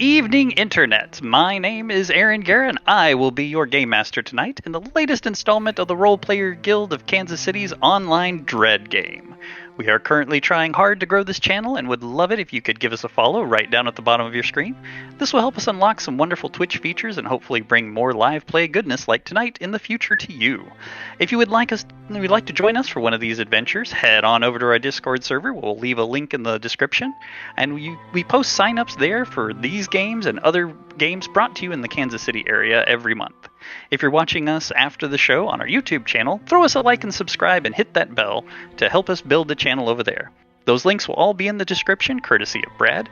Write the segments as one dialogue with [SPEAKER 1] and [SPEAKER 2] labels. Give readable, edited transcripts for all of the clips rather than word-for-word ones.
[SPEAKER 1] evening, Internet. My name is Aaron Guerra, and I will be your game master tonight in the latest installment of the Role Player Guild of Kansas City's online Dread game. We are currently trying hard to grow this channel and would love it if you could give us a follow right down at the bottom of your screen. This will help us unlock some wonderful Twitch features and hopefully bring more live play goodness like tonight in the future to you. If you would like to join us for one of these adventures, head on over to our Discord server. We'll leave a link in the description, and we post signups there for these games and other games brought to you in the Kansas City area every month. If you're watching us after the show on our YouTube channel, throw us a like and subscribe and hit that bell to help us build the channel over there. Those links will all be in the description, courtesy of Brad.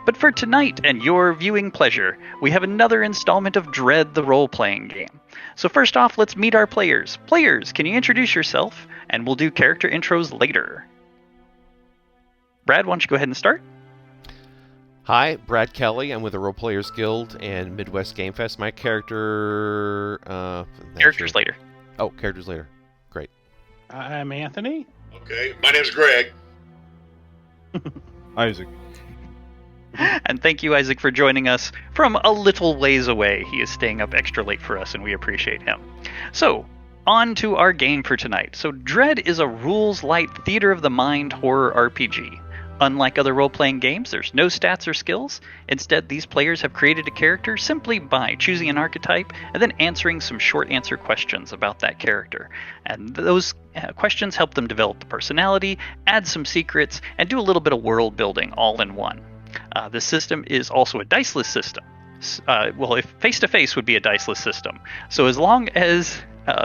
[SPEAKER 1] But for tonight and your viewing pleasure, we have another installment of Dread the role-playing game. So first off, let's meet our players. Players, can you introduce yourself? And we'll do character intros later. Brad, why don't you go ahead and start?
[SPEAKER 2] Hi, Brad Kelly. I'm with the Role Players Guild and Midwest Game Fest. My character...
[SPEAKER 1] Characters later.
[SPEAKER 2] Oh, characters later. Great.
[SPEAKER 3] I'm Anthony.
[SPEAKER 4] Okay, my name's Greg.
[SPEAKER 3] Isaac.
[SPEAKER 1] And thank you, Isaac, for joining us from a little ways away. He is staying up extra late for us, and we appreciate him. So, on to our game for tonight. So, Dread is a rules-light theater of the mind horror RPG. Unlike other role-playing games, there's no stats or skills. Instead, these players have created a character simply by choosing an archetype and then answering some short answer questions about that character. And those questions help them develop the personality, add some secrets, and do a little bit of world building all in one. This system is also a diceless system. Well, if face-to-face would be a diceless system. So as long as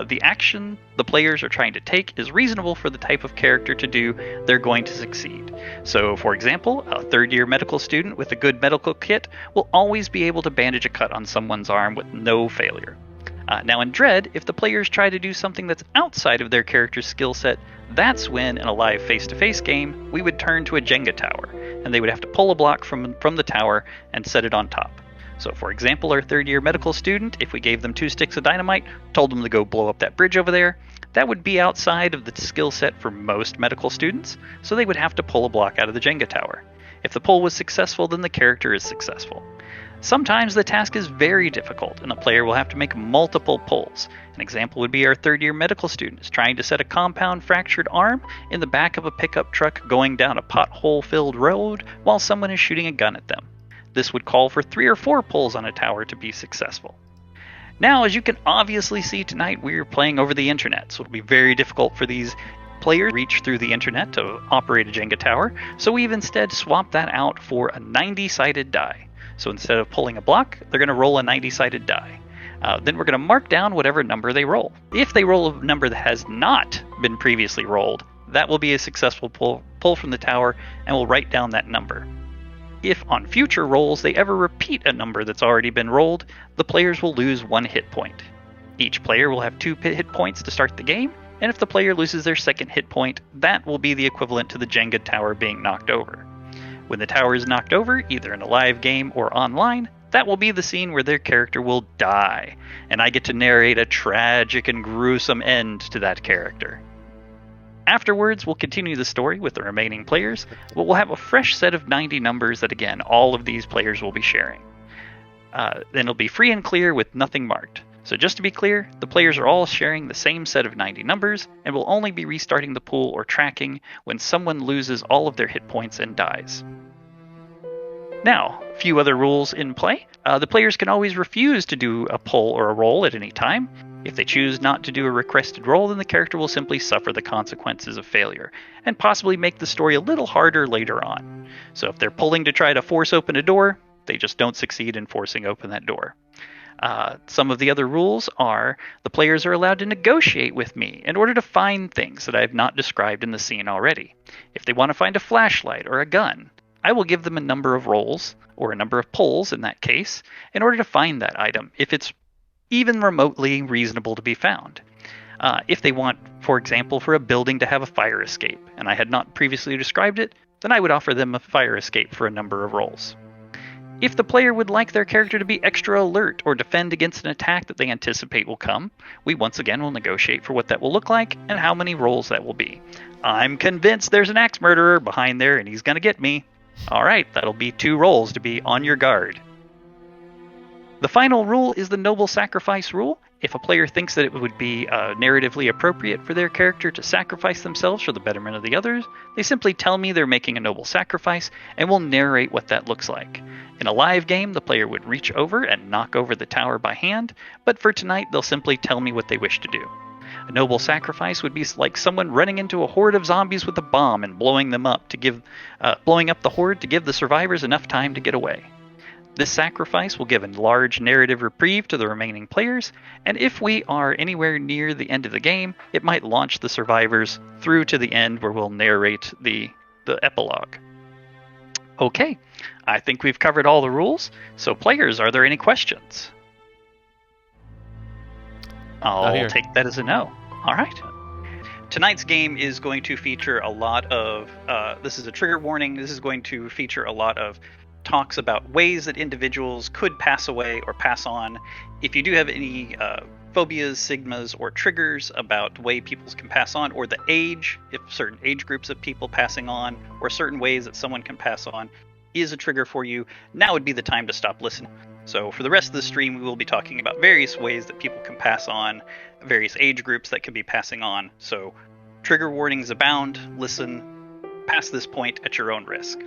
[SPEAKER 1] the action the players are trying to take is reasonable for the type of character to do, they're going to succeed. So, for example, a third-year medical student with a good medical kit will always be able to bandage a cut on someone's arm with no failure. Now in Dread, if the players try to do something that's outside of their character's skill set, that's when, in a live face-to-face game, we would turn to a Jenga tower, and they would have to pull a block from the tower and set it on top. So, for example, our third-year medical student, if we gave them 2 sticks of dynamite, told them to go blow up that bridge over there, that would be outside of the skill set for most medical students, so they would have to pull a block out of the Jenga tower. If the pull was successful, then the character is successful. Sometimes the task is very difficult, and a player will have to make multiple pulls. An example would be our third-year medical students trying to set a compound fractured arm in the back of a pickup truck going down a pothole-filled road while someone is shooting a gun at them. This would call for 3 or 4 pulls on a tower to be successful. Now, as you can obviously see tonight, we're playing over the internet, so it'll be very difficult for these players to reach through the internet to operate a Jenga tower, so we've instead swapped that out for a 90-sided die. So instead of pulling a block, they're going to roll a 90-sided die. Then we're going to mark down whatever number they roll. If they roll a number that has not been previously rolled, that will be a successful pull from the tower, and we'll write down that number. If on future rolls they ever repeat a number that's already been rolled, the players will lose 1 hit point. Each player will have 2 hit points to start the game, and if the player loses their second hit point, that will be the equivalent to the Jenga tower being knocked over. When the tower is knocked over, either in a live game or online, that will be the scene where their character will die, and I get to narrate a tragic and gruesome end to that character. Afterwards, we'll continue the story with the remaining players, but we'll have a fresh set of 90 numbers that, again, all of these players will be sharing. Then it'll be free and clear with nothing marked. So just to be clear, the players are all sharing the same set of 90 numbers, and will only be restarting the pool or tracking when someone loses all of their hit points and dies. Now, a few other rules in play. The players can always refuse to do a pull or a roll at any time. If they choose not to do a requested roll, then the character will simply suffer the consequences of failure, and possibly make the story a little harder later on. So if they're pulling to try to force open a door, they just don't succeed in forcing open that door. Some of the other rules are the players are allowed to negotiate with me in order to find things that I have not described in the scene already. If they want to find a flashlight or a gun, I will give them a number of rolls, or a number of pulls in that case, in order to find that item, if it's even remotely reasonable to be found. If they want, for example, for a building to have a fire escape, and I had not previously described it, then I would offer them a fire escape for a number of rolls. If the player would like their character to be extra alert or defend against an attack that they anticipate will come, we once again will negotiate for what that will look like and how many rolls that will be. I'm convinced there's an axe murderer behind there and he's going to get me. All right, that'll be 2 rolls to be on your guard. The final rule is the noble sacrifice rule. If a player thinks that it would be narratively appropriate for their character to sacrifice themselves for the betterment of the others, they simply tell me they're making a noble sacrifice and will narrate what that looks like. In a live game, the player would reach over and knock over the tower by hand, but for tonight, they'll simply tell me what they wish to do. A noble sacrifice would be like someone running into a horde of zombies with a bomb and blowing up the horde to give the survivors enough time to get away. This sacrifice will give a large narrative reprieve to the remaining players, and if we are anywhere near the end of the game, it might launch the survivors through to the end where we'll narrate the epilogue. Okay, I think we've covered all the rules, so players, are there any questions? I'll take that as a no. All right. Tonight's game is going to feature a lot of, this is a trigger warning, this is going to feature a lot of talks about ways that individuals could pass away or pass on. If you do have any phobias, sigmas, or triggers about the way people can pass on, or the age, if certain age groups of people passing on, or certain ways that someone can pass on is a trigger for you, now would be the time to stop listening. So for the rest of the stream, we will be talking about various ways that people can pass on, various age groups that can be passing on. So trigger warnings abound. Listen past this point at your own risk.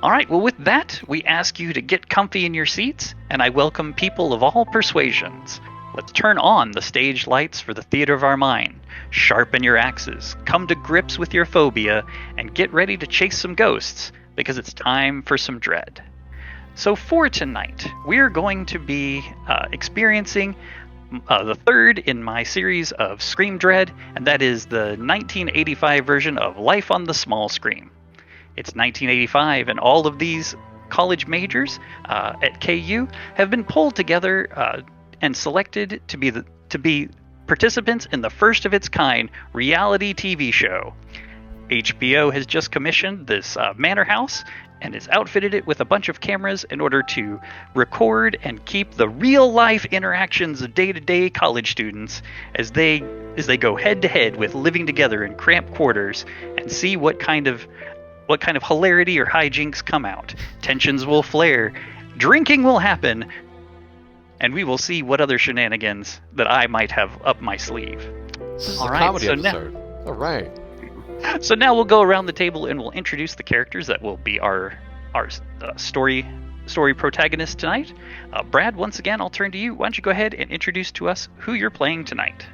[SPEAKER 1] All right, well, with that, we ask you to get comfy in your seats, and I welcome people of all persuasions. Let's turn on the stage lights for the theater of our mind. Sharpen your axes, come to grips with your phobia, and get ready to chase some ghosts, because it's time for some dread. So for tonight, we're going to be experiencing the third in my series of Scream Dread, and that is the 1985 version of Life on the Small Screen. It's 1985, and all of these college majors at KU have been pulled together and selected to be participants in the first of its kind reality TV show. HBO has just commissioned this manor house and has outfitted it with a bunch of cameras in order to record and keep the real-life interactions of day-to-day college students as they go head-to-head with living together in cramped quarters and see what kind of hilarity or hijinks come out. Tensions will flare, drinking will happen, and we will see what other shenanigans that I might have up my sleeve.
[SPEAKER 2] This is a comedy episode. All right.
[SPEAKER 1] So now we'll go around the table and we'll introduce the characters that will be our story protagonists tonight. Brad, once again, I'll turn to you. Why don't you go ahead and introduce to us who you're playing tonight?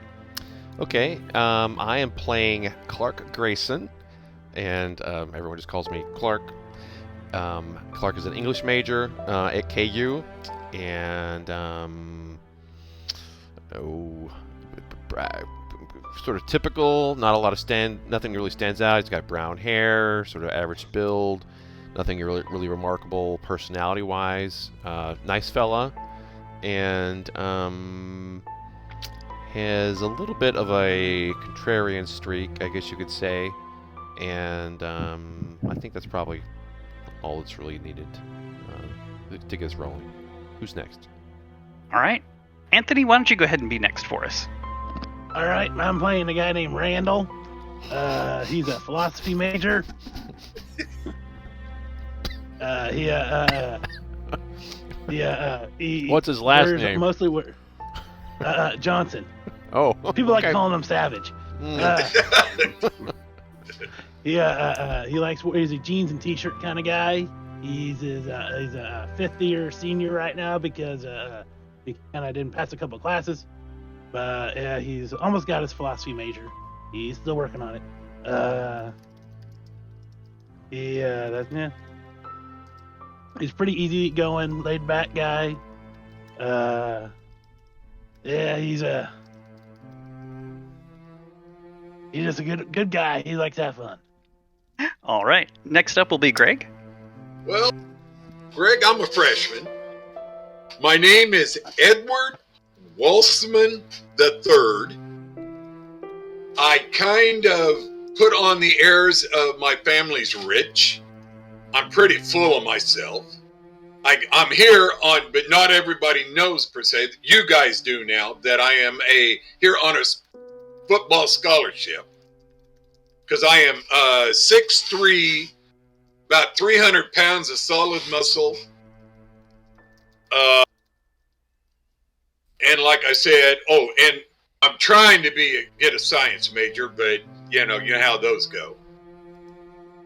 [SPEAKER 2] Okay, I am playing Clark Grayson, and everyone just calls me Clark. Clark is an English major at KU, and sort of typical, not a lot of nothing really stands out. He's got brown hair, sort of average build, nothing really remarkable personality-wise. Nice fella, and has a little bit of a contrarian streak, I guess you could say. And I think that's probably all that's really needed to get us rolling. Who's next?
[SPEAKER 1] All right. Anthony, why don't you go ahead and be next for us?
[SPEAKER 3] All right, I'm playing a guy named Randall. He's a philosophy major.
[SPEAKER 2] What's his last name?
[SPEAKER 3] Mostly Johnson.
[SPEAKER 2] Oh,
[SPEAKER 3] people like calling him Savage. He he's a jeans and t-shirt kind of guy. He's a fifth year senior right now because he kind of didn't pass a couple classes. But he's almost got his philosophy major. He's still working on it. He's pretty easy going, laid back guy. He's just a good guy. He likes to have fun.
[SPEAKER 1] All right. Next up will be Greg.
[SPEAKER 4] Well, Greg, I'm a freshman. My name is Edward Walsman III. I kind of put on the airs of my family's rich. I'm pretty full of myself. I'm here on, but not everybody knows per se. You guys do now that I am here on a football scholarship. Because I am 6'3", about 300 pounds of solid muscle. And like I said, and I'm trying to get a science major, but you know how those go.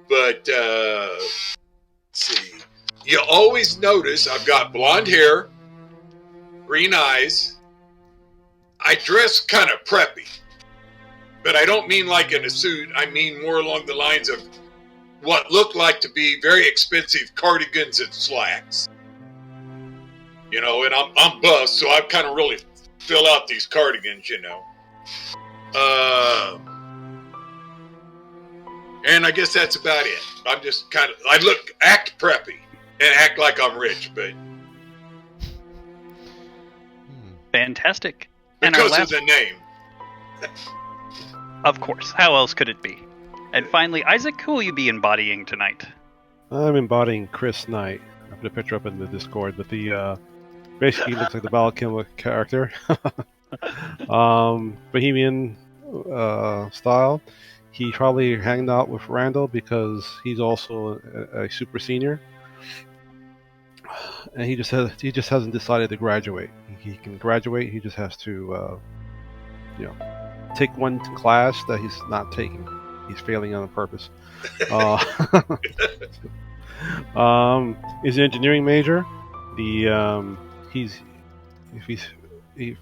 [SPEAKER 4] But let's see, you always notice I've got blonde hair, green eyes. I dress kind of preppy, but I don't mean like in a suit. I mean more along the lines of what look like to be very expensive cardigans and slacks. You know, and I'm buff, so I kind of really fill out these cardigans, you know. And I guess that's about it. I'm just act preppy and act like I'm rich, but
[SPEAKER 1] Fantastic.
[SPEAKER 4] because of the name.
[SPEAKER 1] Of course. How else could it be? And finally, Isaac, who will you be embodying tonight?
[SPEAKER 5] I'm embodying Chris Knight. I put a picture up in the Discord, but the basically looks like the Balakimba character. Bohemian style. He probably hanged out with Randall because he's also a super senior, and he just hasn't decided to graduate. He can graduate. He just has to, take one class that he's not taking. He's failing on purpose. He's an engineering major. If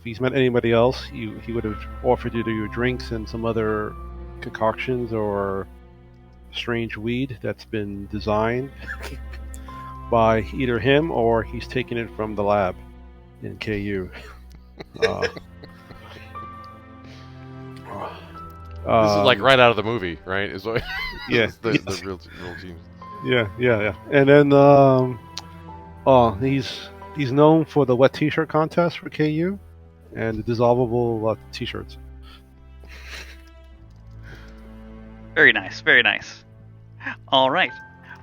[SPEAKER 5] he's met anybody else, he would have offered you your drinks and some other concoctions or strange weed that's been designed by either him or he's taken it from the lab in KU.
[SPEAKER 2] This is like right out of the movie, right? Is what
[SPEAKER 5] Yeah.
[SPEAKER 2] the real team.
[SPEAKER 5] Yeah. And then he's known for the wet t-shirt contest for KU and the dissolvable t-shirts.
[SPEAKER 1] Very nice, very nice. All right.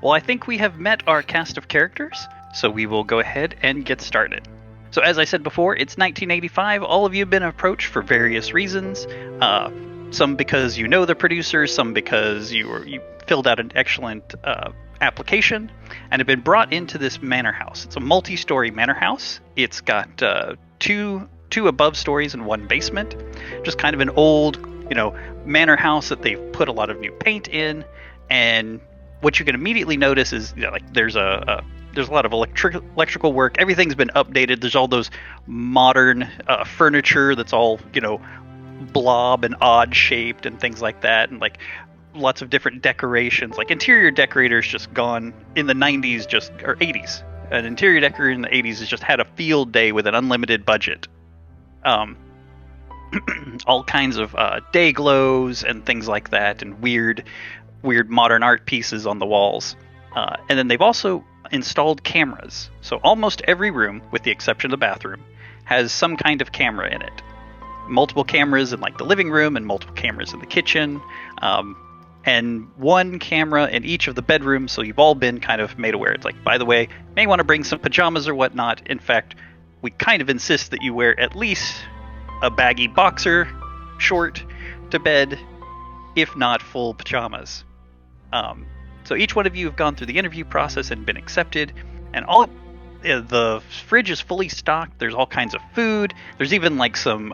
[SPEAKER 1] Well, I think we have met our cast of characters, so we will go ahead and get started. So as I said before, it's 1985. All of you have been approached for various reasons. Some because you know the producers, some because you filled out an excellent application and have been brought into this manor house. It's a multi-story manor house. It's got two above stories and one basement. Just kind of an old, manor house that they've put a lot of new paint in. And what you can immediately notice is there's a lot of electrical work. Everything's been updated. There's all those modern furniture that's all blob and odd shaped and things like that, and lots of different decorations. Interior decorators just gone in the 90s or 80s. An interior decorator in the 80s has just had a field day with an unlimited budget. All kinds of day glows and things like that, and weird modern art pieces on the walls. And then they've also installed cameras. So almost every room, with the exception of the bathroom, has some kind of camera in it. Multiple cameras in the living room and multiple cameras in the kitchen, and one camera in each of the bedrooms. So you've all been kind of made aware. It's by the way, may want to bring some pajamas or whatnot. In fact, we kind of insist that you wear at least a baggy boxer short to bed, if not full pajamas. So each one of you have gone through the interview process and been accepted, and the fridge is fully stocked. There's all kinds of food. There's even some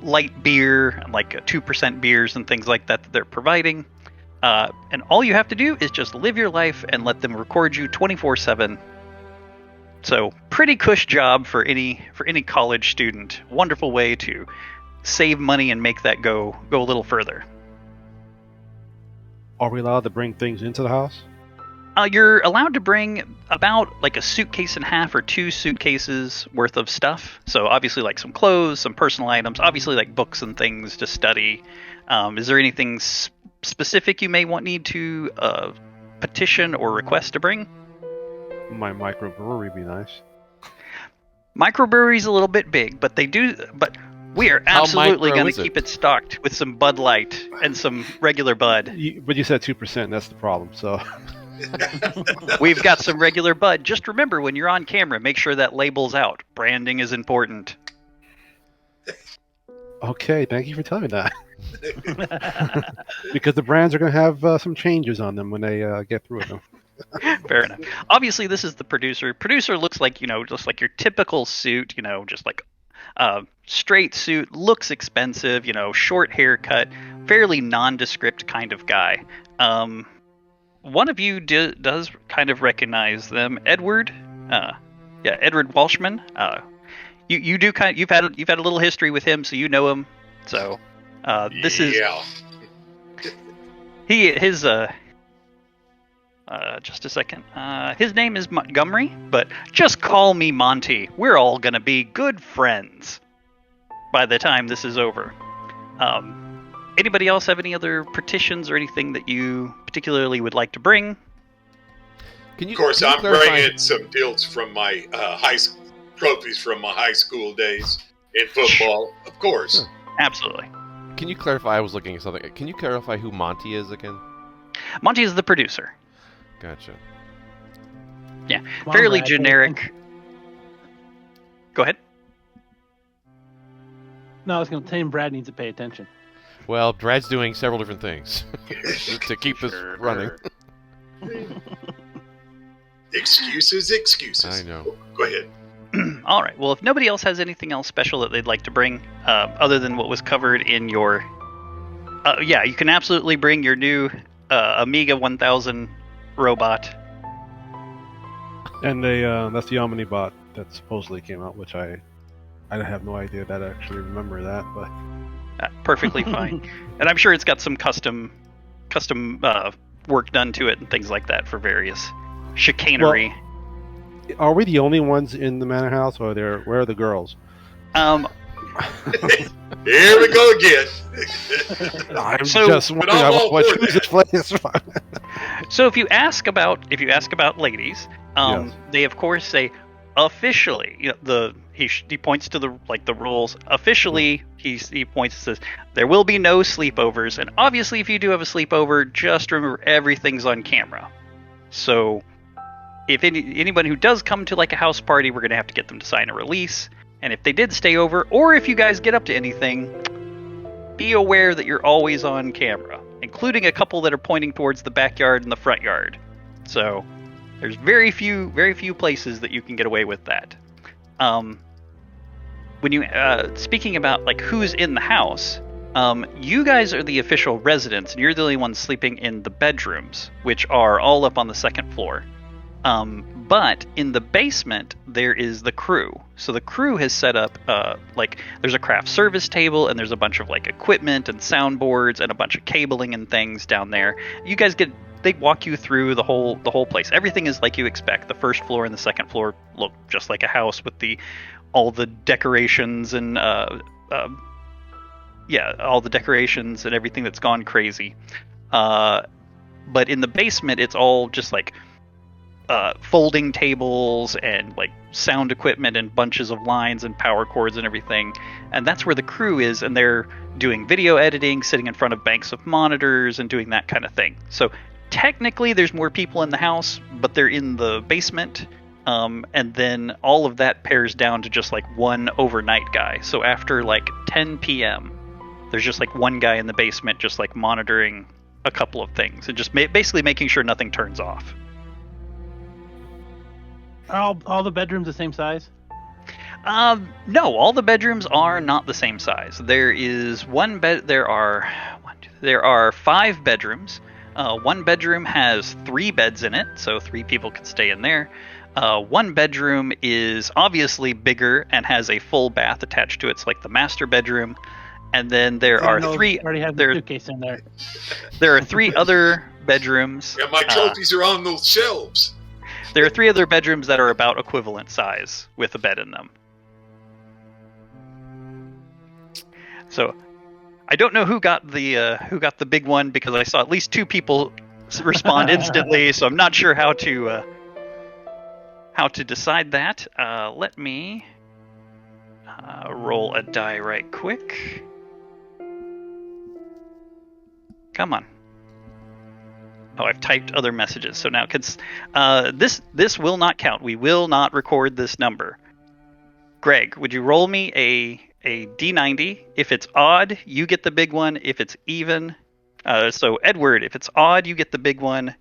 [SPEAKER 1] light beer and 2% beers and things like that they're providing. And all you have to do is just live your life and let them record you 24/7. So pretty cush job for any college student. Wonderful way to save money and make that go a little further.
[SPEAKER 5] Are we allowed to bring things into the house?
[SPEAKER 1] You're allowed to bring about a suitcase and a half or 2 suitcases worth of stuff. So obviously some clothes, some personal items, obviously books and things to study. Is there anything specific you may need to petition or request to bring?
[SPEAKER 5] My microbrewery would be nice.
[SPEAKER 1] Microbrewery's a little bit big, but we are absolutely going to keep it stocked with some Bud Light and some regular Bud.
[SPEAKER 5] But you said 2%, that's the problem, so...
[SPEAKER 1] We've got some regular Bud. Just remember, when you're on camera, make sure that label's out. Branding is important.
[SPEAKER 5] Okay, thank you for telling me that. Because the brands are going to have some changes on them when they get through with them.
[SPEAKER 1] Fair enough. Obviously, this is the producer. Producer looks just like your typical suit, just Straight suit, looks expensive, short haircut, fairly nondescript kind of guy. One of you does kind of recognize them, Edward. Edward Walshman. You've had a little history with him, so you know him. So this is his just a second. His name is Montgomery, but just call me Monty. We're all gonna be good friends by the time this is over. Anybody else have any other petitions or anything that you particularly would like to bring?
[SPEAKER 4] Of course, I'm bringing some fields from my trophies from my high school days in football, of course.
[SPEAKER 2] Sure.
[SPEAKER 1] Absolutely.
[SPEAKER 2] Can you clarify? I was looking at something. Can you clarify who Monty is again?
[SPEAKER 1] Monty is the producer.
[SPEAKER 2] Gotcha.
[SPEAKER 1] Yeah,
[SPEAKER 3] Come on,
[SPEAKER 1] fairly
[SPEAKER 3] Brad,
[SPEAKER 1] generic. Go ahead.
[SPEAKER 3] No, I was going to tell him Brad needs to pay attention.
[SPEAKER 2] Well, Brad's doing several different things to keep this running.
[SPEAKER 4] Excuses.
[SPEAKER 2] I know.
[SPEAKER 4] Go ahead.
[SPEAKER 1] All right. Well, if nobody else has anything else special that they'd like to bring, other than what was covered in your, you can absolutely bring your new Amiga 1000 robot.
[SPEAKER 5] And that's the Omnibot that supposedly came out, which I have no idea that I actually remember that, but
[SPEAKER 1] Perfectly fine. And I'm sure it's got some custom work done to it and things like that for various chicanery.
[SPEAKER 5] Well, are we the only ones in the manor house, or where are the girls?
[SPEAKER 4] Here we go again.
[SPEAKER 5] I'm
[SPEAKER 1] So-
[SPEAKER 5] just wondering
[SPEAKER 4] I'm all
[SPEAKER 5] what
[SPEAKER 4] for
[SPEAKER 5] choose
[SPEAKER 4] that.
[SPEAKER 5] this place.
[SPEAKER 1] So if you ask about ladies,
[SPEAKER 5] Yes.
[SPEAKER 1] they of course say officially. He points to the rules. Officially, he points and says there will be no sleepovers. And obviously, if you do have a sleepover, just remember everything's on camera. So if anyone who does come to like a house party, we're gonna have to get them to sign a release. And if they did stay over, or if you guys get up to anything, be aware that you're always on camera, including a couple that are pointing towards the backyard and the front yard. So there's very few places that you can get away with that. When you speaking about like who's in the house, you guys are the official residents, and you're the only ones sleeping in the bedrooms, which are all up on the second floor. But in the basement, there is the crew. So the crew has set up, there's a craft service table, and there's a bunch of like equipment and soundboards and a bunch of cabling and things down there. You guys they walk you through the whole place. Everything is like you expect. The first floor and the second floor look just like a house with all the decorations and all the decorations and everything that's gone crazy. But in the basement, it's all just like folding tables and like sound equipment and bunches of lines and power cords and everything. And that's where the crew is, and they're doing video editing, sitting in front of banks of monitors and doing that kind of thing. So technically there's more people in the house, but they're in the basement. And then all of that pairs down to just like one overnight guy. So after like 10 p.m., there's just like one guy in the basement just like monitoring a couple of things and just basically making sure nothing turns off.
[SPEAKER 3] Are all the bedrooms the same size?
[SPEAKER 1] No, all the bedrooms are not the same size. There is one bed. There are 5 bedrooms. One bedroom has 3 beds in it, so 3 people can stay in there. One bedroom is obviously bigger and has a full bath attached to it. It's like the master bedroom. And then there are 3.
[SPEAKER 3] Already have the suitcase in there.
[SPEAKER 1] There are 3 other bedrooms.
[SPEAKER 4] Yeah, my trophies are on those shelves.
[SPEAKER 1] There are 3 other bedrooms that are about equivalent size with a bed in them. So, I don't know who got the big one, because I saw at least 2 people respond instantly. So I'm not sure how to decide that. Let me roll a die right quick. Come on. Oh, I've typed other messages. So now, this will not count. We will not record this number. Greg, would you roll me a D90? If it's odd, you get the big one. If it's even, so Edward, if it's odd, you get the big one.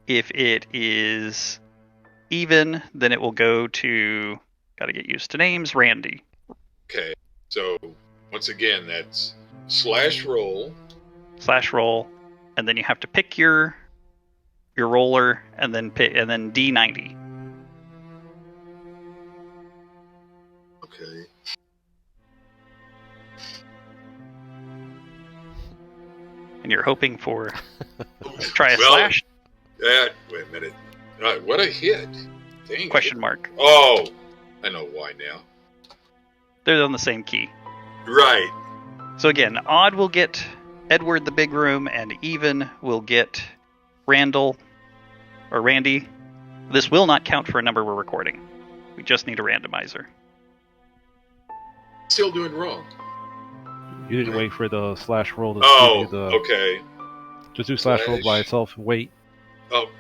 [SPEAKER 1] If it is even, then it will go to, gotta get used to names, Randy.
[SPEAKER 4] Okay. So once again, that's /roll.
[SPEAKER 1] /roll, and then you have to pick your roller, and then D90.
[SPEAKER 4] Okay.
[SPEAKER 1] And you're hoping for try a
[SPEAKER 4] Well,
[SPEAKER 1] slash?
[SPEAKER 4] Wait a minute. What a hit. Dang
[SPEAKER 1] Question
[SPEAKER 4] it.
[SPEAKER 1] mark.
[SPEAKER 4] Oh, I know why now.
[SPEAKER 1] They're on the same key.
[SPEAKER 4] Right.
[SPEAKER 1] So again, odd will get Edward the big room, and even will get Randall or Randy. This will not count for a number we're recording. We just need a randomizer.
[SPEAKER 4] Still doing wrong.
[SPEAKER 5] You didn't wait for the /roll to
[SPEAKER 4] Oh,
[SPEAKER 5] give you the.
[SPEAKER 4] okay.
[SPEAKER 5] Just do /roll by itself. Wait.
[SPEAKER 4] Oh,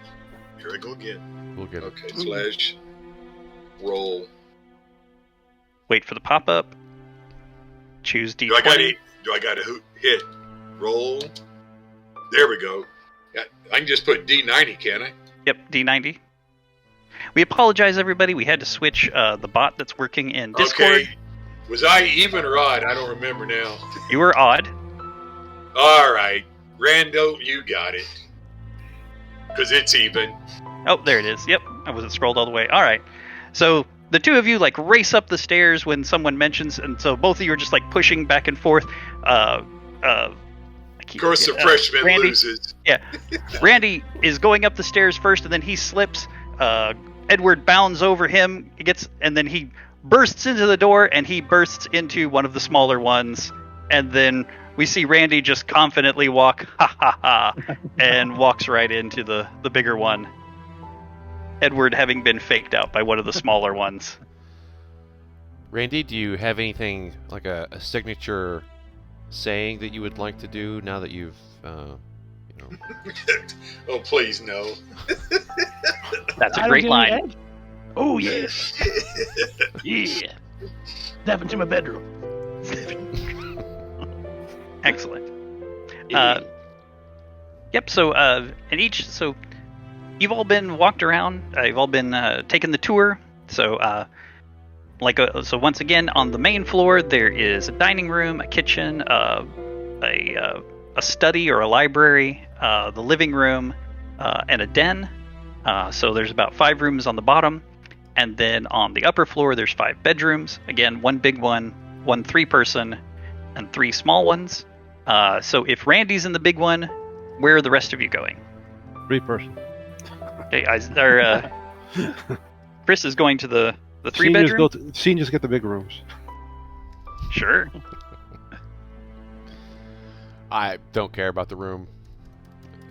[SPEAKER 4] here I go again.
[SPEAKER 2] We'll get it.
[SPEAKER 4] Okay, /roll.
[SPEAKER 1] Wait for the pop-up. Choose D20.
[SPEAKER 4] Do I got to hit roll? There we go. Yeah, I can just put D90, can I?
[SPEAKER 1] Yep, D90. We apologize, everybody. We had to switch the bot that's working in Discord.
[SPEAKER 4] Okay. Was I even or odd? I don't remember now.
[SPEAKER 1] You were odd.
[SPEAKER 4] All right. Rando, you got it. Because it's even.
[SPEAKER 1] Oh, there it is. Yep, I wasn't scrolled all the way. All right. So the two of you like race up the stairs when someone mentions, and so both of you are just like pushing back and forth.
[SPEAKER 4] Of course, the freshman
[SPEAKER 1] Randy,
[SPEAKER 4] loses.
[SPEAKER 1] Yeah, Randy is going up the stairs first, and then he slips. Edward bounds over him, and then he bursts into the door, and he bursts into one of the smaller ones, and then we see Randy just confidently walk, and walks right into the bigger one. Edward having been faked out by one of the smaller ones.
[SPEAKER 2] Randy, do you have anything like a signature saying that you would like to do now that you've,
[SPEAKER 4] Oh, please, no.
[SPEAKER 1] That's a great line.
[SPEAKER 3] Oh, yeah. Yeah. Step into my bedroom.
[SPEAKER 1] Excellent. Yep. So, so you've all been walked around. You've all been taking the tour. So, so once again, on the main floor there is a dining room, a kitchen, a study or a library, the living room, and a den. So there's about 5 rooms on the bottom, and then on the upper floor there's 5 bedrooms. Again, 1 big one, 1 3-person, and 3 small ones. So if Randy's in the big one, where are the rest of you going?
[SPEAKER 5] 3-person.
[SPEAKER 1] Okay, Chris is going to the 3-bedroom.
[SPEAKER 5] Seniors get the big rooms.
[SPEAKER 1] Sure.
[SPEAKER 2] I don't care about the room.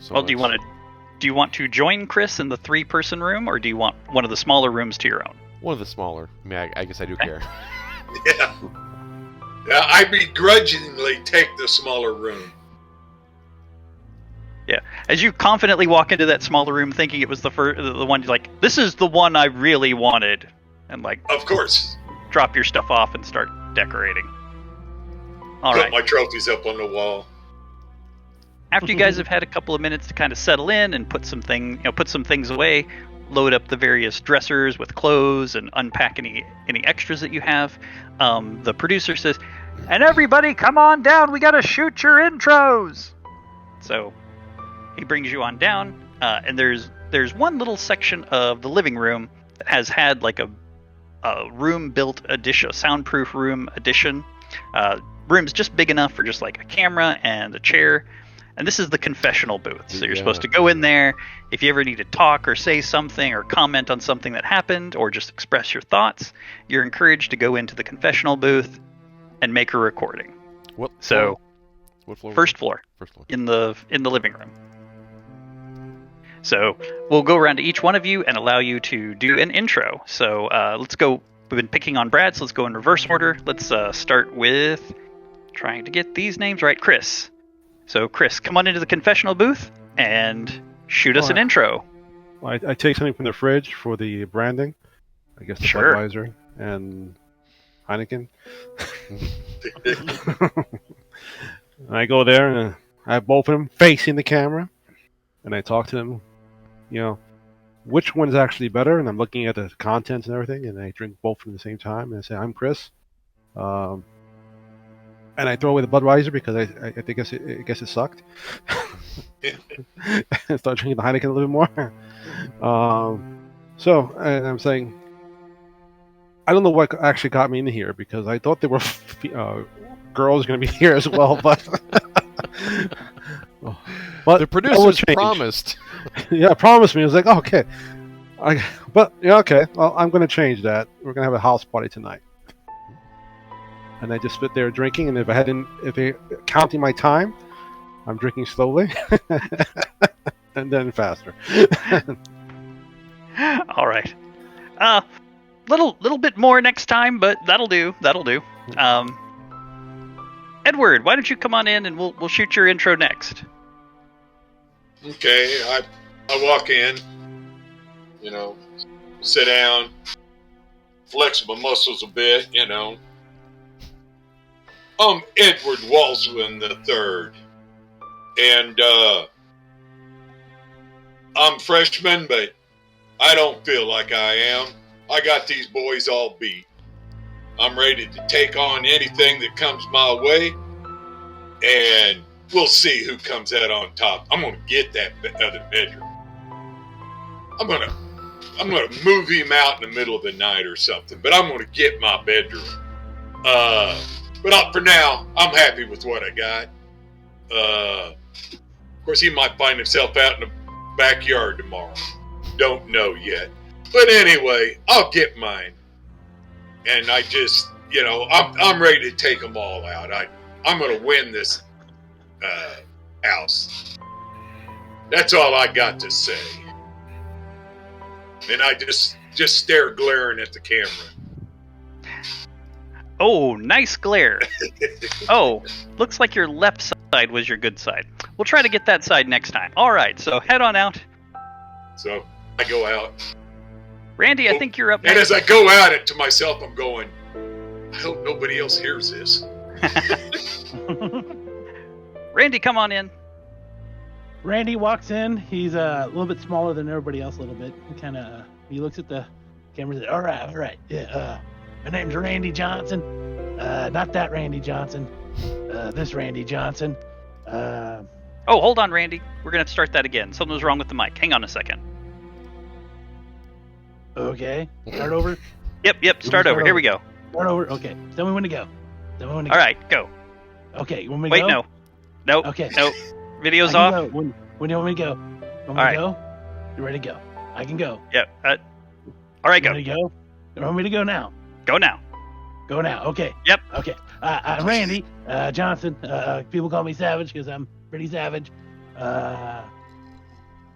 [SPEAKER 1] Well, do you want to join Chris in the 3-person room, or do you want one of the smaller rooms to your own?
[SPEAKER 2] One of the smaller. I mean, I guess I do care.
[SPEAKER 4] Yeah. I begrudgingly take the smaller room.
[SPEAKER 1] Yeah. As you confidently walk into that smaller room, thinking it was the one, you're like, this is the one I really wanted, and like,
[SPEAKER 4] of course,
[SPEAKER 1] drop your stuff off and start decorating. All
[SPEAKER 4] Put
[SPEAKER 1] right.
[SPEAKER 4] my trophies up on the wall.
[SPEAKER 1] After you guys have had a couple of minutes to kind of settle in and put some things away, load up the various dressers with clothes and unpack any extras that you have, the producer says, "And everybody, come on down. We gotta shoot your intros." So he brings you on down, and there's one little section of the living room that has had like a room built addition, a soundproof room addition. Room's just big enough for just like a camera and a chair. And this is the confessional booth. So you're supposed to go in there if you ever need to talk or say something or comment on something that happened or just express your thoughts. You're encouraged to go into the confessional booth and make a recording.
[SPEAKER 2] What
[SPEAKER 1] floor? First floor.
[SPEAKER 2] First floor.
[SPEAKER 1] In the living room. So we'll go around to each one of you and allow you to do an intro. So let's go. We've been picking on Brad, so let's go in reverse order. Let's start with trying to get these names right. Chris. So, Chris, come on into the confessional booth and shoot us an intro.
[SPEAKER 5] Well, I take something from the fridge for the branding. I guess the Budweiser and Heineken. And I go there and I have both of them facing the camera. And I talk to them, which one is actually better? And I'm looking at the contents and everything. And I drink both at the same time. And I say, "I'm Chris. and I throw away the Budweiser because I guess it sucked. And start drinking the Heineken a little bit more. So and I'm saying, I don't know what actually got me in here because I thought there were girls going to be here as well, but
[SPEAKER 2] The producers promised.
[SPEAKER 5] Yeah, promised me. I was like, oh, okay, okay. Well, I'm going to change that. We're going to have a house party tonight, and I just sit there drinking. And if they're counting my time, I'm drinking slowly, and then faster.
[SPEAKER 1] All right. Little bit more next time, but that'll do. Edward, why don't you come on in and we'll shoot your intro next.
[SPEAKER 4] Okay, I walk in, sit down, flex my muscles a bit, I'm Edward Walsman III, and I'm freshman, but I don't feel like I am. I got these boys all beat. I'm ready to take on anything that comes my way, and we'll see who comes out on top. I'm gonna get that other bedroom. I'm gonna move him out in the middle of the night or something, but I'm gonna get my bedroom. But for now, I'm happy with what I got. Of course, he might find himself out in the backyard tomorrow. Don't know yet. But anyway, I'll get mine. And I just, I'm ready to take them all out. I'm going to win this house. That's all I got to say. And I just stare glaring at the camera.
[SPEAKER 1] Oh, nice glare. Oh, looks like your left side was your good side. We'll try to get that side next time. All right, so head on out.
[SPEAKER 4] So I go out.
[SPEAKER 1] Randy, I think you're up next.
[SPEAKER 4] And as I go at it to myself, I'm going, I hope nobody else hears this.
[SPEAKER 1] Randy, come on in.
[SPEAKER 3] Randy walks in. He's a little bit smaller than everybody else. A little bit. He looks at the camera and says, all right. Yeah. My name's Randy Johnson. Not that Randy Johnson. This Randy Johnson.
[SPEAKER 1] Oh, hold on, Randy. We're gonna have to start that again. Something was wrong with the mic. Hang on a second.
[SPEAKER 3] Okay. Start over?
[SPEAKER 1] Yep. Start over. Here we go.
[SPEAKER 3] Start over? Okay. Tell me when to go.
[SPEAKER 1] All right, go.
[SPEAKER 3] Okay. You want me to go?
[SPEAKER 1] Wait, no. Nope.
[SPEAKER 3] Okay.
[SPEAKER 1] Nope. Video's off.
[SPEAKER 3] Go. When do you want me to go? You want me to go? You ready to go? I can go.
[SPEAKER 1] Yep. All right, go.
[SPEAKER 3] You ready to go? You want me to go now?
[SPEAKER 1] Go now.
[SPEAKER 3] Go now. Okay.
[SPEAKER 1] Yep.
[SPEAKER 3] Okay. I'm Randy Johnson. People call me Savage because I'm pretty savage.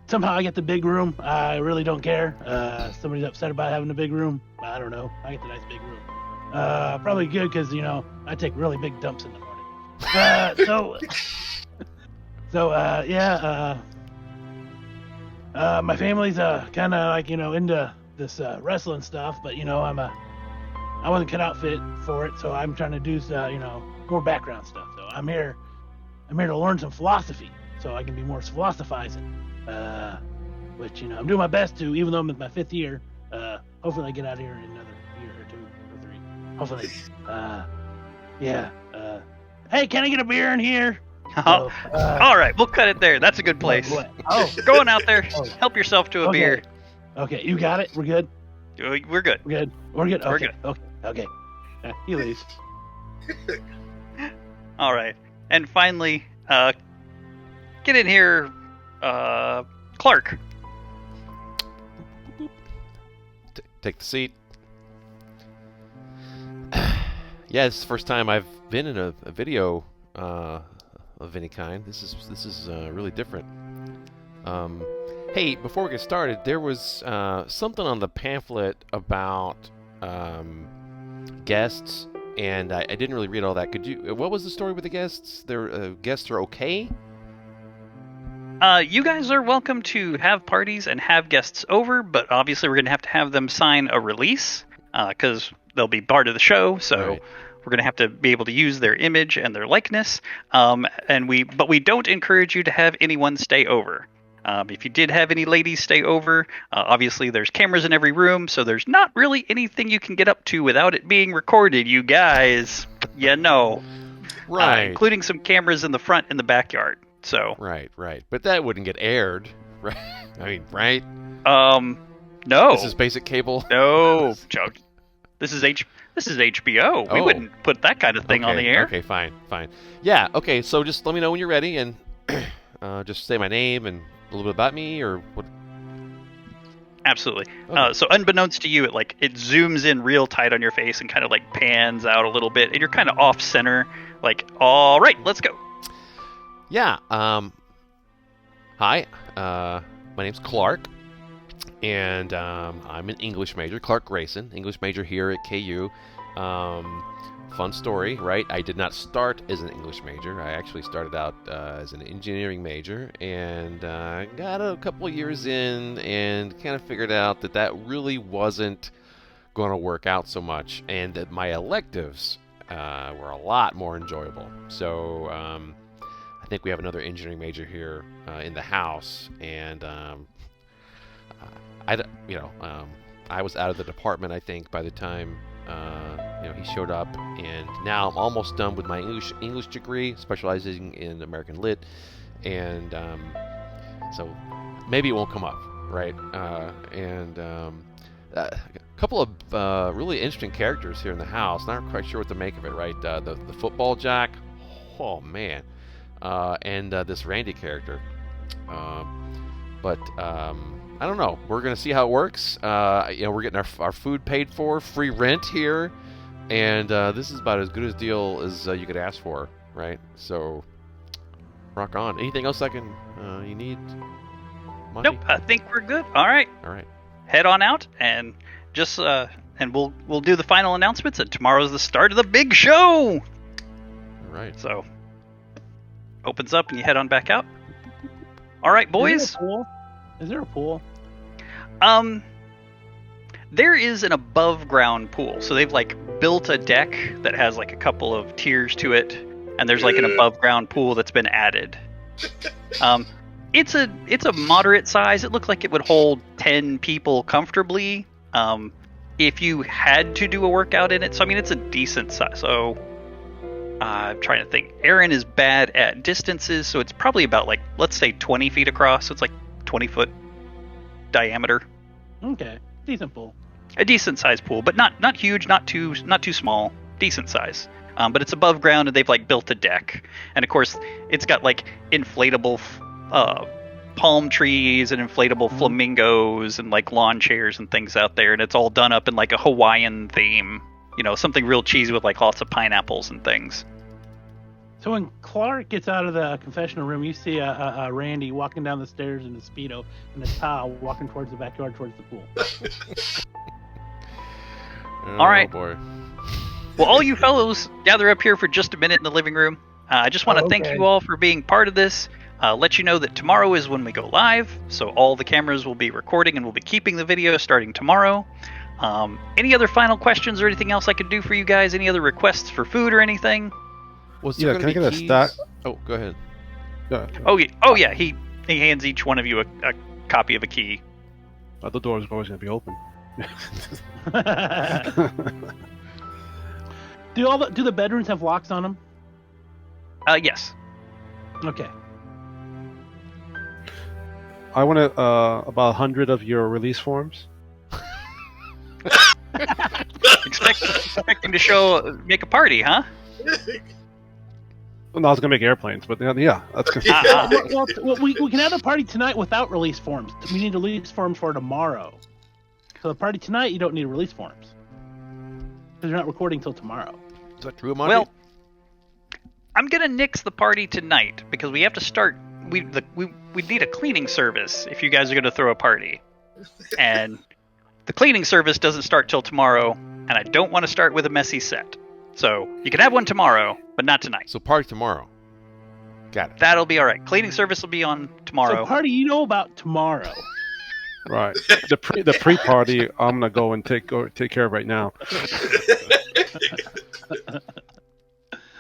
[SPEAKER 3] Somehow I get the big room. I really don't care. Somebody's upset about having the big room. I don't know. I get the nice big room. Probably good because, I take really big dumps in the morning. My family's kind of like, into this wrestling stuff, but, I wasn't cut out fit for it, so I'm trying to do, more background stuff. So I'm here to learn some philosophy so I can be more philosophizing. Which, I'm doing my best to, even though I'm in my 5th year. Hopefully I get out of here in another year or 2 or 3. Hopefully. Hey, can I get a beer in here?
[SPEAKER 1] All right, we'll cut it there. That's a good place.
[SPEAKER 3] What? Oh,
[SPEAKER 1] Going out there, help yourself to a beer.
[SPEAKER 3] Okay, you got it. We're good.
[SPEAKER 1] We're good.
[SPEAKER 3] We're good. Okay.
[SPEAKER 1] We're good.
[SPEAKER 3] Okay. He leaves.
[SPEAKER 1] All right, and finally, get in here, Clark.
[SPEAKER 2] Take the seat. Yeah, it's the first time I've been in a video of any kind. This is really different. Hey, before we get started, there was something on the pamphlet about guests, and I didn't really read all that. Could you? What was the story with the guests? Their guests are okay.
[SPEAKER 1] You guys are welcome to have parties and have guests over, but obviously we're going to have them sign a release because they'll be part of the show. So
[SPEAKER 2] Right.
[SPEAKER 1] we're going to have to be able to use their image and their likeness. But we don't encourage you to have anyone stay over. If you did have any ladies stay over, obviously there's cameras in every room, so there's not really anything you can get up to without it being recorded. You guys,
[SPEAKER 2] Right.
[SPEAKER 1] including some cameras in the front and the backyard. So,
[SPEAKER 2] Right. But that wouldn't get aired, right? I mean, right?
[SPEAKER 1] no.
[SPEAKER 2] This is basic cable.
[SPEAKER 1] No, Chuck. This is HBO. We
[SPEAKER 2] Oh.
[SPEAKER 1] wouldn't put that kind of thing on the air.
[SPEAKER 2] Okay, fine. Yeah, okay, so just let me know when you're ready and just say my name and a little bit about me or what.
[SPEAKER 1] Absolutely.
[SPEAKER 2] Okay.
[SPEAKER 1] So unbeknownst to you, it zooms in real tight on your face and kind of like pans out a little bit, and you're kind of off center. Like, all right, let's go.
[SPEAKER 2] Yeah. Hi. My name's Clark, and I'm an English major, Clark Grayson, English major here at KU. Fun story, right? I did not start as an English major. I actually started out as an engineering major, and got a couple years in and kind of figured out that really wasn't going to work out so much, and that my electives were a lot more enjoyable. So I think we have another engineering major here in the house, and I was out of the department, I think, by the time he showed up, and now I'm almost done with my English degree, specializing in American Lit, and so maybe it won't come up, right? A couple of really interesting characters here in the house. Not quite sure what to make of it, right? The football jack, oh man, and this Randy character, but. I don't know. We're gonna see how it works. We're getting our food paid for, free rent here, and this is about as good a deal as you could ask for, right? So, rock on. Anything else you need, Monty?
[SPEAKER 1] Nope, I think we're good. All right. Head on out, and just and we'll do the final announcements. And tomorrow's the start of the big show.
[SPEAKER 2] All right.
[SPEAKER 1] So, opens up, and you head on back out. All right, boys.
[SPEAKER 3] Is there a pool?
[SPEAKER 1] There is an above ground pool. So they've built a deck that has a couple of tiers to it, and there's an above ground pool that's been added. It's a moderate size. It looked like it would hold 10 people comfortably. If you had to do a workout in it. So I mean, it's a decent size. So I'm trying to think. Aaron is bad at distances, so it's probably about let's say 20 feet across. So it's 20-foot diameter.
[SPEAKER 3] Okay, decent pool.
[SPEAKER 1] A decent sized pool, but not huge, not too small. Decent size. But it's above ground, and they've built a deck, and of course it's got inflatable palm trees and inflatable flamingos and lawn chairs and things out there, and it's all done up in a Hawaiian theme. Something real cheesy with lots of pineapples and things.
[SPEAKER 3] So when Clark gets out of the confessional room, you see Randy walking down the stairs in a Speedo and a towel walking towards the backyard, towards the pool.
[SPEAKER 1] All right.
[SPEAKER 2] Boy.
[SPEAKER 1] Well, all you fellows gather up here for just a minute in the living room. I just want to thank you all for being part of this. Let you know that tomorrow is when we go live, so all the cameras will be recording, and we'll be keeping the video starting tomorrow. Any other final questions or anything else I could do for you guys? Any other requests for food or anything?
[SPEAKER 5] Yeah, can I get a stat?
[SPEAKER 2] Oh, go ahead.
[SPEAKER 1] Oh yeah. He hands each one of you a copy of a key.
[SPEAKER 5] The door's always going to be open.
[SPEAKER 3] Do the bedrooms have locks on them?
[SPEAKER 1] Yes.
[SPEAKER 3] Okay.
[SPEAKER 5] I want about 100 of your release forms.
[SPEAKER 1] Expecting to make a party, huh?
[SPEAKER 5] No, I was gonna make airplanes, but yeah, that's good.
[SPEAKER 3] Well, we can have the party tonight without release forms. We need release forms for tomorrow. So the party tonight, you don't need release forms because you're not recording till tomorrow.
[SPEAKER 2] Is that true, Monty?
[SPEAKER 1] Well, I'm gonna nix the party tonight because we have to start. We need a cleaning service if you guys are gonna throw a party, and the cleaning service doesn't start till tomorrow, and I don't want to start with a messy set. So you can have one tomorrow, but not tonight.
[SPEAKER 2] So party tomorrow. Got it.
[SPEAKER 1] That'll be all right. Cleaning service will be on tomorrow.
[SPEAKER 3] So party you know about tomorrow.
[SPEAKER 5] Right. The pre-party I'm gonna go and take care of right now.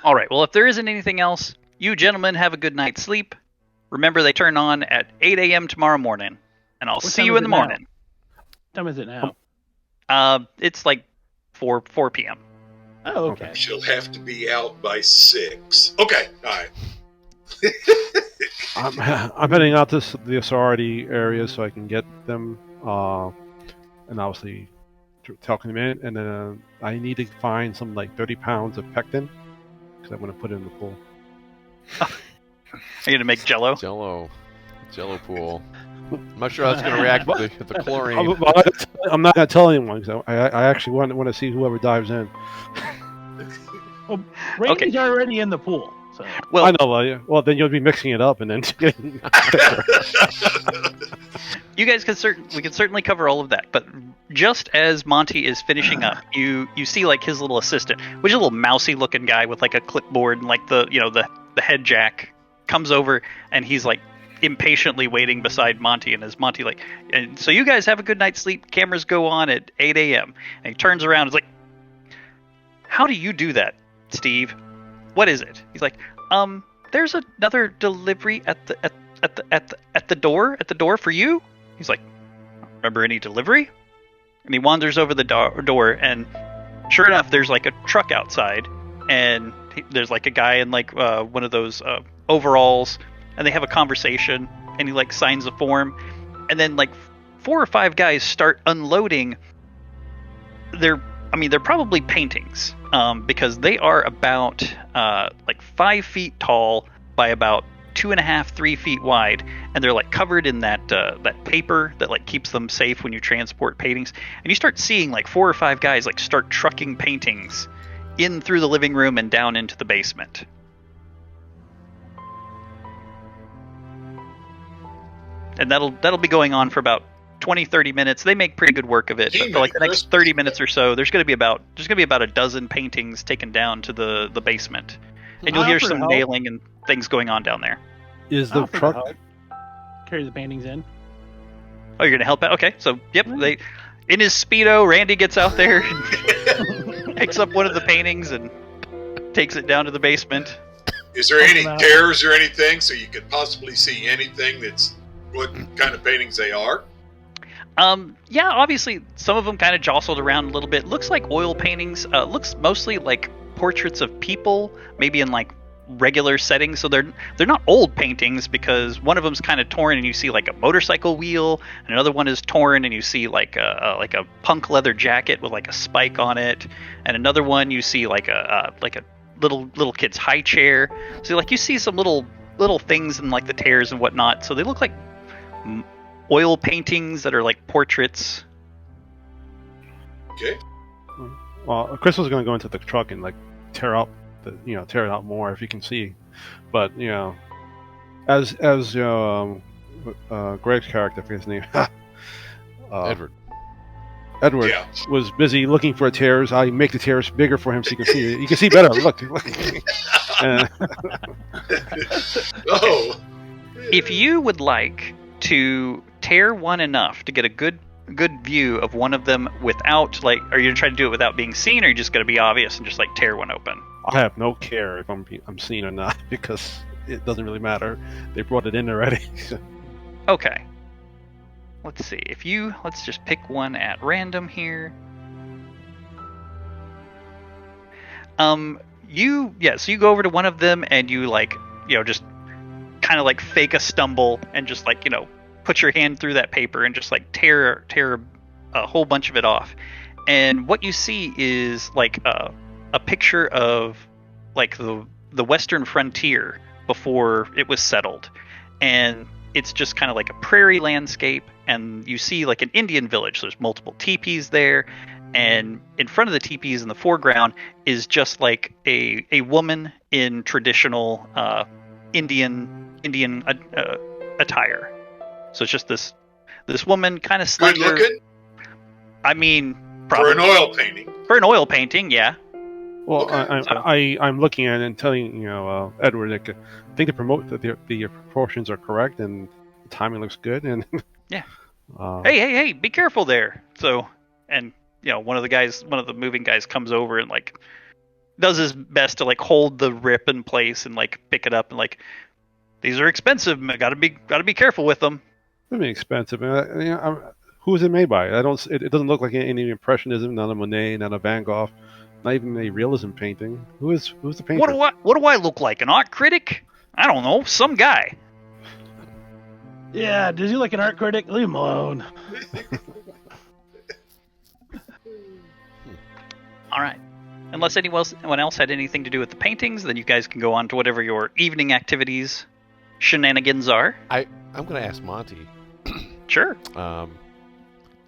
[SPEAKER 1] All right. Well, if there isn't anything else, you gentlemen have a good night's sleep. Remember, they turn on at 8 a.m. tomorrow morning, and I'll see you in the morning.
[SPEAKER 3] What time is it now?
[SPEAKER 1] It's 4 p.m.
[SPEAKER 3] Oh, okay.
[SPEAKER 4] She'll have to be out by 6. Okay, all right.
[SPEAKER 5] I'm heading out to the authority area so I can get them, and obviously talking them in. And then I need to find some like 30 pounds of pectin because I'm going to put it in the pool.
[SPEAKER 1] Are you gonna make Jello?
[SPEAKER 2] Jello pool. I'm not sure how that's going to react with the chlorine.
[SPEAKER 5] I'm not going to tell anyone because I actually want to see whoever dives in.
[SPEAKER 3] Well, Randy's already in the pool, so.
[SPEAKER 1] Well,
[SPEAKER 5] I know. Well, then you'll be mixing it up and then.
[SPEAKER 1] you guys we can certainly cover all of that. But just as Monty is finishing up, you see like his little assistant, which is a little mousy looking guy with like a clipboard and like the head jack, comes over and he's like impatiently waiting beside Monty, and as Monty like, and so you guys have a good night's sleep. Cameras go on at 8 a.m. and he turns around and is like, "How do you do that, Steve? What is it?" He's like, "There's another delivery at the door for you." He's like, "Remember any delivery?" And he wanders over the door, and sure enough, there's like a truck outside, and there's like a guy in like one of those overalls, and they have a conversation, and he like signs a form, and then like 4 or 5 guys start unloading. They're probably paintings, because they are about like 5 feet tall by about 2.5, 3 feet wide, and they're like covered in that paper that like keeps them safe when you transport paintings. And you start seeing like 4 or 5 guys like start trucking paintings in through the living room and down into the basement. And that'll be going on for about 20-30 minutes. They make pretty good work of it. But for like the next 30 minutes or so, there's going to be about a dozen paintings taken down to the basement, and you'll hear some nailing and things going on down there.
[SPEAKER 5] Is the truck
[SPEAKER 3] carry the paintings in?
[SPEAKER 1] Oh, you're going to help out? Okay, so yep, they in his Speedo, Randy gets out there and picks up one of the paintings and takes it down to the basement.
[SPEAKER 4] Is there any tears or anything so you could possibly see anything that's what kind of paintings they are?
[SPEAKER 1] Yeah, obviously some of them kind of jostled around a little bit. Looks like oil paintings. Looks mostly like portraits of people, maybe in like regular settings. So they're not old paintings, because one of them's kind of torn and you see like a motorcycle wheel, and another one is torn and you see like a punk leather jacket with like a spike on it, and another one you see like a little kid's high chair. So like you see some little things in like the tears and whatnot. So they look like oil paintings that are like portraits.
[SPEAKER 4] Okay.
[SPEAKER 5] Well, Chris was going to go into the truck and like tear it out more if you can see. But as Greg's character, I forget his name,
[SPEAKER 2] Edward
[SPEAKER 5] was busy looking for tears. I make the tears bigger for him so you can see it. You can see better. Look.
[SPEAKER 4] Oh.
[SPEAKER 1] If you would like to tear one enough to get a good view of one of them without, like, are you gonna try to do it without being seen, or are you just gonna be obvious and just like tear one open?
[SPEAKER 5] I have no care if I'm seen or not, because it doesn't really matter. They brought it in already.
[SPEAKER 1] Okay. Let's see. Let's just pick one at random here. So you go over to one of them and you like, just kind of like fake a stumble and just like, put your hand through that paper and just like tear a whole bunch of it off. And what you see is like a picture of like the western frontier before it was settled. And it's just kind of like a prairie landscape, and you see like an Indian village. So there's multiple teepees there, and in front of the teepees in the foreground is just like a woman in traditional Indian attire. So it's just this woman, kind of slender.
[SPEAKER 4] Good looking?
[SPEAKER 1] I mean, probably.
[SPEAKER 4] For an oil painting.
[SPEAKER 1] For an oil painting, yeah.
[SPEAKER 5] Well,
[SPEAKER 4] okay.
[SPEAKER 5] I'm looking at it and telling Edward, I think the proportions are correct and the timing looks good, and
[SPEAKER 1] yeah. Hey, be careful there. So, and one of the moving guys comes over and like does his best to like hold the rip in place and like pick it up, and like, these are expensive. Gotta be careful with them.
[SPEAKER 5] It'd be expensive. Who is it made by? It doesn't look like any impressionism, not a Monet, not a Van Gogh. Not even a realism painting. Who's the painter?
[SPEAKER 1] What do I look like? An art critic? I don't know, some guy.
[SPEAKER 3] Yeah, does he like an art critic? Leave him alone.
[SPEAKER 1] All right. Unless anyone else had anything to do with the paintings, then you guys can go on to whatever your evening activities shenanigans are.
[SPEAKER 2] I'm going to ask Monty.
[SPEAKER 1] Sure.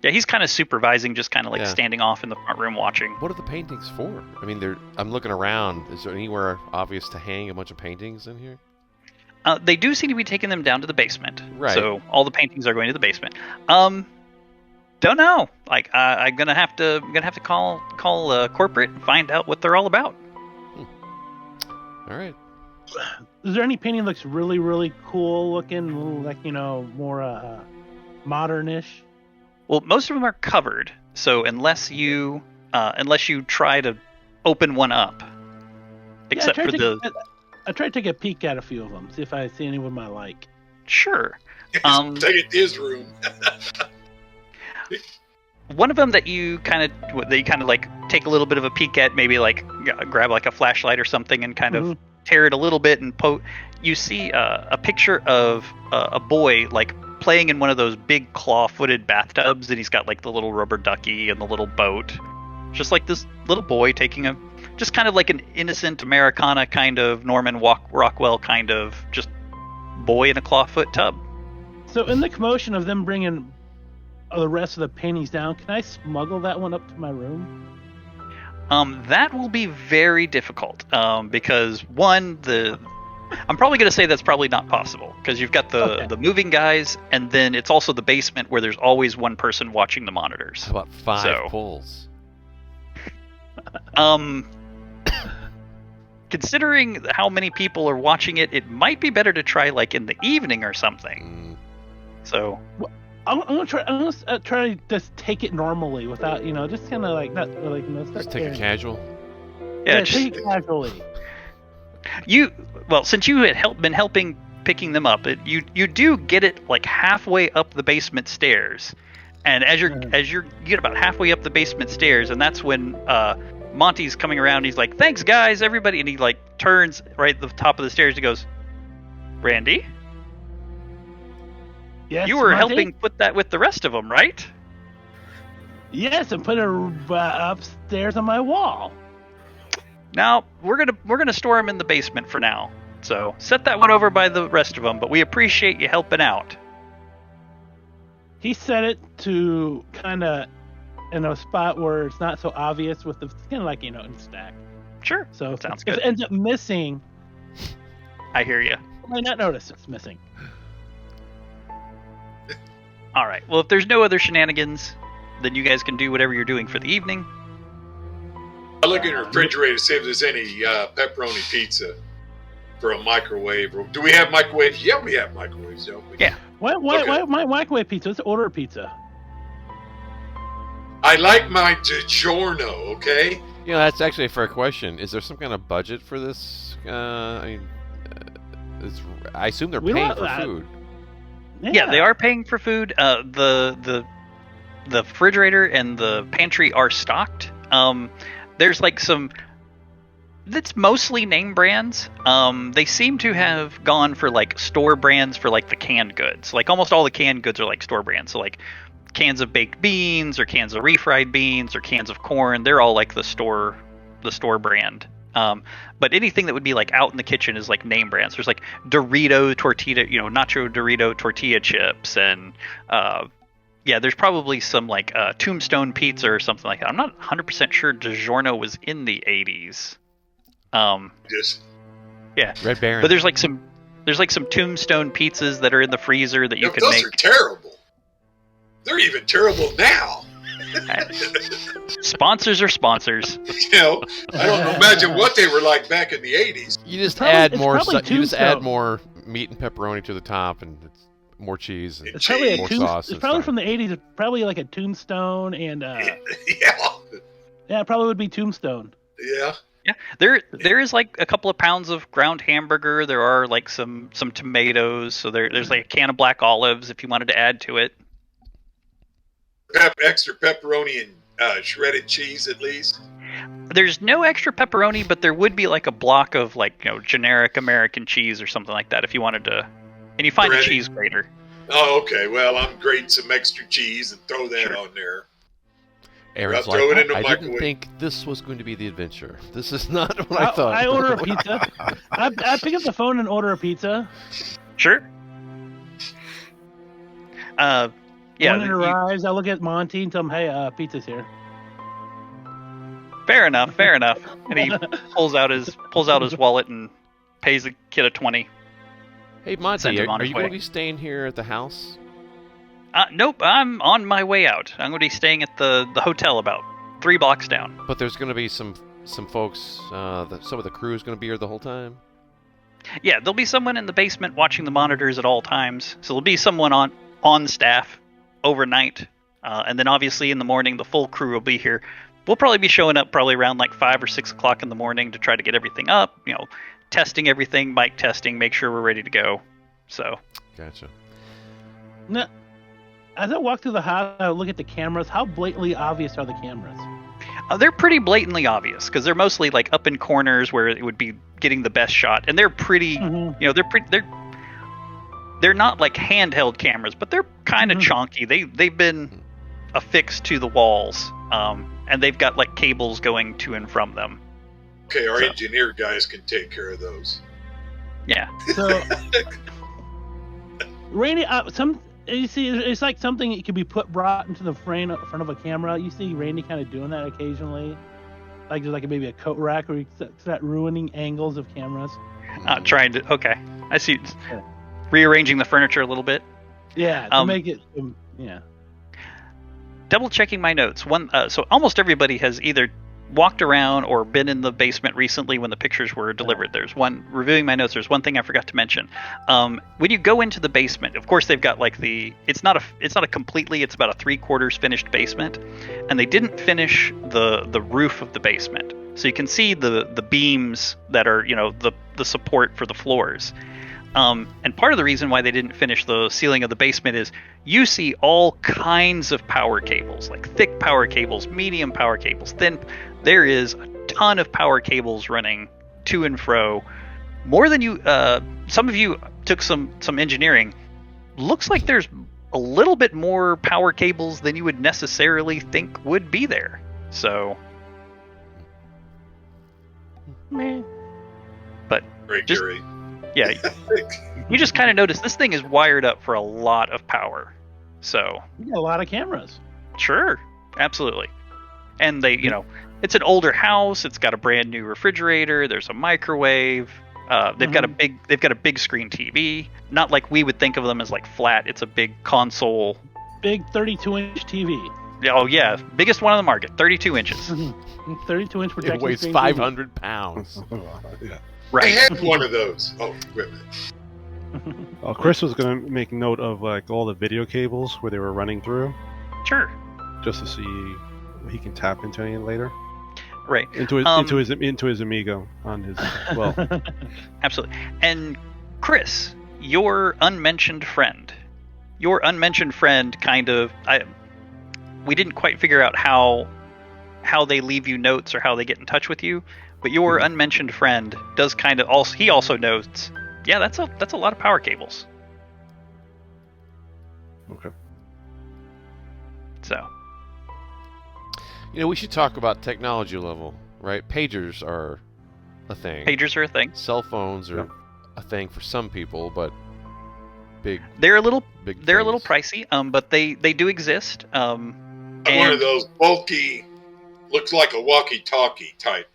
[SPEAKER 2] Yeah,
[SPEAKER 1] he's kind of supervising, just kind of like
[SPEAKER 2] Yeah.
[SPEAKER 1] standing off in the front room watching.
[SPEAKER 2] What are the paintings for? I mean, I'm looking around. Is there anywhere obvious to hang a bunch of paintings in here?
[SPEAKER 1] They do seem to be taking them down to the basement.
[SPEAKER 2] Right.
[SPEAKER 1] So all the paintings are going to the basement. Don't know. Like I'm gonna have to call corporate and find out what they're all about.
[SPEAKER 2] All right.
[SPEAKER 3] Is there any painting that looks really, really cool looking, like, more modernish?
[SPEAKER 1] Well, most of them are covered. So unless you try to open one up, except for the.
[SPEAKER 3] I tried to take a peek at a few of them, see if I see any of them I like.
[SPEAKER 1] Sure.
[SPEAKER 4] Take it to his room.
[SPEAKER 1] One of them that you kind of like take a little bit of a peek at, maybe like grab like a flashlight or something and kind of tear it a little bit and you see a picture of a boy like playing in one of those big claw-footed bathtubs, and he's got like the little rubber ducky and the little boat. Just like this little boy taking just kind of like an innocent Americana kind of Norman Rockwell kind of just boy in a clawfoot tub.
[SPEAKER 3] So in the commotion of them bringing the rest of the paintings down, can I smuggle that one up to my room?
[SPEAKER 1] That will be very difficult because one, I'm probably going to say that's probably not possible because you've got the moving guys, and then it's also the basement where there's always one person watching the monitors.
[SPEAKER 2] How about 5 pulls?
[SPEAKER 1] Considering how many people are watching it, it might be better to try like in the evening or something. So
[SPEAKER 3] I'm gonna try to just take it normally without, just kind of like not like
[SPEAKER 2] Just take it casual.
[SPEAKER 1] Yeah,
[SPEAKER 3] take it casually.
[SPEAKER 1] Since you had been helping picking them up, you do get it like halfway up the basement stairs, and as you get about halfway up the basement stairs, and that's when Monty's coming around. He's like, "Thanks, guys, everybody," and he like turns right at the top of the stairs. He goes, "Randy,
[SPEAKER 3] yes,
[SPEAKER 1] you were
[SPEAKER 3] Monty?
[SPEAKER 1] helping put that with the rest of them, right?"
[SPEAKER 3] Yes, and put it upstairs on my wall.
[SPEAKER 1] Now we're gonna store them in the basement for now. So set that one over by the rest of them. But we appreciate you helping out.
[SPEAKER 3] He set it to kind of in a spot where it's not so obvious, with the kind of like in stack.
[SPEAKER 1] Sure.
[SPEAKER 3] So
[SPEAKER 1] sounds
[SPEAKER 3] if
[SPEAKER 1] good.
[SPEAKER 3] it ends up missing,
[SPEAKER 1] I hear you.
[SPEAKER 3] I might not notice it's missing.
[SPEAKER 1] All right. Well, if there's no other shenanigans, then you guys can do whatever you're doing for the evening.
[SPEAKER 4] I look in the refrigerator to see if there's any pepperoni pizza for a microwave. Do we have microwaves? Yeah, we have microwaves, don't we?
[SPEAKER 1] Yeah.
[SPEAKER 3] Why microwave pizza? Let's order a pizza.
[SPEAKER 4] I like my DiGiorno, okay?
[SPEAKER 2] That's actually a fair question. Is there some kind of budget for this? I assume they're paying for food.
[SPEAKER 1] Yeah, they are paying for food. The refrigerator and the pantry are stocked. There's like some. That's mostly name brands. They seem to have gone for like store brands for like the canned goods. Like almost all the canned goods are like store brands. So like cans of baked beans or cans of refried beans or cans of corn. They're all like the store brand. But anything that would be like out in the kitchen is like name brands. There's like Dorito tortilla, Nacho Dorito tortilla chips, and there's probably some like Tombstone pizza or something like that. I'm not 100% sure DiGiorno was in the 80s.
[SPEAKER 4] Just
[SPEAKER 1] Yeah,
[SPEAKER 2] Red Baron.
[SPEAKER 1] but there's like some Tombstone pizzas that are in the freezer that you can
[SPEAKER 4] those
[SPEAKER 1] make.
[SPEAKER 4] are terrible. They're even terrible now.
[SPEAKER 1] Sponsors are sponsors.
[SPEAKER 4] I don't imagine what they were like back in the 80s.
[SPEAKER 2] You just
[SPEAKER 3] probably-
[SPEAKER 2] add
[SPEAKER 3] it's
[SPEAKER 2] more.
[SPEAKER 3] probably
[SPEAKER 2] You just add
[SPEAKER 3] Tombstone.
[SPEAKER 2] more meat and pepperoni to the top, and it's more cheese and
[SPEAKER 3] It's probably
[SPEAKER 2] more
[SPEAKER 3] a
[SPEAKER 2] sauce.
[SPEAKER 3] It's
[SPEAKER 2] and
[SPEAKER 3] probably
[SPEAKER 2] stuff.
[SPEAKER 3] from the 80s. It's probably like a Tombstone, and
[SPEAKER 4] Yeah.
[SPEAKER 3] yeah, it probably would be Tombstone.
[SPEAKER 4] Yeah.
[SPEAKER 1] Yeah, there is like a couple of pounds of ground hamburger. There are like some tomatoes. So there's like a can of black olives if you wanted to add to it.
[SPEAKER 4] Extra pepperoni and shredded cheese at least.
[SPEAKER 1] There's no extra pepperoni, but there would be like a block of like generic American cheese or something like that if you wanted to. And you find a
[SPEAKER 4] Ready?
[SPEAKER 1] cheese grater.
[SPEAKER 4] Oh, okay. Well, I'm grating some extra cheese and throw that
[SPEAKER 1] Sure.
[SPEAKER 4] on there.
[SPEAKER 2] Aaron's
[SPEAKER 4] Throw
[SPEAKER 2] like,
[SPEAKER 4] it in the
[SPEAKER 2] I didn't
[SPEAKER 4] microwave.
[SPEAKER 2] think this was going to be the adventure. This is not what I thought.
[SPEAKER 3] I order a pizza. I pick up the phone and order a pizza.
[SPEAKER 1] Sure. Yeah.
[SPEAKER 3] When it arrives, I look at Monty and tell him, "Hey, pizza's here."
[SPEAKER 1] Fair enough. Fair enough. And he pulls out his wallet and pays the kid a 20.
[SPEAKER 2] Hey, Monty,
[SPEAKER 1] Sends him on
[SPEAKER 2] are
[SPEAKER 1] his
[SPEAKER 2] you
[SPEAKER 1] way.
[SPEAKER 2] going to be staying here at the house?
[SPEAKER 1] Nope. I'm on my way out. I'm going to be staying at the hotel about 3 blocks down.
[SPEAKER 2] But there's going to be some folks, some of the crew is going to be here the whole time?
[SPEAKER 1] Yeah, there'll be someone in the basement watching the monitors at all times. So there'll be someone on staff overnight. And then obviously in the morning, the full crew will be here. We'll probably be showing up probably around like 5 or 6 o'clock in the morning to try to get everything up, testing everything, mic testing, make sure we're ready to go. So.
[SPEAKER 2] Gotcha.
[SPEAKER 3] No, as I walk through the house, I look at the cameras. How blatantly obvious are the cameras?
[SPEAKER 1] They're pretty blatantly obvious because they're mostly like up in corners where it would be getting the best shot, and they're pretty. They're not like handheld cameras, but they're kind of chunky. They've been affixed to the walls, and they've got like cables going to and from them.
[SPEAKER 4] Okay, our engineer guys can take care of those.
[SPEAKER 1] Yeah.
[SPEAKER 3] So, Randy, you see, it's like something that could be brought into the frame in front of a camera. You see Randy kind of doing that occasionally, like there's like maybe a coat rack where you start ruining angles of cameras.
[SPEAKER 1] Trying to. Okay, I see. Rearranging the furniture a little bit.
[SPEAKER 3] Yeah, to make it. Yeah.
[SPEAKER 1] Double checking my notes. So almost everybody has either walked around or been in the basement recently when the pictures were delivered. There's one reviewing my notes. There's one thing I forgot to mention. When you go into the basement, of course they've got like it's not a completely. It's about a 3/4 finished basement, and they didn't finish the roof of the basement. So you can see the beams that are the support for the floors. And part of the reason why they didn't finish the ceiling of the basement is you see all kinds of power cables, like thick power cables, medium power cables, thin. There is a ton of power cables running to and fro. More than you. Some of you took some engineering. Looks like there's a little bit more power cables than you would necessarily think would be there. So.
[SPEAKER 3] Man.
[SPEAKER 1] But
[SPEAKER 4] Great,
[SPEAKER 1] just.
[SPEAKER 4] Gary.
[SPEAKER 1] Yeah, you just kind of notice this thing is wired up for a lot of power. So
[SPEAKER 3] You got a lot of cameras.
[SPEAKER 1] sure, absolutely. And it's an older house. It's got a brand new refrigerator. There's a microwave. They've got a big screen TV. Not like we would think of them as like flat. It's a big console.
[SPEAKER 3] Big 32-inch TV.
[SPEAKER 1] Oh yeah, biggest one on the market, 32 inches.
[SPEAKER 3] 32-inch projection.
[SPEAKER 2] It weighs
[SPEAKER 3] screen
[SPEAKER 2] 500 pounds.
[SPEAKER 5] Yeah.
[SPEAKER 4] I
[SPEAKER 1] Right.
[SPEAKER 4] had one of those. Oh, wait a minute.
[SPEAKER 5] Chris was going to make note of like all the video cables where they were running through,
[SPEAKER 1] Sure.
[SPEAKER 5] just to see if he can tap into any later.
[SPEAKER 1] Right.
[SPEAKER 5] Into his Amigo on his
[SPEAKER 1] Absolutely. And Chris, your unmentioned friend. Your unmentioned friend kind of we didn't quite figure out how they leave you notes or how they get in touch with you, but your unmentioned friend does kind of also notes. Yeah, that's a lot of power cables.
[SPEAKER 5] Okay.
[SPEAKER 1] So,
[SPEAKER 2] We should talk about technology level, right? Pagers are a thing.
[SPEAKER 1] pagers are a thing.
[SPEAKER 2] Cell phones are a thing for some people, but
[SPEAKER 1] They're a little
[SPEAKER 2] big
[SPEAKER 1] pricey, but they do exist.
[SPEAKER 4] I'm one of those bulky, looks like a walkie-talkie type.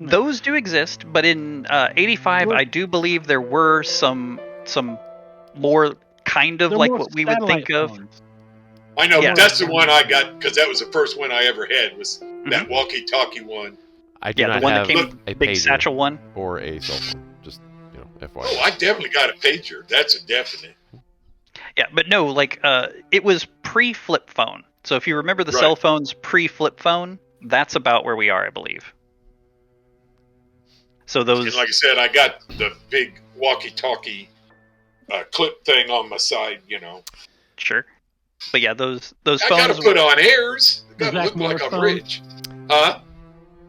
[SPEAKER 1] Those do exist, but in 85, I do believe there were some more kind of
[SPEAKER 3] They're
[SPEAKER 1] like
[SPEAKER 3] more
[SPEAKER 1] what we would think
[SPEAKER 3] satellite
[SPEAKER 1] of.
[SPEAKER 3] phones.
[SPEAKER 4] I know,
[SPEAKER 1] Yeah.
[SPEAKER 4] that's the one I got, because that was the first one I ever had, was that
[SPEAKER 1] Mhm.
[SPEAKER 4] walkie-talkie one.
[SPEAKER 2] I do
[SPEAKER 1] Yeah,
[SPEAKER 2] not
[SPEAKER 1] the one that
[SPEAKER 2] have
[SPEAKER 1] came
[SPEAKER 2] a
[SPEAKER 1] big
[SPEAKER 2] pager
[SPEAKER 1] satchel one.
[SPEAKER 2] or a cell phone. Just FYI.
[SPEAKER 4] Oh, I definitely got a pager. That's a definite.
[SPEAKER 1] Yeah, but no, like it was pre-flip phone. So if you remember the
[SPEAKER 4] Right.
[SPEAKER 1] cell phones pre-flip phone, that's about where we are, I believe. So
[SPEAKER 4] And
[SPEAKER 1] those,
[SPEAKER 4] like I said, I got the big walkie-talkie clip thing on my side,
[SPEAKER 1] sure. But yeah, those
[SPEAKER 4] I got to
[SPEAKER 1] phones.
[SPEAKER 4] put on airs. I got to
[SPEAKER 3] Zach
[SPEAKER 4] look like
[SPEAKER 3] Morris
[SPEAKER 4] I'm
[SPEAKER 3] phone?
[SPEAKER 4] rich. Huh?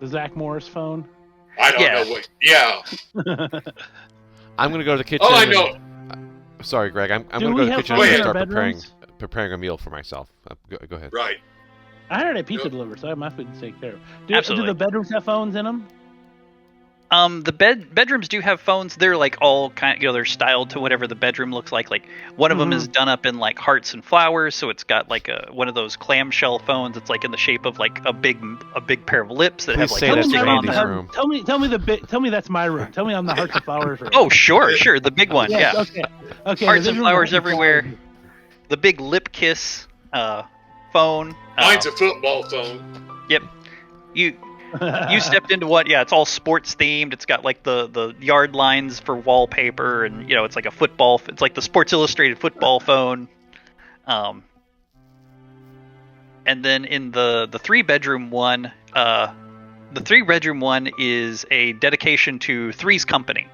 [SPEAKER 3] The Zach Morris phone.
[SPEAKER 4] I don't
[SPEAKER 1] Yeah.
[SPEAKER 4] know what. Yeah.
[SPEAKER 2] I'm going to go to the kitchen.
[SPEAKER 4] Oh, I know.
[SPEAKER 2] Sorry, Greg. I'm
[SPEAKER 3] Do
[SPEAKER 2] going to
[SPEAKER 3] we
[SPEAKER 2] go to the
[SPEAKER 3] have
[SPEAKER 2] kitchen
[SPEAKER 4] phones
[SPEAKER 2] and
[SPEAKER 4] in
[SPEAKER 2] start
[SPEAKER 3] our
[SPEAKER 2] preparing
[SPEAKER 3] bedrooms?
[SPEAKER 2] a meal for myself. Go ahead.
[SPEAKER 4] Right.
[SPEAKER 3] I had a pizza
[SPEAKER 4] Yep.
[SPEAKER 3] delivered, so I have my food to take care of. Do
[SPEAKER 1] Absolutely.
[SPEAKER 3] the bedrooms have phones in them?
[SPEAKER 1] The bedrooms do have phones. They're like all kind of, they're styled to whatever the bedroom looks like. Like one of them is done up in like hearts and flowers, so it's got like one of those clamshell phones. It's like in the shape of like a big pair of lips that
[SPEAKER 2] Please
[SPEAKER 1] have like
[SPEAKER 2] say that's
[SPEAKER 1] lipstick on
[SPEAKER 2] Randy's
[SPEAKER 1] them.
[SPEAKER 2] room.
[SPEAKER 3] Tell me that's my room. Tell me I'm the hearts and flowers room.
[SPEAKER 1] Oh, sure, the big one.
[SPEAKER 3] Yes,
[SPEAKER 1] Yeah,
[SPEAKER 3] Okay.
[SPEAKER 1] hearts
[SPEAKER 3] the
[SPEAKER 1] and
[SPEAKER 3] big room with
[SPEAKER 1] flowers
[SPEAKER 3] hearts and
[SPEAKER 1] everywhere.
[SPEAKER 3] flowers.
[SPEAKER 1] The big lip kiss phone.
[SPEAKER 4] Mine's a football phone.
[SPEAKER 1] Yep. You stepped into what? Yeah, it's all sports themed. It's got like the yard lines for wallpaper, and it's like a football. It's like the Sports Illustrated football phone. And then in the 3-bedroom one, the 3-bedroom one is a dedication to Three's Company.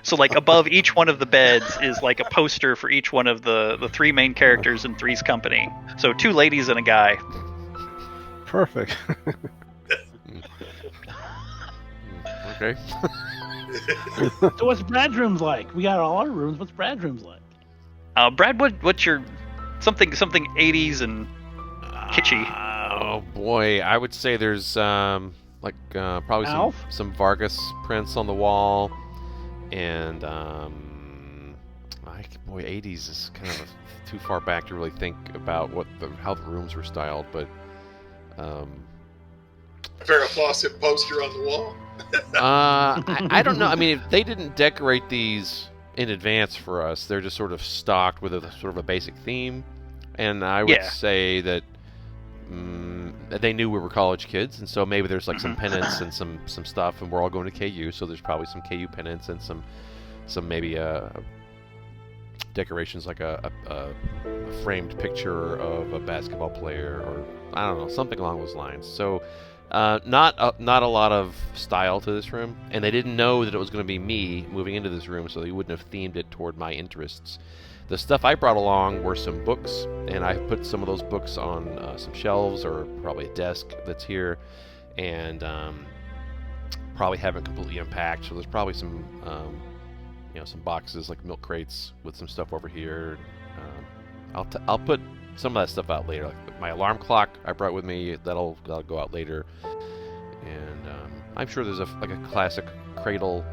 [SPEAKER 1] So like above each one of the beds is like a poster for each one of the 3 main characters in Three's Company. So 2 ladies and a guy.
[SPEAKER 5] Perfect.
[SPEAKER 2] Okay.
[SPEAKER 3] So what's Brad's rooms like? We got all our rooms. What's Brad's rooms like?
[SPEAKER 1] Brad, what's your something 80s and kitschy?
[SPEAKER 2] Oh boy, I would say there's probably
[SPEAKER 3] Alf?
[SPEAKER 2] some Vargas prints on the wall, and 80s is kind of too far back to really think about how the rooms were styled, but
[SPEAKER 4] A Farrah Fawcett poster on the wall.
[SPEAKER 2] I don't know. I mean, they didn't decorate these in advance for us. They're just sort of stocked with a sort of a basic theme, and I would say that they knew we were college kids, and so maybe there's like some pennants and some stuff, and we're all going to KU, so there's probably some KU pennants and some maybe decorations like a framed picture of a basketball player, or I don't know, something along those lines. So not a lot of style to this room, and they didn't know that it was going to be me moving into this room, so they wouldn't have themed it toward my interests. The stuff I brought along were some books, and I put some of those books on some shelves, or probably a desk that's here, and probably haven't completely unpacked, so there's probably some some boxes like milk crates with some stuff over here. I'll put some of that stuff out later. Like my alarm clock I brought with me, that'll go out later, and I'm sure there's a classic cradle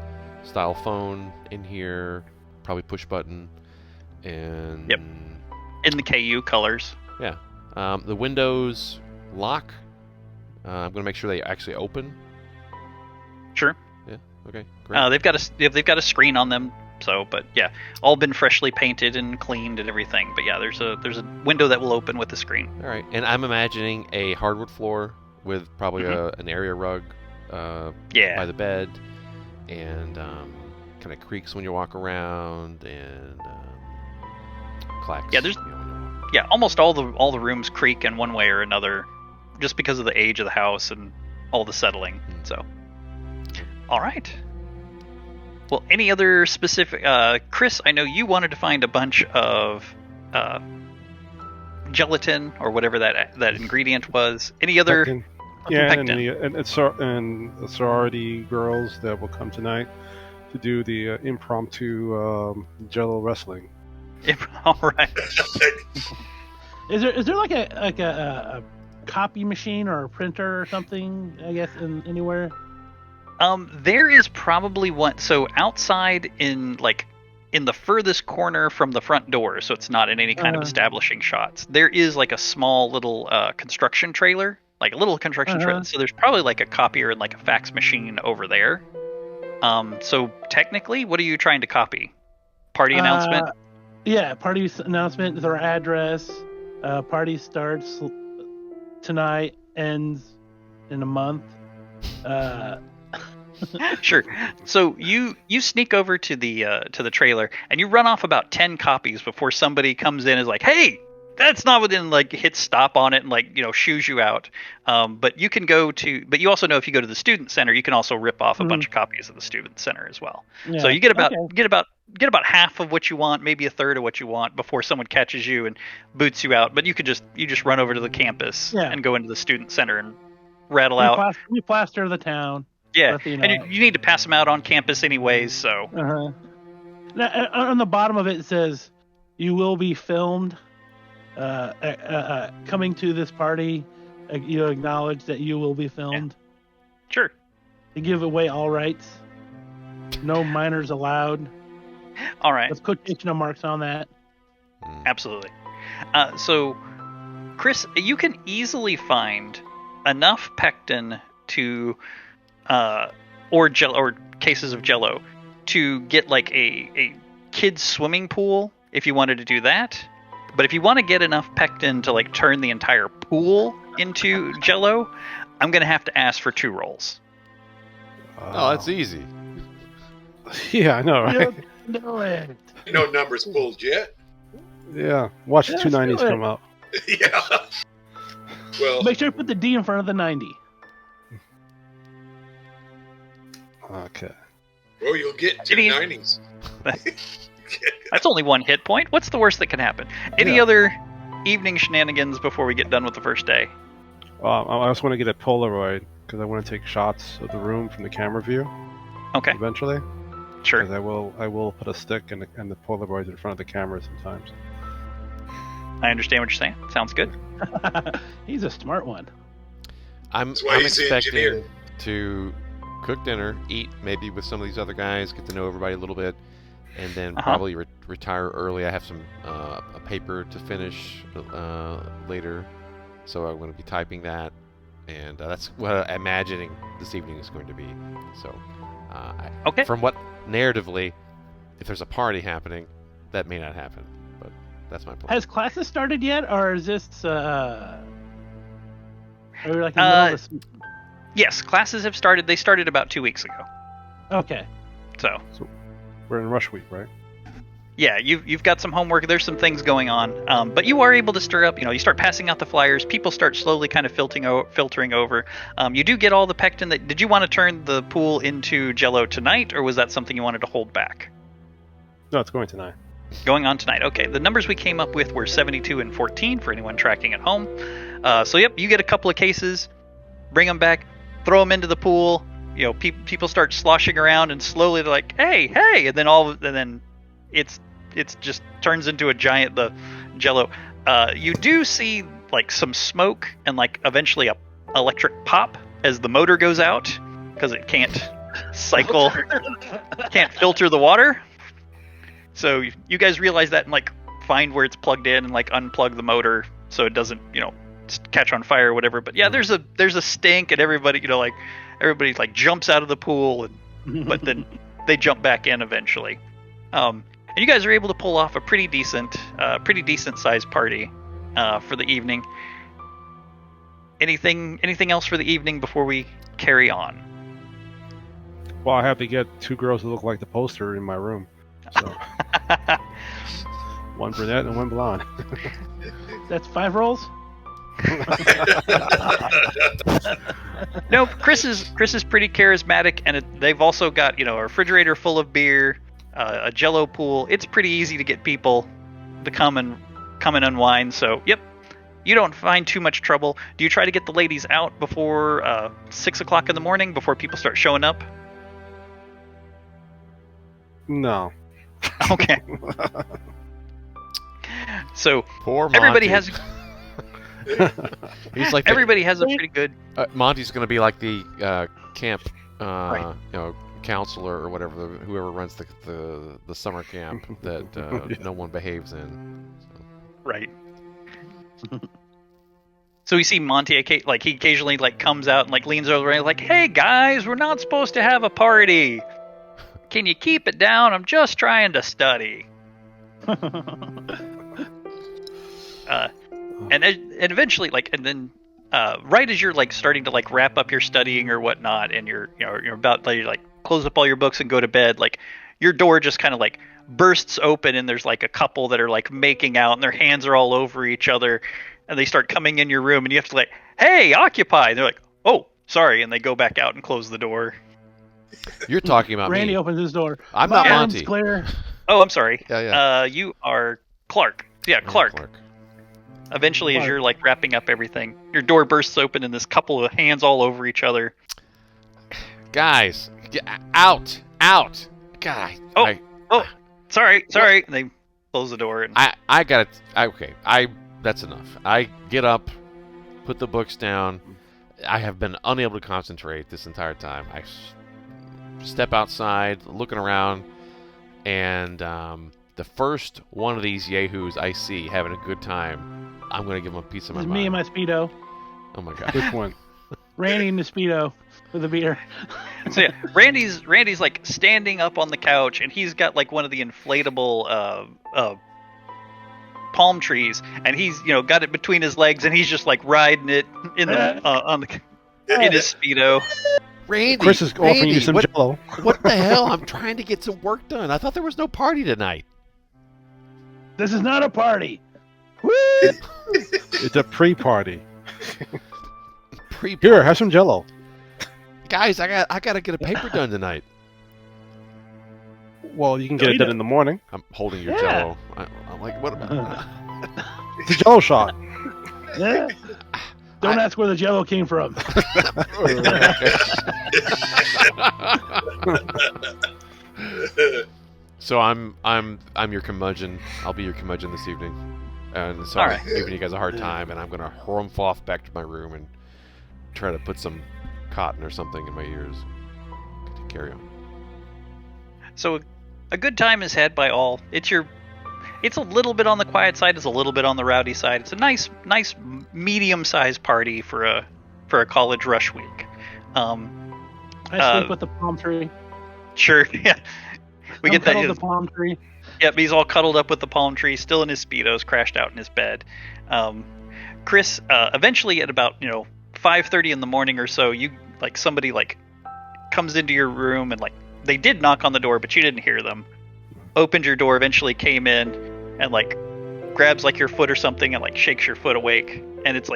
[SPEAKER 2] style phone in here, probably push button, and
[SPEAKER 1] in the KU colors.
[SPEAKER 2] Yeah, the windows lock. I'm gonna make sure they actually open.
[SPEAKER 1] Sure.
[SPEAKER 2] Yeah. Okay. Great.
[SPEAKER 1] They've got a screen on them. So, but yeah, all been freshly painted and cleaned and everything. But yeah, there's a window that will open with the screen.
[SPEAKER 2] All right, and I'm imagining a hardwood floor with probably an area rug by the bed, and kind of creaks when you walk around, and clacks.
[SPEAKER 1] Yeah, almost all the rooms creak in one way or another, just because of the age of the house and all the settling. So, all right. Well, any other specific... Chris, I know you wanted to find a bunch of gelatin or whatever that ingredient was. Any other...
[SPEAKER 5] Pectin.
[SPEAKER 1] Pectin.
[SPEAKER 5] And the sorority girls that will come tonight to do the impromptu Jello wrestling.
[SPEAKER 1] All right.
[SPEAKER 3] Is there like a copy machine or a printer or something, I guess, anywhere?
[SPEAKER 1] There is probably one. So outside in the furthest corner from the front door, so it's not in any kind of establishing shots, there is like a small little construction trailer, like a little construction trailer. So there's probably like a copier and like a fax machine over there. So technically, what are you trying to copy? Party announcement?
[SPEAKER 3] Yeah, party announcement is our address. Party starts tonight, ends in a month.
[SPEAKER 1] Sure. So you sneak over to the trailer, and you run off about 10 copies before somebody comes in and is like, "Hey, that's not within," like hits stop on it and shoos you out. But you can but you also know if you go to the student center, you can also rip off a bunch of copies of the student center as well.
[SPEAKER 3] Yeah.
[SPEAKER 1] So you get about half of what you want, maybe a third of what you want before someone catches you and boots you out. But you just run over to the campus and go into the student center and rattle out.
[SPEAKER 3] We plaster the town.
[SPEAKER 1] Yeah,
[SPEAKER 3] Let you know.
[SPEAKER 1] and you need to pass them out on campus anyways, so.
[SPEAKER 3] Uh-huh. Now, on the bottom of it says, "You will be filmed. Coming to this party, you acknowledge that you will be filmed.
[SPEAKER 1] Sure.
[SPEAKER 3] To give away all rights. No minors allowed."
[SPEAKER 1] All right.
[SPEAKER 3] Let's quotation marks on that.
[SPEAKER 1] Absolutely. So, Chris, you can easily find enough pectin to, or cases of Jello, to get like a kid's swimming pool if you wanted to do that. But if you want to get enough pectin to like turn the entire pool into Jello, I'm gonna have to ask for 2 rolls.
[SPEAKER 2] Oh, that's easy.
[SPEAKER 5] Yeah, I know, right?
[SPEAKER 3] Do it.
[SPEAKER 4] No numbers pulled yet.
[SPEAKER 5] Yeah. Watch the
[SPEAKER 3] Yes,
[SPEAKER 5] 290s
[SPEAKER 3] do it.
[SPEAKER 5] come up.
[SPEAKER 4] Yeah. Well,
[SPEAKER 3] Make sure you put the D in front of the 90.
[SPEAKER 5] Okay.
[SPEAKER 4] well, you'll get two
[SPEAKER 1] Any-
[SPEAKER 4] 90s.
[SPEAKER 1] That's only 1 hit point. What's the worst that can happen? Any
[SPEAKER 5] Yeah.
[SPEAKER 1] other evening shenanigans before we get done with the first day?
[SPEAKER 5] I also want to get a Polaroid because I want to take shots of the room from the camera view
[SPEAKER 1] Okay,
[SPEAKER 5] eventually.
[SPEAKER 1] sure.
[SPEAKER 5] Because I will put a stick and the Polaroids in front of the camera sometimes.
[SPEAKER 1] I understand what you're saying. Sounds good.
[SPEAKER 3] He's a smart one.
[SPEAKER 2] I'm
[SPEAKER 4] That's why he's the
[SPEAKER 2] expecting
[SPEAKER 4] engineer.
[SPEAKER 2] to cook dinner, eat maybe with some of these other guys, get to know everybody a little bit, and then
[SPEAKER 1] Uh-huh.
[SPEAKER 2] probably retire early. I have some a paper to finish later, so I'm going to be typing that, and that's what I'm imagining this evening is going to be. So,
[SPEAKER 1] Okay.
[SPEAKER 2] from what narratively, if there's a party happening, that may not happen, but that's my plan.
[SPEAKER 3] Has classes started yet, or is this are we like in the middle of the season?
[SPEAKER 1] Yes, classes have started. They started about 2 weeks ago.
[SPEAKER 3] Okay.
[SPEAKER 1] So,
[SPEAKER 5] We're in rush week, right?
[SPEAKER 1] yeah, you've got some homework. There's some things going on, but you are able to stir up. You start passing out the flyers. People start slowly kind of filtering over. You do get all the pectin. Did you want to turn the pool into Jello tonight, or was that something you wanted to hold back?
[SPEAKER 5] No, it's going tonight.
[SPEAKER 1] Going on tonight. Okay, the numbers we came up with were 72 and 14 for anyone tracking at home. So yep, you get a couple of cases, bring them back, throw them into the pool. People start sloshing around, and slowly they're like, hey, and then it's just turns into a giant the Jello. You do see like some smoke and like eventually a electric pop as the motor goes out because it can't cycle, can't filter the water. So you guys realize that and like find where it's plugged in and like unplug the motor so it doesn't catch on fire or whatever. But yeah, there's a stink and everybody everybody like jumps out of the pool but then they jump back in eventually. And you guys are able to pull off a pretty decent sized party for the evening. Anything else for the evening before we carry on?
[SPEAKER 5] Well, I have to get 2 girls that look like the poster in my room. So, one brunette and one blonde.
[SPEAKER 3] That's 5 rolls.
[SPEAKER 1] No, Chris is pretty charismatic, and they've also got a refrigerator full of beer, a Jello pool. It's pretty easy to get people to come and unwind. So yep, you don't find too much trouble. Do you try to get the ladies out before 6 o'clock in the morning before people start showing up?
[SPEAKER 5] No.
[SPEAKER 1] Okay. So
[SPEAKER 2] Poor Monty.
[SPEAKER 1] everybody has
[SPEAKER 2] He's like
[SPEAKER 1] everybody has a pretty good.
[SPEAKER 2] Monty's going to be like the camp, counselor or whatever, whoever runs the summer camp that no one behaves in. So.
[SPEAKER 1] Right. So you see Monty, he occasionally comes out and leans over and like, "Hey guys, we're not supposed to have a party. Can you keep it down? I'm just trying to study." And eventually, right as you're starting to wrap up your studying or whatnot, and you're about to close up all your books and go to bed, your door just kind of bursts open, and there's a couple that are making out, and their hands are all over each other, and they start coming in your room, and you have to "Hey, occupy!" And they're like, "Oh, sorry," and they go back out and close the door.
[SPEAKER 2] You're talking about
[SPEAKER 3] Randy
[SPEAKER 2] me.
[SPEAKER 3] opens his door.
[SPEAKER 2] I'm not
[SPEAKER 3] Mom's
[SPEAKER 2] Monty.
[SPEAKER 3] Clear.
[SPEAKER 1] Oh, I'm sorry.
[SPEAKER 2] Yeah.
[SPEAKER 1] You are Clark. Yeah, Clark. Eventually, as you're like wrapping up everything, your door bursts open and this couple of hands all over each other.
[SPEAKER 2] Guys, get out! God,
[SPEAKER 1] Sorry. And they close the door. And
[SPEAKER 2] I got it. Okay, that's enough. I get up, put the books down. I have been unable to concentrate this entire time. I step outside, looking around, and the first one of these yahoos I see having a good time, I'm going to give him a piece of my
[SPEAKER 3] It's
[SPEAKER 2] mind.
[SPEAKER 3] me and my Speedo.
[SPEAKER 2] Oh my god.
[SPEAKER 5] Which one?
[SPEAKER 3] Randy and the Speedo with a beer.
[SPEAKER 1] So yeah, Randy's like standing up on the couch, and he's got like one of the inflatable palm trees, and he's got it between his legs, and he's just like riding it in the in his Speedo.
[SPEAKER 2] Randy,
[SPEAKER 5] Chris is offering you some Jello.
[SPEAKER 2] What the hell? I'm trying to get some work done. I thought there was no party tonight.
[SPEAKER 3] This is not a party. Woo!
[SPEAKER 5] It's a pre-party.
[SPEAKER 2] Pre-party.
[SPEAKER 5] Here, have some Jello.
[SPEAKER 2] Guys, I gotta get a paper done tonight.
[SPEAKER 5] Well, you can get it done in the morning.
[SPEAKER 2] I'm holding your
[SPEAKER 3] Yeah.
[SPEAKER 2] Jello. I'm like, what about?
[SPEAKER 5] It's a Jello shot.
[SPEAKER 3] Yeah. Don't ask where the Jello came from.
[SPEAKER 2] So I'm your curmudgeon. I'll be your curmudgeon this evening, and so
[SPEAKER 1] All
[SPEAKER 2] I'm
[SPEAKER 1] right.
[SPEAKER 2] giving you guys a hard time, and I'm gonna harumph off back to my room and try to put some cotton or something in my ears to carry on.
[SPEAKER 1] So a good time is had by all. It's a little bit on the quiet side. It's a little bit on the rowdy side. It's a nice medium-sized party for a college rush week.
[SPEAKER 3] I sleep with the palm tree.
[SPEAKER 1] Sure, yeah. We get that.
[SPEAKER 3] The palm tree.
[SPEAKER 1] Yep, he's all cuddled up with the palm tree, still in his Speedos, crashed out in his bed. Chris, eventually at about 5:30 in the morning or so, somebody comes into your room, and they did knock on the door, but you didn't hear them. Opened your door, eventually came in, and grabs your foot or something, and shakes your foot awake, and it's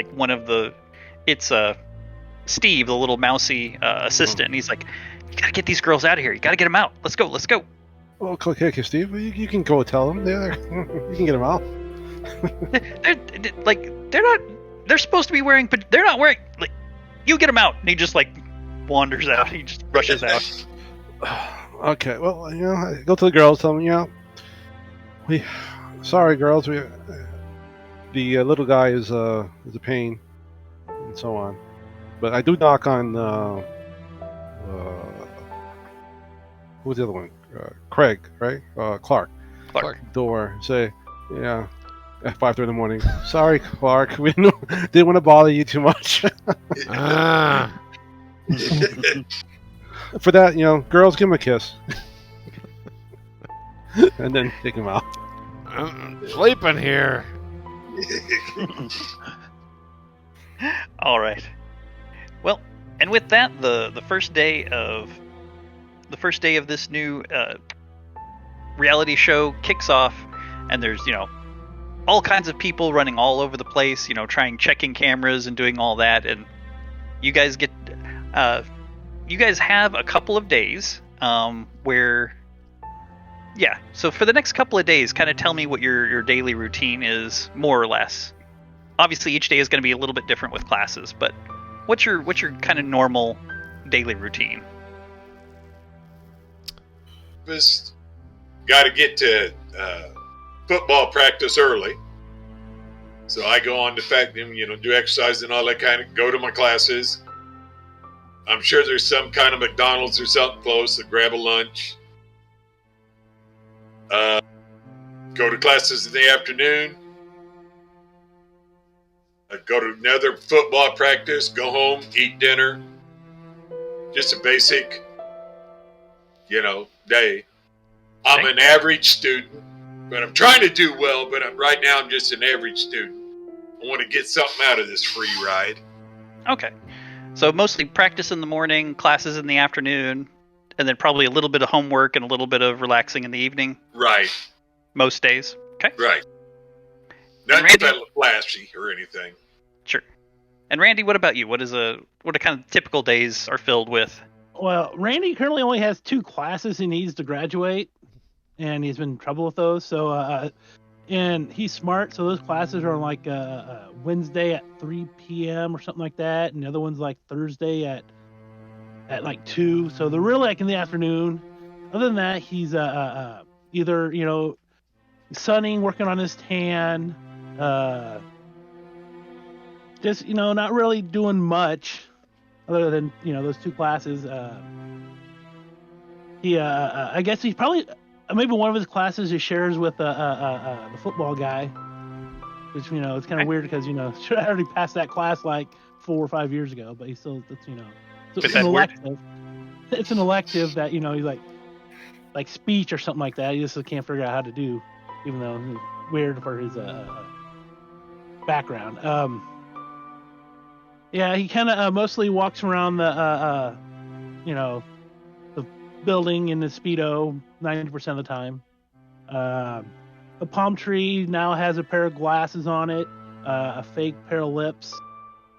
[SPEAKER 1] Steve, the little mousy assistant, and he's like, "You gotta get these girls out of here. You gotta get them out. Let's go."
[SPEAKER 5] Well, okay, Steve. You can go tell them. You can get them out.
[SPEAKER 1] They're supposed to be wearing, but they're not wearing. You get them out, and he just wanders out. He just rushes out.
[SPEAKER 5] Okay, well, go to the girls. Tell them, sorry, girls. The little guy is a pain, and so on. But I do knock on. Who was the other one? Craig, right? Clark. Door. Say, at 5:30 in the morning. Sorry, Clark. We didn't want to bother you too much. For that, girls, give him a kiss. And then take him out.
[SPEAKER 2] I'm sleeping here.
[SPEAKER 1] All right. Well, and with that, the first day of this new reality show kicks off, and there's all kinds of people running all over the place, checking cameras and doing all that, and you guys have a couple of days where. Yeah, so for the next couple of days, kind of tell me what your daily routine is, more or less. Obviously, each day is going to be a little bit different with classes, but what's your kind of normal daily routine?
[SPEAKER 4] Just got to get to football practice early, so I go on to do exercise and all that kind of. Go to my classes. I'm sure there's some kind of McDonald's or something close to grab a lunch. Go to classes in the afternoon. Go to another football practice. Go home, eat dinner. Just a basic, day. I'm an average student, but I'm trying to do well. But right now I'm just an average student. I want to get something out of this free ride.
[SPEAKER 1] Okay, so mostly practice in the morning, classes in the afternoon, and then probably a little bit of homework and a little bit of relaxing in the evening.
[SPEAKER 4] Right.
[SPEAKER 1] Most days. Okay.
[SPEAKER 4] Right. Nothing flashy or anything.
[SPEAKER 1] Sure. And Randy, what about you? What are kind of typical days are filled with?
[SPEAKER 3] Well, Randy currently only has 2 classes he needs to graduate, and he's been in trouble with those. So and he's smart, so those classes are like Wednesday at 3 p.m. or something like that, and the other one's like Thursday at like 2. So they're really like in the afternoon. Other than that, he's either sunning, working on his tan, just not really doing much other than those 2 classes. I guess he's probably maybe one of his classes he shares with the football guy, which it's kind of weird because should have already passed that class like 4 or 5 years ago, but he still it's an elective. It's an elective that he's like speech or something like that. He just can't figure out how to do, even though it's weird for his background. Yeah, he kind of mostly walks around the the building in the Speedo 90% of the time. The palm tree now has a pair of glasses on it, a fake pair of lips.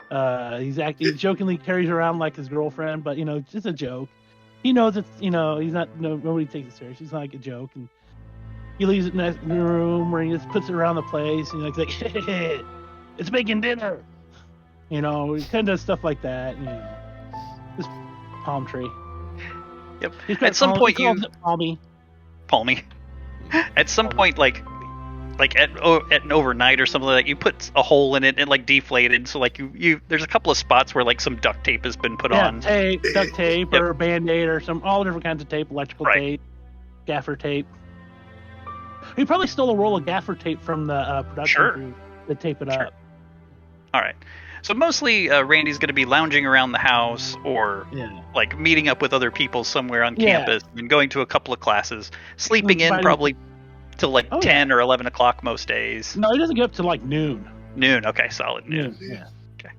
[SPEAKER 3] He jokingly carries around like his girlfriend, but it's just a joke. He knows it's he's not nobody takes it serious. It's not like a joke, and he leaves it in the room where he just puts it around the place, and he's like, hey, it's making dinner. He kind of does stuff like that. This palm tree.
[SPEAKER 1] Yep. At some point,
[SPEAKER 3] Palmy.
[SPEAKER 1] At some point, like at an overnight or something like that, you put a hole in it and like deflated. So like you there's a couple of spots where like some duct tape has been put on.
[SPEAKER 3] Duct tape or Band-Aid or all different kinds of tape, electrical tape, gaffer tape. He probably stole a roll of gaffer tape from the production crew to tape it up.
[SPEAKER 1] All right. So mostly Randy's going to be lounging around the house or like meeting up with other people somewhere on campus and going to a couple of classes, sleeping in probably till like 10 or 11 o'clock most days.
[SPEAKER 3] No, he doesn't get up to like noon.
[SPEAKER 1] Okay, solid noon.
[SPEAKER 3] Yeah.
[SPEAKER 1] Okay.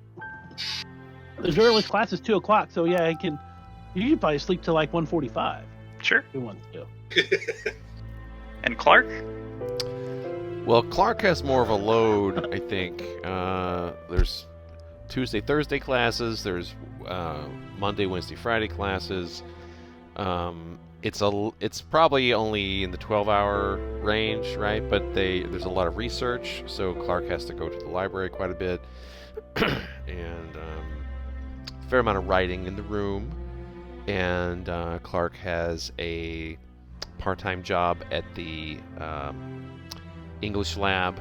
[SPEAKER 3] His earliest class is 2 o'clock, so he can probably sleep till like 1:45.
[SPEAKER 1] Sure.
[SPEAKER 3] If he wants to.
[SPEAKER 1] And Clark?
[SPEAKER 2] Well, Clark has more of a load, I think. There's Tuesday, Thursday classes. There's Monday, Wednesday, Friday classes. It's probably only in the 12-hour range, right? But there's a lot of research, so Clark has to go to the library quite a bit, and a fair amount of writing in the room. And Clark has a part-time job at the English lab,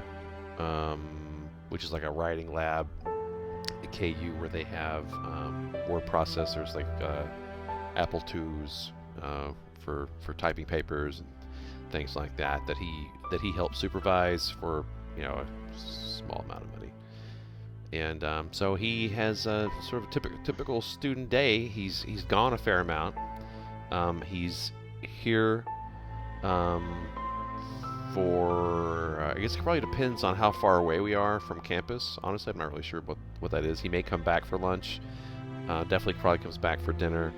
[SPEAKER 2] which is like a writing lab at KU, where they have word processors like Apple IIs for typing papers and things like that he helps supervise for a small amount of money. And so he has a sort of typical student day. He's gone a fair amount. He's here for I guess it probably depends on how far away we are from campus. Honestly, I'm not really sure what that is. He may come back for lunch. Definitely probably comes back for dinner.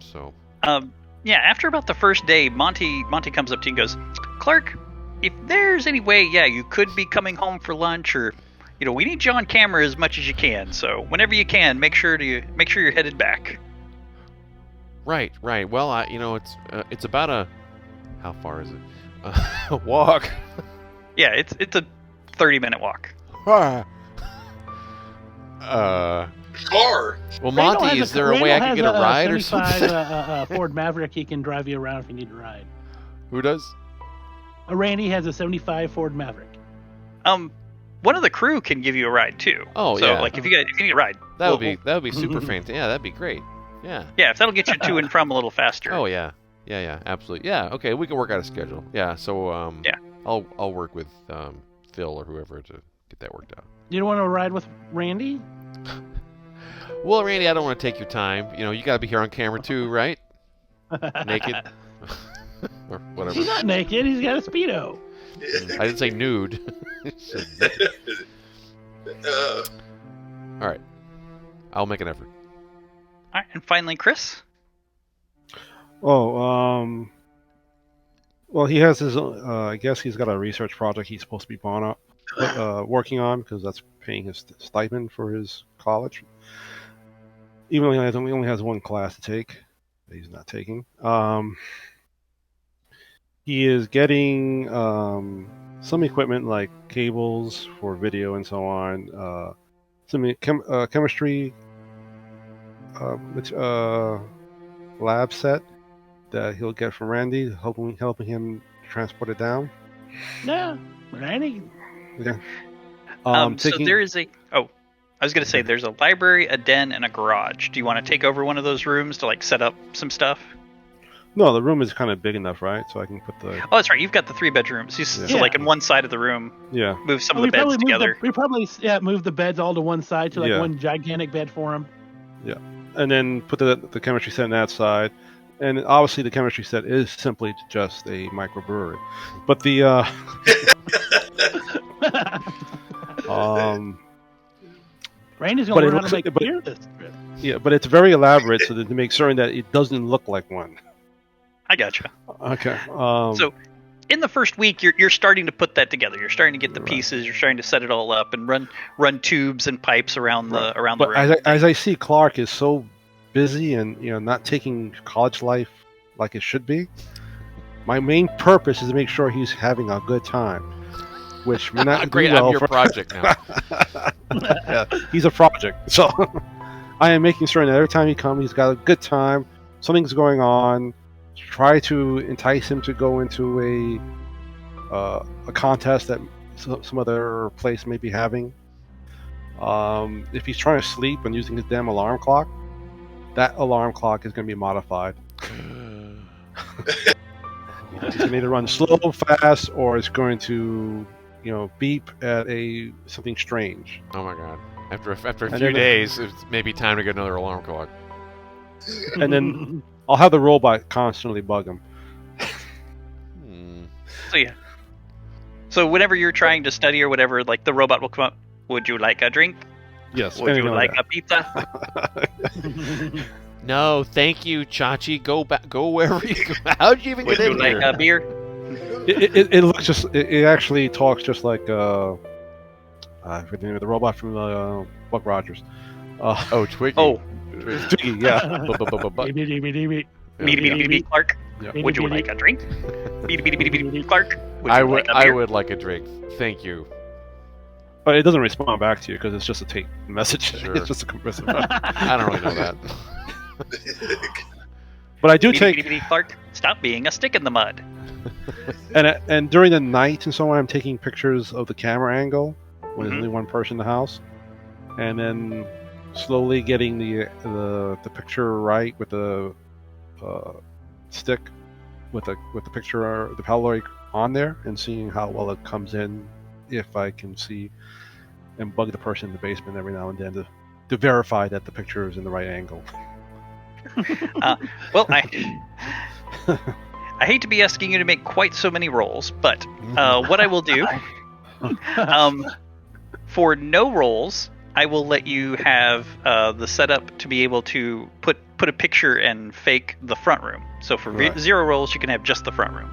[SPEAKER 2] So
[SPEAKER 1] after about the first day, Monty comes up to you and goes, Clark, if there's any way you could be coming home for lunch, or we need you on camera as much as you can, so whenever you can, make sure you're headed back.
[SPEAKER 2] Right. Well, it's about a, how far is it? A walk.
[SPEAKER 1] Yeah, it's a 30-minute walk.
[SPEAKER 4] Car.
[SPEAKER 2] Well, Monty, is there a way I can get a ride or something?
[SPEAKER 3] Ford Maverick, he can drive you around if you need a ride.
[SPEAKER 2] Who does?
[SPEAKER 3] Randy has a 75 Ford Maverick.
[SPEAKER 1] One of the crew can give you a ride too.
[SPEAKER 2] Oh,
[SPEAKER 1] so,
[SPEAKER 2] yeah.
[SPEAKER 1] like if you need a ride,
[SPEAKER 2] that would be super fantastic. Yeah, that'd be great. Yeah.
[SPEAKER 1] Yeah, if that'll get you to and from a little faster.
[SPEAKER 2] Oh yeah, absolutely. Yeah, okay, we can work out a schedule. Yeah, so I'll work with Phil or whoever to get that worked out.
[SPEAKER 3] You don't want to ride with Randy?
[SPEAKER 2] Well, Randy, I don't want to take your time. You got to be here on camera too, right? Naked or whatever.
[SPEAKER 3] He's not naked. He's got a Speedo.
[SPEAKER 2] I didn't say nude. All right, I'll make an effort.
[SPEAKER 1] All right, and finally, Chris.
[SPEAKER 5] Well, he has his. I guess he's got a research project he's supposed to be working on, because that's paying his stipend for his college. Even though he only has one class to take that he's not taking. He is getting some equipment like cables for video and so on. Some chemistry lab set that he'll get from Randy, helping him transport it down.
[SPEAKER 3] No, Randy.
[SPEAKER 5] Okay.
[SPEAKER 1] So
[SPEAKER 5] Taking
[SPEAKER 1] there is a. Oh, I was going to say there's a library, a den, and a garage. Do you want to take over one of those rooms to like set up some stuff?
[SPEAKER 5] no, the room is kind of big enough, right? So I can put the
[SPEAKER 1] Oh, that's right. You've got the 3 bedrooms. So
[SPEAKER 3] Yeah.
[SPEAKER 1] like in one side of the room,
[SPEAKER 5] yeah.
[SPEAKER 1] move some
[SPEAKER 3] We
[SPEAKER 1] of the beds
[SPEAKER 3] probably
[SPEAKER 1] together.
[SPEAKER 3] we probably move the beds all to one side to like
[SPEAKER 5] Yeah.
[SPEAKER 3] one gigantic bed for him.
[SPEAKER 5] And then put the chemistry set on that side. And obviously the chemistry set is simply just a microbrewery. But the
[SPEAKER 3] Randy's
[SPEAKER 5] But
[SPEAKER 3] gonna
[SPEAKER 5] it
[SPEAKER 3] learn how
[SPEAKER 5] looks-
[SPEAKER 3] to make
[SPEAKER 5] but-
[SPEAKER 3] beer this trip.
[SPEAKER 5] yeah, but it's very elaborate so that to make certain that it doesn't look like one.
[SPEAKER 1] I gotcha.
[SPEAKER 5] Okay.
[SPEAKER 1] So in the first week, you're starting to put that together. You're starting to get the
[SPEAKER 5] Right.
[SPEAKER 1] pieces. You're starting to set it all up and run tubes and pipes around the
[SPEAKER 5] but
[SPEAKER 1] room.
[SPEAKER 5] as I see Clark is so busy and not taking college life like it should be, my main purpose is to make sure he's having a good time, which may not
[SPEAKER 2] Great,
[SPEAKER 5] do well
[SPEAKER 2] I'm your
[SPEAKER 5] for
[SPEAKER 2] project now.
[SPEAKER 5] yeah, he's a project. So I am making sure that every time he comes, he's got a good time. Something's going on. Try to entice him to go into a contest that some other place may be having. If he's trying to sleep and using his damn alarm clock, that alarm clock is going to be modified. It's going to either run slow, fast, or it's going to, beep at something strange.
[SPEAKER 2] Oh my god. After a
[SPEAKER 5] And
[SPEAKER 2] few
[SPEAKER 5] then-
[SPEAKER 2] days, it's maybe time to get another alarm clock.
[SPEAKER 5] And then I'll have the robot constantly bug him.
[SPEAKER 1] So yeah. So whenever you're trying to study or whatever, like the robot will come up. Would you like a drink?
[SPEAKER 5] Yes.
[SPEAKER 1] Would you
[SPEAKER 5] anything
[SPEAKER 1] like
[SPEAKER 5] that.
[SPEAKER 1] a pizza?
[SPEAKER 2] No, thank you, Chachi. Go back. Go wherever you go. How'd you even
[SPEAKER 1] Would
[SPEAKER 2] get
[SPEAKER 1] you
[SPEAKER 2] in
[SPEAKER 1] like
[SPEAKER 2] here?
[SPEAKER 1] a beer?
[SPEAKER 5] It looks just. It actually talks just like I forget the name of the robot from Buck Rogers.
[SPEAKER 2] Oh, Twiggy.
[SPEAKER 1] Oh,
[SPEAKER 5] Twiggy, yeah.
[SPEAKER 3] Beep.
[SPEAKER 1] Beep, Clark.
[SPEAKER 5] Yeah.
[SPEAKER 1] Would you like a drink? Beep, Clark. Would you
[SPEAKER 2] I
[SPEAKER 1] like
[SPEAKER 2] would.
[SPEAKER 1] a
[SPEAKER 2] I
[SPEAKER 1] beer?
[SPEAKER 2] would like a drink. Thank you.
[SPEAKER 5] But it doesn't respond back to you because it's just a tape message.
[SPEAKER 2] Sure.
[SPEAKER 5] It's just a compressive.
[SPEAKER 2] I don't really know that.
[SPEAKER 5] But I do take
[SPEAKER 1] Clark. Stop being a stick in the mud.
[SPEAKER 5] and during the night and so on, I'm taking pictures of the camera angle when there's
[SPEAKER 1] Mhm.
[SPEAKER 5] only one person in the house, and then slowly getting the picture right with the stick with the picture the Polaroid on there and seeing how well it comes in, if I can see, and bug the person in the basement every now and then to verify that the picture is in the right angle.
[SPEAKER 1] Well, I hate to be asking you to make quite so many rolls, but what I will do, for no rolls, I will let you have the setup to be able to put a picture and fake the front room. So for
[SPEAKER 5] Right.
[SPEAKER 1] 0 rolls, you can have just the front room.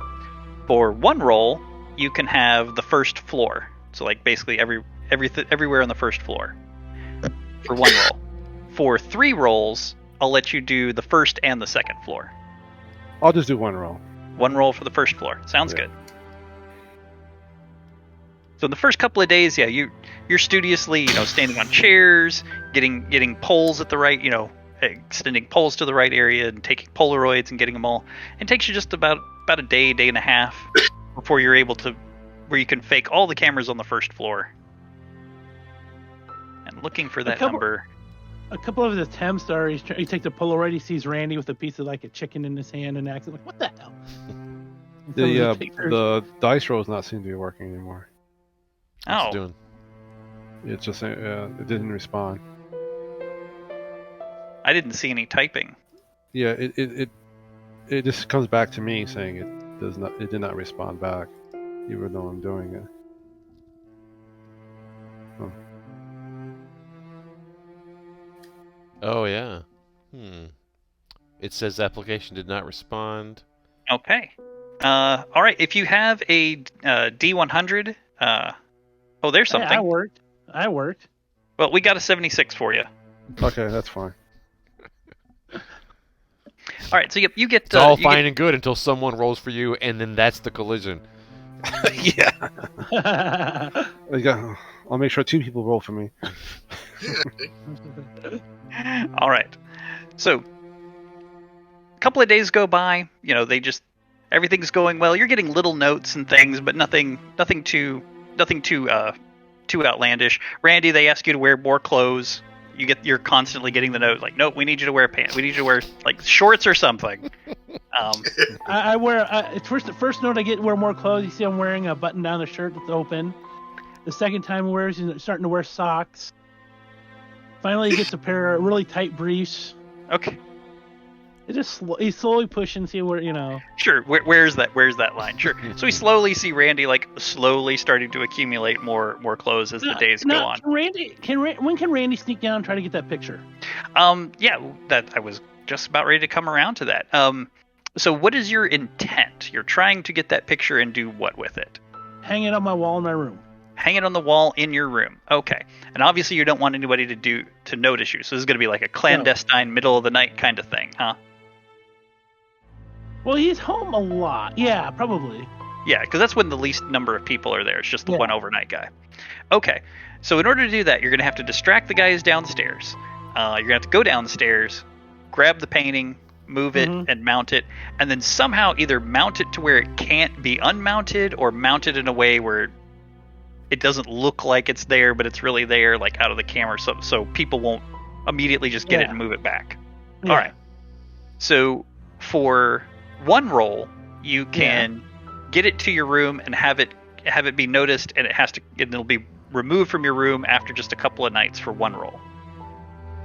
[SPEAKER 1] For 1 roll, you can have the first floor. So like basically everywhere on the first floor. For 1 roll. For 3 rolls, I'll let you do the first and the second floor.
[SPEAKER 5] I'll just do one roll.
[SPEAKER 1] 1 roll for the first floor. Sounds
[SPEAKER 5] Yeah.
[SPEAKER 1] good. So the first couple of days, yeah, you're studiously, standing on chairs, getting poles at the right, extending poles to the right area and taking Polaroids and getting them all. It takes you just about a day and a half before you're able to, where you can fake all the cameras on the first floor. And looking for that number.
[SPEAKER 3] A couple of his attempts are he takes a Polaroid, he sees Randy with a piece of like a chicken in his hand and acts like, what the hell? And some of his pictures-
[SPEAKER 5] The dice roll does not seem to be working anymore.
[SPEAKER 2] What's it
[SPEAKER 1] Oh,
[SPEAKER 2] doing?
[SPEAKER 5] It's just it didn't respond.
[SPEAKER 1] I didn't see any typing.
[SPEAKER 5] Yeah, it just comes back to me saying it did not respond back, even though I'm doing it.
[SPEAKER 2] Oh yeah. It says application did not respond.
[SPEAKER 1] Okay. All right. If you have a D100, there's
[SPEAKER 3] Hey,
[SPEAKER 1] something.
[SPEAKER 3] I worked.
[SPEAKER 1] Well, we got a 76 for you.
[SPEAKER 5] Okay, that's fine.
[SPEAKER 1] All right, so you get
[SPEAKER 2] It's all
[SPEAKER 1] you
[SPEAKER 2] fine and good until someone rolls for you, and then that's the collision.
[SPEAKER 5] Yeah. I'll make sure 2 people roll for me.
[SPEAKER 1] All right. So, a couple of days go by. Everything's going well. You're getting little notes and things, but nothing too outlandish. Randy, they ask you to wear more clothes. You're constantly getting the note like, nope, we need you to wear pants. We need you to wear like shorts or something.
[SPEAKER 3] I wear the first note I get, wear more clothes. You see, I'm wearing a button down the shirt that's open. The second time he's starting to wear socks. Finally, he gets a pair of really tight briefs.
[SPEAKER 1] Okay.
[SPEAKER 3] He's slowly pushing, see where
[SPEAKER 1] Sure. Where's that line? Sure. So we slowly see Randy slowly starting to accumulate more clothes as the days go on.
[SPEAKER 3] When can Randy sneak down and try to get that picture?
[SPEAKER 1] Yeah, that I was just about ready to come around to that. So what is your intent? You're trying to get that picture and do what with it?
[SPEAKER 3] Hang it on my wall in my room.
[SPEAKER 1] Hang it on the wall in your room. Okay. And obviously you don't want anybody to notice you. So this is going to be like a clandestine middle of the night kind of thing, huh?
[SPEAKER 3] Well, he's home a lot. Yeah, probably.
[SPEAKER 1] Yeah, because that's when the least number of people are there. It's just the one overnight guy. Okay. So in order to do that, you're going to have to distract the guys downstairs. You're going to have to go downstairs, grab the painting, move it, and mount it, and then somehow either mount it to where it can't be unmounted or mount it in a way where it doesn't look like it's there, but it's really there, like out of the camera, so people won't immediately just get it and move it back. Yeah. All right. So for one roll, you can get it to your room and have it be noticed, and it'll be removed from your room after just a couple of nights for one roll.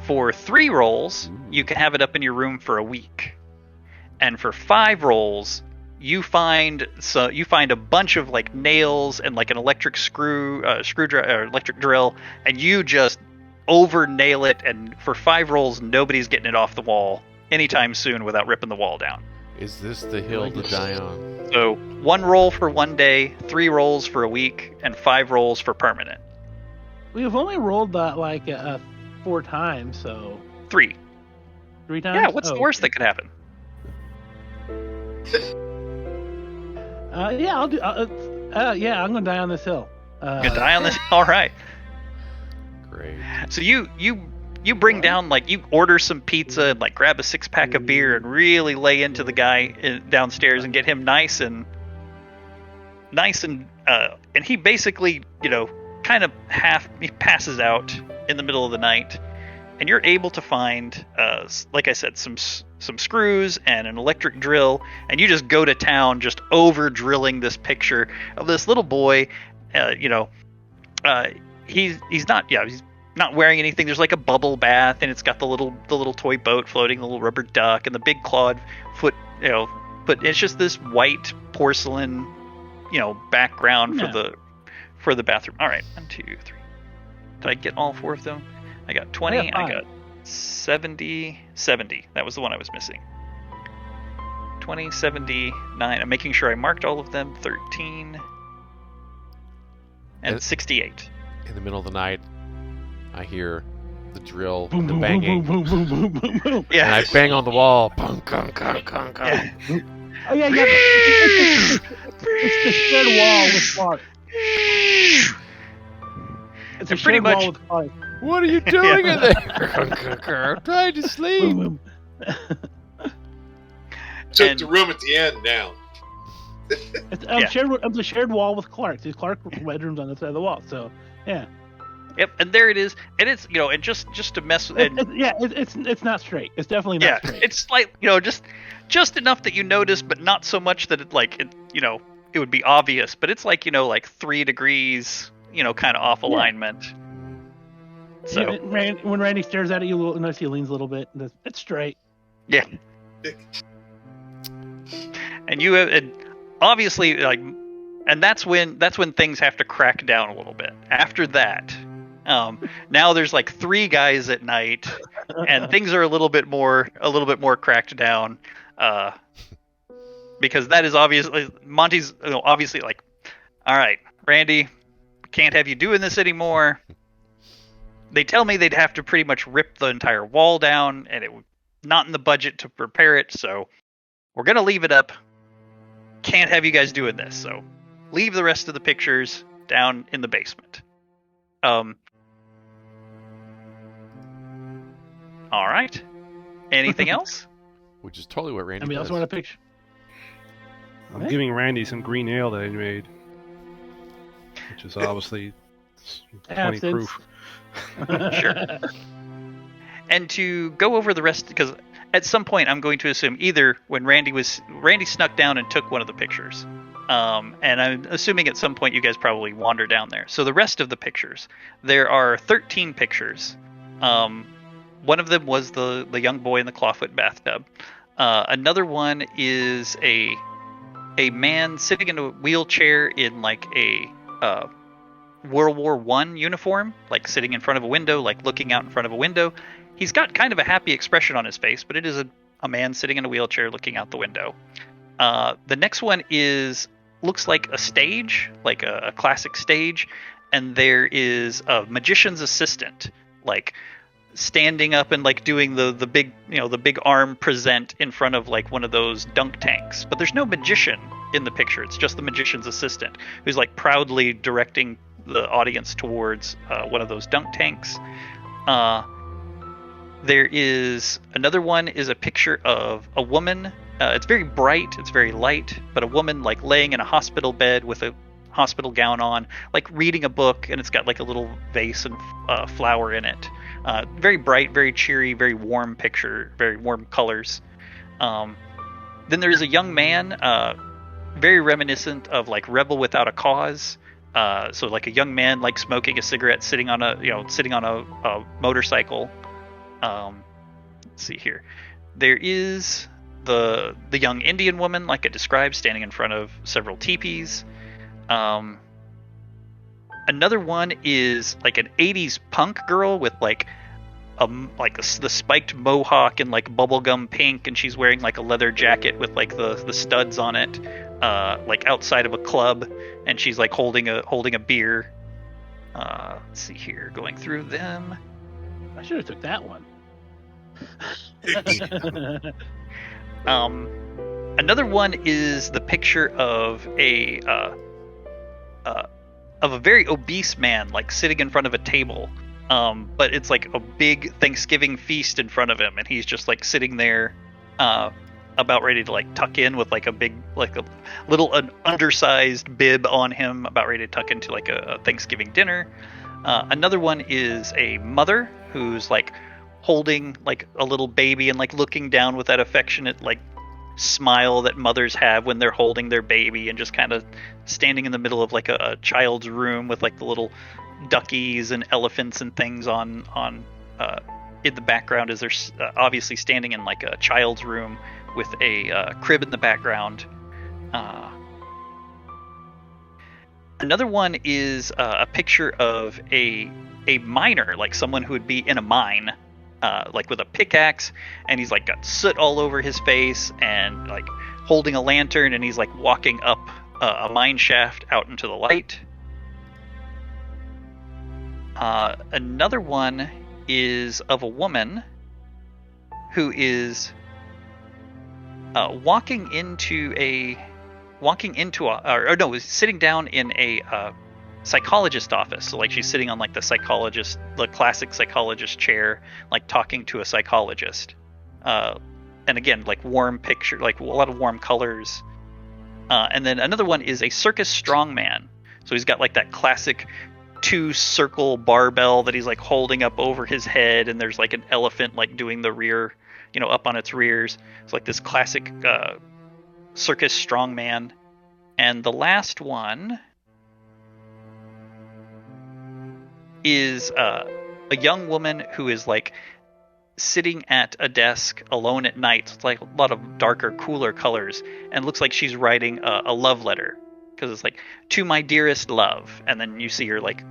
[SPEAKER 1] For 3 rolls, you can have it up in your room for a week, and for 5 rolls, you find a bunch of like nails and like an electric screwdriver or electric drill, and you just over nail it, and for 5 rolls, nobody's getting it off the wall anytime soon without ripping the wall down.
[SPEAKER 2] Is this the hill to die on?
[SPEAKER 1] So 1 roll for 1 day, 3 rolls for a week, and 5 rolls for permanent.
[SPEAKER 3] We've only rolled that like 4 times, so
[SPEAKER 1] 3
[SPEAKER 3] times.
[SPEAKER 1] Yeah, what's the worst that could happen?
[SPEAKER 3] Yeah, I'll do. Yeah, I'm gonna die on this hill.
[SPEAKER 1] You're gonna die on this. All right.
[SPEAKER 2] Great.
[SPEAKER 1] So you bring down, like, you order some pizza and like grab a 6-pack of beer and really lay into the guy downstairs and get him nice and he basically, kind of he passes out in the middle of the night, and you're able to find, like I said, some screws and an electric drill, and you just go to town just over drilling this picture of this little boy. He's not wearing anything. There's like a bubble bath, and it's got the little toy boat floating, the little rubber duck, and the big clawed foot, but it's just this white porcelain, background for the bathroom. All right, 1, 2, 3. Did I get all 4 of them? I got 20. I got 70. That was the one I was missing. 20, 79. I'm making sure I marked all of them. 13 and 68.
[SPEAKER 2] In the middle of the night, I hear the drill,
[SPEAKER 3] Boom,
[SPEAKER 2] the
[SPEAKER 3] boom,
[SPEAKER 2] banging,
[SPEAKER 3] boom, boom, boom, boom, boom, boom.
[SPEAKER 1] Yeah.
[SPEAKER 2] and I bang on the wall. Punk, kunk, kunk, kunk, kunk.
[SPEAKER 1] Yeah.
[SPEAKER 3] Oh yeah. It's the shared wall with Clark. It's a
[SPEAKER 1] And pretty
[SPEAKER 3] shared
[SPEAKER 1] much-
[SPEAKER 3] wall with Clark.
[SPEAKER 2] What are you doing in there? Kunk, kunk, kunk. I'm trying to sleep.
[SPEAKER 3] Boom, boom.
[SPEAKER 4] Took
[SPEAKER 1] And-
[SPEAKER 4] the room at the end down.
[SPEAKER 3] It's a shared wall with Clark. There's Clark bedrooms on the side of the wall. So yeah.
[SPEAKER 1] Yep, and there it is, and it's and just to mess with.
[SPEAKER 3] It's not straight. It's definitely not straight.
[SPEAKER 1] It's like just enough that you notice, but not so much that it would be obvious. But it's like like 3 degrees, kind of off alignment. So
[SPEAKER 3] When Randy stares at it, you notice he leans a little bit. And it's straight.
[SPEAKER 1] yeah, and obviously and that's when things have to crack down a little bit. After that, now there's like 3 guys at night, and things are a little bit more cracked down, because that is obviously Monty's obviously like, all right, Randy, can't have you doing this anymore. They tell me they'd have to pretty much rip the entire wall down, and it would not in the budget to prepare it, so we're gonna leave it up. Can't have you guys doing this, so leave the rest of the pictures down in the basement. All right. Anything else?
[SPEAKER 2] Which is totally what Randy
[SPEAKER 3] Anybody
[SPEAKER 2] does.
[SPEAKER 3] else want a picture?
[SPEAKER 5] I'm
[SPEAKER 3] Right.
[SPEAKER 5] giving Randy some green ale that I made, which is obviously 20
[SPEAKER 3] Absence.
[SPEAKER 5] proof.
[SPEAKER 1] Sure. And to go over the rest, because at some point I'm going to assume either when Randy snuck down and took one of the pictures, and I'm assuming at some point you guys probably wander down there. So the rest of the pictures, there are 13 pictures. One of them was the young boy in the clawfoot bathtub. Another one is a man sitting in a wheelchair in like a World War I uniform, like sitting in front of a window, like looking out in front of a window. He's got kind of a happy expression on his face, but it is a man sitting in a wheelchair looking out the window. The next one looks like a stage, like a classic stage, and there is a magician's assistant, like standing up and like doing the big arm present in front of like one of those dunk tanks. But there's no magician in the picture. It's just the magician's assistant who's like proudly directing the audience towards one of those dunk tanks. There is another one is a picture of a woman. It's very bright, it's very light, but a woman like laying in a hospital bed with a hospital gown on, like reading a book, and it's got like a little vase and flower in it. Very bright, very cheery, very warm picture, very warm colors. Then there's a young man, very reminiscent of like Rebel Without a Cause. So like a young man like smoking a cigarette, sitting on a motorcycle. Let's see here. There is the young Indian woman, like I described, standing in front of several teepees. Another one is like an 80s punk girl with like the spiked mohawk and like bubblegum pink, and she's wearing like a leather jacket with like the studs on it, like outside of a club, and she's like holding a beer. Let's see here, going through them.
[SPEAKER 3] I should have took that one.
[SPEAKER 1] Another one is the picture of a very obese man, like sitting in front of a table. But it's like a big Thanksgiving feast in front of him, and he's just like sitting there, about ready to like tuck in with like a little undersized bib on him, about ready to tuck into like a Thanksgiving dinner. Another one is a mother who's like holding like a little baby and like looking down with that affectionate like smile that mothers have when they're holding their baby, and just kind of standing in the middle of like a child's room with like the little duckies and elephants and things on in the background, as they're obviously standing in like a child's room with a crib in the background. Another one is a picture of a miner, like someone who would be in a mine, like with a pickaxe, and he's like got soot all over his face and like holding a lantern, and he's like walking up a mine shaft out into the light. Another one is of a woman who is sitting down in a psychologist office. So like she's sitting on like the classic psychologist chair, like talking to a psychologist. And again, like warm picture, like a lot of warm colors. And then another one is a circus strongman. So he's got like that classic 2-circle barbell that he's like holding up over his head, and there's like an elephant like doing the rear, up on its rears. It's like this classic circus strongman. And the last one is a young woman who is like sitting at a desk alone at night. It's like a lot of darker, cooler colors, and looks like she's writing a love letter, because it's like, to my dearest love, and then you see her like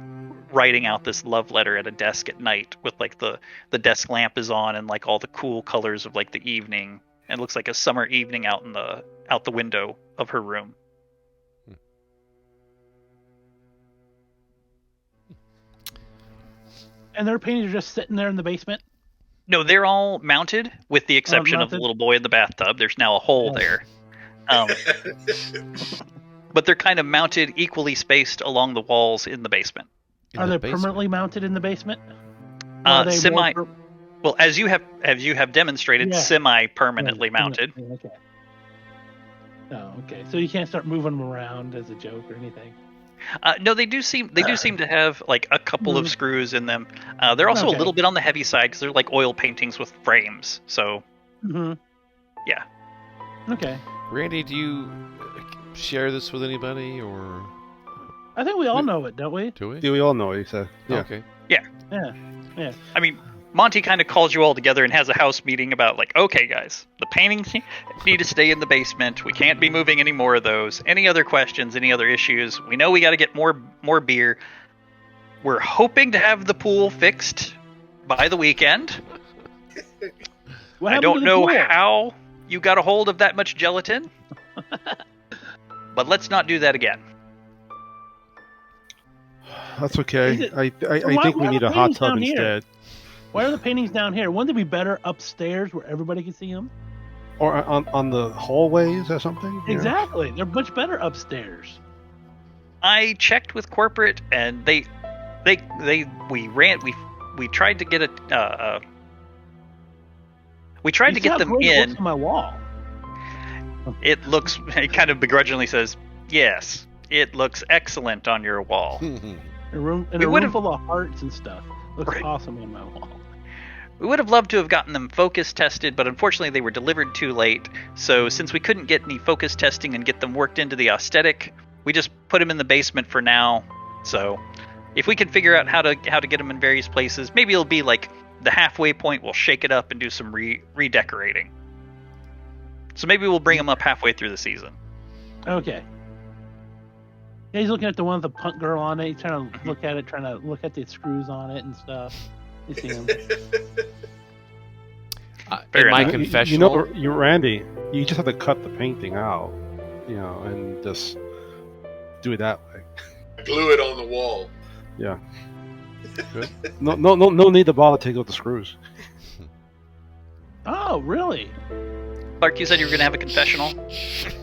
[SPEAKER 1] writing out this love letter at a desk at night with like the desk lamp is on, and like all the cool colors of like the evening, and it looks like a summer evening out the window of her room.
[SPEAKER 3] And their paintings are just sitting there in the basement.
[SPEAKER 1] No, they're all mounted, with the exception of the
[SPEAKER 3] mounted?
[SPEAKER 1] little boy in the bathtub. There's now a hole
[SPEAKER 3] Yeah.
[SPEAKER 1] there. But they're kind of mounted equally spaced along the walls in the basement.
[SPEAKER 2] In
[SPEAKER 3] Are
[SPEAKER 2] the
[SPEAKER 3] they
[SPEAKER 2] basement.
[SPEAKER 3] permanently mounted in the basement? Or are they
[SPEAKER 1] Semi.
[SPEAKER 3] more
[SPEAKER 1] Well, as you have demonstrated,
[SPEAKER 3] Yeah.
[SPEAKER 1] semi-permanently mounted.
[SPEAKER 3] Okay. Oh, okay. So you can't start moving them around as a joke or anything.
[SPEAKER 1] No, they do seem to have like a couple of screws in them. They're also
[SPEAKER 3] Okay.
[SPEAKER 1] a little bit on the heavy side because they're like oil paintings with frames. So
[SPEAKER 3] Mm-hmm.
[SPEAKER 1] yeah.
[SPEAKER 3] Okay.
[SPEAKER 2] Randy, do you share this with anybody, or
[SPEAKER 3] I think we all know it, don't we?
[SPEAKER 2] do we?
[SPEAKER 5] Yeah, we all know it. So yeah.
[SPEAKER 2] Okay.
[SPEAKER 3] Yeah.
[SPEAKER 1] I mean, Monty kind of calls you all together and has a house meeting about like, okay, guys, the paintings need to stay in the basement. We can't be moving any more of those. Any other questions? Any other issues? We know we got to get more beer. We're hoping to have the pool fixed by the weekend.
[SPEAKER 3] What
[SPEAKER 1] I
[SPEAKER 3] happened
[SPEAKER 1] don't
[SPEAKER 3] to the
[SPEAKER 1] know
[SPEAKER 3] pool?
[SPEAKER 1] how you got a hold of that much gelatin, but let's not do that again.
[SPEAKER 5] That's okay.
[SPEAKER 3] Is it-
[SPEAKER 5] I
[SPEAKER 3] why-
[SPEAKER 5] think
[SPEAKER 3] why
[SPEAKER 5] we
[SPEAKER 3] are
[SPEAKER 5] need
[SPEAKER 3] the
[SPEAKER 5] a hot
[SPEAKER 3] paintings
[SPEAKER 5] tub
[SPEAKER 3] down here?
[SPEAKER 5] instead,
[SPEAKER 3] Why are the paintings down here? Wouldn't it be better upstairs where everybody can see them?
[SPEAKER 5] or on the hallways or something. you know?
[SPEAKER 3] Exactly. They're much better upstairs.
[SPEAKER 1] I checked with corporate, and we tried to get we tried to
[SPEAKER 3] You see
[SPEAKER 1] get
[SPEAKER 3] how
[SPEAKER 1] them
[SPEAKER 3] great it looks
[SPEAKER 1] in.
[SPEAKER 3] on my wall.
[SPEAKER 1] It kind of begrudgingly says, yes, it looks excellent on your wall.
[SPEAKER 3] A room
[SPEAKER 1] We would've-
[SPEAKER 3] full of hearts and stuff. Looks
[SPEAKER 1] Right.
[SPEAKER 3] awesome on my wall.
[SPEAKER 1] We would have loved to have gotten them focus tested, but unfortunately they were delivered too late. So since we couldn't get any focus testing and get them worked into the aesthetic, we just put them in the basement for now. So if we can figure out how to get them in various places, maybe it'll be like the halfway point. We'll shake it up and do some redecorating. So maybe we'll bring them up halfway through the season.
[SPEAKER 3] Okay. Yeah, he's looking at the one with the punk girl on it. He's trying to look at it, trying to look at the screws on it and stuff. You see him.
[SPEAKER 1] Fair
[SPEAKER 2] In my
[SPEAKER 1] enough.
[SPEAKER 2] confessional,
[SPEAKER 5] You Randy, you just have to cut the painting out, and just do it that way.
[SPEAKER 4] Glue it on the wall.
[SPEAKER 5] Yeah. No need to bother taking out the screws.
[SPEAKER 3] Oh, really?
[SPEAKER 1] Clark, you said you were going to have a confessional?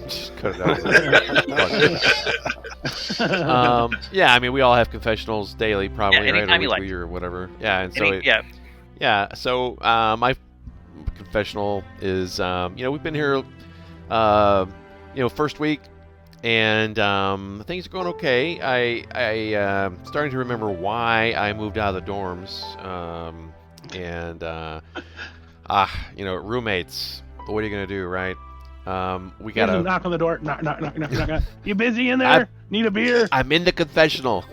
[SPEAKER 2] just cut it out. Yeah, I mean, we all have confessionals daily, probably,
[SPEAKER 1] Yeah,
[SPEAKER 2] right?
[SPEAKER 1] anytime
[SPEAKER 2] Or
[SPEAKER 1] you
[SPEAKER 2] weekly or whatever. Yeah, and so
[SPEAKER 1] Yeah.
[SPEAKER 2] my confessional is, we've been here, first week, and things are going okay. I starting to remember why I moved out of the dorms, roommates. What are you gonna do, right? We
[SPEAKER 3] Gotta
[SPEAKER 2] gotta.
[SPEAKER 3] knock on the door. Knock. You busy in there? Need a beer?
[SPEAKER 2] I'm in the confessional,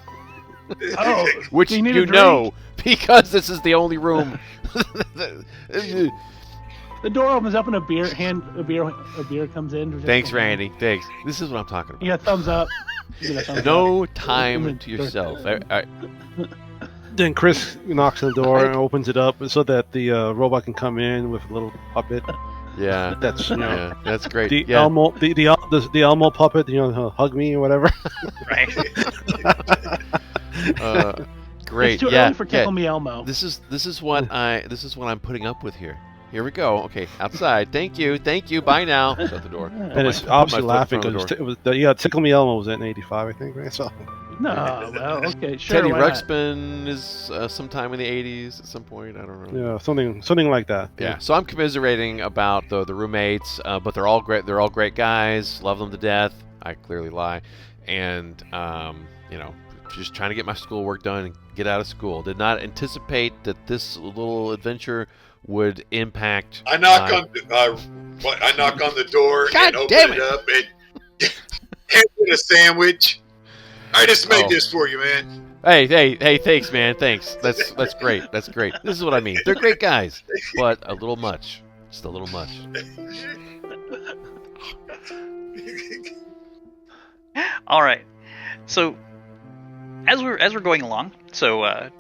[SPEAKER 3] Oh,
[SPEAKER 2] which
[SPEAKER 3] do you need a
[SPEAKER 2] you know because this is the only room.
[SPEAKER 3] the door opens up and a beer comes in.
[SPEAKER 2] Thanks, Randy. Thanks. This is what I'm talking about.
[SPEAKER 3] You got a thumbs up. You got a thumbs up.
[SPEAKER 2] No time to yourself.
[SPEAKER 5] Then Chris knocks on the door and opens it up so that the robot can come in with a little puppet.
[SPEAKER 2] Yeah,
[SPEAKER 5] That's
[SPEAKER 2] yeah, that's great.
[SPEAKER 5] the
[SPEAKER 2] Yeah.
[SPEAKER 5] Elmo, the Elmo puppet. Hug me or whatever.
[SPEAKER 1] Right.
[SPEAKER 2] Great.
[SPEAKER 3] It's too
[SPEAKER 2] yeah.
[SPEAKER 3] early for Tickle Me Elmo.
[SPEAKER 2] This is what I'm putting up with here. Here we go. Okay, outside. Thank you. Bye now. Shut the door.
[SPEAKER 5] And it's
[SPEAKER 2] Put
[SPEAKER 5] obviously
[SPEAKER 2] my foot in
[SPEAKER 5] laughing
[SPEAKER 2] front of
[SPEAKER 5] because
[SPEAKER 2] the
[SPEAKER 5] Tickle Me Elmo was in '85, I think. Right? So
[SPEAKER 3] No, well, okay, sure.
[SPEAKER 2] Teddy
[SPEAKER 3] why not?
[SPEAKER 2] Ruxpin is sometime in the '80s at some point. I don't know.
[SPEAKER 5] yeah, something like that.
[SPEAKER 2] Yeah. So I'm commiserating about the roommates, but they're all great. They're all great guys. Love them to death. I clearly lie, and just trying to get my schoolwork done and get out of school. Did not anticipate that this little adventure would impact.
[SPEAKER 4] I knock on the door
[SPEAKER 2] God
[SPEAKER 4] and open
[SPEAKER 2] damn
[SPEAKER 4] it up and hand it a sandwich. I just made
[SPEAKER 2] Oh.
[SPEAKER 4] this for you, man.
[SPEAKER 2] Hey, thanks, man. Thanks. That's great. That's great. This is what I mean. They're great guys, but a little much. Just a little much.
[SPEAKER 1] All right. So as we're going along, to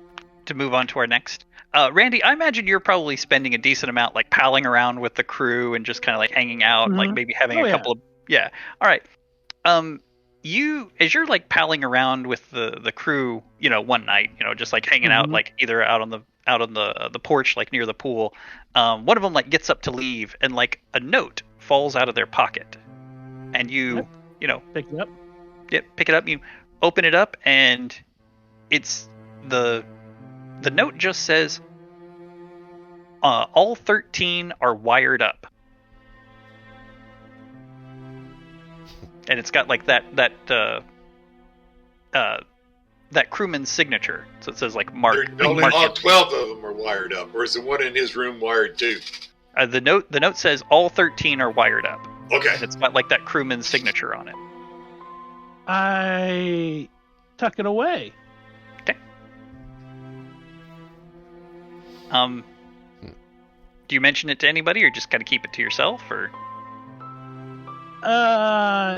[SPEAKER 1] move on to our next, Randy, I imagine you're probably spending a decent amount like palling around with the crew and just kind of like hanging out, like maybe having
[SPEAKER 3] Oh,
[SPEAKER 1] a
[SPEAKER 3] yeah.
[SPEAKER 1] couple of All right. as you're like palling around with the crew, one night, just like hanging out,
[SPEAKER 3] Mhm.
[SPEAKER 1] like either out on the porch, like near the pool. One of them like gets up to leave, and like a note falls out of their pocket, and you
[SPEAKER 3] Pick it up.
[SPEAKER 1] pick it up. You open it up, and it's the note just says, all 13 are wired up. And it's got like that crewman's signature. So it says like Mark.
[SPEAKER 4] Only
[SPEAKER 1] Mark
[SPEAKER 4] all 12 of them are wired up, or is the one in his room wired too?
[SPEAKER 1] the note says all 13 are wired up.
[SPEAKER 4] Okay.
[SPEAKER 1] And it's got like that crewman's signature on it.
[SPEAKER 3] I tuck it away.
[SPEAKER 1] Okay. Do you mention it to anybody, or just kind of keep it to yourself, or?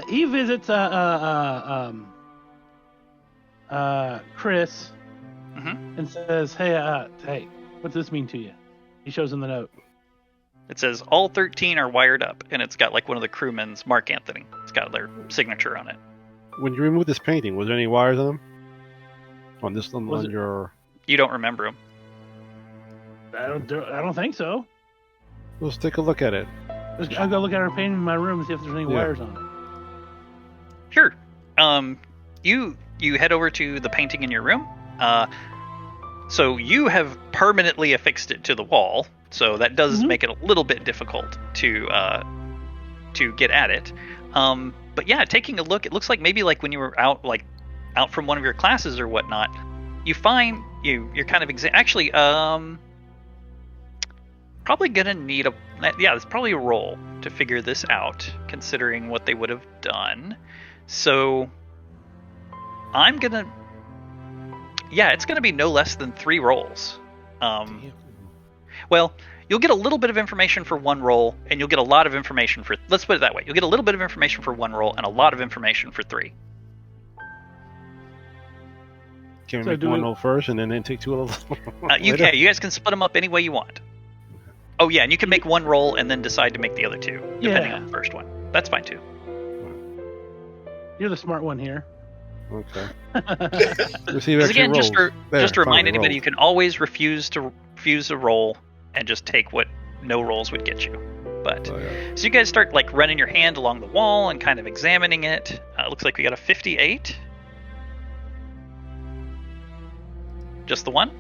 [SPEAKER 3] He visits Chris
[SPEAKER 1] Mhm.
[SPEAKER 3] and says, "Hey, what's this mean to you?" He shows him the note.
[SPEAKER 1] It says all 13 are wired up, and it's got like one of the crewmen's, Mark Anthony. It's got their signature on it.
[SPEAKER 5] When you removed this painting, was there any wires on them? On this one,
[SPEAKER 3] Was
[SPEAKER 5] on
[SPEAKER 3] it-
[SPEAKER 5] your.
[SPEAKER 1] You don't remember them.
[SPEAKER 3] I don't think so.
[SPEAKER 5] Let's take a look at it.
[SPEAKER 3] I'll go look at our painting in my room and see if there's any
[SPEAKER 5] Yeah.
[SPEAKER 3] wires on it.
[SPEAKER 1] Sure. You head over to the painting in your room. So you have permanently affixed it to the wall, so that does
[SPEAKER 3] Mhm.
[SPEAKER 1] make it a little bit difficult to get at it. But yeah, taking a look, it looks like maybe like when you were out from one of your classes or whatnot, you find you're kind of actually probably gonna need it's probably a roll to figure this out, considering what they would have done. So I'm gonna it's gonna be no less than 3 rolls. Well, you'll get a little bit of information for 1 roll, and you'll get a lot of information for, let's put it that way, you'll get a little bit of information for 1 roll and a lot of information for 3.
[SPEAKER 5] Can we
[SPEAKER 3] So
[SPEAKER 5] make
[SPEAKER 3] do
[SPEAKER 5] one
[SPEAKER 3] we-
[SPEAKER 5] roll first and then take 2 rolls?
[SPEAKER 1] You guys can split them up any way you want. Oh yeah, and you can make 1 roll and then decide to make the other 2, depending
[SPEAKER 3] Yeah.
[SPEAKER 1] on the first one. That's fine too.
[SPEAKER 3] You're the smart one here.
[SPEAKER 5] Okay. Let's see
[SPEAKER 1] Because
[SPEAKER 5] if
[SPEAKER 1] again, just to
[SPEAKER 5] There,
[SPEAKER 1] remind
[SPEAKER 5] finally
[SPEAKER 1] anybody,
[SPEAKER 5] rolled.
[SPEAKER 1] you can always refuse a roll and just take what no rolls would get you. But
[SPEAKER 5] Oh, yeah.
[SPEAKER 1] so you guys start like running your hand along the wall and kind of examining it. Looks like we got a 58. Just the one?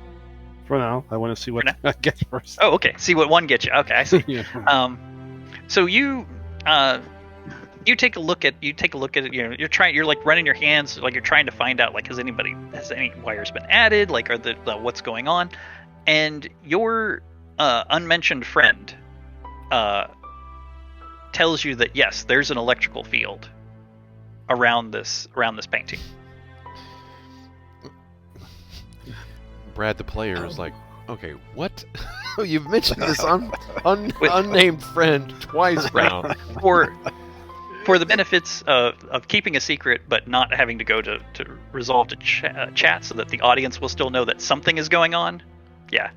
[SPEAKER 5] For now, I want to see what
[SPEAKER 1] For
[SPEAKER 5] I get first.
[SPEAKER 1] Oh, okay. See what one gets you. Okay, I see.
[SPEAKER 5] Yeah.
[SPEAKER 1] So you take a look at it. You're like running your hands, like you're trying to find out, like, has any wires been added, like, are the what's going on, and your unmentioned friend tells you that yes, there's an electrical field around this painting.
[SPEAKER 2] Brad, the player, is like, okay, what? You've mentioned this unnamed friend twice now.
[SPEAKER 1] For the benefits of keeping a secret, but not having to go to resolve to chat, so that the audience will still know that something is going on. Yeah,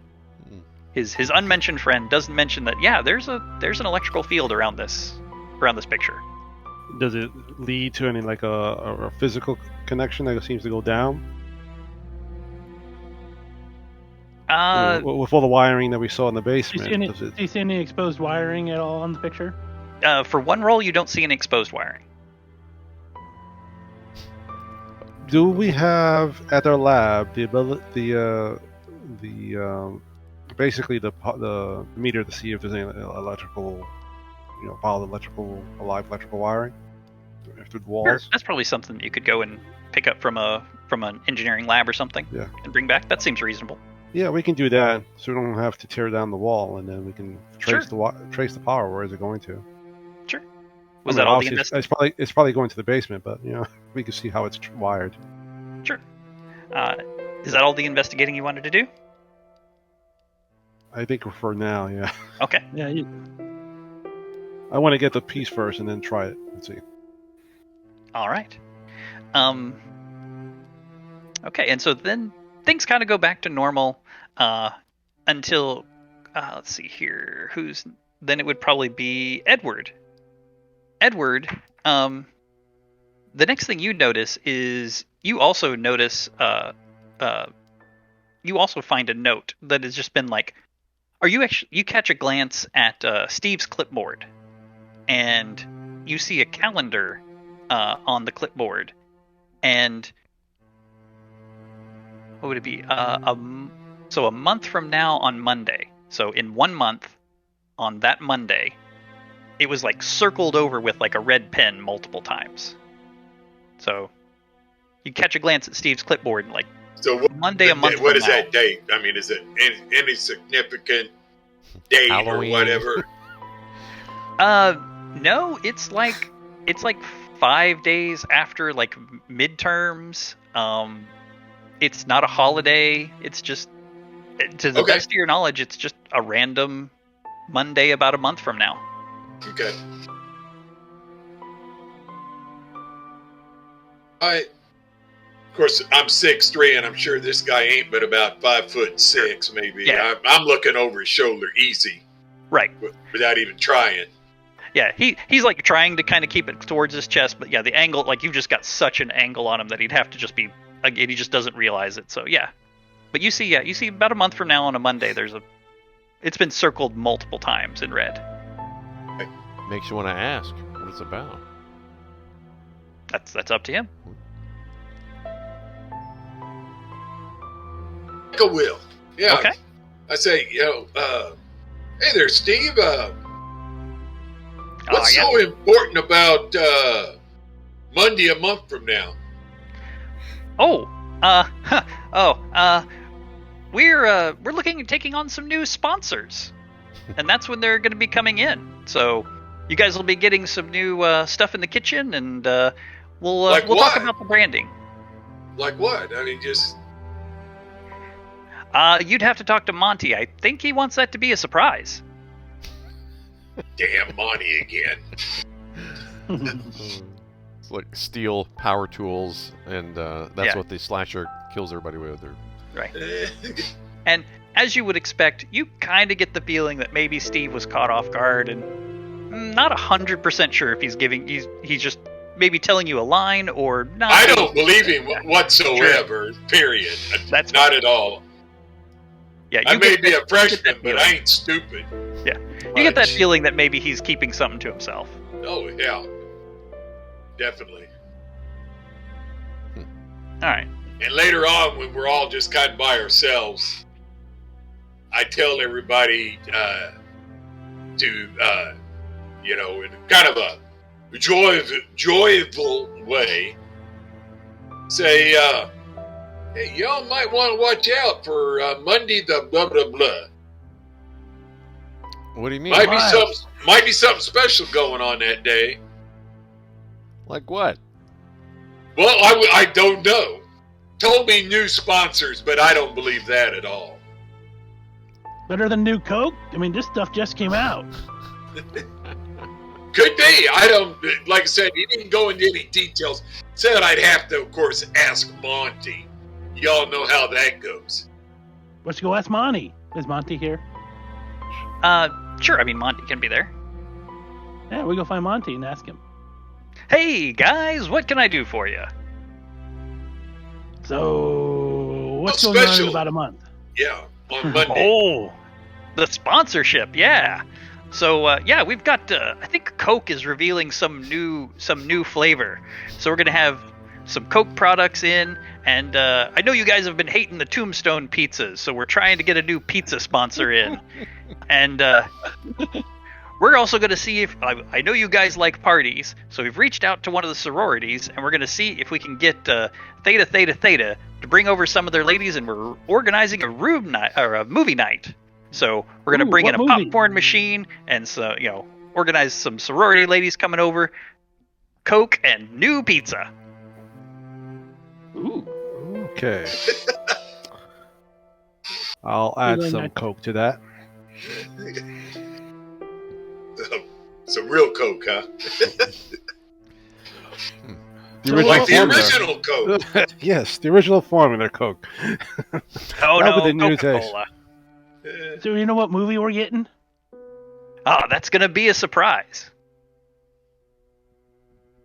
[SPEAKER 1] his unmentioned friend doesn't mention that. Yeah, there's an electrical field around this picture.
[SPEAKER 5] Does it lead to any like a physical connection that seems to go down? With all the wiring that we saw in the
[SPEAKER 3] Do you
[SPEAKER 5] basement,
[SPEAKER 3] see do you see any exposed wiring at all on the picture?
[SPEAKER 1] For 1 roll, you don't see any exposed wiring.
[SPEAKER 5] do we have at our lab the ability, basically the meter to see if there's any electrical, live electrical wiring through the walls?
[SPEAKER 1] Sure, that's probably something that you could go and pick up from an engineering lab or something.
[SPEAKER 5] Yeah.
[SPEAKER 1] And bring back. That seems reasonable.
[SPEAKER 5] Yeah, we can do that, so we don't have to tear down the wall, and then we can trace trace the power. Where is it going to?
[SPEAKER 1] Sure.
[SPEAKER 5] I
[SPEAKER 1] Was
[SPEAKER 5] mean,
[SPEAKER 1] that all the
[SPEAKER 5] obviously
[SPEAKER 1] investigation?
[SPEAKER 5] it's probably going to the basement, but we can see how it's wired.
[SPEAKER 1] Sure. Is that all the investigating you wanted to do?
[SPEAKER 5] I think for now, yeah.
[SPEAKER 1] Okay.
[SPEAKER 3] Yeah.
[SPEAKER 5] I want to get the piece first and then try it and see.
[SPEAKER 1] All right. Okay, and so then things kind of go back to normal until let's see here. Then it would probably be Edward. Edward, the next thing you notice is you also find a note that has just been like, you catch a glance at Steve's clipboard, and you see a calendar on the clipboard, and what would it be? So a month from now on Monday. So in 1 month, on that Monday, it was like circled over with like a red pen multiple times. So you catch a glance at Steve's clipboard, and like,
[SPEAKER 4] So what,
[SPEAKER 1] Monday a month
[SPEAKER 4] what
[SPEAKER 1] from
[SPEAKER 4] is
[SPEAKER 1] now.
[SPEAKER 4] that date? I mean, is it any significant date
[SPEAKER 2] Halloween.
[SPEAKER 4] or whatever?
[SPEAKER 1] No, it's like 5 days after like midterms. It's not a holiday. It's just, to the
[SPEAKER 4] Okay.
[SPEAKER 1] best of your knowledge, it's just a random Monday about a month from now.
[SPEAKER 4] Okay. Of course, I'm 6'3", and I'm sure this guy ain't but about 5'6", maybe.
[SPEAKER 1] Yeah.
[SPEAKER 4] I'm looking over his shoulder easy,
[SPEAKER 1] Right.
[SPEAKER 4] without even trying.
[SPEAKER 1] Yeah, he's like trying to kind of keep it towards his chest, but yeah, the angle, like, you've just got such an angle on him that he'd have to just be, again, he just doesn't realize it. So yeah, but you see about a month from now on a Monday, it's been circled multiple times in red.
[SPEAKER 2] Makes you want to ask what it's about.
[SPEAKER 1] That's up to him.
[SPEAKER 4] Like a will. Yeah.
[SPEAKER 1] Okay.
[SPEAKER 4] I say, hey there, Steve. What's
[SPEAKER 1] yeah.
[SPEAKER 4] so important about Monday a month from now?
[SPEAKER 1] We're looking at taking on some new sponsors, and that's when they're going to be coming in. So you guys will be getting some new stuff in the kitchen, and we'll
[SPEAKER 4] Like
[SPEAKER 1] talk
[SPEAKER 4] what?
[SPEAKER 1] about the branding.
[SPEAKER 4] Like what? I mean, just
[SPEAKER 1] You'd have to talk to Monty. I think he wants that to be a surprise.
[SPEAKER 4] damn Monty again.
[SPEAKER 2] It's like steel power tools, and that's
[SPEAKER 1] Yeah.
[SPEAKER 2] what the slasher kills everybody with.
[SPEAKER 1] Right. And as you would expect, you kind of get the feeling that maybe Steve was caught off guard and not 100% sure if he's just maybe telling you a line or not.
[SPEAKER 4] I don't believe him whatsoever. Period.
[SPEAKER 1] That's
[SPEAKER 4] not
[SPEAKER 1] fine.
[SPEAKER 4] at all.
[SPEAKER 1] Yeah,
[SPEAKER 4] I may be a
[SPEAKER 1] get
[SPEAKER 4] freshman,
[SPEAKER 1] that
[SPEAKER 4] but
[SPEAKER 1] feeling.
[SPEAKER 4] I ain't stupid.
[SPEAKER 1] You get that feeling that maybe he's keeping something to himself.
[SPEAKER 4] Oh yeah, definitely.
[SPEAKER 1] All right.
[SPEAKER 4] And later on, when we're all just kind of by ourselves, I tell everybody to, in kind of a joyful way, say, hey, y'all might want to watch out for Monday the blah, blah, blah.
[SPEAKER 2] What do you mean?
[SPEAKER 4] Might be something special going on that day.
[SPEAKER 2] Like what?
[SPEAKER 4] Well, I don't know. Told me new sponsors, but I don't believe that at all.
[SPEAKER 3] Better than new Coke? I mean, this stuff just came out.
[SPEAKER 4] Could be. I don't. Like I said, he didn't go into any details. Said I'd have to, of course, ask Monty. Y'all know how that goes.
[SPEAKER 3] Let's go ask Monty. Is Monty here?
[SPEAKER 1] Sure. I mean, Monty can be there.
[SPEAKER 3] Yeah, we go find Monty and ask him.
[SPEAKER 1] Hey guys, what can I do for you?
[SPEAKER 3] So, what's
[SPEAKER 4] What's
[SPEAKER 3] going on
[SPEAKER 4] special?
[SPEAKER 3] in about a month?
[SPEAKER 4] Yeah, on Monday.
[SPEAKER 1] Oh, the sponsorship, yeah. So we've got. I think Coke is revealing some new flavor. So we're gonna have some Coke products in, and I know you guys have been hating the Tombstone pizzas, so we're trying to get a new pizza sponsor in, and we're also gonna see if I know you guys like parties, so we've reached out to one of the sororities, and we're gonna see if we can get Theta to bring over some of their ladies, and we're organizing a room night or a movie night. So we're gonna bring in a
[SPEAKER 3] what movie?
[SPEAKER 1] popcorn machine, and so organize some sorority ladies coming over, Coke, and new pizza.
[SPEAKER 3] Ooh.
[SPEAKER 5] Okay. I'll add
[SPEAKER 3] Really
[SPEAKER 5] some
[SPEAKER 3] nice.
[SPEAKER 5] Coke to that.
[SPEAKER 4] Some real Coke, huh?
[SPEAKER 5] The
[SPEAKER 3] So
[SPEAKER 5] original
[SPEAKER 4] Like the
[SPEAKER 5] formula.
[SPEAKER 4] original Coke.
[SPEAKER 5] Yes, the original formula Coke.
[SPEAKER 1] Oh
[SPEAKER 5] Not
[SPEAKER 1] no,
[SPEAKER 5] with the new taste.
[SPEAKER 1] Coca-Cola.
[SPEAKER 3] So, you know what movie we're getting?
[SPEAKER 1] Oh, that's gonna be a surprise.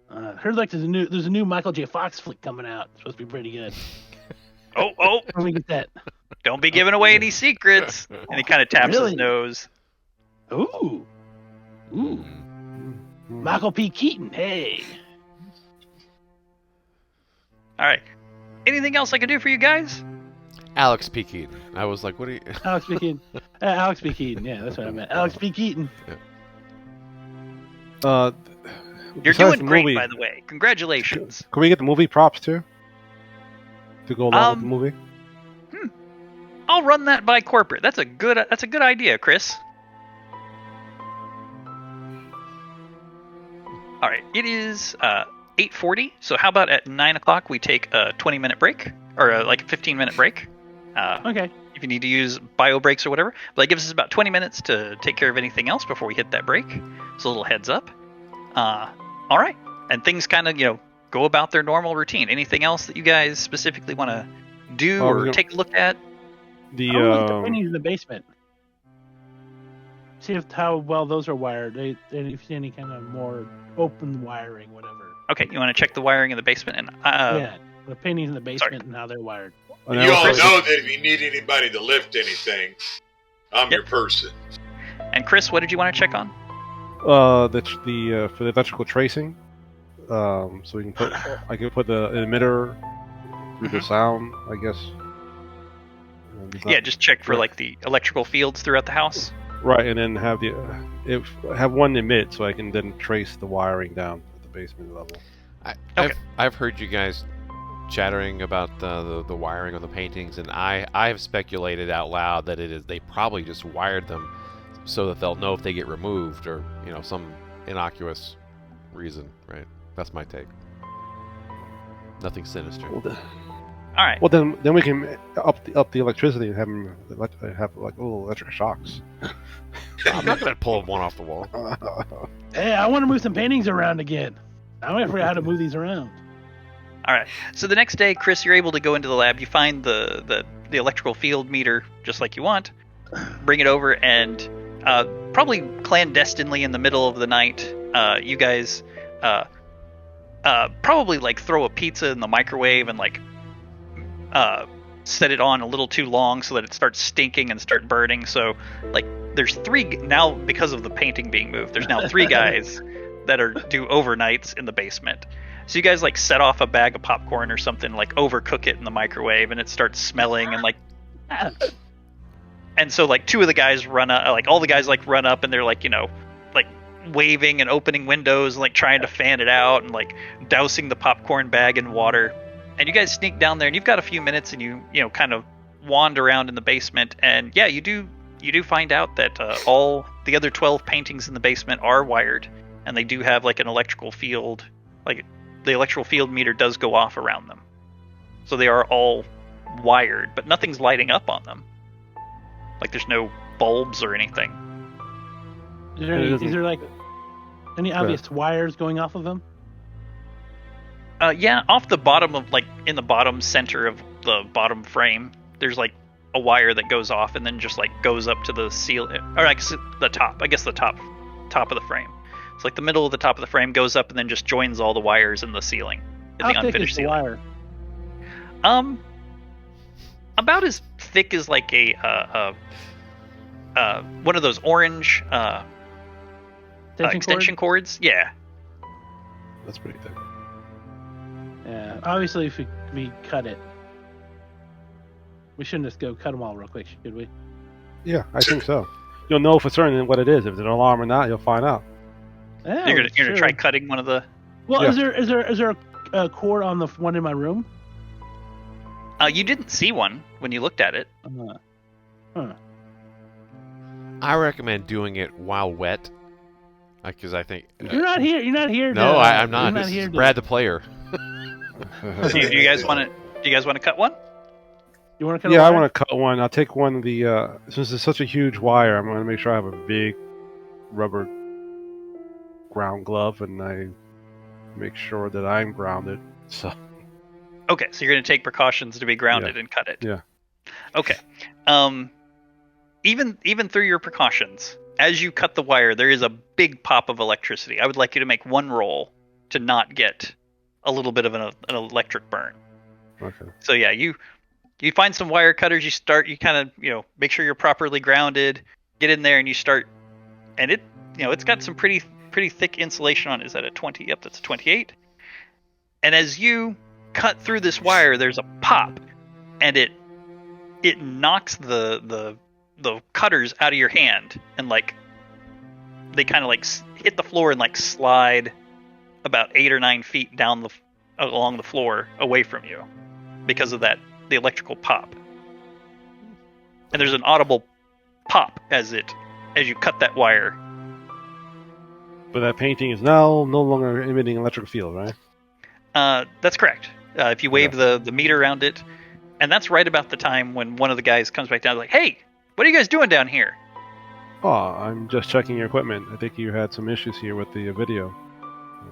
[SPEAKER 3] Heard like there's a new Michael J. Fox flick coming out. It's supposed to be pretty good.
[SPEAKER 1] Oh,
[SPEAKER 3] Let me get that.
[SPEAKER 1] don't be giving away any secrets. And he kind of taps his
[SPEAKER 3] Really?
[SPEAKER 1] nose.
[SPEAKER 3] Ooh. Michael P. Keaton. Hey.
[SPEAKER 1] All right. Anything else I can do for you guys?
[SPEAKER 2] Alex P. Keaton. I was like, what are you?
[SPEAKER 3] Alex P. Keaton. Alex P. Keaton. Yeah, that's what I meant. Alex P. Keaton.
[SPEAKER 1] You're
[SPEAKER 5] Besides
[SPEAKER 1] doing
[SPEAKER 5] the
[SPEAKER 1] great,
[SPEAKER 5] movie,
[SPEAKER 1] by the way. Congratulations.
[SPEAKER 5] Can we get the movie props too? To go along with the movie?
[SPEAKER 1] I'll run that by corporate. That's a good idea, Chris. All right, it is 8:40. So how about at 9 o'clock we take a 20-minute break, or like a 15-minute break?
[SPEAKER 3] Okay.
[SPEAKER 1] If you need to use bio breaks or whatever, but that gives us about 20 minutes to take care of anything else before we hit that break. So a little heads up. All right, and things kind of go about their normal routine. Anything else that you guys specifically want to do or take a look at?
[SPEAKER 5] The
[SPEAKER 3] I want the paintings in the basement. See how well those are wired. If you see any kind of more open wiring, whatever.
[SPEAKER 1] Okay, you want to check the wiring in the basement and
[SPEAKER 3] Yeah, the paintings in the basement
[SPEAKER 1] sorry.
[SPEAKER 3] and how they're wired.
[SPEAKER 4] You all know that if you need anybody to lift anything, I'm your
[SPEAKER 1] Yep.
[SPEAKER 4] person.
[SPEAKER 1] And Chris, what did you want to check on?
[SPEAKER 5] for the electrical tracing. So we can put I can put the emitter through the sound, I guess.
[SPEAKER 1] Yeah, just check for like the electrical fields throughout the house.
[SPEAKER 5] Right, and then have have one emit, so I can then trace the wiring down at the basement level.
[SPEAKER 2] I've heard you guys chattering about the wiring on the paintings, and I have speculated out loud that they probably just wired them so that they'll know if they get removed, or some innocuous reason. Right? That's my take. Nothing sinister.
[SPEAKER 1] All right.
[SPEAKER 5] Well, then we can up the electricity and have them have like little electric shocks.
[SPEAKER 2] I'm not gonna pull one off the wall.
[SPEAKER 3] Hey, I want to move some paintings around again. I might forget how to move these around.
[SPEAKER 1] All right. So the next day, Chris, you're able to go into the lab. You find the electrical field meter just like you want. Bring it over, and probably clandestinely in the middle of the night, you guys probably like throw a pizza in the microwave and like set it on a little too long so that it starts stinking and start burning. So like there's three now, because of the painting being moved, there's now three guys that do overnights in the basement. So you guys like set off a bag of popcorn or something, like overcook it in the microwave, and it starts smelling and like and so like two of the guys run up, like all the guys like run up, and they're like like waving and opening windows and like trying to fan it out and like dousing the popcorn bag in water. And you guys sneak down there, and you've got a few minutes, and you kind of wander around in the basement, and yeah, you do find out that all the other 12 paintings in the basement are wired, and they do have like an electrical field, like the electrical field meter does go off around them, so they are all wired, but nothing's lighting up on them. Like there's no bulbs or anything.
[SPEAKER 3] Is there like any obvious wires going off of them?
[SPEAKER 1] Yeah, off the bottom of like in the bottom center of the bottom frame, there's like a wire that goes off and then just like goes up to the ceiling, or I guess the top. I guess the top of the frame. It's like the middle of the top of the frame goes up and then just joins all the wires in the ceiling. In
[SPEAKER 3] How
[SPEAKER 1] the
[SPEAKER 3] thick
[SPEAKER 1] unfinished
[SPEAKER 3] is the
[SPEAKER 1] ceiling.
[SPEAKER 3] wire?
[SPEAKER 1] About as thick as like a one of those orange extension cords. Yeah.
[SPEAKER 5] That's pretty thick.
[SPEAKER 3] Yeah. Obviously, if we cut it, we shouldn't just go cut them all real quick, should we?
[SPEAKER 5] Yeah, I think so. You'll know for certain what it is. If it's an alarm or not, you'll find out.
[SPEAKER 3] Yeah,
[SPEAKER 1] You're gonna try cutting one of the.
[SPEAKER 3] Well,
[SPEAKER 5] Yeah.
[SPEAKER 3] is there a cord on the one in my room?
[SPEAKER 1] You didn't see one when you looked at it.
[SPEAKER 2] I recommend doing it while wet, because I think
[SPEAKER 3] You're not here. You're not here.
[SPEAKER 2] No, I'm not.
[SPEAKER 3] You're not
[SPEAKER 2] This
[SPEAKER 3] here
[SPEAKER 2] is
[SPEAKER 3] to-
[SPEAKER 2] Brad the player.
[SPEAKER 1] Do you guys want to? Do you guys want to cut one?
[SPEAKER 3] You want to cut?
[SPEAKER 5] Yeah, I want to cut one. I'll take one of the. Since it's such a huge wire, I'm going to make sure I have a big rubber ground glove, and I make sure that I'm grounded. So.
[SPEAKER 1] Okay, so you're going to take precautions to be grounded and cut it.
[SPEAKER 5] Yeah.
[SPEAKER 1] Okay. Even through your precautions, as you cut the wire, there is a big pop of electricity. I would like you to make one roll to not get a little bit of an electric burn.
[SPEAKER 5] Okay.
[SPEAKER 1] So yeah, you find some wire cutters. You kind of make sure you're properly grounded. Get in there and you start, and it's got some pretty thick insulation on it. Is that a 20? Yep, that's a 28. And as you cut through this wire, there's a pop, and it knocks the cutters out of your hand, and like they kind of like hit the floor and like slide about 8 or 9 feet down along the floor away from you because of the electrical pop. And there's an audible pop as you cut that wire.
[SPEAKER 5] But that painting is now no longer emitting electric field, right?
[SPEAKER 1] That's correct. If you wave the meter around it, and that's right about the time when one of the guys comes back down like, "Hey, what are you guys doing down here?"
[SPEAKER 5] Oh, I'm just checking your equipment. I think you had some issues here with the video.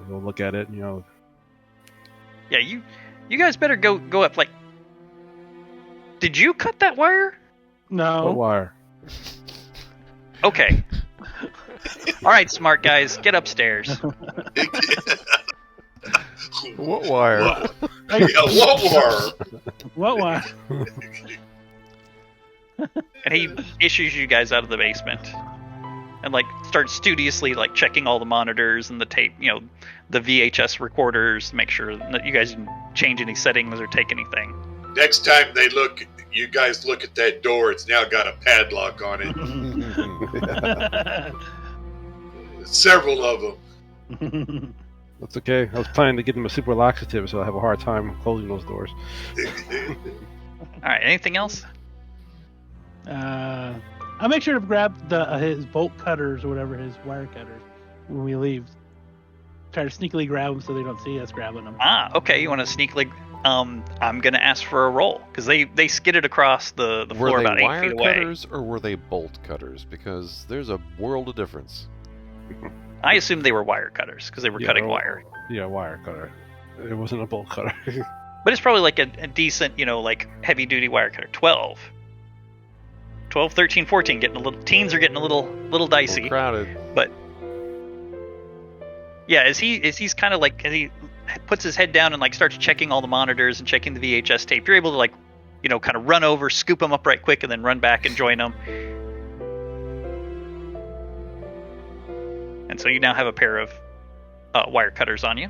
[SPEAKER 5] We'll look at it,
[SPEAKER 1] Yeah, you guys better go up. Like, did you cut that wire?
[SPEAKER 3] No.
[SPEAKER 5] What wire?
[SPEAKER 1] Okay. All right, smart guys, get upstairs.
[SPEAKER 2] What wire?
[SPEAKER 4] Yeah, what wire?
[SPEAKER 3] What wire?
[SPEAKER 1] And he issues you guys out of the basement, and like starts studiously like checking all the monitors and the tape, the VHS recorders, to make sure that you guys didn't change any settings or take anything.
[SPEAKER 4] Next time you guys look at that door, it's now got a padlock on it. Several of them.
[SPEAKER 5] That's okay. I was planning to give them a super laxative, so I have a hard time closing those doors.
[SPEAKER 1] All right, anything else?
[SPEAKER 3] I'll make sure to grab his bolt cutters or whatever, his wire cutters, when we leave. Try to sneakily grab them so they don't see us grabbing them.
[SPEAKER 1] Okay. You want to sneakily? I'm gonna ask for a roll because they skidded across the floor about 8 feet away.
[SPEAKER 2] Were they wire cutters or were they bolt cutters? Because there's a world of difference.
[SPEAKER 1] I assumed they were wire cutters because they were cutting wire.
[SPEAKER 5] Yeah, wire cutter. It wasn't a bolt cutter.
[SPEAKER 1] But it's probably like a decent, like heavy duty wire cutter. 12, 13, 14, teens are getting a little dicey.
[SPEAKER 2] A crowded.
[SPEAKER 1] But yeah, as he's kind of like, as he puts his head down and like starts checking all the monitors and checking the VHS tape, you're able to like, kind of run over, scoop them up right quick, and then run back and join them. And so you now have a pair of wire cutters on you.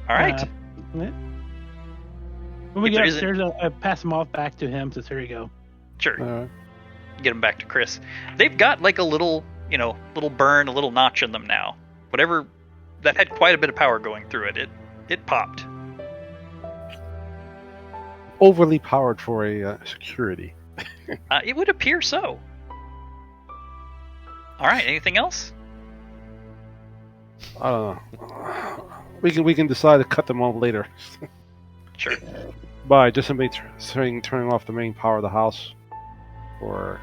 [SPEAKER 1] All right.
[SPEAKER 3] Yeah. When we get upstairs, I pass them off back to him. Says, "Here you go."
[SPEAKER 1] Sure.
[SPEAKER 5] All right.
[SPEAKER 1] Get them back to Chris. They've got like a little burn, a little notch in them now. Whatever that had quite a bit of power going through it. It popped.
[SPEAKER 5] Overly powered for a security.
[SPEAKER 1] It would appear so. All right. Anything else?
[SPEAKER 5] I don't know. We can decide to cut them off later.
[SPEAKER 1] Sure.
[SPEAKER 5] By just simply turning off the main power of the house, or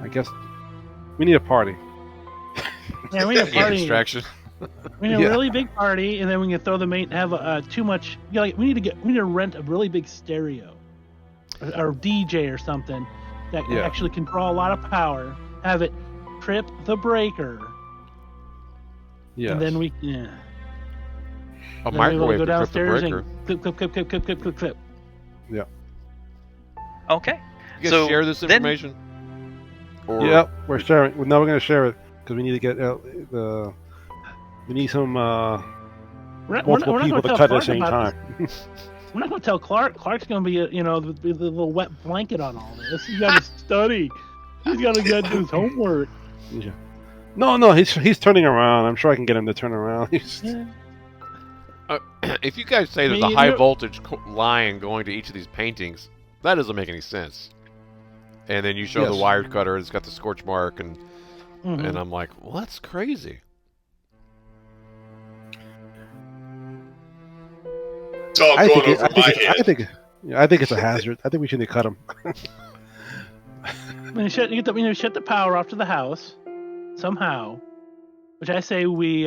[SPEAKER 5] I guess we need a party.
[SPEAKER 3] Yeah, we need a
[SPEAKER 2] Yeah,
[SPEAKER 3] party.
[SPEAKER 2] distraction.
[SPEAKER 3] We need a really big party, and then we can throw the main. Have too much. We need to rent a really big stereo, or DJ or something that can actually can draw a lot of power. Have it trip the breaker.
[SPEAKER 5] Yeah.
[SPEAKER 3] And then we
[SPEAKER 2] A microwave
[SPEAKER 3] go
[SPEAKER 2] to trip the
[SPEAKER 3] downstairs
[SPEAKER 2] breaker.
[SPEAKER 3] and clip.
[SPEAKER 5] Yeah.
[SPEAKER 1] Okay.
[SPEAKER 2] You guys
[SPEAKER 1] So
[SPEAKER 2] share this
[SPEAKER 1] then-
[SPEAKER 2] information? Or
[SPEAKER 5] Yep, we're sharing. Well, now we're going to share it because we need to get we need some multiple people to cut at the same time.
[SPEAKER 3] We're not going to tell Clark. Clark's going to be the little wet blanket on all this. He's got to study. He's got to do his homework.
[SPEAKER 5] Yeah. No, he's turning around. I'm sure I can get him to turn around.
[SPEAKER 3] Yeah.
[SPEAKER 2] if you guys say there's a high voltage line going to each of these paintings, that doesn't make any sense. And then you show the wire cutter, it's got the scorch mark, and I'm like, well, that's crazy.
[SPEAKER 4] It's all going over my head.
[SPEAKER 5] I think it's a hazard. I think we should cut him.
[SPEAKER 3] When you shut the power off to the house somehow, which I say we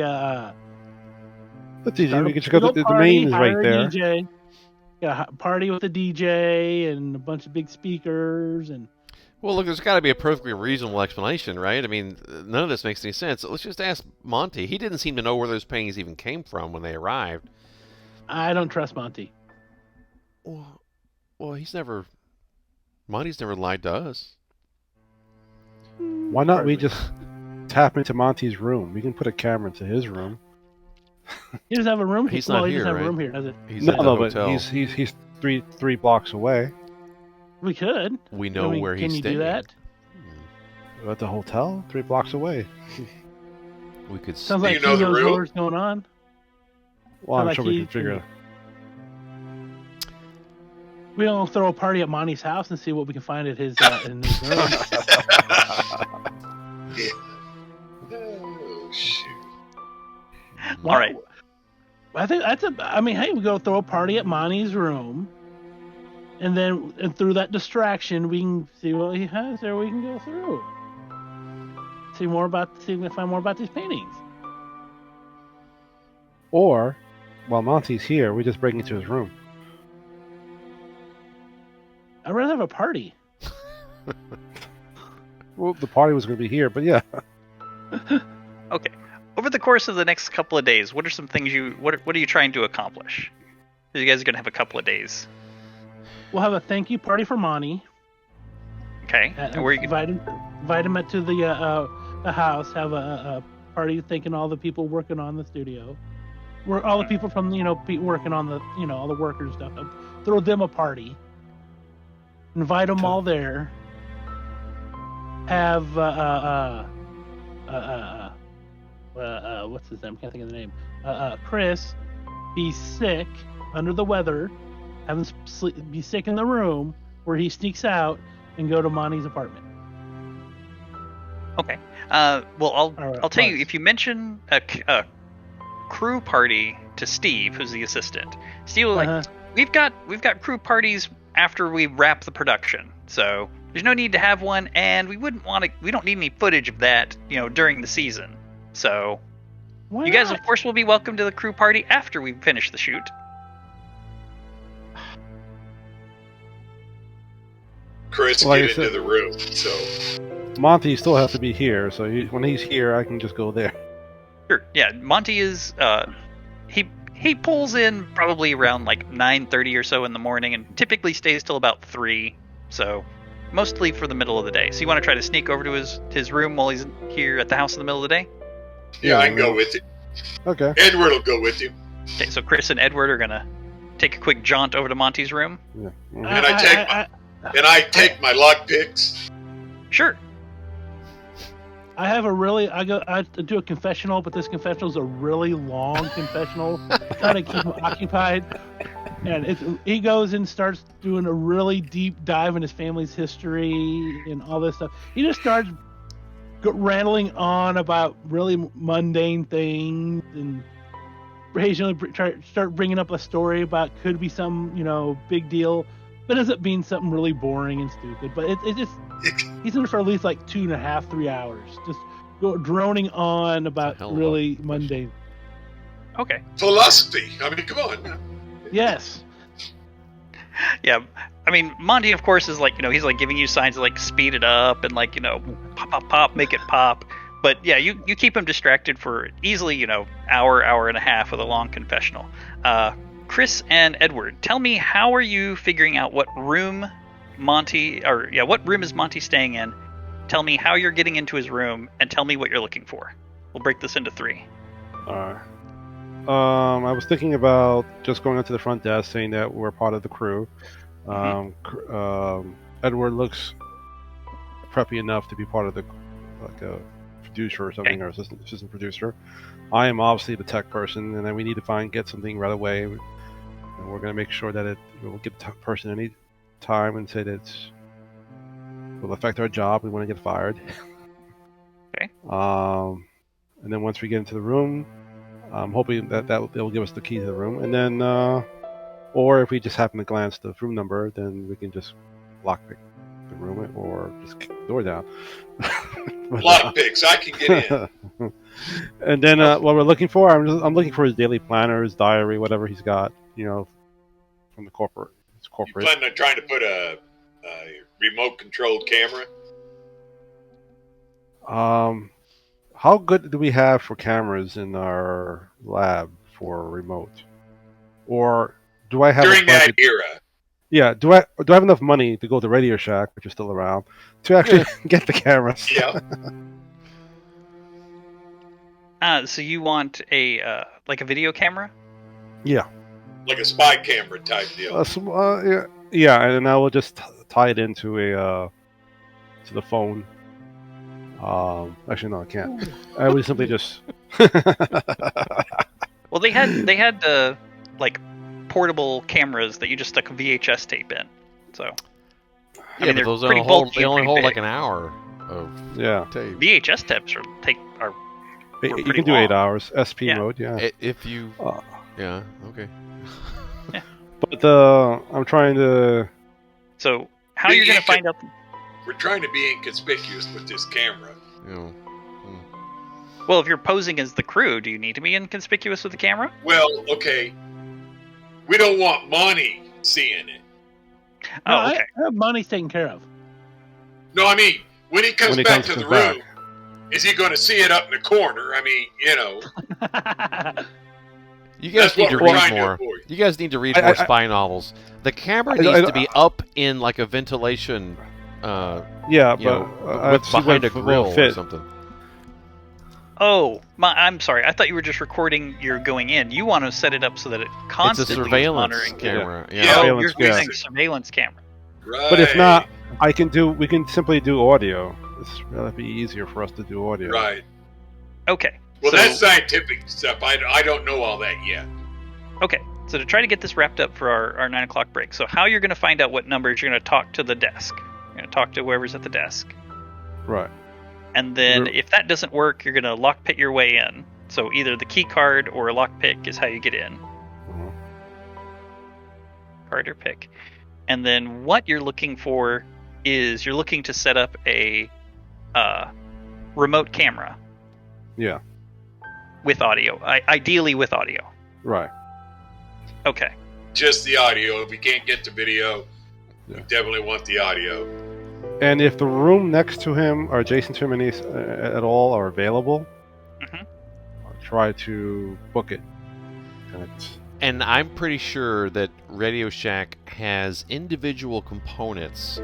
[SPEAKER 5] That's easy. We can just go to the main is right there.
[SPEAKER 3] DJ, got a party with the DJ and a bunch of big speakers and
[SPEAKER 2] Well, look, there's got to be a perfectly reasonable explanation, right? I mean, none of this makes any sense. Let's just ask Monty. He didn't seem to know where those paintings even came from when they arrived.
[SPEAKER 3] I don't trust Monty.
[SPEAKER 2] Well, Monty's never lied to us.
[SPEAKER 5] Why not we just tap into Monty's room? We can put a camera into his room.
[SPEAKER 3] He doesn't have a room.
[SPEAKER 2] He's
[SPEAKER 3] well,
[SPEAKER 2] not
[SPEAKER 3] he doesn't
[SPEAKER 2] here,
[SPEAKER 3] have a
[SPEAKER 2] right?
[SPEAKER 3] room here, does it?
[SPEAKER 2] He's at the
[SPEAKER 5] No, but
[SPEAKER 2] hotel.
[SPEAKER 5] he's three blocks away.
[SPEAKER 3] We could.
[SPEAKER 2] We know where he's
[SPEAKER 3] Can you
[SPEAKER 2] staying.
[SPEAKER 3] do that?
[SPEAKER 5] At the hotel, 3 blocks away.
[SPEAKER 2] We could.
[SPEAKER 3] Sounds
[SPEAKER 4] Do
[SPEAKER 3] like
[SPEAKER 4] you know
[SPEAKER 3] he
[SPEAKER 4] the
[SPEAKER 3] knows
[SPEAKER 4] room?
[SPEAKER 3] what's going on.
[SPEAKER 5] Well, I'm
[SPEAKER 3] Like
[SPEAKER 5] sure we
[SPEAKER 3] he
[SPEAKER 5] can figure it.
[SPEAKER 3] We don't throw a party at Monty's house and see what we can find at his in his room.
[SPEAKER 4] Oh, shoot.
[SPEAKER 1] All right.
[SPEAKER 3] I think that's I mean, hey, we go throw a party at Monty's room, and through that distraction, we can see what he has there. We can go through. See if we can find more about these paintings.
[SPEAKER 5] Or, while Monty's here, we just break into his room.
[SPEAKER 3] I'd rather have a party.
[SPEAKER 5] Well, the party was going to be here, but yeah.
[SPEAKER 1] Okay. Over the course of the next couple of days, what are some things what are you trying to accomplish? You guys are going to have a couple of days.
[SPEAKER 3] We'll have a thank you party for Monty.
[SPEAKER 1] Okay. And where you
[SPEAKER 3] invite him to the house. Have a party thanking all the people working on the studio. All the people from working on the all the workers stuff. Throw them a party. Invite them all there. Have what's his name? I can't think of the name. Chris be sick, under the weather, have him be sick in the room where he sneaks out and go to Monty's apartment.
[SPEAKER 1] Okay. Well, I'll tell you,
[SPEAKER 3] Mark.
[SPEAKER 1] if you mention a crew party to Steve, who's the assistant, Steve will we've got crew parties after we wrap the production, so there's no need to have one, and we don't need any footage of that, during the season. So
[SPEAKER 3] Why
[SPEAKER 1] you guys,
[SPEAKER 3] not?
[SPEAKER 1] of course, will be welcome to the crew party after we finish the shoot.
[SPEAKER 4] Chris,
[SPEAKER 5] Like I
[SPEAKER 4] get into
[SPEAKER 5] said-
[SPEAKER 4] the room. So
[SPEAKER 5] Monty still has to be here, so when he's here, I can just go there.
[SPEAKER 1] Sure. Yeah, Monty is he pulls in probably around like 9:30 or so in the morning, and typically stays till about 3. So mostly for the middle of the day. So you want to try to sneak over to his room while he's here at the house in the middle of the day?
[SPEAKER 4] yeah, I can go with you.
[SPEAKER 5] Okay.
[SPEAKER 4] Edward will go with you.
[SPEAKER 1] Okay, so Chris and Edward are gonna take a quick jaunt over to Monty's room.
[SPEAKER 5] Yeah. Mhm.
[SPEAKER 4] And I take my lock picks.
[SPEAKER 1] Sure.
[SPEAKER 3] I do a confessional, but this confessional is a really long confessional, trying to keep him occupied. And he goes and starts doing a really deep dive in his family's history and all this stuff. He just starts rattling on about really mundane things, and occasionally start bringing up a story about could be some big deal, but ends up being something really boring and stupid. But it just he's in there for at least like 2.5, 3 hours, just droning on about
[SPEAKER 2] hell of a
[SPEAKER 3] really
[SPEAKER 2] question.
[SPEAKER 3] mundane.
[SPEAKER 1] Okay.
[SPEAKER 4] Philosophy. I mean, come on.
[SPEAKER 3] Yes.
[SPEAKER 1] Yeah. I mean, Monty, of course, is like, he's like giving you signs to like speed it up and like, pop, pop, pop, make it pop. But yeah, you keep him distracted for easily, hour and a half with a long confessional. Chris and Edward, tell me, how are you figuring out what room what room is Monty staying in? Tell me how you're getting into his room, and tell me what you're looking for. We'll break this into 3.
[SPEAKER 5] Alright. I was thinking about just going up to the front desk, saying that we're part of the crew. Edward looks preppy enough to be part of a producer or something, or assistant producer. I am obviously the tech person, and then we need to get something right away. And we're going to make sure that we'll give the person any time and say that will affect our job. We want to get fired.
[SPEAKER 1] Okay.
[SPEAKER 5] And then once we get into the room, I'm hoping that they'll give us the key to the room, and then, or if we just happen to glance the room number, then we can just lockpick the room or just kick the door down.
[SPEAKER 4] Lock picks. I can get in.
[SPEAKER 5] And then what we're looking for, I'm looking for his daily planner, his diary, whatever he's got, from the corporate. It's
[SPEAKER 4] You
[SPEAKER 5] corporate.
[SPEAKER 4] planning on trying to put a remote controlled camera?
[SPEAKER 5] How good do we have for cameras in our lab for remote? Or do I have a
[SPEAKER 4] During that
[SPEAKER 5] budget?
[SPEAKER 4] era.
[SPEAKER 5] Yeah, do I have enough money to go to Radio Shack, which is still around, to actually get the cameras?
[SPEAKER 4] Yeah.
[SPEAKER 1] So you want a like a video camera?
[SPEAKER 5] Yeah.
[SPEAKER 4] Like a spy camera type deal.
[SPEAKER 5] Yeah, and I will just tie it into a to the phone. Actually, no, I can't. I would simply just.
[SPEAKER 1] Well, they had like portable cameras that you just stuck a VHS tape in. So
[SPEAKER 2] Yeah,
[SPEAKER 1] mean,
[SPEAKER 2] but
[SPEAKER 1] they're
[SPEAKER 2] those
[SPEAKER 1] pretty
[SPEAKER 2] only hold,
[SPEAKER 1] bulky
[SPEAKER 2] they
[SPEAKER 1] and
[SPEAKER 2] only
[SPEAKER 1] pretty
[SPEAKER 2] hold
[SPEAKER 1] big.
[SPEAKER 2] like an hour of
[SPEAKER 5] Yeah.
[SPEAKER 2] tape.
[SPEAKER 1] VHS tapes are
[SPEAKER 5] You
[SPEAKER 1] pretty
[SPEAKER 5] can do
[SPEAKER 1] long.
[SPEAKER 5] 8 hours SP
[SPEAKER 1] Yeah.
[SPEAKER 5] mode. Yeah.
[SPEAKER 2] If you, yeah, okay.
[SPEAKER 5] But I'm trying to.
[SPEAKER 1] So how you're gonna find out?
[SPEAKER 4] We're trying to be inconspicuous with this camera.
[SPEAKER 2] You know,
[SPEAKER 1] Well, if you're posing as the crew, do you need to be inconspicuous with the camera?
[SPEAKER 4] Well, okay. We don't want Monty seeing it.
[SPEAKER 3] No,
[SPEAKER 1] Oh, okay.
[SPEAKER 3] I have money taken care of.
[SPEAKER 4] No, I mean, when he comes
[SPEAKER 5] When he
[SPEAKER 4] back
[SPEAKER 5] comes
[SPEAKER 4] to the
[SPEAKER 5] back.
[SPEAKER 4] room, is he going to see it up in the corner? I mean, you know,
[SPEAKER 2] you guys
[SPEAKER 4] that's
[SPEAKER 2] need
[SPEAKER 4] what
[SPEAKER 2] to
[SPEAKER 4] we're
[SPEAKER 2] read
[SPEAKER 4] trying to
[SPEAKER 2] more.
[SPEAKER 4] avoid.
[SPEAKER 2] You guys need to read
[SPEAKER 5] I-
[SPEAKER 2] more
[SPEAKER 5] I-
[SPEAKER 2] spy novels. The camera
[SPEAKER 5] I-
[SPEAKER 2] needs
[SPEAKER 5] I-
[SPEAKER 2] to be up in like a ventilation,
[SPEAKER 5] Yeah,
[SPEAKER 2] you
[SPEAKER 5] but
[SPEAKER 2] know,
[SPEAKER 5] I have to see
[SPEAKER 2] behind a
[SPEAKER 5] what will
[SPEAKER 2] grill or
[SPEAKER 5] fit.
[SPEAKER 2] something.
[SPEAKER 1] Oh, I'm sorry. I thought you were just recording. You're going in. You want to set it up so that it
[SPEAKER 2] It's a
[SPEAKER 1] constantly is
[SPEAKER 2] surveillance
[SPEAKER 1] monitoring.
[SPEAKER 2] camera.
[SPEAKER 4] Yeah.
[SPEAKER 2] Yeah.
[SPEAKER 1] Oh,
[SPEAKER 5] Surveillance,
[SPEAKER 1] you're
[SPEAKER 5] yeah.
[SPEAKER 1] using surveillance camera.
[SPEAKER 4] Right.
[SPEAKER 5] But if not, we can simply do audio. That'd be easier for us to do audio.
[SPEAKER 4] Right.
[SPEAKER 1] Okay.
[SPEAKER 4] Well,
[SPEAKER 1] so,
[SPEAKER 4] that's scientific stuff. I don't know all that yet.
[SPEAKER 1] okay. So to try to get this wrapped up for our 9 o'clock break. So how you're going to find out what numbers you're going to talk to the desk. You're going to talk to whoever's at the desk.
[SPEAKER 5] Right.
[SPEAKER 1] And then
[SPEAKER 5] You're-
[SPEAKER 1] if that doesn't work, you're going to lockpick your way in. So either the key card or a lockpick is how you get in.
[SPEAKER 5] Mhm.
[SPEAKER 1] Card or pick. And then what you're looking for is you're looking to set up a remote camera
[SPEAKER 5] Yeah.
[SPEAKER 1] with audio. Ideally with audio.
[SPEAKER 5] Right.
[SPEAKER 1] Okay.
[SPEAKER 4] Just the audio. If we can't get the video, we
[SPEAKER 5] Yeah.
[SPEAKER 4] definitely want the audio.
[SPEAKER 5] And if the room next to him or adjacent to him at all are available,
[SPEAKER 1] Mhm.
[SPEAKER 5] I'll try to book it. And it's,
[SPEAKER 2] And I'm pretty sure that Radio Shack has individual components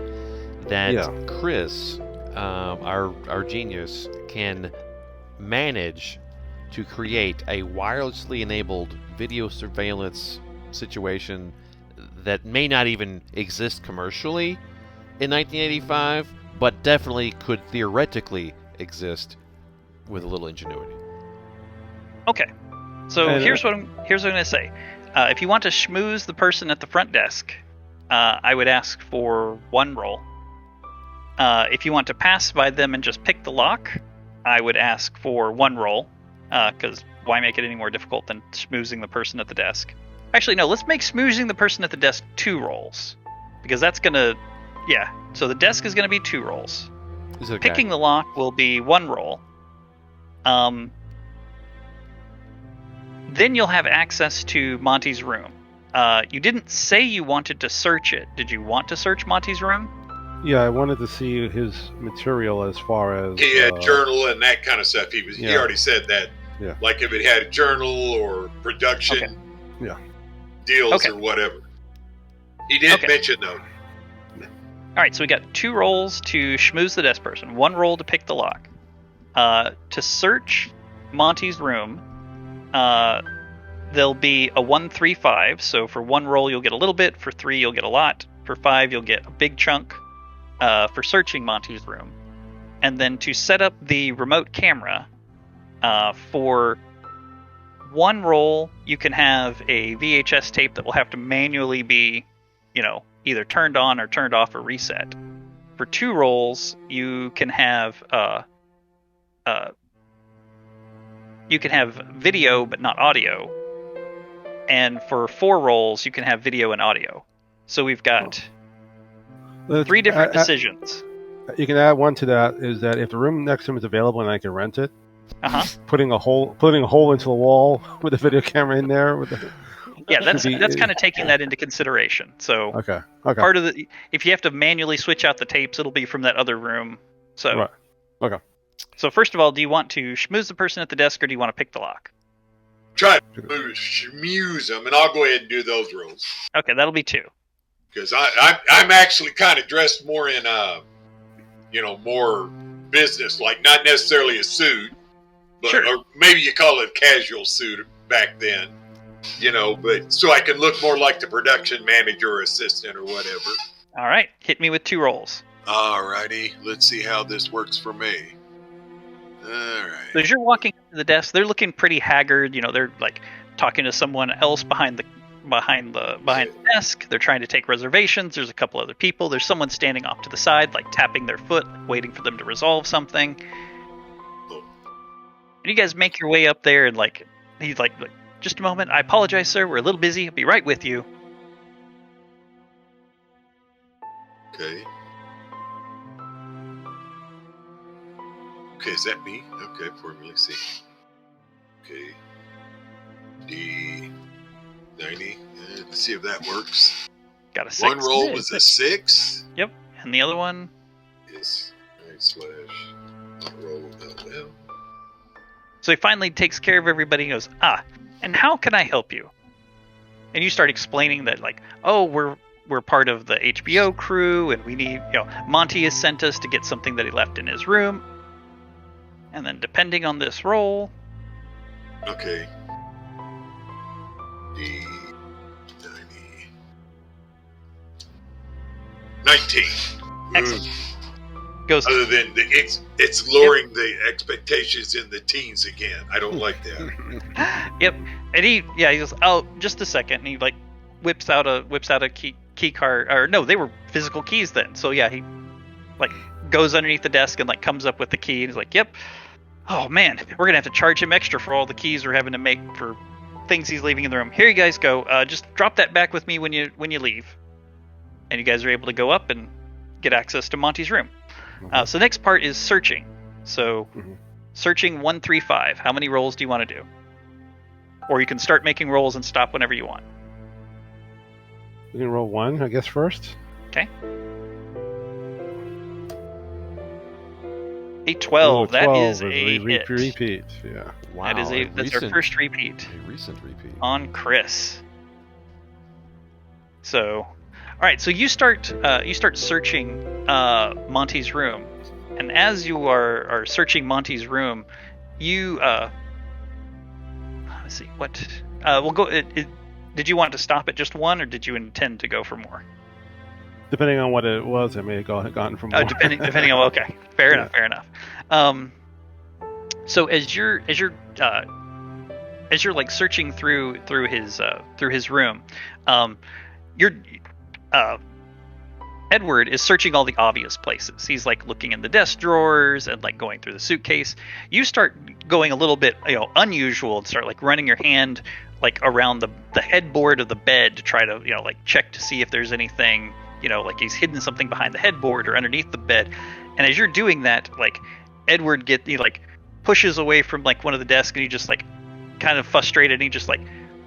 [SPEAKER 2] that
[SPEAKER 5] Yeah.
[SPEAKER 2] Chris, our genius, can manage to create a wirelessly enabled video surveillance situation that may not even exist commercially in 1985, but definitely could theoretically exist with a little ingenuity.
[SPEAKER 1] Okay. So
[SPEAKER 5] And,
[SPEAKER 1] here's what I'm going to say. If you want to schmooze the person at the front desk, I would ask for 1 roll. If you want to pass by them and just pick the lock, I would ask for 1 roll. Because why make it any more difficult than schmoozing the person at the desk? Actually, no. Let's make schmoozing the person at the desk 2 rolls, because that's gonna, yeah. So the desk is gonna be 2 rolls.
[SPEAKER 2] Is it okay?
[SPEAKER 1] Picking the lock will be 1 roll. Then you'll have access to Monty's room. You didn't say you wanted to search it. Did you want to search Monty's room?
[SPEAKER 5] yeah, I wanted to see his material as far as.
[SPEAKER 4] He had journal and that kind of stuff. He
[SPEAKER 5] Yeah.
[SPEAKER 4] already said that.
[SPEAKER 5] Yeah.
[SPEAKER 4] Like if it had a journal or production
[SPEAKER 1] Okay.
[SPEAKER 5] Yeah.
[SPEAKER 4] deals
[SPEAKER 1] Okay.
[SPEAKER 4] or whatever. He did
[SPEAKER 1] Okay.
[SPEAKER 4] mention though.
[SPEAKER 1] All right, so we got 2 rolls to schmooze the desk person, 1 roll to pick the lock. To search Monty's room, there'll be a 1, 3, 5. So for 1 roll, you'll get a little bit. For 3, you'll get a lot. For 5, you'll get a big chunk for searching Monty's room. And then to set up the remote camera, for 1 roll, you can have a VHS tape that will have to manually be, either turned on or turned off or reset. For 2 rolls, you can have video but not audio. And for 4 rolls, you can have video and audio. So we've got 3 different decisions.
[SPEAKER 5] You can add one to that is that if the room next to him is available and I can rent it,
[SPEAKER 1] Uh-huh.
[SPEAKER 5] putting a hole into the wall with a video camera in there with
[SPEAKER 1] Yeah, that's
[SPEAKER 5] Should be-
[SPEAKER 1] that's kind of taking that into consideration. So
[SPEAKER 5] Okay.
[SPEAKER 1] part of the, if you have to manually switch out the tapes, it'll be from that other room. So
[SPEAKER 5] Right. Okay.
[SPEAKER 1] So first of all, do you want to schmooze the person at the desk, or do you want to pick the lock?
[SPEAKER 4] Try to schmooze them, and I'll go ahead and do those rolls.
[SPEAKER 1] Okay, that'll be 2.
[SPEAKER 4] Because I'm actually kind of dressed more in, more business, like not necessarily a suit, but
[SPEAKER 1] Sure.
[SPEAKER 4] or maybe you call it a casual suit back then, but so I can look more like the production manager or assistant or whatever.
[SPEAKER 1] All right, hit me with 2 rolls.
[SPEAKER 4] Alrighty, let's see how this works for me. Alright.
[SPEAKER 1] So as you're walking to the desk, they're looking pretty haggard. They're like talking to someone else behind the desk. They're trying to take reservations. There's a couple other people. There's someone standing off to the side, like tapping their foot, waiting for them to resolve something. And you guys make your way up there, and he's like, just a moment. I apologize, sir. We're a little busy. I'll be right with you.
[SPEAKER 4] Okay. Okay, is that me? Okay, formula C. Okay. D90. Let's see if that works.
[SPEAKER 1] Got a 6.
[SPEAKER 4] One roll was a 6.
[SPEAKER 1] Yep. And the other one?
[SPEAKER 4] Yes. Right, / roll. Well.
[SPEAKER 1] So he finally takes care of everybody and goes, and how can I help you? And you start explaining that, we're part of the HBO crew, and we need, Monty has sent us to get something that he left in his room. And then depending on this roll.
[SPEAKER 4] Okay. D90. 19.
[SPEAKER 1] Excellent. Goes.
[SPEAKER 4] Other than it's lowering the expectations in the teens again. I don't like that.
[SPEAKER 1] Yep. And he goes, oh, just a second. And he whips out a key card, or no, they were physical keys then. So yeah, he goes underneath the desk and comes up with the key, and he's like, yep. Oh man, we're gonna have to charge him extra for all the keys we're having to make for things he's leaving in the room. Here you guys go. Just drop that back with me when you leave. And you guys are able to go up and get access to Monty's room. So the next part is searching. So searching 1, 3, 5. How many rolls do you want to do? Or you can start making rolls and stop whenever you want.
[SPEAKER 5] We can roll 1, I guess, first.
[SPEAKER 1] Okay. A 12. That is a hit.
[SPEAKER 5] Repeat. Yeah.
[SPEAKER 2] Wow.
[SPEAKER 1] That's our first repeat.
[SPEAKER 2] A recent repeat.
[SPEAKER 1] On Chris. So, all right. So you start searching Monty's room, and as you are searching Monty's room, you let's see what we'll go. Did you want to stop at just 1, or did you intend to go for more?
[SPEAKER 5] Depending on what it was, I may have gotten from more.
[SPEAKER 1] Depending on, okay, fair enough. So as you're searching through his room, Edward is searching all the obvious places. He's looking in the desk drawers and going through the suitcase. You start going a little bit unusual and start running your hand around the headboard of the bed to try to check to see if there's anything. He's hidden something behind the headboard or underneath the bed. And as you're doing that, Edward pushes away from one of the desks, and he just kind of frustrated, and he just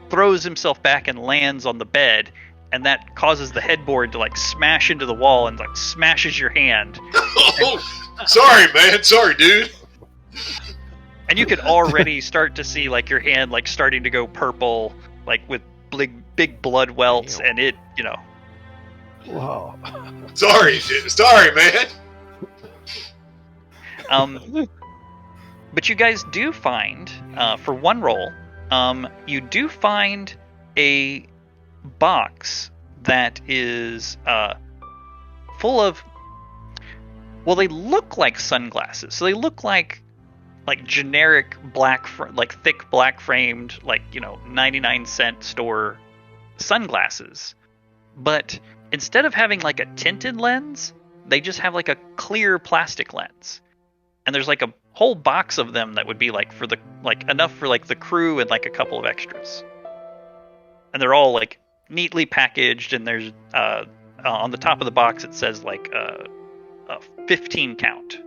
[SPEAKER 1] throws himself back and lands on the bed, and that causes the headboard to smash into the wall and smashes your hand.
[SPEAKER 4] Oh, sorry, man. Sorry, dude.
[SPEAKER 1] And you could already start to see your hand starting to go purple, with big blood welts, and it,
[SPEAKER 5] Wow.
[SPEAKER 4] Sorry, man.
[SPEAKER 1] But you guys do find, for one roll, you do find a box that is full of, well, they look like sunglasses. So they look like generic thick black framed 99-cent store sunglasses, but instead of having a tinted lens, they just have a clear plastic lens. And there's a whole box of them that would be for the enough for the crew and a couple of extras. And they're all neatly packaged, and there's on the top of the box it says a 15 count.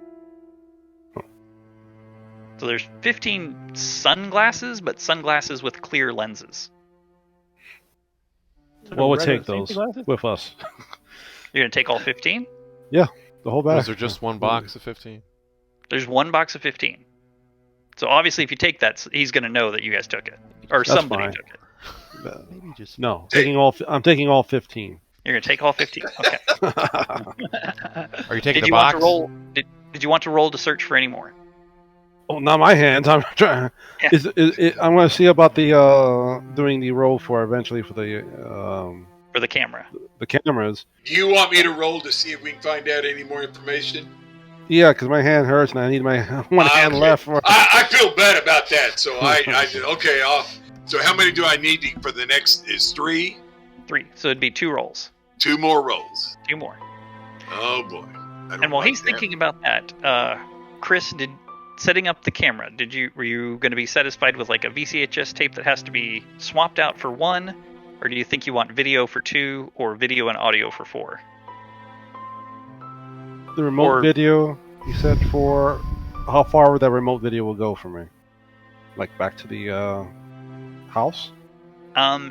[SPEAKER 1] So there's 15 sunglasses, but sunglasses with clear lenses.
[SPEAKER 5] Well, we'll
[SPEAKER 3] Regular
[SPEAKER 5] take those
[SPEAKER 3] safety glasses?
[SPEAKER 5] with us.
[SPEAKER 1] You're gonna take all 15?
[SPEAKER 5] The whole bag.
[SPEAKER 2] Was there just one box of 15?
[SPEAKER 1] There's one box of 15. So obviously, if you take that, he's gonna know that you guys took it, or
[SPEAKER 5] That's
[SPEAKER 1] somebody
[SPEAKER 5] fine.
[SPEAKER 1] took it.
[SPEAKER 2] Maybe just
[SPEAKER 5] No, I'm taking all 15.
[SPEAKER 1] You're gonna take all 15. Okay.
[SPEAKER 2] Are you taking
[SPEAKER 1] Did
[SPEAKER 2] the
[SPEAKER 1] you
[SPEAKER 2] box?
[SPEAKER 1] want to roll? Did you want to roll to search for any more?
[SPEAKER 5] Oh, not my hands. I'm trying.
[SPEAKER 1] Yeah.
[SPEAKER 5] I'm going to see about the doing the roll for eventually for
[SPEAKER 1] For the camera.
[SPEAKER 5] the cameras.
[SPEAKER 4] Do you want me to roll to see if we can find out any more information?
[SPEAKER 5] Yeah, because my hand hurts and I need my one hand
[SPEAKER 4] Okay.
[SPEAKER 5] left. For...
[SPEAKER 4] I feel bad about that, so I did. Okay, so how many do I need for the next? Is 3?
[SPEAKER 1] 3. So it'd be 2 rolls.
[SPEAKER 4] 2 more rolls.
[SPEAKER 1] 2 more.
[SPEAKER 4] Oh boy. I don't
[SPEAKER 1] And while
[SPEAKER 4] like
[SPEAKER 1] he's
[SPEAKER 4] that.
[SPEAKER 1] thinking about that, Chris, setting up the camera, were you going to be satisfied with like a VCHS tape that has to be swapped out for 1, or do you think you want video for 2 or video and audio for 4?
[SPEAKER 5] The remote video, you said, for how far would that remote video will go for me? Like back to the house?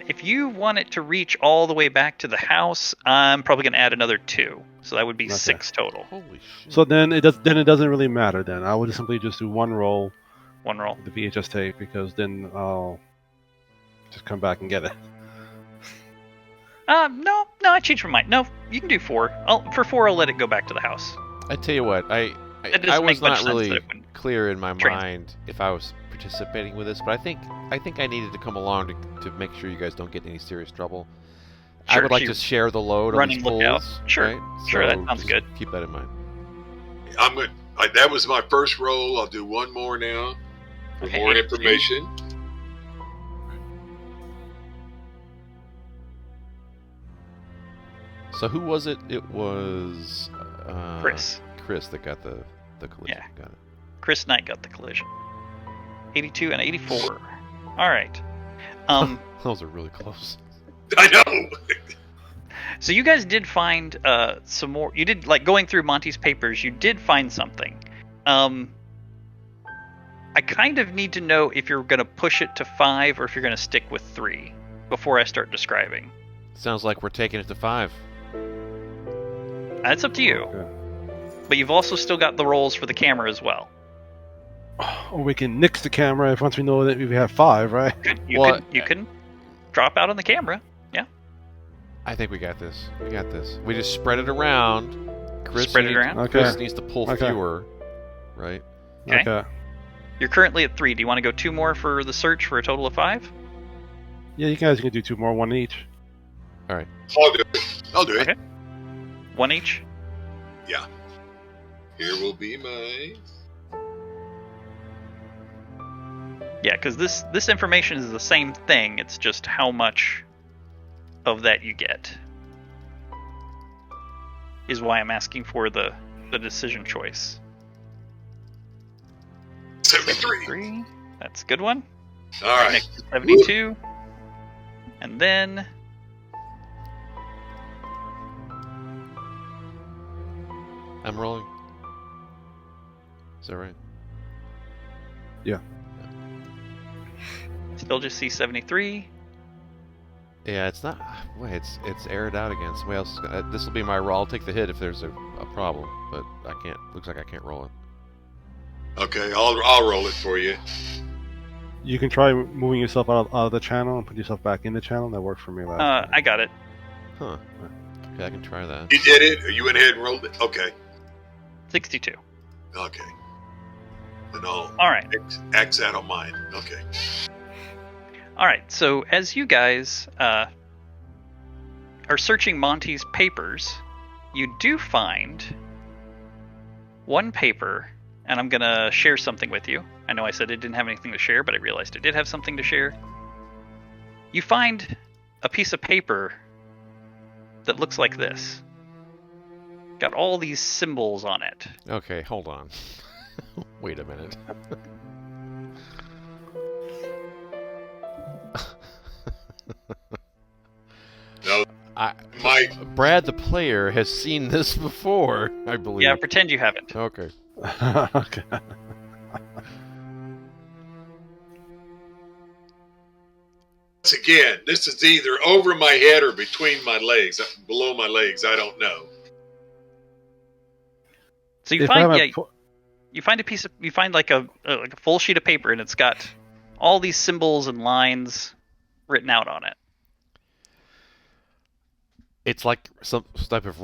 [SPEAKER 1] If you want it to reach all the way back to the house, I'm probably going to add another 2, so that would be
[SPEAKER 5] Okay.
[SPEAKER 1] 6 total.
[SPEAKER 2] Holy shit.
[SPEAKER 5] So then it doesn't really matter. Then I would simply just do 1 roll,
[SPEAKER 1] 1 roll.
[SPEAKER 5] the VHS tape, because then I'll just come back and get it.
[SPEAKER 1] No, I changed my mind. No, you can do 4. For 4, I'll let it go back to the house.
[SPEAKER 2] I tell you what, I
[SPEAKER 1] doesn't
[SPEAKER 2] was
[SPEAKER 1] make much
[SPEAKER 2] not
[SPEAKER 1] sense
[SPEAKER 2] really
[SPEAKER 1] that it wouldn't
[SPEAKER 2] clear in my
[SPEAKER 1] trans-
[SPEAKER 2] mind if I was participating with this, but I think I needed to come along to make sure you guys don't get in any serious trouble. I
[SPEAKER 1] Sure,
[SPEAKER 2] would like
[SPEAKER 1] she-
[SPEAKER 2] to share the load on
[SPEAKER 1] running
[SPEAKER 2] these
[SPEAKER 1] lookout.
[SPEAKER 2] pulls.
[SPEAKER 1] Sure,
[SPEAKER 2] right?
[SPEAKER 1] sure, that
[SPEAKER 2] So
[SPEAKER 1] sounds
[SPEAKER 2] just
[SPEAKER 1] good.
[SPEAKER 2] Keep that in mind.
[SPEAKER 4] I'm good. That was my first roll. I'll do 1 more now for
[SPEAKER 1] Okay,
[SPEAKER 4] more
[SPEAKER 1] 82.
[SPEAKER 4] information.
[SPEAKER 2] So who was it? It was
[SPEAKER 1] Chris.
[SPEAKER 2] Chris that got the collision.
[SPEAKER 1] Yeah.
[SPEAKER 2] Got it.
[SPEAKER 1] Chris Knight got the collision. 82 and 84. All right.
[SPEAKER 2] Those are really close.
[SPEAKER 4] I know.
[SPEAKER 1] So you guys did find some more. You did, like, going through Monty's papers, you did find something. I kind of need to know if you're going to push it to 5 or if you're going to stick with 3 before I start describing.
[SPEAKER 2] Sounds like we're taking it to 5.
[SPEAKER 1] That's up to you.
[SPEAKER 5] Okay.
[SPEAKER 1] But you've also still got the rolls for the camera as well.
[SPEAKER 5] Or we can nix the camera if once we know that we have 5, right?
[SPEAKER 1] You can drop out on the camera. Yeah.
[SPEAKER 2] I think we got this. We got this. We just spread it around.
[SPEAKER 1] Spread it around?
[SPEAKER 5] Okay.
[SPEAKER 2] Chris needs to pull
[SPEAKER 5] Okay.
[SPEAKER 2] fewer, right?
[SPEAKER 1] Okay. You're currently at 3. Do you want to go 2 more for the search for a total of 5?
[SPEAKER 5] Yeah, you guys can do 2 more, 1 each.
[SPEAKER 2] All right.
[SPEAKER 4] I'll do it.
[SPEAKER 1] Okay. 1 each?
[SPEAKER 4] Yeah. Here will be my.
[SPEAKER 1] Yeah, because this information is the same thing. It's just how much of that you get is why I'm asking for the decision choice.
[SPEAKER 4] 73.
[SPEAKER 1] 3. That's a good one.
[SPEAKER 4] All right.
[SPEAKER 1] Next is 72. And then
[SPEAKER 2] I'm rolling. Is that right?
[SPEAKER 5] Yeah.
[SPEAKER 1] still just see 73.
[SPEAKER 2] Yeah, it's not. Wait, it's aired out again. Somebody else. This will be my roll. I'll take the hit if there's a problem, but I can't. Looks like I can't roll it.
[SPEAKER 4] Okay, I'll roll it for you.
[SPEAKER 5] You can try moving yourself out of the channel and put yourself back in the channel. That worked for me last time.
[SPEAKER 1] I got it.
[SPEAKER 2] Huh. Okay, I can try that.
[SPEAKER 4] You did it, or you went ahead and rolled it? Okay.
[SPEAKER 1] 62.
[SPEAKER 4] Okay. Then I'll
[SPEAKER 1] All right.
[SPEAKER 4] X that on mine. Okay.
[SPEAKER 1] All right. So as you guys are searching Monty's papers, you do find one paper, and I'm going to share something with you. I know I said it didn't have anything to share, but I realized it did have something to share. You find a piece of paper that looks like this. Got all these symbols on it.
[SPEAKER 2] Okay, hold on. Wait a minute.
[SPEAKER 4] No,
[SPEAKER 2] Brad the player has seen this before, I believe.
[SPEAKER 1] Yeah, pretend you haven't.
[SPEAKER 2] Okay.
[SPEAKER 5] Okay.
[SPEAKER 4] again, this is either over my head or between my legs, below my legs. I don't know.
[SPEAKER 1] So you
[SPEAKER 5] If I
[SPEAKER 1] find,
[SPEAKER 5] have
[SPEAKER 1] yeah, you find a piece of, you find like a full sheet of paper, and it's got all these symbols and lines written out on it.
[SPEAKER 2] It's like some type of.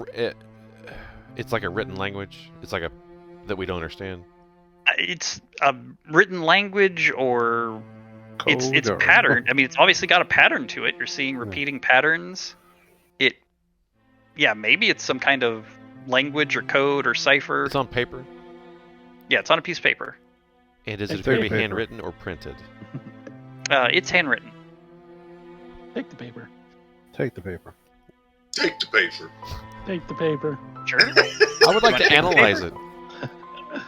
[SPEAKER 2] It's like a written language. It's like a that we don't understand.
[SPEAKER 1] It's a written language, or it's
[SPEAKER 5] Code or-
[SPEAKER 1] pattern. I mean, it's obviously got a pattern to it. You're seeing repeating patterns. Maybe it's some kind of language or code or cipher.
[SPEAKER 2] It's on paper.
[SPEAKER 1] Yeah, it's on a piece of paper.
[SPEAKER 2] And is
[SPEAKER 3] It's
[SPEAKER 2] it going to be
[SPEAKER 5] paper.
[SPEAKER 2] handwritten or printed?
[SPEAKER 1] It's handwritten.
[SPEAKER 3] Take the paper.
[SPEAKER 5] Take the paper.
[SPEAKER 4] Take the paper.
[SPEAKER 3] Take the paper.
[SPEAKER 1] Sure.
[SPEAKER 2] I would like to analyze it.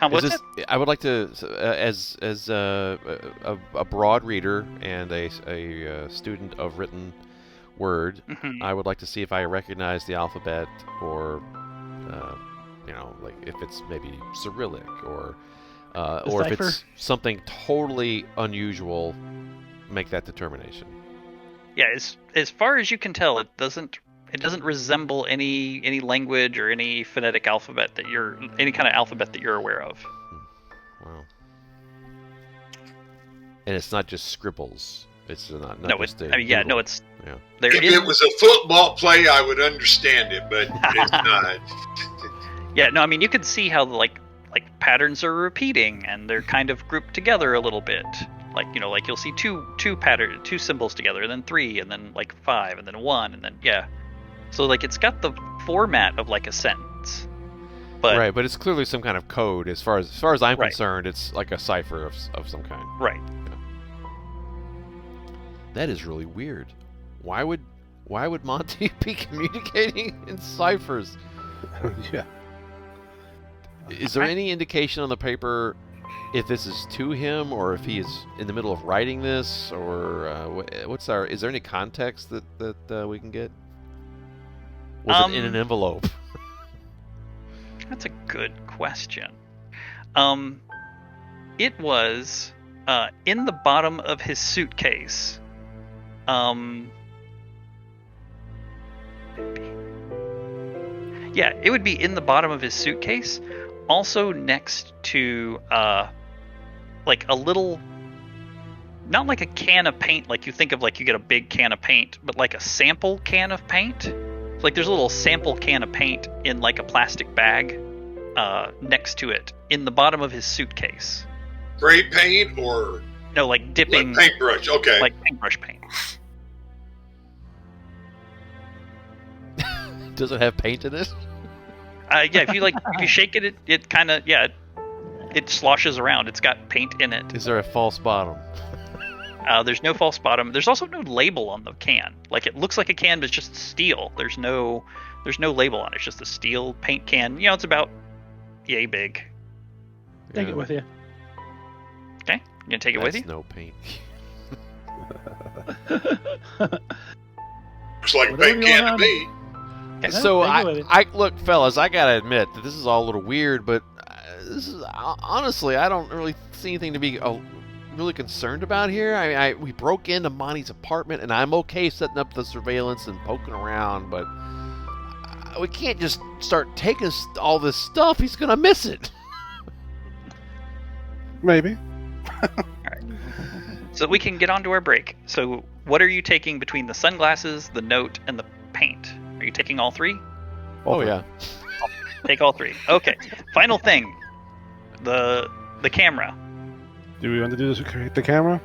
[SPEAKER 1] What's
[SPEAKER 2] Is this, I would like to, as a broad reader and a student of written word,
[SPEAKER 1] Mhm.
[SPEAKER 2] I would like to see if I recognize the alphabet, or like if it's maybe Cyrillic, or if
[SPEAKER 3] cipher?
[SPEAKER 2] it's something totally unusual. Make that determination.
[SPEAKER 1] Yeah, as far as you can tell, it doesn't resemble any language or any phonetic alphabet any kind of alphabet that you're aware of.
[SPEAKER 2] Wow. And it's not just scribbles. It's not
[SPEAKER 1] No,
[SPEAKER 2] just
[SPEAKER 1] it's
[SPEAKER 2] Yeah.
[SPEAKER 1] there
[SPEAKER 4] If
[SPEAKER 1] is
[SPEAKER 4] it was a football play, I would understand it, but it's not.
[SPEAKER 1] yeah, no, I mean you can see how like patterns are repeating and they're kind of grouped together a little bit. Like you'll see two symbols together, and then 3, and then like 5, and then 1, and then So like it's got the format of like a sentence. But
[SPEAKER 2] Right, but it's clearly some kind of code. As far as I'm
[SPEAKER 1] Right.
[SPEAKER 2] concerned, it's like a cipher of some kind.
[SPEAKER 1] right.
[SPEAKER 2] That is really weird. Why would Monty be communicating in ciphers?
[SPEAKER 5] Yeah.
[SPEAKER 2] Is there any indication on the paper if this is to him, or if he is in the middle of writing this, or is there any context that we can get? Was it in an envelope?
[SPEAKER 1] That's a good question. It was in the bottom of his suitcase. Yeah, it would be in the bottom of his suitcase. Also next to like a little, not like a can of paint, like you think of like you get a big can of paint, but like a sample can of paint. Like there's a little sample can of paint in like a plastic bag next to it in the bottom of his suitcase.
[SPEAKER 4] Spray paint or
[SPEAKER 1] No, like dipping,
[SPEAKER 4] like paintbrush? Okay.
[SPEAKER 1] like paintbrush paint.
[SPEAKER 2] Does it have paint in it?
[SPEAKER 1] Yeah, if you shake it, it kind of it sloshes around. It's got paint in it.
[SPEAKER 2] Is there a false bottom?
[SPEAKER 1] There's no false bottom. There's also no label on the can. Like it looks like a can, but it's just steel. There's no label on it. It's just a steel paint can. It's about yay big.
[SPEAKER 3] Take it with you.
[SPEAKER 1] Okay, you gonna take it with you?
[SPEAKER 2] That's no paint.
[SPEAKER 4] Looks like a
[SPEAKER 3] Whatever
[SPEAKER 4] paint
[SPEAKER 3] you
[SPEAKER 4] can
[SPEAKER 3] want.
[SPEAKER 4] to me.
[SPEAKER 1] Okay.
[SPEAKER 2] So
[SPEAKER 3] take it with you.
[SPEAKER 2] I look, fellas, I gotta admit that this is all a little weird, but this is honestly, I don't really see anything to be really concerned about here. I mean, we broke into Monty's apartment, and I'm okay setting up the surveillance and poking around, but we can't just start taking all this stuff. He's gonna miss it.
[SPEAKER 5] Maybe.
[SPEAKER 1] So we can get on to our break. So what are you taking between the sunglasses, the note, and the paint? Are you taking all 3?
[SPEAKER 2] Oh yeah.
[SPEAKER 1] Take all 3. Okay. Final thing. The camera.
[SPEAKER 5] Do we want to do this with the camera?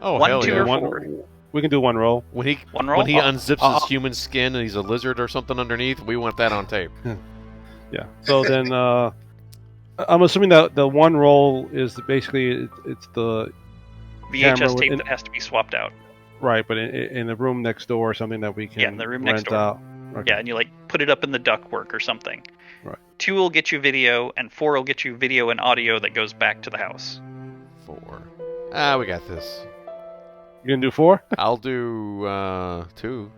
[SPEAKER 2] Oh
[SPEAKER 1] 1,
[SPEAKER 2] hell
[SPEAKER 1] 2,
[SPEAKER 2] yeah.
[SPEAKER 1] or
[SPEAKER 5] One-
[SPEAKER 1] 4.
[SPEAKER 5] We can do one roll.
[SPEAKER 2] When he
[SPEAKER 1] One roll?
[SPEAKER 2] when he unzips
[SPEAKER 5] I'll-
[SPEAKER 2] his human skin and he's a lizard or something underneath, we want that on tape.
[SPEAKER 5] Yeah. So then, I'm assuming that the one roll is
[SPEAKER 2] Oh.
[SPEAKER 5] it's the
[SPEAKER 1] VHS
[SPEAKER 5] camera
[SPEAKER 1] tape
[SPEAKER 5] within-
[SPEAKER 1] that has to be swapped out.
[SPEAKER 5] right, but in the room next door or something that we can
[SPEAKER 1] in the room
[SPEAKER 5] rent
[SPEAKER 1] next door.
[SPEAKER 5] out. Okay.
[SPEAKER 1] Yeah, and you like put it up in the ductwork or something.
[SPEAKER 5] Right.
[SPEAKER 1] 2 will get you video, and 4 will get you video and audio that goes back to the house.
[SPEAKER 2] 4. We got this.
[SPEAKER 5] You gonna do 4?
[SPEAKER 2] I'll do 2.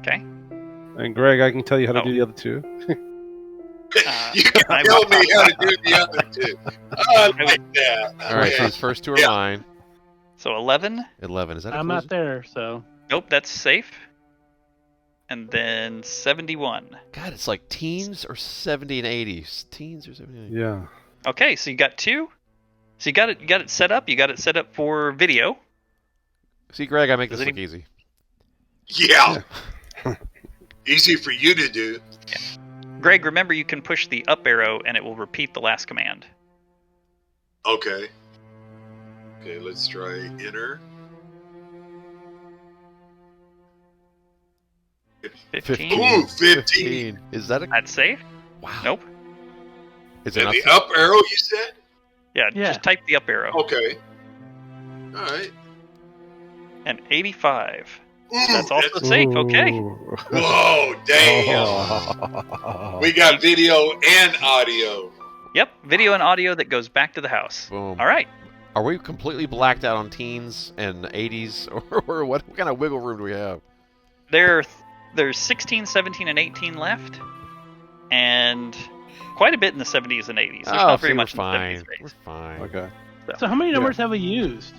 [SPEAKER 1] Okay.
[SPEAKER 5] And Greg, I can tell you how to
[SPEAKER 1] Oh.
[SPEAKER 5] do the other 2.
[SPEAKER 4] You can
[SPEAKER 1] I
[SPEAKER 4] tell
[SPEAKER 1] will-
[SPEAKER 4] me how to do the other 2. I like that.
[SPEAKER 2] All right, so
[SPEAKER 4] Yeah.
[SPEAKER 2] his first 2 are
[SPEAKER 4] Yeah.
[SPEAKER 2] mine.
[SPEAKER 1] So 11.
[SPEAKER 2] 11. Is that a
[SPEAKER 3] I'm
[SPEAKER 2] collision?
[SPEAKER 3] not there, so.
[SPEAKER 1] Nope, that's safe. And then 71.
[SPEAKER 2] God, it's like teens or 70 and 80s. Teens or 70 and 80s.
[SPEAKER 5] Yeah.
[SPEAKER 1] Okay, so you got 2. So you got it set up. You got it set up for video.
[SPEAKER 2] See, Greg, I make
[SPEAKER 1] Does
[SPEAKER 2] this
[SPEAKER 1] it
[SPEAKER 2] look easy.
[SPEAKER 4] Yeah. Easy for you to do.
[SPEAKER 1] Greg, remember you can push the up arrow and it will repeat the last command.
[SPEAKER 4] Okay. Okay, let's try enter.
[SPEAKER 1] 15.
[SPEAKER 4] Ooh, 15.
[SPEAKER 2] Is that a...
[SPEAKER 1] That's safe.
[SPEAKER 2] Wow.
[SPEAKER 1] Nope.
[SPEAKER 2] Is it
[SPEAKER 4] And
[SPEAKER 2] not...
[SPEAKER 4] the up arrow, you said?
[SPEAKER 1] Yeah,
[SPEAKER 3] Yeah.
[SPEAKER 1] just type the up arrow.
[SPEAKER 4] Okay. All right.
[SPEAKER 1] And 85.
[SPEAKER 4] Ooh,
[SPEAKER 1] That's also safe. Okay.
[SPEAKER 5] Ooh.
[SPEAKER 4] Whoa, damn.
[SPEAKER 5] Oh.
[SPEAKER 4] We got video and audio.
[SPEAKER 1] Yep, video and audio that goes back to the house.
[SPEAKER 2] Boom.
[SPEAKER 1] All right.
[SPEAKER 2] Are we completely blacked out on teens and 80s? Or what kind of wiggle room do we have?
[SPEAKER 1] There's 16, 17, and 18 left. And quite a bit in the 70s and 80s. There's not very
[SPEAKER 2] see,
[SPEAKER 1] much
[SPEAKER 2] we're
[SPEAKER 1] in
[SPEAKER 2] fine.
[SPEAKER 1] the 70s and 80s.
[SPEAKER 2] We're fine.
[SPEAKER 5] Okay.
[SPEAKER 3] So how many numbers have we used?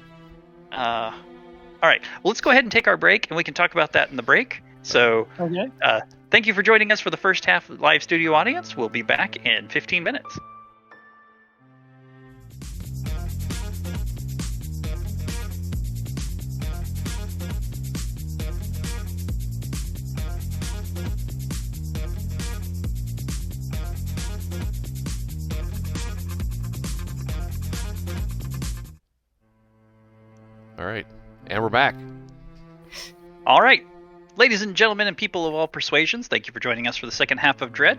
[SPEAKER 1] All right. Well, let's go ahead and take our break, and we can talk about that in the break. So
[SPEAKER 3] Okay.
[SPEAKER 1] thank you for joining us for the first half of the live studio audience. We'll be back in 15 minutes.
[SPEAKER 2] All right. And we're back.
[SPEAKER 1] All right. Ladies and gentlemen and people of all persuasions, thank you for joining us for the second half of Dread.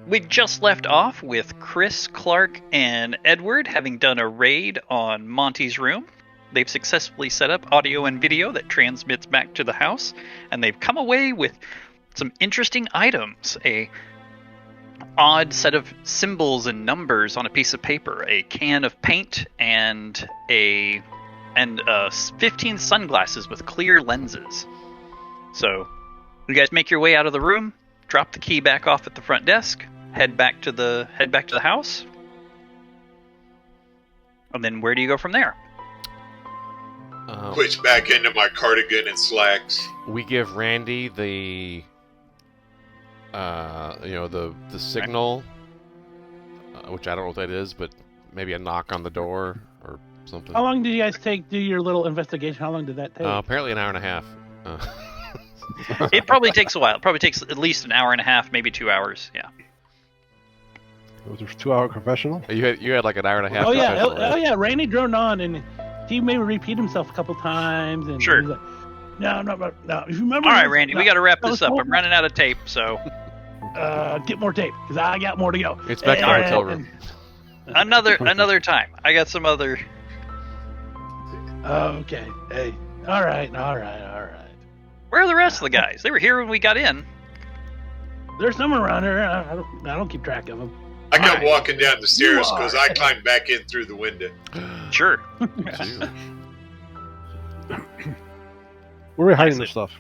[SPEAKER 1] We just left off with Chris, Clark, and Edward having done a raid on Monty's room. They've successfully set up audio and video that transmits back to the house, and they've come away with some interesting items. A odd set of symbols and numbers on a piece of paper, a can of paint, and 15 sunglasses with clear lenses. So, you guys make your way out of the room, drop the key back off at the front desk, head back to the house. And then where do you go from there?
[SPEAKER 4] Switch back into my cardigan and slacks.
[SPEAKER 2] We give Randy the the signal, which I don't know what that is, but maybe a knock on the door or something.
[SPEAKER 3] How long did you guys do your little investigation? How long did that take?
[SPEAKER 2] Apparently an hour and a half.
[SPEAKER 1] It probably takes a while. It probably takes at least an hour and a half, maybe 2 hours. Yeah.
[SPEAKER 5] Was it a 2-hour confessional?
[SPEAKER 2] You had like an hour and a half.
[SPEAKER 3] Oh yeah,
[SPEAKER 2] confessional, right?
[SPEAKER 3] yeah. Randy droned on, and he maybe repeat himself a couple times. And
[SPEAKER 1] Sure.
[SPEAKER 3] he was like, no. If you remember.
[SPEAKER 1] All right, Randy, we got to wrap
[SPEAKER 3] that
[SPEAKER 1] this
[SPEAKER 3] was
[SPEAKER 1] up. I'm
[SPEAKER 3] horrible.
[SPEAKER 1] running out of tape, so
[SPEAKER 3] Get more tape, because I got more to go.
[SPEAKER 2] It's back to the hotel room.
[SPEAKER 1] another time. I got some other.
[SPEAKER 3] Okay. Hey. All right.
[SPEAKER 1] Where are the rest of the guys? They were here when we got in.
[SPEAKER 3] There's someone around here. I don't keep track of them.
[SPEAKER 4] I come
[SPEAKER 3] Alright.
[SPEAKER 4] walking down the stairs
[SPEAKER 3] You
[SPEAKER 4] because
[SPEAKER 3] are.
[SPEAKER 4] I climbed back in through the window.
[SPEAKER 1] Sure.
[SPEAKER 2] Gee.
[SPEAKER 5] Where are we hiding
[SPEAKER 1] Nicely.
[SPEAKER 5] this stuff?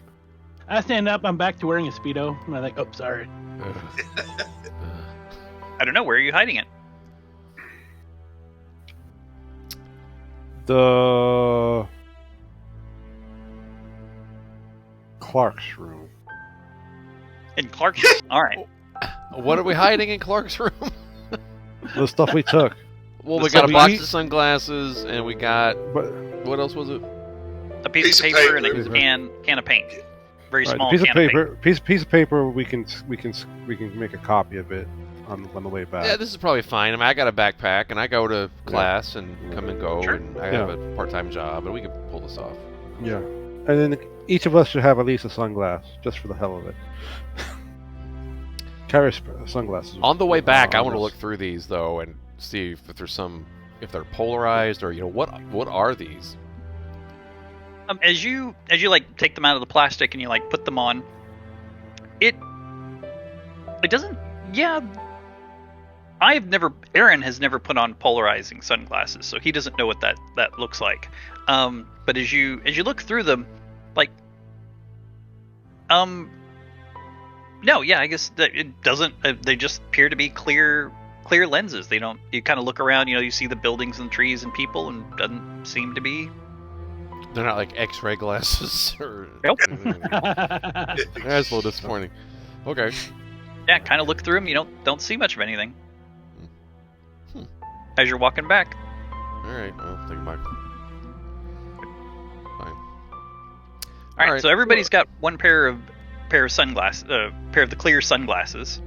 [SPEAKER 3] I stand up. I'm back to wearing a Speedo. And I'm like, oh, sorry.
[SPEAKER 1] I don't know. Where are you hiding it?
[SPEAKER 5] The Clark's room.
[SPEAKER 1] In Clark's. All right.
[SPEAKER 2] What are we hiding in Clark's room?
[SPEAKER 5] The stuff we took.
[SPEAKER 2] Well,
[SPEAKER 1] The
[SPEAKER 2] we got a
[SPEAKER 1] stuff
[SPEAKER 2] box
[SPEAKER 5] we-
[SPEAKER 2] of sunglasses, and we got
[SPEAKER 5] But
[SPEAKER 2] what else was it?
[SPEAKER 1] A piece of paper and a can of paint. Very
[SPEAKER 5] right,
[SPEAKER 1] small
[SPEAKER 5] piece of
[SPEAKER 1] can of paint.
[SPEAKER 5] paper. Piece of paper. We can make a copy of it on the way back.
[SPEAKER 2] Yeah, this is probably fine. I mean, I got a backpack, and I go to class and come and go,
[SPEAKER 1] Sure.
[SPEAKER 2] and I have a part-time job, and we can pull this off.
[SPEAKER 5] Yeah. And then each of us should have at least a sunglass, just for the hell of it. Carry sunglasses.
[SPEAKER 2] On the way back, I
[SPEAKER 5] on
[SPEAKER 2] want to
[SPEAKER 5] us.
[SPEAKER 2] look through these though and see if there's if they're polarized or what are these?
[SPEAKER 1] As you like take them out of the plastic and you like put them on, it doesn't. Yeah. Aaron has never put on polarizing sunglasses, so he doesn't know what that looks like. But as you look through them, like, no, yeah, I guess that it doesn't. They just appear to be clear lenses. They don't. You kind of look around, you see the buildings and trees and people, and doesn't seem to be
[SPEAKER 2] They're not like X-ray glasses or.
[SPEAKER 1] Nope.
[SPEAKER 2] That's a little disappointing. Okay.
[SPEAKER 1] Yeah, kind of look through them. You don't see much of anything.
[SPEAKER 2] Hmm.
[SPEAKER 1] As you're walking back.
[SPEAKER 2] All right. Well, think about it. Fine.
[SPEAKER 1] All right. So everybody's got one pair of sunglasses, pair of the clear sunglasses.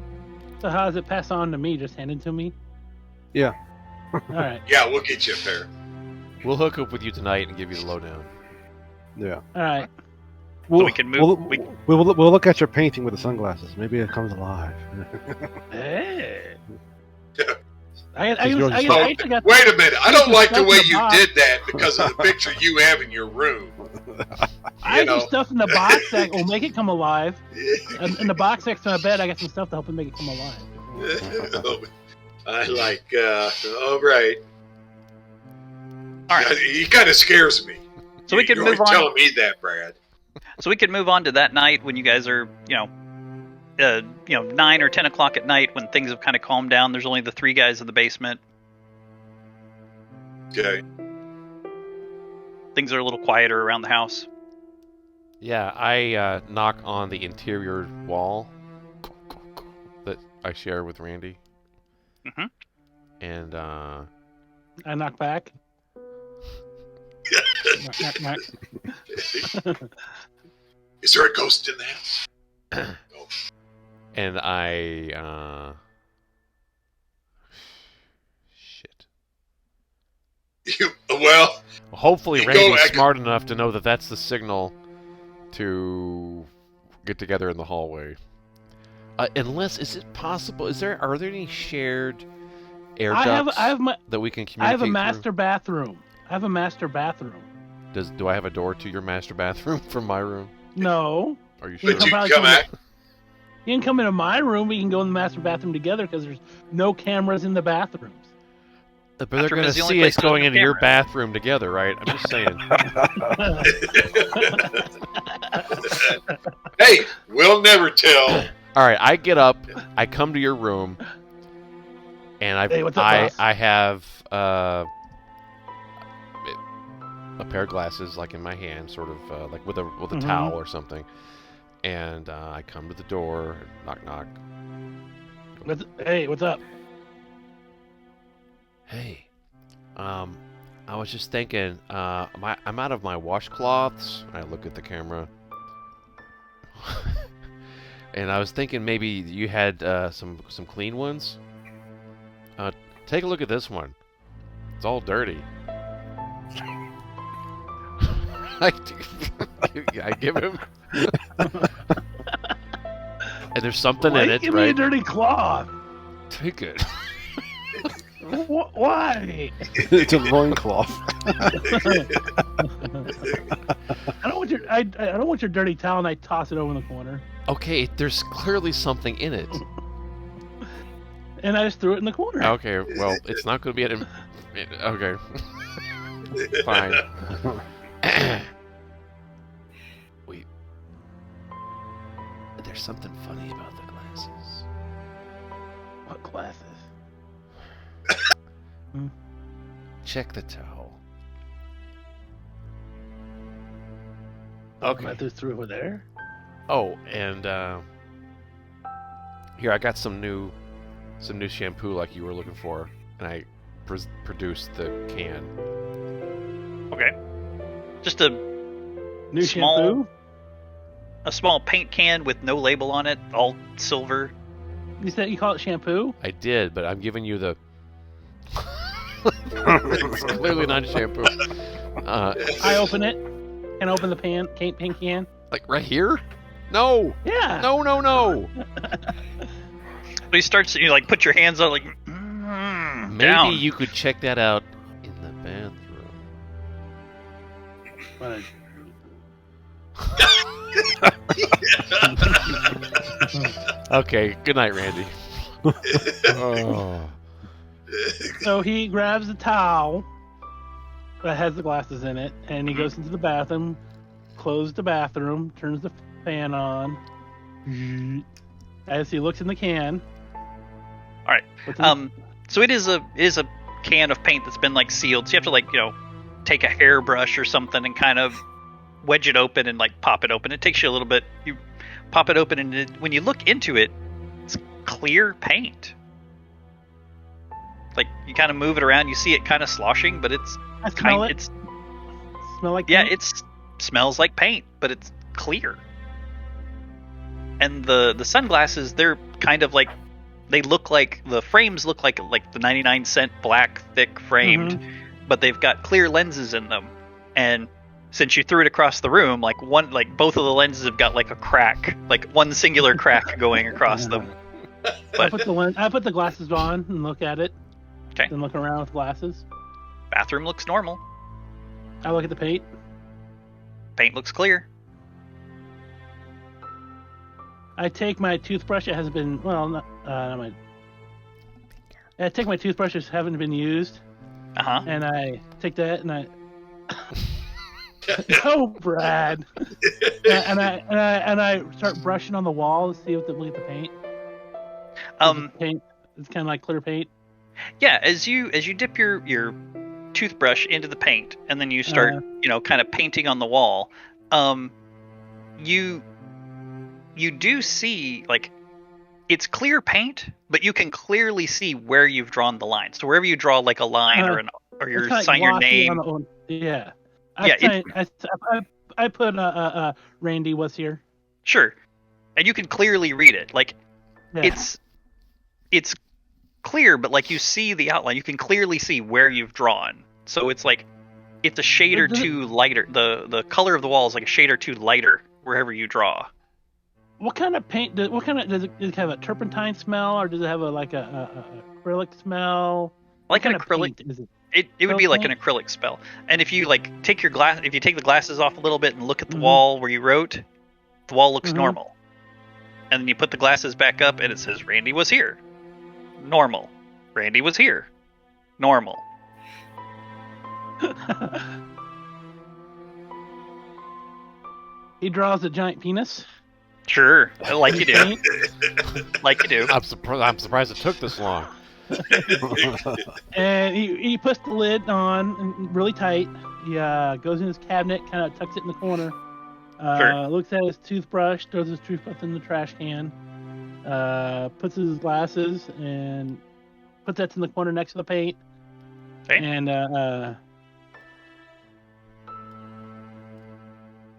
[SPEAKER 3] So how does it pass on to me? Just hand it to me?
[SPEAKER 5] Yeah.
[SPEAKER 3] All right.
[SPEAKER 4] Yeah, we'll get you a pair.
[SPEAKER 2] We'll hook up with you tonight and give you the lowdown.
[SPEAKER 5] Yeah.
[SPEAKER 3] All right.
[SPEAKER 1] We can move-
[SPEAKER 5] We'll look at your painting with the sunglasses. Maybe it comes alive.
[SPEAKER 3] Hey. I
[SPEAKER 4] Wait a minute. I don't like the way you did that because of the picture you have in your room.
[SPEAKER 3] I have some stuff in the box that will make it come alive. In the box next to my bed, I got some stuff to help it make it come alive.
[SPEAKER 4] I like, all right.
[SPEAKER 1] All right.
[SPEAKER 4] He kind of scares me.
[SPEAKER 1] So we can
[SPEAKER 4] You're
[SPEAKER 1] move
[SPEAKER 4] always
[SPEAKER 1] on.
[SPEAKER 4] telling me that, Brad.
[SPEAKER 1] So we can move on to that night when you guys are, 9 or 10 o'clock at night when things have kind of calmed down. There's only the 3 guys in the basement.
[SPEAKER 4] Okay.
[SPEAKER 1] Things are a little quieter around the house.
[SPEAKER 2] Yeah, I knock on the interior wall that I share with Randy.
[SPEAKER 1] Mhm.
[SPEAKER 2] And
[SPEAKER 3] I knock back. knock, knock, knock.
[SPEAKER 4] Is there a ghost in the house?
[SPEAKER 2] and I shit.
[SPEAKER 4] Well,
[SPEAKER 2] Hopefully
[SPEAKER 4] you
[SPEAKER 2] Randy's
[SPEAKER 4] go-
[SPEAKER 2] smart enough to know that that's the signal to get together in the hallway. Unless, is it possible? Are there any shared air ducts that we can communicate
[SPEAKER 3] I have a
[SPEAKER 2] through?
[SPEAKER 3] master bathroom.
[SPEAKER 2] Do I have a door to your master bathroom from my room?
[SPEAKER 3] No.
[SPEAKER 2] Are you sure?
[SPEAKER 4] but you
[SPEAKER 3] probably
[SPEAKER 4] come
[SPEAKER 3] come
[SPEAKER 4] back.
[SPEAKER 3] You can come into my room. We can go in the master bathroom together because there's no cameras in the bathrooms.
[SPEAKER 2] But they're
[SPEAKER 1] Bathroom
[SPEAKER 2] going to
[SPEAKER 1] is the only
[SPEAKER 2] see
[SPEAKER 1] place
[SPEAKER 2] us
[SPEAKER 1] with
[SPEAKER 2] going
[SPEAKER 1] no
[SPEAKER 2] into your
[SPEAKER 1] camera.
[SPEAKER 2] bathroom together, right? I'm just saying.
[SPEAKER 4] Hey, we'll never tell.
[SPEAKER 2] All right, I get up, I come to your room, and
[SPEAKER 3] Hey, what's up, boss?
[SPEAKER 2] I have a pair of glasses, like in my hand, sort of like with a
[SPEAKER 3] Mhm.
[SPEAKER 2] towel or something, and I come to the door, knock knock.
[SPEAKER 3] Hey, what's up?
[SPEAKER 2] Hey, I was just thinking, I'm out of my washcloths. I look at the camera. And I was thinking maybe you had some clean ones. Take a look at this one. It's all dirty. I give him. And there's something
[SPEAKER 3] Why
[SPEAKER 2] in
[SPEAKER 3] you
[SPEAKER 2] it,
[SPEAKER 3] give me a
[SPEAKER 2] right?
[SPEAKER 3] dirty cloth?
[SPEAKER 2] Take it.
[SPEAKER 3] Why?
[SPEAKER 5] It's a loincloth.
[SPEAKER 3] I don't want your dirty towel, and I toss it over in the corner.
[SPEAKER 2] Okay, there's clearly something in it.
[SPEAKER 3] And I just threw it in the corner.
[SPEAKER 2] Okay, well, it's not going to be at. Okay. Fine. Wait. There's something funny about the glasses.
[SPEAKER 3] What glasses?
[SPEAKER 2] Check the towel.
[SPEAKER 3] I threw over there.
[SPEAKER 2] Oh, and here I got some new shampoo like you were looking for, and I produced the can.
[SPEAKER 1] Okay. Just a
[SPEAKER 3] New
[SPEAKER 1] Small-
[SPEAKER 3] shampoo.
[SPEAKER 1] small paint can with no label on it, all silver.
[SPEAKER 3] You said you call it shampoo?
[SPEAKER 2] I did, but I'm giving you the. It's clearly not shampoo.
[SPEAKER 3] I open it and open the paint can.
[SPEAKER 2] Like right here? No.
[SPEAKER 3] Yeah.
[SPEAKER 2] No.
[SPEAKER 1] But he starts to put your hands on
[SPEAKER 2] Maybe
[SPEAKER 1] down.
[SPEAKER 2] you could check that out in the bathroom. Okay. Good night, Randy. Oh.
[SPEAKER 3] So he grabs the towel that has the glasses in it, and he goes into the bathroom, closes the bathroom, turns the fan on. As he looks in the can.
[SPEAKER 1] All right.
[SPEAKER 3] What's in-
[SPEAKER 1] So it is a can of paint that's been sealed. So you have to take a hairbrush or something and kind of wedge it open and like pop it open. It takes you a little bit. You pop it open, and when you look into it, it's clear paint. Like you kind of move it around, you see it kind of sloshing, but it's
[SPEAKER 3] I smell it.
[SPEAKER 1] It's
[SPEAKER 3] Smell like
[SPEAKER 1] yeah,
[SPEAKER 3] paint?
[SPEAKER 1] it smells like paint, but it's clear. And the sunglasses, they're kind of like, they look like, the frames look like the 99-cent black thick framed, but they've got clear lenses in them. And since you threw it across the room, like both of the lenses have got like a crack, like one singular crack going across them.
[SPEAKER 3] I put the glasses on and look at it.
[SPEAKER 1] Okay.
[SPEAKER 3] Then look around with glasses.
[SPEAKER 1] Bathroom looks normal.
[SPEAKER 3] I look at the paint.
[SPEAKER 1] Paint looks clear.
[SPEAKER 3] I take my toothbrush. It hasn't been not my. I take my toothbrushes haven't been used, and I take that and I. No, Brad. and I start brushing on the wall to see look at the paint. Paint. It's kind of like clear paint.
[SPEAKER 1] Yeah, as you dip your toothbrush into the paint, and then you start kind of painting on the wall, you do see like it's clear paint, but you can clearly see where you've drawn the line. So wherever you draw like a line or you sign your name.
[SPEAKER 3] Yeah.
[SPEAKER 1] I
[SPEAKER 3] put Randy was here.
[SPEAKER 1] Sure, and you can clearly read it. Like it's clear, but like you see the outline. You can clearly see where you've drawn. So it's like it's a shade or two lighter. The color of the wall is like a shade or two lighter wherever you draw.
[SPEAKER 3] What kind of paint? Does it have a turpentine smell, or does it have a acrylic smell?
[SPEAKER 1] Like an acrylic. It would be like an acrylic spell. And if you like take the glasses off a little bit and look at the wall where you wrote, the wall looks normal. And then you put the glasses back up and it says Randy was here. Normal. Randy was here. Normal.
[SPEAKER 3] He draws a giant penis.
[SPEAKER 1] Sure, like you do. Like you do.
[SPEAKER 2] I'm surprised it took this long.
[SPEAKER 3] And he puts the lid on really tight. He goes in his cabinet, kind of tucks it in the corner. Looks at his toothbrush, throws his toothbrush in the trash can. Puts his glasses and puts that in the corner next to the paint.
[SPEAKER 1] Okay.
[SPEAKER 3] And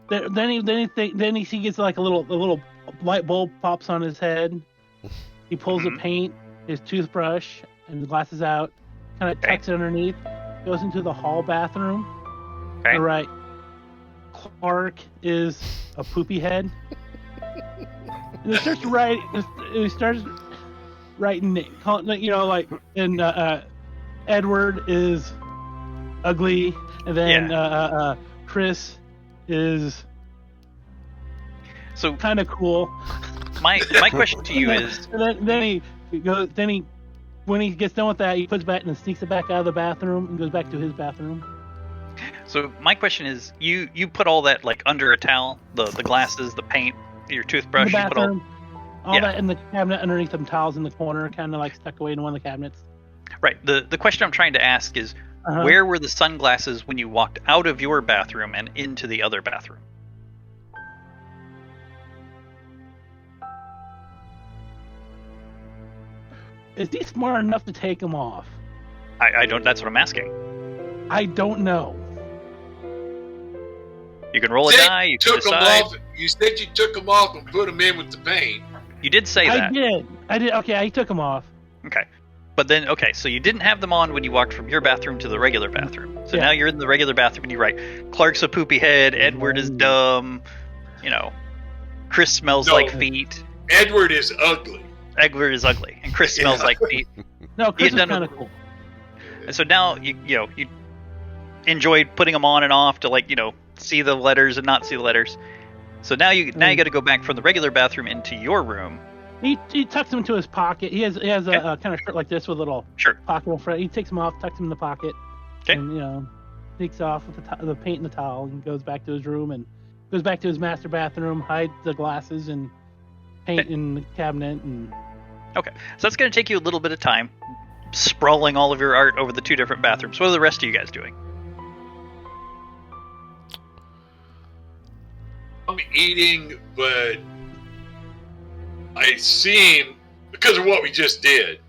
[SPEAKER 3] then he gets like a little light bulb pops on his head. He pulls the paint, his toothbrush, and the glasses out. Kind of tucks it underneath. Goes into the hall bathroom.
[SPEAKER 1] Okay.
[SPEAKER 3] All right. Clark is a poopy head. And he starts writing, Edward is ugly, and then Chris is
[SPEAKER 1] so
[SPEAKER 3] kind of cool.
[SPEAKER 1] My question to you is,
[SPEAKER 3] then he goes. When he gets done with that, he puts back and sneaks it back out of the bathroom and goes back to his bathroom.
[SPEAKER 1] So my question is, you put all that like under a towel, the glasses, the paint, your toothbrush,
[SPEAKER 3] you put all that in the cabinet underneath some towels in the corner, kind of like stuck away in one of the cabinets.
[SPEAKER 1] Right. The question I'm trying to ask is, where were the sunglasses when you walked out of your bathroom and into the other bathroom?
[SPEAKER 3] Is he smart enough to take them off?
[SPEAKER 1] I don't. That's what I'm asking.
[SPEAKER 3] I don't know.
[SPEAKER 1] You can roll a die. You can decide.
[SPEAKER 4] You said you took them off and put them in with the paint.
[SPEAKER 1] You did say that.
[SPEAKER 3] I did. Okay, I took them off.
[SPEAKER 1] Okay. But then, so you didn't have them on when you walked from your bathroom to the regular bathroom. So now you're in the regular bathroom and you write, Clark's a poopy head, Edward is dumb, Chris smells like feet.
[SPEAKER 4] Edward is ugly.
[SPEAKER 1] Edward is ugly, and Chris smells like feet.
[SPEAKER 3] No, Chris is kind of cool.
[SPEAKER 1] And so now you enjoyed putting them on and off to see the letters and not see the letters. So now you got to go back from the regular bathroom into your room.
[SPEAKER 3] He tucks them into his pocket. He has a kind of shirt like this with a little pocket in front. He takes them off, tucks them in the pocket, and takes off with the paint and the towel, and goes back to his room and goes back to his master bathroom, hides the glasses and paint in the cabinet. And
[SPEAKER 1] so that's going to take you a little bit of time, sprawling all of your art over the two different bathrooms. What are the rest of you guys doing?
[SPEAKER 4] I'm eating, but I see him because of what we just did,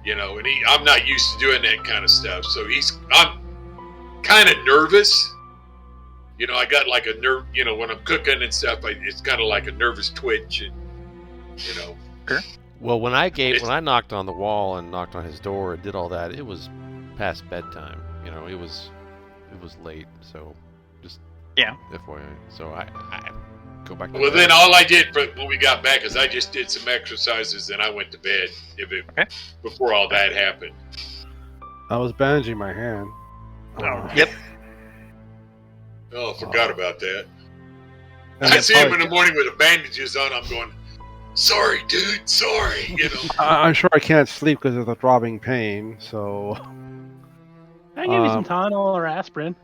[SPEAKER 4] you know, and I'm not used to doing that kind of stuff. So I'm kind of nervous. You know, I got like a nerve, you know, when I'm cooking and stuff, it's kind of like a nervous twitch, and, you know.
[SPEAKER 1] Sure.
[SPEAKER 2] Well, when I knocked on the wall and knocked on his door and did all that, it was past bedtime. You know, it was late. So, just FYI. So I go back to
[SPEAKER 4] Well,
[SPEAKER 2] bed.
[SPEAKER 4] then all I did when we got back is I just did some exercises and I went to bed before all that happened.
[SPEAKER 5] I was bandaging my hand.
[SPEAKER 1] Yep.
[SPEAKER 4] Oh, I forgot about that.
[SPEAKER 5] And
[SPEAKER 4] I
[SPEAKER 5] that's
[SPEAKER 4] see him
[SPEAKER 5] how
[SPEAKER 4] in the morning with the bandages on. I'm going, sorry, dude, sorry. You know.
[SPEAKER 5] I'm sure I can't sleep because of the throbbing pain. So
[SPEAKER 3] I give you some Tylenol or aspirin.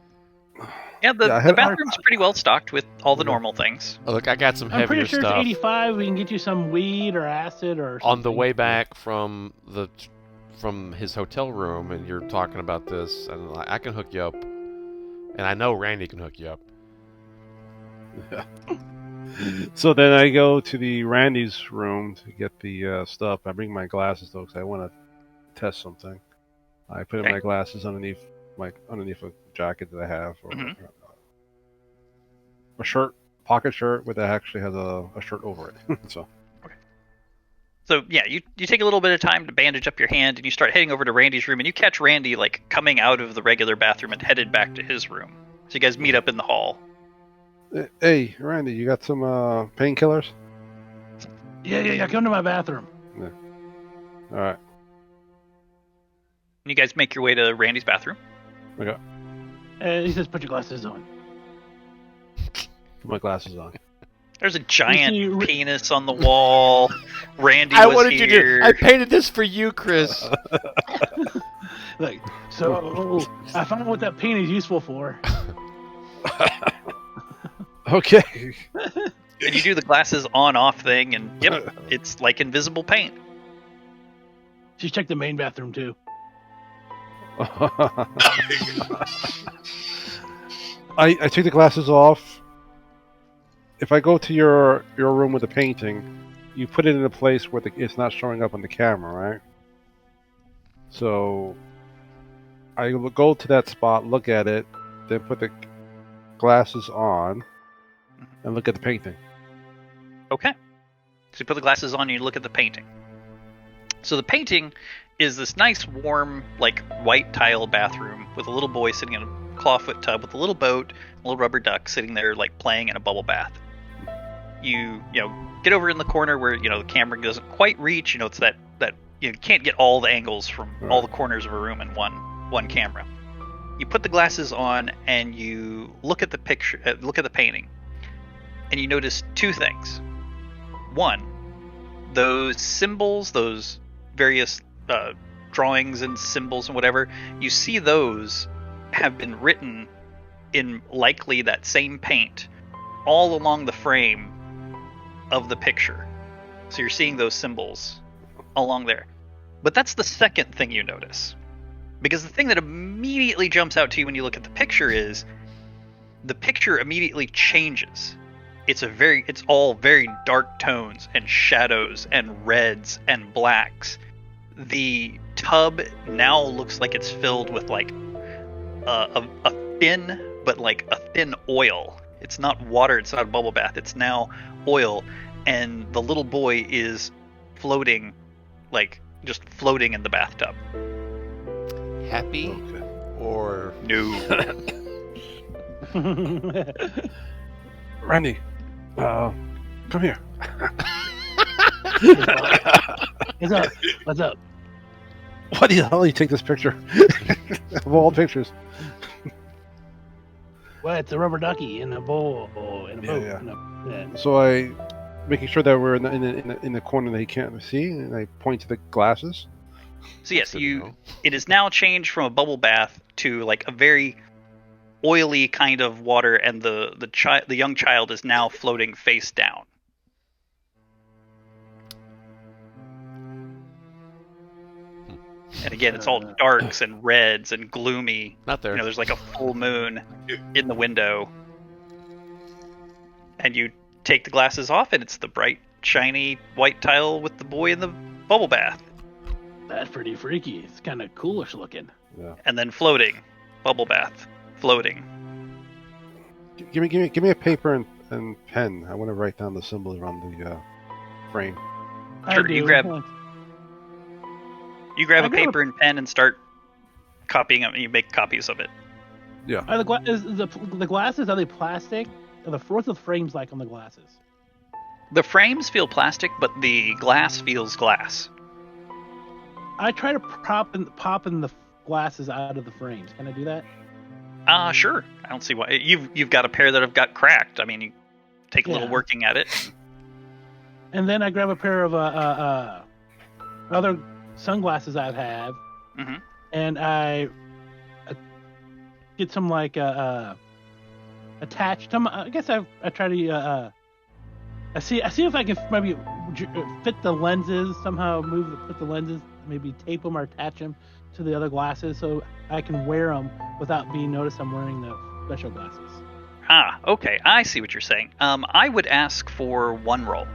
[SPEAKER 1] Yeah, the
[SPEAKER 5] I had-
[SPEAKER 1] bathroom's pretty well stocked with all the normal things.
[SPEAKER 2] Oh, look, I got some
[SPEAKER 3] I'm
[SPEAKER 2] heavier
[SPEAKER 3] pretty sure
[SPEAKER 2] stuff.
[SPEAKER 3] it's 85. We can get you some weed or acid or something.
[SPEAKER 2] On the way back from his hotel room, and you're talking about this, and I can hook you up, and I know Randy can hook you up.
[SPEAKER 5] So then I go to the Randy's room to get the stuff. I bring my glasses though because I want to test something. I put in my glasses underneath a jacket that I have, or a shirt, pocket shirt, that actually has a shirt over it.
[SPEAKER 1] So yeah, you take a little bit of time to bandage up your hand, and you start heading over to Randy's room, and you catch Randy like coming out of the regular bathroom and headed back to his room. So you guys meet up in the hall.
[SPEAKER 5] Hey, Randy, you got some painkillers?
[SPEAKER 3] Yeah. Come to my bathroom.
[SPEAKER 5] Yeah. All right.
[SPEAKER 1] And you guys make your way to Randy's bathroom.
[SPEAKER 5] Okay.
[SPEAKER 3] He says, "Put your glasses on."
[SPEAKER 5] Put my glasses on.
[SPEAKER 1] There's a giant
[SPEAKER 3] You see-
[SPEAKER 1] penis on the wall. Randy
[SPEAKER 2] I
[SPEAKER 1] was
[SPEAKER 2] wanted
[SPEAKER 1] here.
[SPEAKER 2] you to. I painted this for you, Chris.
[SPEAKER 3] Like, so I found out what that paint is useful for.
[SPEAKER 5] Okay.
[SPEAKER 1] And you do the glasses on-off thing, and it's like invisible paint.
[SPEAKER 3] Just check the main bathroom too.
[SPEAKER 5] I take the glasses off. If I go to your room with the painting, you put it in a place where it's not showing up on the camera, right? So I will go to that spot, look at it, then put the glasses on, and look at the painting.
[SPEAKER 1] Okay. So you put the glasses on and you look at the painting. So the painting is this nice, warm, like white tile bathroom with a little boy sitting in a clawfoot tub with a little boat, a little rubber duck sitting there like playing in a bubble bath. You get over in the corner where the camera doesn't quite reach. It's that you can't get all the angles from all the corners of a room in one camera. You put the glasses on and you look at the picture, look at the painting, and you notice two things. One, those symbols, those various drawings and symbols and whatever, you see those have been written in likely that same paint all along the frame of the picture. So you're seeing those symbols along there. But that's the second thing you notice. Because the thing that immediately jumps out to you when you look at the picture is the picture immediately changes. It's all very dark tones and shadows and reds and blacks. The tub now looks like it's filled with like a thin, but like a thin oil. It's not water, it's not a bubble bath, it's now oil, and the little boy is floating, like just floating in the bathtub.
[SPEAKER 2] Happy or
[SPEAKER 1] No.
[SPEAKER 5] Randy, come here.
[SPEAKER 3] What's up?
[SPEAKER 5] Why the hell you take this picture of all pictures?
[SPEAKER 3] Well, it's a rubber ducky in a bowl in a boat.
[SPEAKER 5] Yeah. So I, making sure that we're in the corner that he can't see, and I point to the glasses.
[SPEAKER 1] So yes, it is now changed from a bubble bath to like a very oily kind of water, and the young child is now floating face down. And again, it's all darks and reds and gloomy.
[SPEAKER 2] not there?
[SPEAKER 1] There's like a full moon in the window. and you take the glasses off, and it's the bright, shiny white tile with the boy in the bubble bath.
[SPEAKER 3] That's pretty freaky. It's kind of coolish looking.
[SPEAKER 5] Yeah.
[SPEAKER 1] And then floating, bubble bath, floating.
[SPEAKER 5] Give me a paper and pen. I want to write down the symbols around the frame.
[SPEAKER 1] Sure, you grab a paper and pen and start copying them. You make copies of it.
[SPEAKER 5] Yeah.
[SPEAKER 3] Are the glasses, are they plastic? What's the frames like on the glasses?
[SPEAKER 1] The frames feel plastic, but the glass feels glass.
[SPEAKER 3] I try to pop in the glasses out of the frames. Can I do that?
[SPEAKER 1] Sure. I don't see why. You've got a pair that have got cracked. I mean, you take a little working at it.
[SPEAKER 3] And then I grab a pair of other sunglasses I have, and I get some like attached. I guess I try to I see if I can maybe fit the lenses somehow. Put the lenses, maybe tape them or attach them to the other glasses so I can wear them without being noticed. I'm wearing the special glasses.
[SPEAKER 1] Okay. I see what you're saying. I would ask for one roll,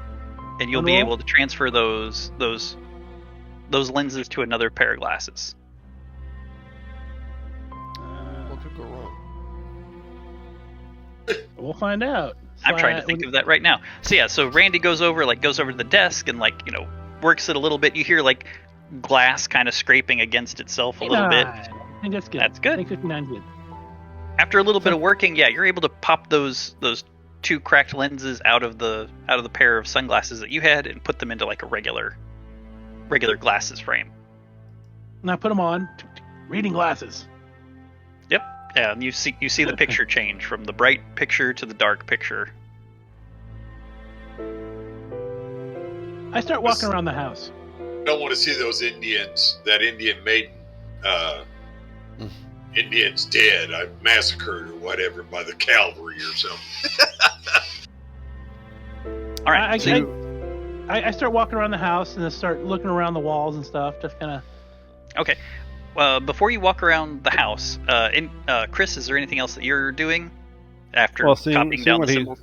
[SPEAKER 1] and you'll be able to transfer those lenses to another pair of glasses.
[SPEAKER 2] What could go wrong?
[SPEAKER 3] We'll find out.
[SPEAKER 1] I'm trying to think of that right now. So Randy goes over to the desk and works it a little bit. You hear glass kind of scraping against itself a little bit.
[SPEAKER 3] I think that's good.
[SPEAKER 1] That's good.
[SPEAKER 3] I think 59's good.
[SPEAKER 1] After a little bit of working, you're able to pop those two cracked lenses out of the pair of sunglasses that you had and put them into a regular glasses frame.
[SPEAKER 3] And I put them on. Reading glasses.
[SPEAKER 1] Yep. Yeah, and you see the picture change from the bright picture to the dark picture.
[SPEAKER 3] I start walking around the house.
[SPEAKER 4] I don't want to see those Indians, that Indian maiden, Indians dead, massacred or whatever by the cavalry or something.
[SPEAKER 1] All right.
[SPEAKER 3] I start walking around the house and I start looking around the walls and stuff, just kind of.
[SPEAKER 1] Okay. Before you walk around the house, Chris, is there anything else that you're doing after copying down the symbols?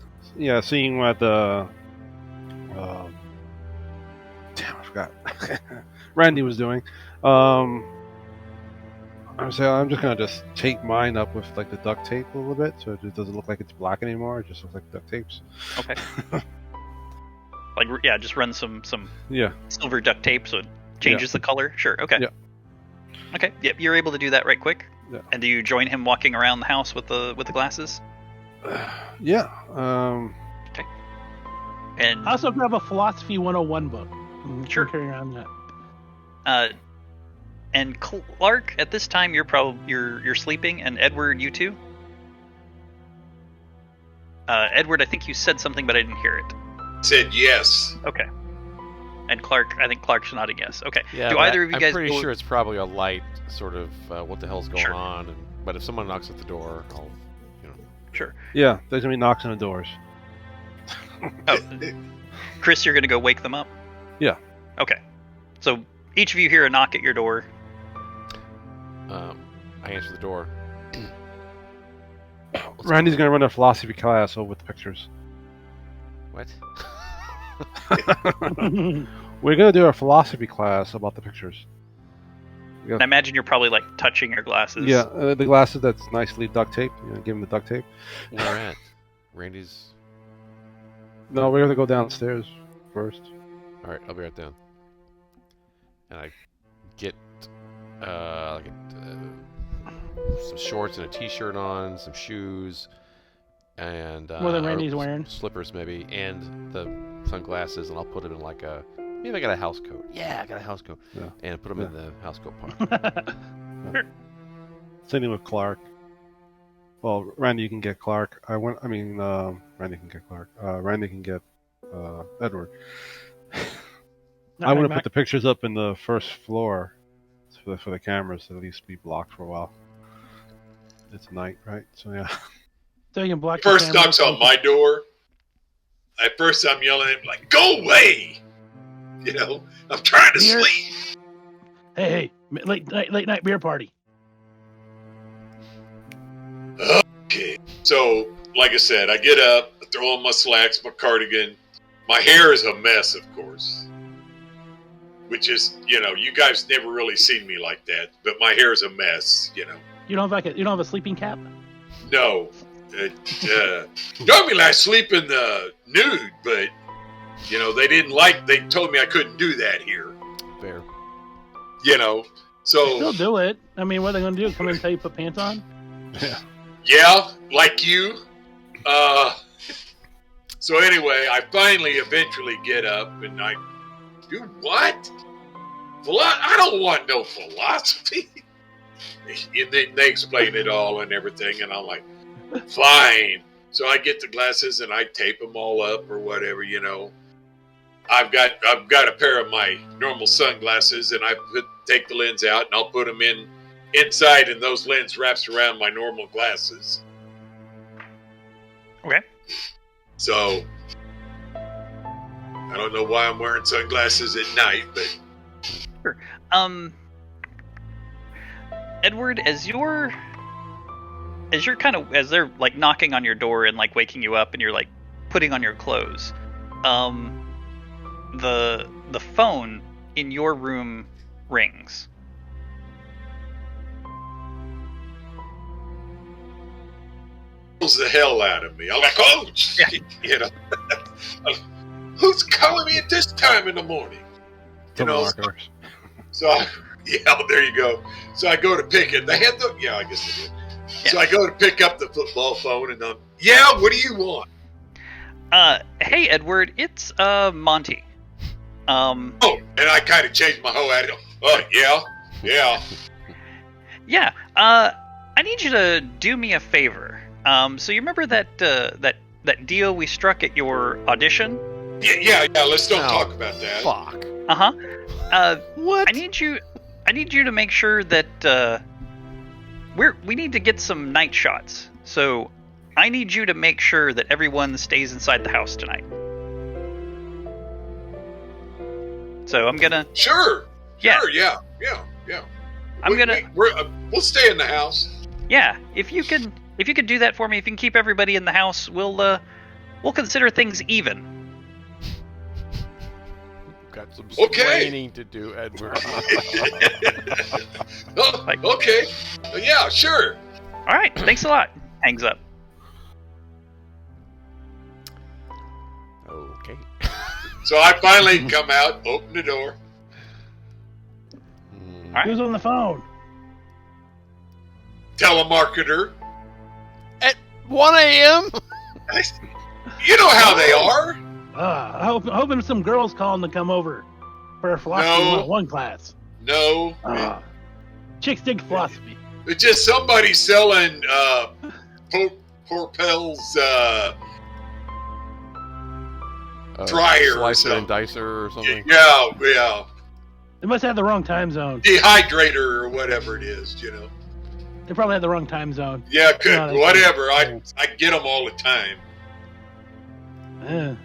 [SPEAKER 5] Seeing what the damn, I forgot. Randy was doing. I'm just gonna tape mine up with the duct tape a little bit, so it just doesn't look like it's black anymore. It just looks like duct tapes.
[SPEAKER 1] Okay. Just run some silver duct tape so it changes the color. Sure. Okay.
[SPEAKER 5] Yeah.
[SPEAKER 1] Okay. Yep. You're able to do that right quick.
[SPEAKER 5] Yeah.
[SPEAKER 1] And do you join him walking around the house with the glasses?
[SPEAKER 5] Yeah.
[SPEAKER 1] Okay. And
[SPEAKER 3] I also grab a Philosophy 101 book.
[SPEAKER 1] Sure.
[SPEAKER 3] Carry around that.
[SPEAKER 1] And Clark, at this time you're sleeping, and Edward, you too. Edward, I think you said something, but I didn't hear it.
[SPEAKER 4] Said yes.
[SPEAKER 1] Okay. And Clark, I think Clark's nodding yes. Okay.
[SPEAKER 2] Yeah,
[SPEAKER 1] do either of you guys?
[SPEAKER 2] I'm pretty sure it's probably a light sort of what the hell's going
[SPEAKER 1] Sure.
[SPEAKER 2] on. But if someone knocks at the door, I'll,
[SPEAKER 1] Sure.
[SPEAKER 5] Yeah, there's gonna be knocks on the doors.
[SPEAKER 1] Oh, Chris, you're gonna go wake them up?
[SPEAKER 5] Yeah.
[SPEAKER 1] Okay. So each of you hear a knock at your door.
[SPEAKER 2] I answer the door.
[SPEAKER 5] Randy's gonna run a philosophy class over with the pictures.
[SPEAKER 2] What?
[SPEAKER 5] We're gonna do a philosophy class about the pictures.
[SPEAKER 1] I imagine you're probably touching your glasses.
[SPEAKER 5] Yeah, the glasses that's nicely duct taped. Give him the duct tape.
[SPEAKER 2] Where at? Randy's.
[SPEAKER 5] No, we're gonna go downstairs first.
[SPEAKER 2] All right, I'll be right down. And I get some shorts and a t-shirt on, some shoes, and
[SPEAKER 3] More than Randy's wearing.
[SPEAKER 2] Slippers maybe, and the sunglasses, and I'll put them in maybe I got a house coat. Yeah, I got a house coat.
[SPEAKER 5] Yeah.
[SPEAKER 2] And put them in the house coat part.
[SPEAKER 5] Same with Clark. Well, Randy, you can get Clark. Randy can get Clark. Randy can get Edward. I want to put the pictures up in the first floor for the cameras to at least be blocked for a while. It's night, right? So yeah.
[SPEAKER 3] So you can block.
[SPEAKER 4] First knocks on my door. At first, I'm yelling at him "Go away!" I'm trying to sleep.
[SPEAKER 3] Hey, late night beer party.
[SPEAKER 4] Okay. So, like I said, I get up, throw on my slacks, my cardigan. My hair is a mess, of course. Which is, you guys never really seen me like that, but my hair is a mess,
[SPEAKER 3] You don't have a sleeping cap?
[SPEAKER 4] No. Normally I sleep in the nude, but, they told me I couldn't do that here.
[SPEAKER 2] Fair.
[SPEAKER 4] So.
[SPEAKER 3] They'll do it. I mean, what are they going to do? Come in and tell you to put pants on?
[SPEAKER 5] Yeah.
[SPEAKER 4] Yeah, like you. So anyway, I finally eventually get up and I do what? I don't want no philosophy. And then they explain it all and everything, and I'm like, fine. So I get the glasses and I tape them all up or whatever, I've got a pair of my normal sunglasses, and I take the lens out and I'll put them inside, and those lens wraps around my normal glasses.
[SPEAKER 1] Okay.
[SPEAKER 4] So I don't know why I'm wearing sunglasses at night, but
[SPEAKER 1] sure. Edward, as they're like knocking on your door and like waking you up, and you're like putting on your clothes, the phone in your room rings.
[SPEAKER 4] The hell out of me. I'm like, oh, shit, who's calling me at this time in the morning?
[SPEAKER 5] Telemarketers.
[SPEAKER 4] So, there you go. So I go to pick it. They had I guess they did. Yeah. So I go to pick up the football phone, and what do you want?
[SPEAKER 1] Hey, Edward, it's Monty.
[SPEAKER 4] And I kind of changed my whole attitude. Oh, yeah.
[SPEAKER 1] Yeah. I need you to do me a favor. So you remember that deal we struck at your audition?
[SPEAKER 4] Yeah. Let's don't talk about that.
[SPEAKER 2] Fuck.
[SPEAKER 1] What? I need you to make sure that we need to get some night shots. So I need you to make sure that everyone stays inside the house tonight. So I'm gonna.
[SPEAKER 4] Sure.
[SPEAKER 1] Yeah.
[SPEAKER 4] Sure. Yeah. We'll stay in the house.
[SPEAKER 1] Yeah. If you could do that for me, if you can keep everybody in the house, we'll consider things even.
[SPEAKER 2] Got some explaining to do, Edward.
[SPEAKER 4] Okay. Yeah, sure.
[SPEAKER 1] All right. Thanks a lot. Hangs up.
[SPEAKER 2] Okay.
[SPEAKER 4] So I finally come out, open the door.
[SPEAKER 1] All right.
[SPEAKER 3] Who's on the phone?
[SPEAKER 4] Telemarketer.
[SPEAKER 2] At 1 a.m.?
[SPEAKER 4] You know how they are.
[SPEAKER 3] Hoping some girls calling to come over for a philosophy 101 class.
[SPEAKER 4] No.
[SPEAKER 3] Chicks dig philosophy.
[SPEAKER 4] It's just somebody selling Porpel's dryer
[SPEAKER 2] Slicer and dicer or something.
[SPEAKER 4] Yeah.
[SPEAKER 3] They must have the wrong time zone.
[SPEAKER 4] Dehydrator or whatever it is,
[SPEAKER 3] They probably had the wrong time zone.
[SPEAKER 4] Yeah, whatever. I get them all the time.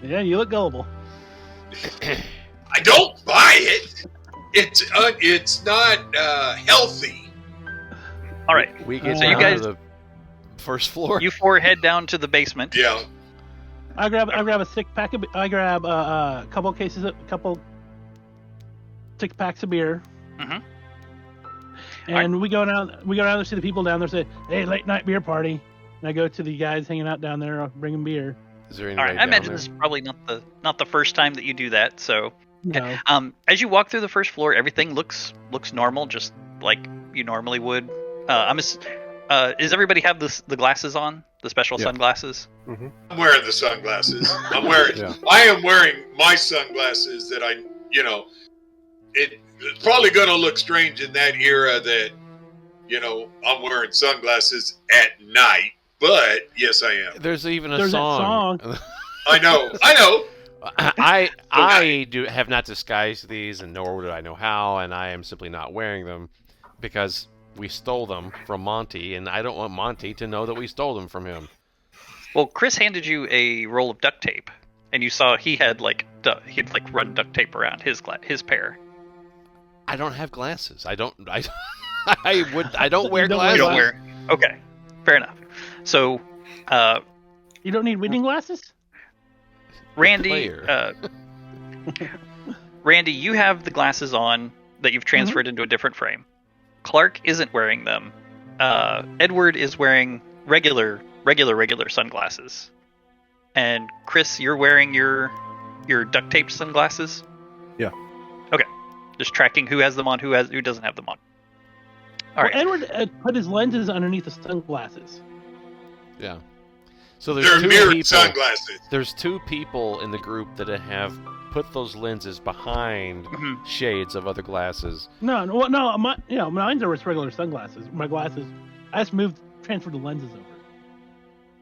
[SPEAKER 3] Yeah, you look gullible.
[SPEAKER 4] I don't buy it. It's not healthy.
[SPEAKER 1] All right.
[SPEAKER 2] We get
[SPEAKER 1] so you guys
[SPEAKER 2] to the first floor.
[SPEAKER 1] You four head down to the basement.
[SPEAKER 4] Yeah.
[SPEAKER 3] I grab a I grab a couple 6 packs of beer.
[SPEAKER 1] Mm-hmm.
[SPEAKER 3] And we go down there, see the people down there, say, "Hey, late night beer party." And I go to the guys hanging out down there, bring them beer.
[SPEAKER 2] Is there
[SPEAKER 1] all right. I imagine this is probably not the first time that you do that. So,
[SPEAKER 3] no.
[SPEAKER 1] As you walk through the first floor, everything looks normal, just like you normally would. Does everybody have the glasses on? The special sunglasses?
[SPEAKER 5] Mm-hmm.
[SPEAKER 4] I'm wearing the sunglasses. I am wearing my sunglasses that it's probably going to look strange in that era that, I'm wearing sunglasses at night, but yes, I am.
[SPEAKER 2] There's even a
[SPEAKER 3] There's
[SPEAKER 2] song.
[SPEAKER 3] that song.
[SPEAKER 4] I know.
[SPEAKER 2] I have not disguised these, and nor would I know how, and I am simply not wearing them because we stole them from Monty, and I don't want Monty to know that we stole them from him.
[SPEAKER 1] Well, Chris handed you a roll of duct tape, and you saw he had run duct tape around his pair.
[SPEAKER 2] I don't have glasses. I don't wear glasses.
[SPEAKER 1] You don't wear. Okay, fair enough. So,
[SPEAKER 3] You don't need reading glasses?
[SPEAKER 1] Randy,
[SPEAKER 2] Player.
[SPEAKER 1] Randy, you have the glasses on that you've transferred into a different frame. Clark isn't wearing them. Edward is wearing regular sunglasses. And Chris, you're wearing your duct taped sunglasses?
[SPEAKER 5] Yeah.
[SPEAKER 1] Okay. Just tracking who has them on, who doesn't have them on. All right.
[SPEAKER 3] Edward put his lenses underneath the sunglasses.
[SPEAKER 2] Yeah. So
[SPEAKER 4] They're
[SPEAKER 2] there's two
[SPEAKER 4] mirrored
[SPEAKER 2] people.
[SPEAKER 4] sunglasses.
[SPEAKER 2] There's two people in the group that have put those lenses behind shades of other glasses.
[SPEAKER 3] No, mine's are just regular sunglasses. My glasses, I just transferred the lenses over.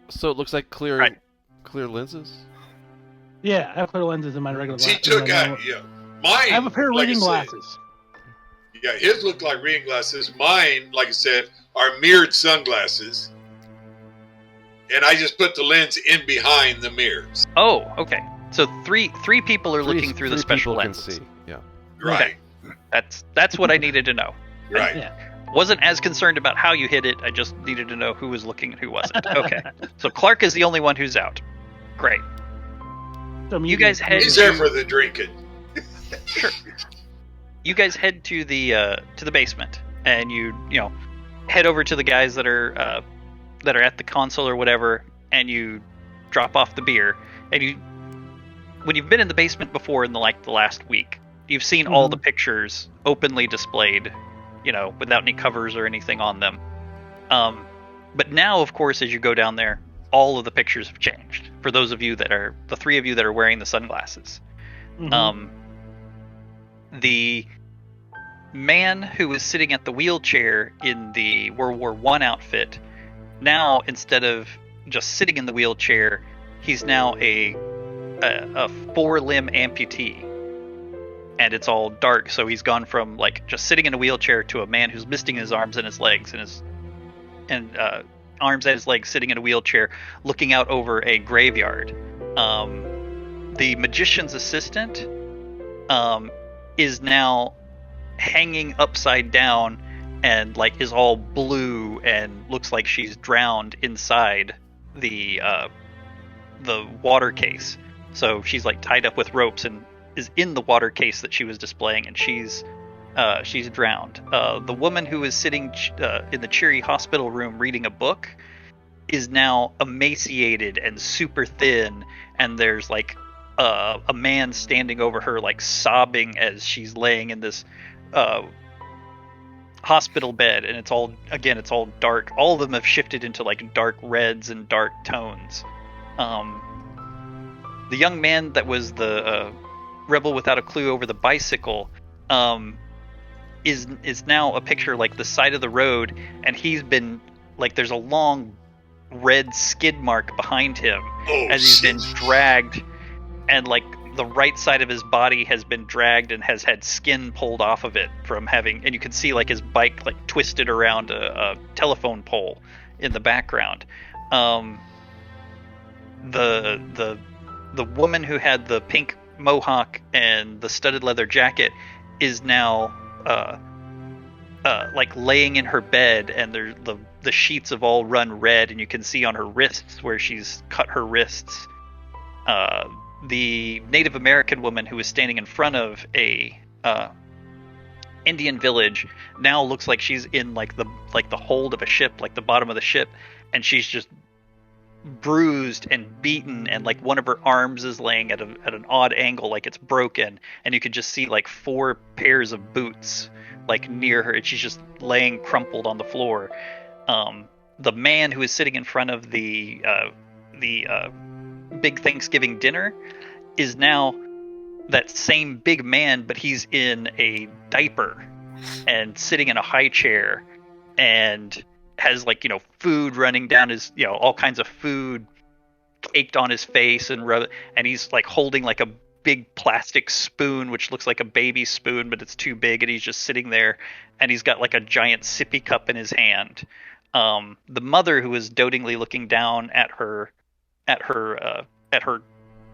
[SPEAKER 2] So it looks like clear lenses.
[SPEAKER 3] Yeah, I have clear lenses in my regular
[SPEAKER 4] He
[SPEAKER 3] glasses.
[SPEAKER 4] took out, mine.
[SPEAKER 3] I have a pair of
[SPEAKER 4] like I
[SPEAKER 3] reading
[SPEAKER 4] said,
[SPEAKER 3] glasses.
[SPEAKER 4] Yeah, his look like reading glasses. Mine, like I said, are mirrored sunglasses. And I just put the lens in behind the mirrors.
[SPEAKER 1] Oh, okay. So three people are looking through the
[SPEAKER 2] Three
[SPEAKER 1] special
[SPEAKER 2] people
[SPEAKER 1] lenses.
[SPEAKER 2] Can see. Yeah.
[SPEAKER 4] Right.
[SPEAKER 1] Okay. That's what I needed to know.
[SPEAKER 4] Right.
[SPEAKER 3] Yeah.
[SPEAKER 1] Wasn't as concerned about how you hit it. I just needed to know who was looking and who wasn't. Okay. So Clark is the only one who's out. Great.
[SPEAKER 3] So
[SPEAKER 1] You guys head
[SPEAKER 4] He's there for the drinking.
[SPEAKER 1] Sure. You guys head to the basement, and you head over to the guys that are at the console or whatever, and you drop off the beer. And when you've been in the basement before in the last week, you've seen all the pictures openly displayed, without any covers or anything on them. But now, of course, as you go down there, all of the pictures have changed. For those of you the three of you that are wearing the sunglasses. The man who was sitting at the wheelchair in the World War I outfit, now instead of just sitting in the wheelchair, he's now a 4-limb amputee, and it's all dark. So he's gone from just sitting in a wheelchair to a man who's missing his arms and his legs, and arms and his legs, sitting in a wheelchair, looking out over a graveyard. The magician's assistant is now hanging upside down and is all blue and looks like she's drowned inside the water case. So she's tied up with ropes and is in the water case that she was displaying, and she's drowned. The woman who is sitting in the cheery hospital room reading a book is now emaciated and super thin, and there's a man standing over her sobbing as she's laying in this hospital bed, and it's all dark. All of them have shifted into dark reds and dark tones. The young man that was the rebel without a clue over the bicycle is now a picture the side of the road, and he's been there's a long red skid mark behind him as he's been dragged, and the right side of his body has been dragged and has had skin pulled off of it from having, and you can see his bike twisted around a telephone pole in the background. The woman who had the pink mohawk and the studded leather jacket is now laying in her bed, and the sheets have all run red, and you can see on her wrists where she's cut her wrists. The Native American woman who was standing in front of a Indian village now looks like she's in the hold of a ship, the bottom of the ship, and she's just bruised and beaten, and one of her arms is laying at an odd angle, it's broken, and you can just see 4 pairs of boots near her, and she's just laying crumpled on the floor. The man who is sitting in front of the big Thanksgiving dinner is now that same big man, but he's in a diaper and sitting in a high chair and has food running down his, all kinds of food caked on his face, and he's holding a big plastic spoon which looks like a baby spoon, but it's too big, and he's just sitting there, and he's got a giant sippy cup in his hand. The mother, who is dotingly looking down at her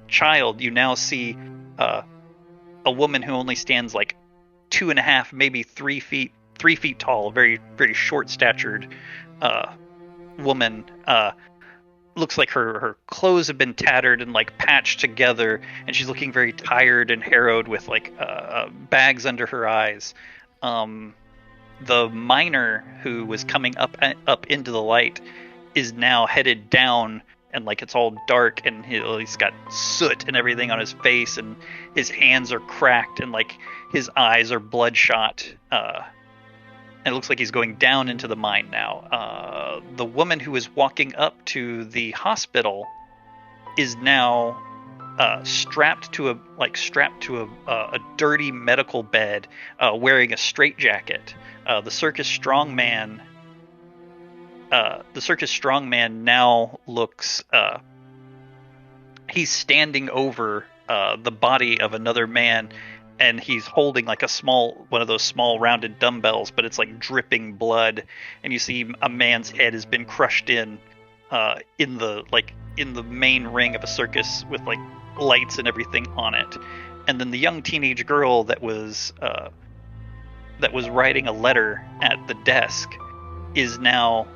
[SPEAKER 1] child, you now see a woman who only stands 2.5, maybe 3 feet tall, very very short statured woman, looks like her clothes have been tattered and like patched together, and she's looking very tired and harrowed with like bags under her eyes. The miner who was coming up into the light is now headed down, and like it's all dark, and he's got soot and everything on his face, and his hands are cracked, and like his eyes are bloodshot. And it looks like he's going down into the mine now. The woman who is walking up to the hospital is now strapped to a dirty medical bed, wearing a straitjacket. The circus strongman now looks. He's standing over the body of another man, and he's holding like one of those small rounded dumbbells, but it's like dripping blood. And you see a man's head has been crushed in the main ring of a circus with like lights and everything on it. And then the young teenage girl that was writing a letter at the desk is now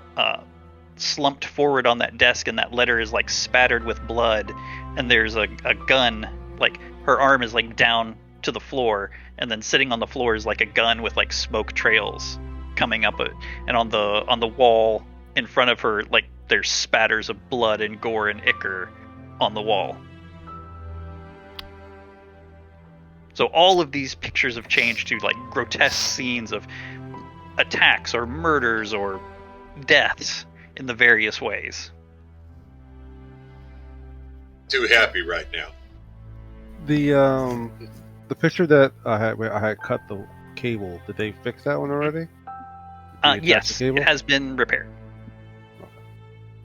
[SPEAKER 1] slumped forward on that desk, and that letter is like spattered with blood, and there's a gun, like her arm is like down to the floor, and then sitting on the floor is like a gun with like smoke trails coming up it. And on the wall in front of her, like there's spatters of blood and gore and ichor on the wall. So all of these pictures have changed to like grotesque scenes of attacks or murders or deaths in the various ways.
[SPEAKER 4] Too happy right now.
[SPEAKER 5] The picture that I had where I had cut the cable, did they fix that one already?
[SPEAKER 1] Yes, it has been repaired.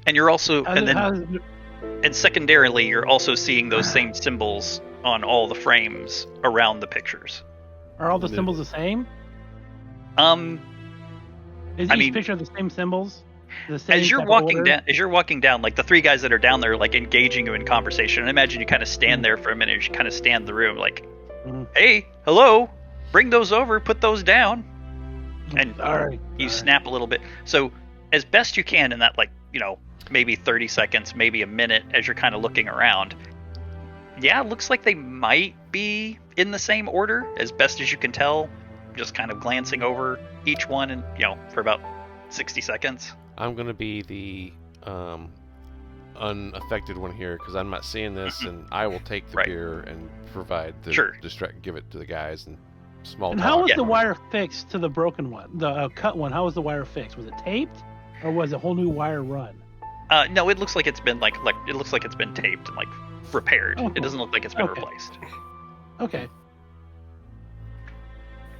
[SPEAKER 1] And you're also and secondarily, you're also seeing those same symbols on all the frames around the pictures.
[SPEAKER 3] Are all the symbols the same? Is each picture the same symbols? The same
[SPEAKER 1] as you're walking down, like the three guys that are down there, like engaging you in conversation. And imagine you kind of stand there for a minute. You kind of stand in the room, like, "Hey, hello, bring those over, put those down," and you snap a little bit. So as best you can in that, like, maybe 30 seconds, maybe a minute, as you're kind of looking around. Yeah, it looks like they might be in the same order, as best as you can tell, just kind of glancing over each one, and for about 60 seconds.
[SPEAKER 2] I'm going to be the unaffected one here, because I'm not seeing this, and I will take the beer and provide the give it to the guys and small
[SPEAKER 3] and
[SPEAKER 2] talk.
[SPEAKER 3] how was the wire fixed to the broken one, the cut one? How was the wire fixed? Was it taped, or was a whole new wire run?
[SPEAKER 1] No, it looks like it's been it looks like it's been taped and like repaired. It doesn't look like it's been replaced.
[SPEAKER 3] Okay.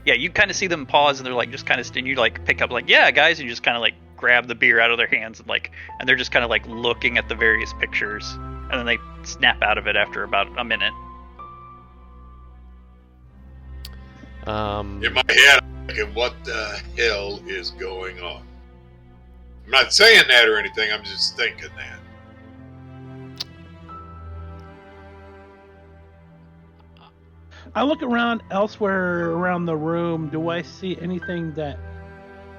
[SPEAKER 1] Yeah, you kind of see them pause, and they're like just kind of, and you like pick up like, "Yeah, guys," and you just kind of like grab the beer out of their hands, and they're just kind of like looking at the various pictures, and then they snap out of it after about a minute.
[SPEAKER 4] In my head, I'm thinking, what the hell is going on? I'm not saying that or anything, I'm just thinking that.
[SPEAKER 3] I look around elsewhere around the room. Do I see anything that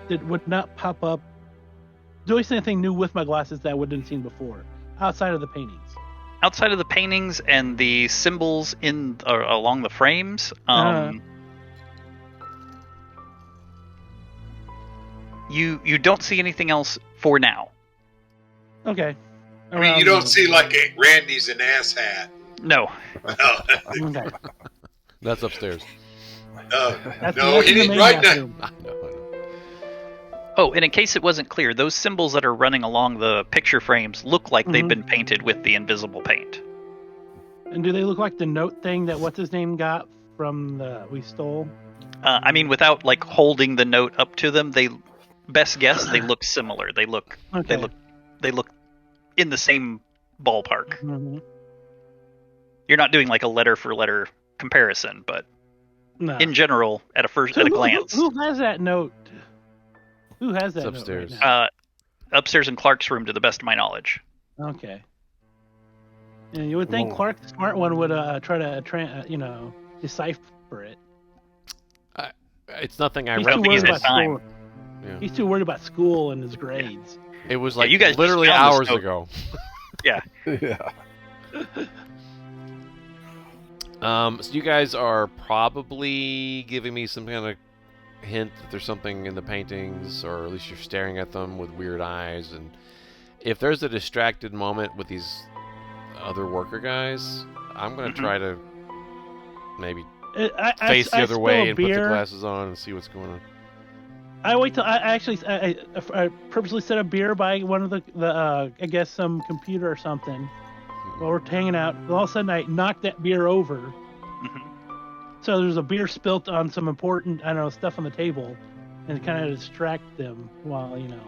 [SPEAKER 3] would not pop up? Do I see anything new with my glasses that I wouldn't have seen before, outside of the paintings?
[SPEAKER 1] Outside of the paintings and the symbols along the frames, you don't see anything else for now.
[SPEAKER 3] Okay.
[SPEAKER 4] I mean, you don't see like a Randy's an ass hat.
[SPEAKER 1] No.
[SPEAKER 3] Okay.
[SPEAKER 2] That's upstairs.
[SPEAKER 4] No, he's right now.
[SPEAKER 1] Oh, and in case it wasn't clear, those symbols that are running along the picture frames look like they've been painted with the invisible paint.
[SPEAKER 3] And do they look like the note thing that what's-his-name got from we stole?
[SPEAKER 1] I mean, without like holding the note up to them, best guess, they look similar. They look in the same ballpark.
[SPEAKER 3] Mm-hmm.
[SPEAKER 1] You're not doing like a letter for letter comparison, but in general, at a glance.
[SPEAKER 3] Who has that note? Who has that
[SPEAKER 2] it's upstairs.
[SPEAKER 3] note right now?
[SPEAKER 1] Upstairs in Clark's room, to the best of my knowledge.
[SPEAKER 3] Okay. And you would think Clark, the smart one, would try to decipher it.
[SPEAKER 2] It's nothing I
[SPEAKER 1] don't think he's had time.
[SPEAKER 3] Yeah. He's too worried about school and his grades.
[SPEAKER 2] It was like
[SPEAKER 1] you guys
[SPEAKER 2] literally hours ago.
[SPEAKER 1] Yeah.
[SPEAKER 5] Yeah.
[SPEAKER 2] So you guys are probably giving me some kind of hint that there's something in the paintings, or at least you're staring at them with weird eyes. And if there's a distracted moment with these other worker guys, I'm going to try to maybe face the other way and put the glasses on and see what's going on.
[SPEAKER 3] I wait till I purposely set a beer by one of the I guess some computer or something while we're hanging out. And all of a sudden, I knocked that beer over. So there's a beer spilt on some important, I don't know, stuff on the table, and kind of distract them while, you know.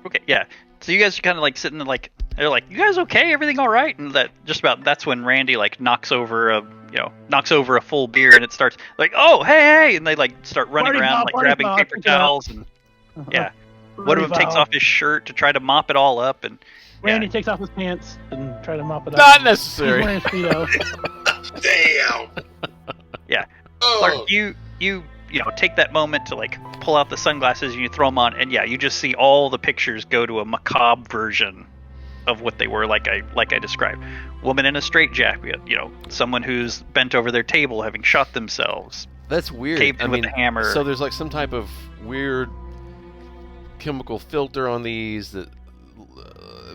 [SPEAKER 1] Okay, yeah. So you guys are kind of like sitting like, they're like, you guys okay? Everything all right? And that's when Randy like knocks over a full beer, and it starts like, oh, hey, and they like start running around like grabbing paper towels and yeah. One of them takes off his shirt to try to mop it all up, and
[SPEAKER 3] Randy takes off his pants and try to mop it up.
[SPEAKER 2] Not necessary.
[SPEAKER 4] Damn.
[SPEAKER 1] Yeah.
[SPEAKER 4] Oh.
[SPEAKER 1] Clark, you take that moment to like pull out the sunglasses and you throw them on, and yeah, you just see all the pictures go to a macabre version of what they were, like I described. Woman in a straitjacket, someone who's bent over their table having shot themselves.
[SPEAKER 2] That's weird.
[SPEAKER 1] Caved in with a hammer.
[SPEAKER 2] So there's like some type of weird chemical filter on these that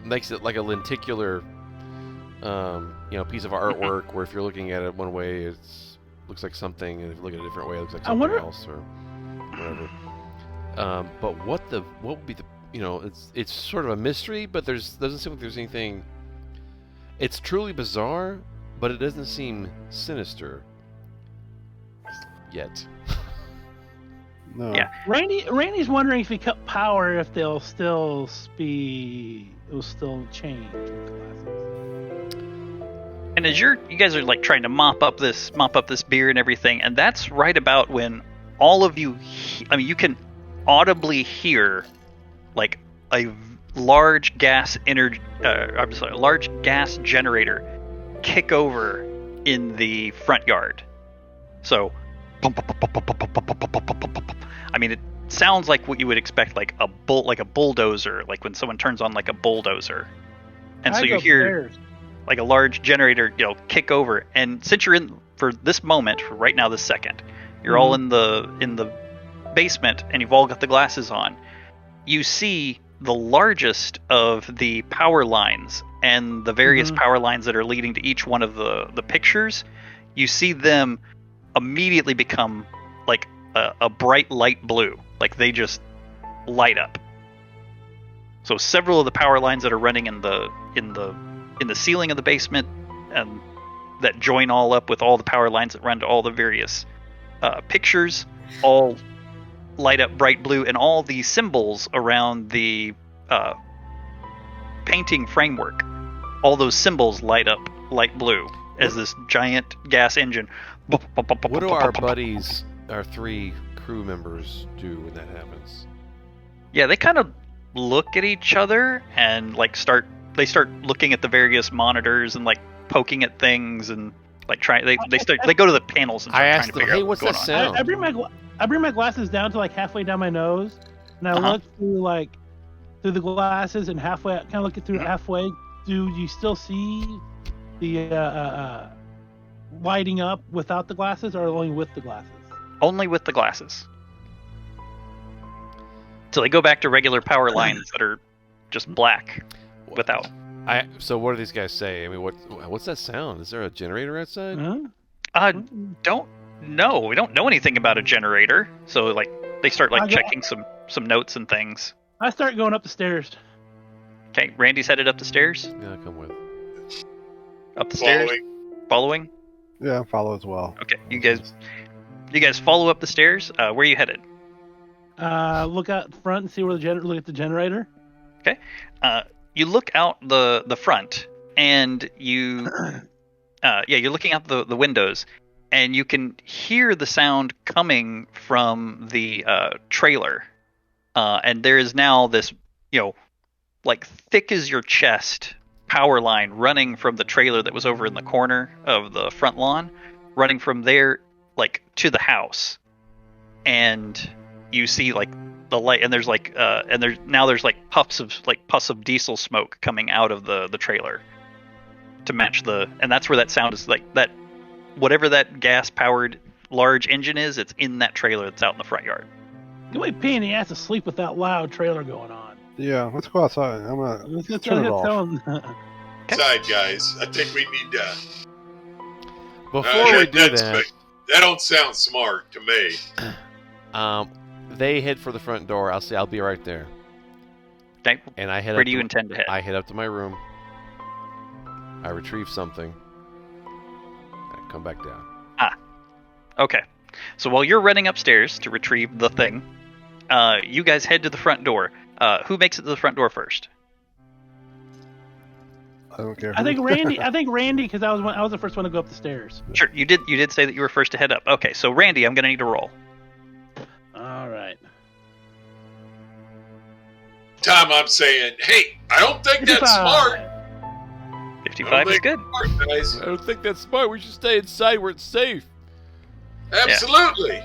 [SPEAKER 2] makes it like a lenticular, piece of artwork. Where if you're looking at it one way, it looks like something, and if you look at it a different way, it looks like something else or whatever. But what would be the it's sort of a mystery, but doesn't seem like there's anything. It's truly bizarre, but it doesn't seem sinister yet.
[SPEAKER 5] No.
[SPEAKER 1] Yeah.
[SPEAKER 3] Randy's wondering if he cut power, if they'll still change with the glasses.
[SPEAKER 1] And as you guys are like trying to mop up this beer and everything, and that's right about when all of you, you can audibly hear like a large gas generator kick over in the front yard. So, it sounds like what you would expect, like a bulldozer, like when someone turns on like a bulldozer. And so you hear like a large generator, kick over. And since you're in for this moment, for right now, this second, you're all in the basement, and you've all got the glasses on. You see the largest of the power lines and the various power lines that are leading to each one of the pictures. You see them immediately become like a bright light blue, like they just light up. So several of the power lines that are running in the ceiling of the basement, and that join all up with all the power lines that run to all the various pictures, all light up bright blue, and all the symbols around the painting framework, all those symbols light up light blue as this giant gas engine.
[SPEAKER 2] What do our buddies, our 3 crew members, do when that happens?
[SPEAKER 1] Yeah, they kind of look at each other and like start looking at the various monitors and like poking at things and like they go to the panels and start trying to figure out
[SPEAKER 2] what's that sound?
[SPEAKER 3] I bring my glasses down to like halfway down my nose, and I look through the glasses, and halfway, kind of looking through halfway. Do you still see the lighting up without the glasses, or only with the glasses?
[SPEAKER 1] Only with the glasses. So they go back to regular power lines that are just black without.
[SPEAKER 2] So what do these guys say? What's that sound? Is there a generator outside?
[SPEAKER 1] Don't know. We don't know anything about a generator. So like they start like checking some notes and things.
[SPEAKER 3] I start going up the stairs.
[SPEAKER 1] Okay, Randy's headed up the stairs.
[SPEAKER 2] Yeah, come with.
[SPEAKER 1] Up the stairs. Following.
[SPEAKER 5] Yeah, follow as well.
[SPEAKER 1] Okay, you guys follow up the stairs. Where are you headed?
[SPEAKER 3] Look out front and see where look at the generator.
[SPEAKER 1] Okay. You look out the front, and you you're looking out the windows, and you can hear the sound coming from the trailer. And there is now this, like thick as your chest power line running from the trailer that was over in the corner of the front lawn, running from there like to the house. And you see like the light, and there's like there's like puffs of diesel smoke coming out of the trailer to match and that's where that sound is, like that, whatever that gas powered large engine is, it's in that trailer that's out in the front yard.
[SPEAKER 3] You ain't pain in the ass to sleep with that loud trailer going on.
[SPEAKER 5] Yeah, let's go outside. I'm gonna
[SPEAKER 3] Let's
[SPEAKER 5] turn it off.
[SPEAKER 4] Inside, guys. I think we need to.
[SPEAKER 2] Before we do that,
[SPEAKER 4] that don't sound smart to me.
[SPEAKER 2] they head for the front door. I'll say I'll be right there.
[SPEAKER 1] Okay.
[SPEAKER 2] And I head.
[SPEAKER 1] Where do you intend to head?
[SPEAKER 2] I head up to my room. I retrieve something. I come back down.
[SPEAKER 1] Okay. So while you're running upstairs to retrieve the thing, you guys head to the front door. Who makes it to the front door first?
[SPEAKER 5] I don't care.
[SPEAKER 3] I think Randy, because I was the first one to go up the stairs.
[SPEAKER 1] Sure, you did say that you were first to head up. Okay, so Randy, I'm gonna need a roll.
[SPEAKER 3] All right.
[SPEAKER 4] Time I'm saying, hey, I don't think that's smart.
[SPEAKER 1] 55 is good.
[SPEAKER 4] Smart, guys.
[SPEAKER 2] I don't think that's smart. We should stay inside where it's safe.
[SPEAKER 4] Absolutely.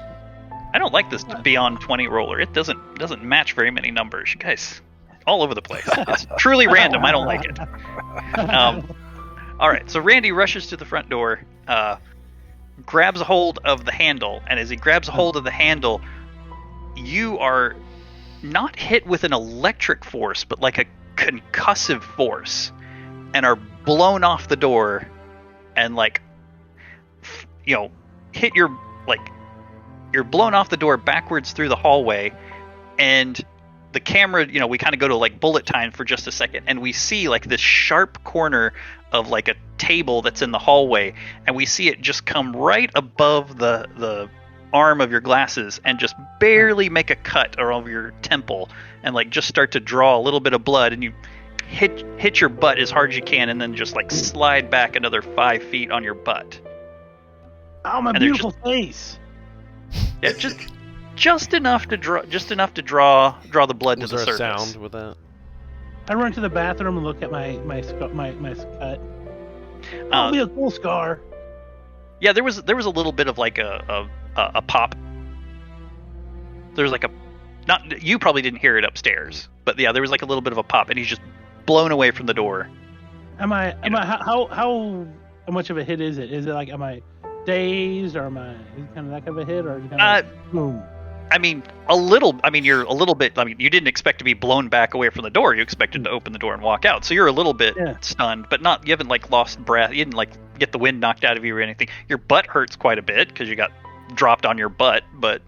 [SPEAKER 1] I don't like this beyond 20 roller. It doesn't match very many numbers. You guys, all over the place. It's truly random. I don't like it. All right, so Randy rushes to the front door, grabs a hold of the handle, and as he grabs a hold of the handle, you are not hit with an electric force, but like a concussive force, and are blown off the door, and hit you're blown off the door backwards through the hallway, and the camera, we kind of go to like bullet time for just a second, and we see like this sharp corner of like a table that's in the hallway, and we see it just come right above the arm of your glasses and just barely make a cut around your temple, and like just start to draw a little bit of blood, and you hit your butt as hard as you can, and then just like slide back another 5 feet on your butt.
[SPEAKER 3] Oh, my beautiful face.
[SPEAKER 1] Yeah, just enough to draw the blood to the surface.
[SPEAKER 2] Was there a sound with that?
[SPEAKER 3] I run to the bathroom and look at my cut. It'll be a cool scar.
[SPEAKER 1] Yeah, there was a little bit of like a pop. There's like you probably didn't hear it upstairs, but yeah, there was like a little bit of a pop, and he's just blown away from the door.
[SPEAKER 3] How much of a hit is it? Is it like, am I dazed, or am I kind of that kind of a hit, or kind of boom?
[SPEAKER 1] I mean, a little. I mean, you're a little bit. I mean, you didn't expect to be blown back away from the door. You expected to open the door and walk out. So you're a little bit stunned, but not. You haven't like lost breath. You didn't like get the wind knocked out of you or anything. Your butt hurts quite a bit because you got dropped on your butt. But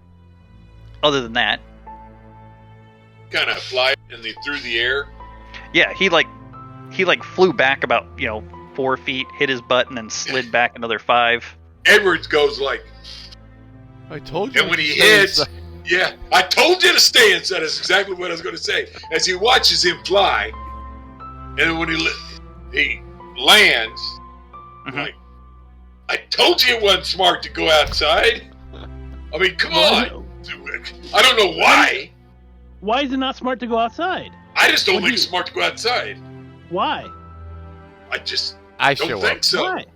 [SPEAKER 1] other than that,
[SPEAKER 4] kind of fly through the air.
[SPEAKER 1] Yeah, he flew back about 4 feet, hit his butt, and then slid back another 5.
[SPEAKER 4] Edwards goes like,
[SPEAKER 2] I told you.
[SPEAKER 4] And when he hits, yeah, I told you to stay inside. That's exactly what I was going to say. As he watches him fly, and when he lands, like, I told you it wasn't smart to go outside. I mean, come on. I don't know why.
[SPEAKER 3] Why is it not smart to go outside?
[SPEAKER 4] I just don't think it's smart to go outside.
[SPEAKER 3] Why?
[SPEAKER 4] I don't think so.
[SPEAKER 3] Why?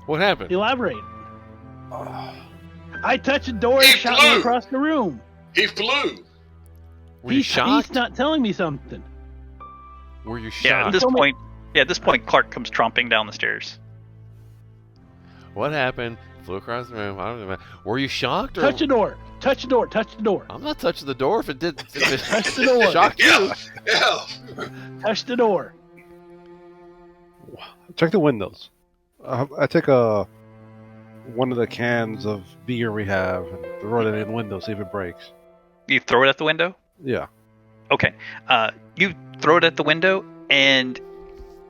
[SPEAKER 2] What happened?
[SPEAKER 3] Elaborate. I touched the door and shot him across the room.
[SPEAKER 4] He flew.
[SPEAKER 2] Were you shocked?
[SPEAKER 3] He's not telling me something.
[SPEAKER 2] Were you shocked?
[SPEAKER 1] Yeah, at this point, Clark comes tromping down the stairs.
[SPEAKER 2] What happened? Flew across the room. I don't know. Were you shocked? Or...
[SPEAKER 3] Touch the door. Touch the door. Touch the door.
[SPEAKER 2] I'm not touching the door if it did.
[SPEAKER 3] Touch the door.
[SPEAKER 2] Shocked you.
[SPEAKER 4] Yeah.
[SPEAKER 3] Touch the door.
[SPEAKER 5] Check the windows. I take one of the cans of beer we have and throw it in the window, see if it breaks.
[SPEAKER 1] You throw it at the window?
[SPEAKER 5] Yeah.
[SPEAKER 1] Okay. You throw it at the window, and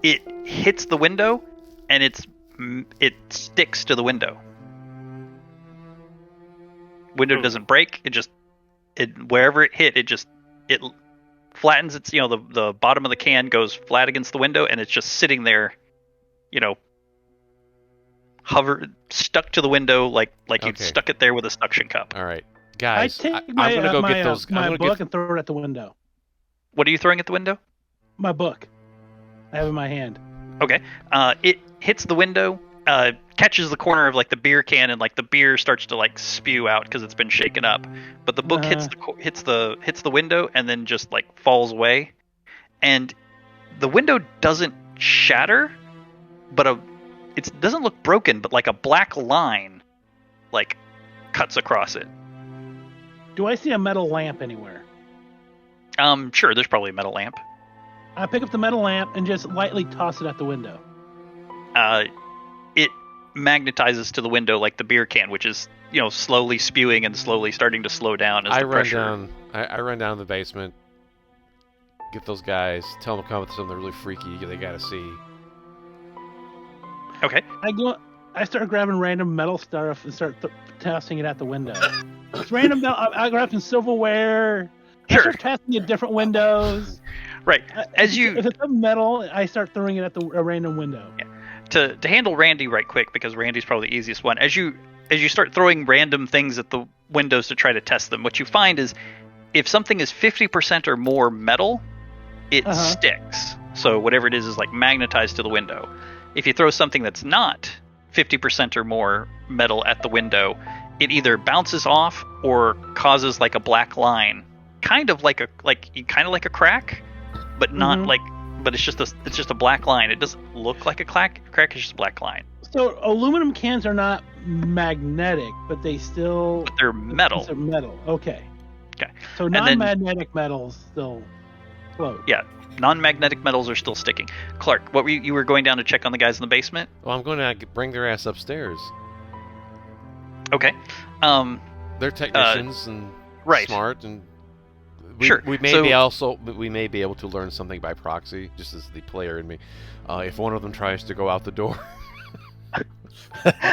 [SPEAKER 1] it hits the window, and it sticks to the window. Window doesn't break. Wherever it hit, it flattens its, the bottom of the can goes flat against the window, and it's just sitting there, stuck to the window like you'd stuck it there with a suction cup.
[SPEAKER 2] All right, guys,
[SPEAKER 3] I'm gonna go get those. My book and throw it at the window.
[SPEAKER 1] What are you throwing at the window?
[SPEAKER 3] My book. I have it in my hand.
[SPEAKER 1] Okay. It hits the window, catches the corner of like the beer can, and like the beer starts to like spew out because it's been shaken up. But the book hits the window and then just like falls away, and the window doesn't shatter, but it doesn't look broken, but like a black line like cuts across it.
[SPEAKER 3] Do I see a metal lamp anywhere?
[SPEAKER 1] Sure, there's probably a metal lamp.
[SPEAKER 3] I pick up the metal lamp and just lightly toss it at the window.
[SPEAKER 1] It magnetizes to the window like the beer can, which is, slowly spewing and slowly starting to slow down as the pressure.
[SPEAKER 2] I run down to the basement, get those guys, tell them to come with something really freaky they gotta see.
[SPEAKER 1] Okay.
[SPEAKER 3] I start grabbing random metal stuff and start tossing it at the window. It's random metal. I grab some silverware.
[SPEAKER 1] Sure.
[SPEAKER 3] I start tossing at different windows.
[SPEAKER 1] Right.
[SPEAKER 3] If it's a metal, I start throwing it at a random window.
[SPEAKER 1] Yeah. To handle Randy right quick, because Randy's probably the easiest one. As you start throwing random things at the windows to try to test them, what you find is if something is 50% or more metal, it sticks. So whatever it is like magnetized to the window. If you throw something that's not 50% or more metal at the window, it either bounces off or causes like a black line, kind of like a crack, but not like. But it's just a black line. It doesn't look like a crack. It's just a black line.
[SPEAKER 3] So aluminum cans are not magnetic, but
[SPEAKER 1] they're metal.
[SPEAKER 3] They're metal. Okay.
[SPEAKER 1] Okay.
[SPEAKER 3] So non-magnetic metals still float.
[SPEAKER 1] Yeah. Non-magnetic metals are still sticking. Clark, what were you were going down to check on the guys in the basement?
[SPEAKER 2] Well, I'm going to bring their ass upstairs.
[SPEAKER 1] Okay.
[SPEAKER 2] They're technicians and smart, and we may be able to learn something by proxy, just as the player in me. If one of them tries to go out the door.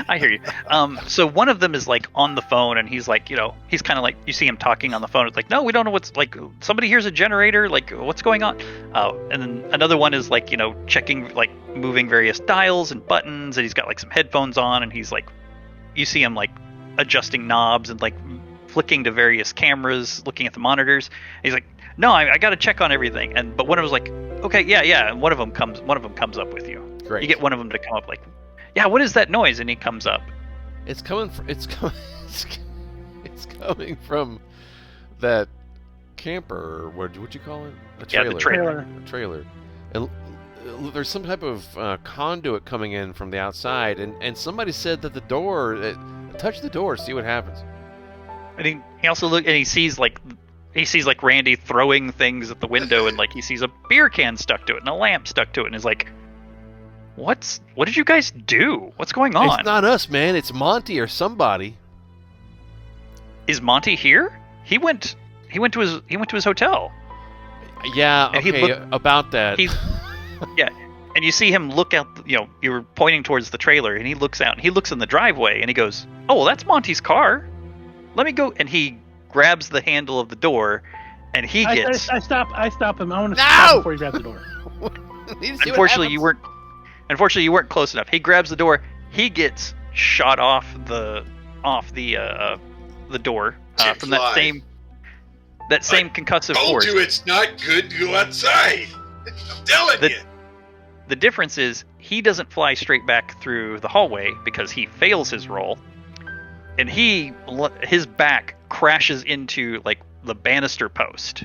[SPEAKER 1] I hear you. So one of them is like on the phone, and he's like, he's kind of like, you see him talking on the phone. It's like, no, we don't know what's like. Somebody hears a generator. Like, what's going on? And then another one is like, checking, like moving various dials and buttons, and he's got like some headphones on, and he's like, you see him like adjusting knobs and like flicking to various cameras, looking at the monitors. And he's like, no, I got to check on everything. But one of them was like, okay, yeah, and one of them comes up with you.
[SPEAKER 2] Great.
[SPEAKER 1] You get one of them to come up like, yeah, what is that noise? And he comes up.
[SPEAKER 2] It's coming from that camper. What'd you call it? A trailer.
[SPEAKER 1] Yeah, the trailer.
[SPEAKER 2] A trailer. And there's some type of conduit coming in from the outside, and somebody said that the door, touch the door, see what happens.
[SPEAKER 1] And he also look and he sees like Randy throwing things at the window, and like he sees a beer can stuck to it and a lamp stuck to it, and is like, what did you guys do? What's going on?
[SPEAKER 2] It's not us, man. It's Monty or somebody.
[SPEAKER 1] Is Monty here? He went to his hotel.
[SPEAKER 2] Yeah, okay, about that.
[SPEAKER 1] Yeah, and you see him look out. You were pointing towards the trailer, and he looks out. And he looks in the driveway, and he goes, "Oh, well, that's Monty's car. Let me go." And he grabs the handle of the door, and he gets.
[SPEAKER 3] I stop him. I want to stop before he grabs the door.
[SPEAKER 1] Unfortunately, you weren't close enough. He grabs the door. He gets shot off the door from that same concussive force.
[SPEAKER 4] I told you it's not good to go outside. I'm telling you.
[SPEAKER 1] The difference is he doesn't fly straight back through the hallway because he fails his roll, and his back crashes into like the banister post,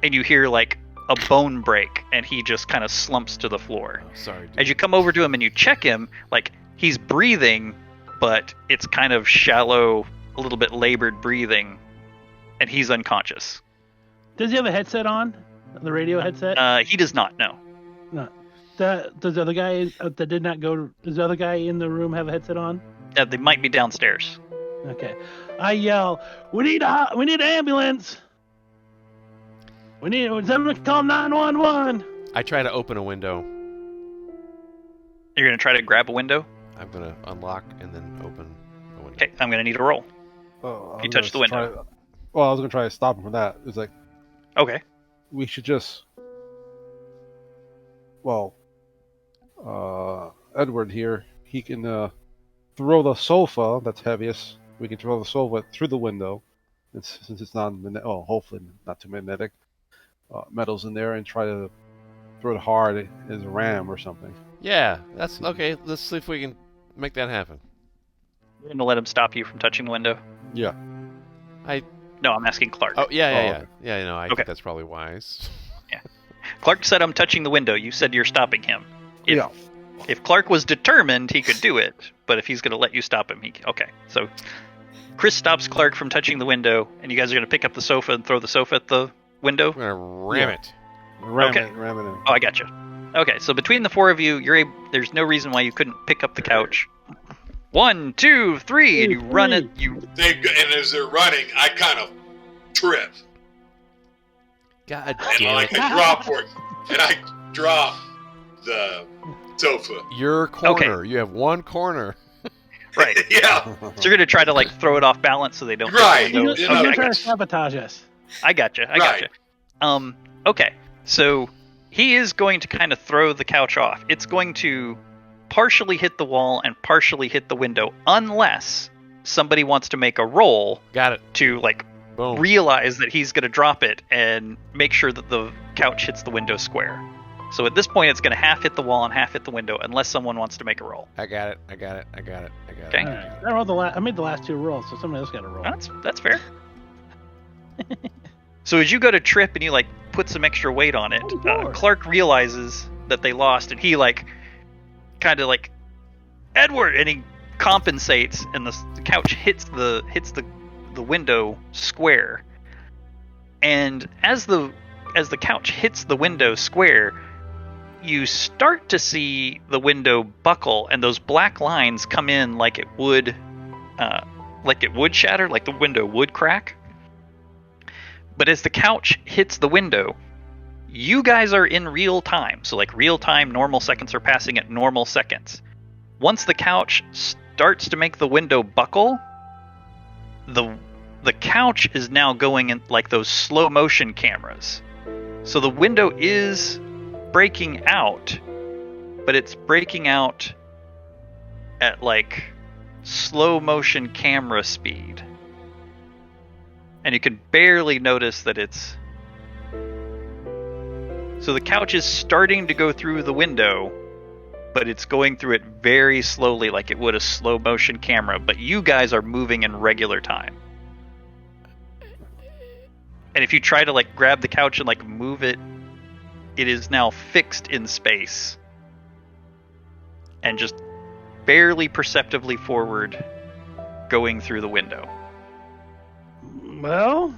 [SPEAKER 1] and you hear like a bone break, and he just kind of slumps to the floor.
[SPEAKER 2] Oh, sorry, dude.
[SPEAKER 1] As you come over to him and you check him, like he's breathing, but it's kind of shallow, a little bit labored breathing, and he's unconscious.
[SPEAKER 3] Does he have a headset on? The radio headset?
[SPEAKER 1] He does not. No.
[SPEAKER 3] No. Does the other guy that did not go? Does the other guy in the room have a headset on?
[SPEAKER 1] They might be downstairs.
[SPEAKER 3] Okay. I yell, "We need an ambulance! We need someone to call 911!"
[SPEAKER 2] I try to open a window.
[SPEAKER 1] You're gonna try to grab a window?
[SPEAKER 2] I'm gonna unlock and then open a window.
[SPEAKER 1] Okay, I'm gonna need a roll.
[SPEAKER 5] Oh,
[SPEAKER 1] you touch the window.
[SPEAKER 5] I was gonna try to stop him from that. It's like,
[SPEAKER 1] okay,
[SPEAKER 5] we should just. Well, Edward here, he can throw the sofa that's heaviest. We can throw the sofa through the window, since it's not hopefully not too magnetic. Metals in there, and try to throw it hard as a ram or something.
[SPEAKER 2] Yeah, that's okay. Let's see if we can make that happen.
[SPEAKER 1] You're going to let him stop you from touching the window?
[SPEAKER 5] Yeah.
[SPEAKER 1] No, I'm asking Clark.
[SPEAKER 2] Oh, yeah.
[SPEAKER 5] okay.
[SPEAKER 2] Yeah, no, I
[SPEAKER 1] Okay.
[SPEAKER 2] think that's probably wise.
[SPEAKER 1] Clark said I'm touching the window. You said you're stopping him.
[SPEAKER 5] Yeah.
[SPEAKER 1] If Clark was determined, he could do it. But if he's going to let you stop him, okay. So Chris stops Clark from touching the window, and you guys are going to pick up the sofa and throw the sofa at the window?
[SPEAKER 2] I'm gonna ram it.
[SPEAKER 5] Ram
[SPEAKER 1] Okay.
[SPEAKER 5] it in.
[SPEAKER 1] Oh, I gotcha. Okay, so between the four of you, there's no reason why you couldn't pick up the couch. 1, 2, 3, and you run it.
[SPEAKER 4] And as they're running, I kind of trip.
[SPEAKER 2] God
[SPEAKER 4] And
[SPEAKER 2] damn
[SPEAKER 4] like
[SPEAKER 2] it.
[SPEAKER 4] I drop for it. And I drop the sofa.
[SPEAKER 2] Your corner. You have one corner.
[SPEAKER 1] Right.
[SPEAKER 4] Yeah.
[SPEAKER 1] So you're going to try to like throw it off balance so they don't.
[SPEAKER 4] Right.
[SPEAKER 1] hit the window?
[SPEAKER 3] You're
[SPEAKER 4] know,
[SPEAKER 3] gonna
[SPEAKER 1] Okay,
[SPEAKER 3] try to sabotage us.
[SPEAKER 1] I gotcha.
[SPEAKER 4] Right.
[SPEAKER 1] Okay, so he is going to kind of throw the couch off. It's going to partially hit the wall and partially hit the window, unless somebody wants to make a roll
[SPEAKER 2] Got it.
[SPEAKER 1] to like
[SPEAKER 2] Boom.
[SPEAKER 1] realize that he's going to drop it and make sure that the couch hits the window square. So at this point, it's going to half hit the wall and half hit the window, unless someone wants to make a roll.
[SPEAKER 2] I got it.
[SPEAKER 1] Okay.
[SPEAKER 3] All right. I made the last two rolls, so somebody else got to roll.
[SPEAKER 1] That's fair. So as you go to trip and you like put some extra weight on it, Clark realizes that they lost, and he like kind of like Edward, and he compensates, and the couch hits the window square. And as the couch hits the window square, you start to see the window buckle, and those black lines come in like it would shatter, like the window would crack. But as the couch hits the window, you guys are in real time. So like real time, normal seconds are passing at normal seconds. Once the couch starts to make the window buckle, the couch is now going in like those slow motion cameras. So the window is breaking out, but it's breaking out at like slow motion camera speed. And you can barely notice that it's... So the couch is starting to go through the window, but it's going through it very slowly like it would a slow motion camera, but you guys are moving in regular time. And if you try to like grab the couch and like move it, it is now fixed in space. And just barely perceptibly forward going through the window.
[SPEAKER 3] Well,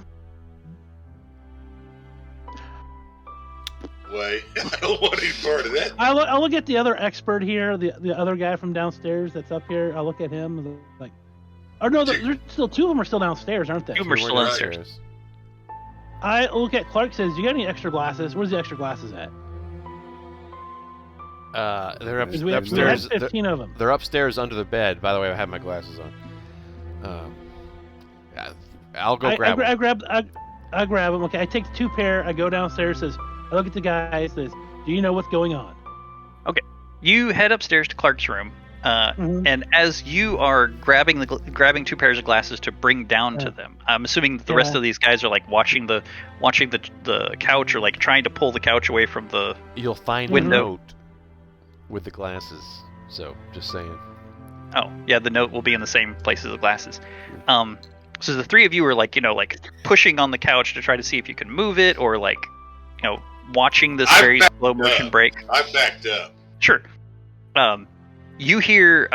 [SPEAKER 4] Way. I don't want any part of that.
[SPEAKER 3] I'll look at the other expert here, the other guy from downstairs that's up here. I'll look at him and like, oh no, there's still two of them are still downstairs, aren't they?
[SPEAKER 1] Two of them are still downstairs.
[SPEAKER 3] I look at Clark, says, "You got any extra glasses? Where's the extra glasses at?"
[SPEAKER 2] They're
[SPEAKER 3] We
[SPEAKER 2] upstairs.
[SPEAKER 3] had 15 of them.
[SPEAKER 2] They're upstairs under the bed. By the way, I have my glasses on. I'll go grab them.
[SPEAKER 3] I grab them. Okay, I take the two pair. I go downstairs. Says, I look at the guy. Says, "Do you know what's going on?"
[SPEAKER 1] Okay, you head upstairs to Clark's room, and as you are grabbing two pairs of glasses to bring down to them, I'm assuming that the rest of these guys are like watching the couch, or like trying to pull the couch away from the.
[SPEAKER 2] You'll find
[SPEAKER 1] window.
[SPEAKER 2] a note with the glasses. So just saying.
[SPEAKER 1] Oh yeah, the note will be in the same place as the glasses. So the three of you are like pushing on the couch to try to see if you can move it, or like watching this very slow motion break.
[SPEAKER 4] I'm backed up.
[SPEAKER 1] Sure. You hear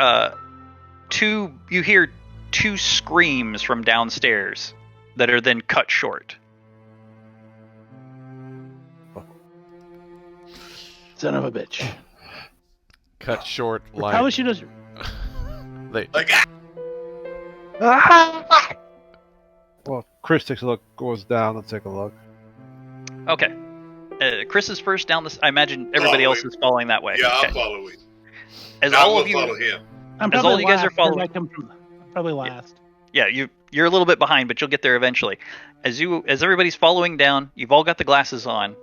[SPEAKER 1] two screams from downstairs that are then cut short.
[SPEAKER 3] Son of a bitch.
[SPEAKER 2] Cut short. Like
[SPEAKER 3] How was she just?
[SPEAKER 4] Like,
[SPEAKER 5] Well, Chris takes a look, goes down and take a look.
[SPEAKER 1] Okay. Chris is first down this. I imagine everybody else is following that way.
[SPEAKER 4] yeah,
[SPEAKER 1] Okay.
[SPEAKER 4] I'll follow him.
[SPEAKER 1] As
[SPEAKER 4] I
[SPEAKER 1] all
[SPEAKER 4] will
[SPEAKER 1] of you,
[SPEAKER 4] follow him.
[SPEAKER 3] I'm
[SPEAKER 1] As
[SPEAKER 3] probably
[SPEAKER 1] all you guys are
[SPEAKER 3] last, 'cause
[SPEAKER 1] following-
[SPEAKER 3] I come from probably last.
[SPEAKER 1] yeah, you're a little bit behind, but you'll get there eventually. As everybody's following down, you've all got the glasses on.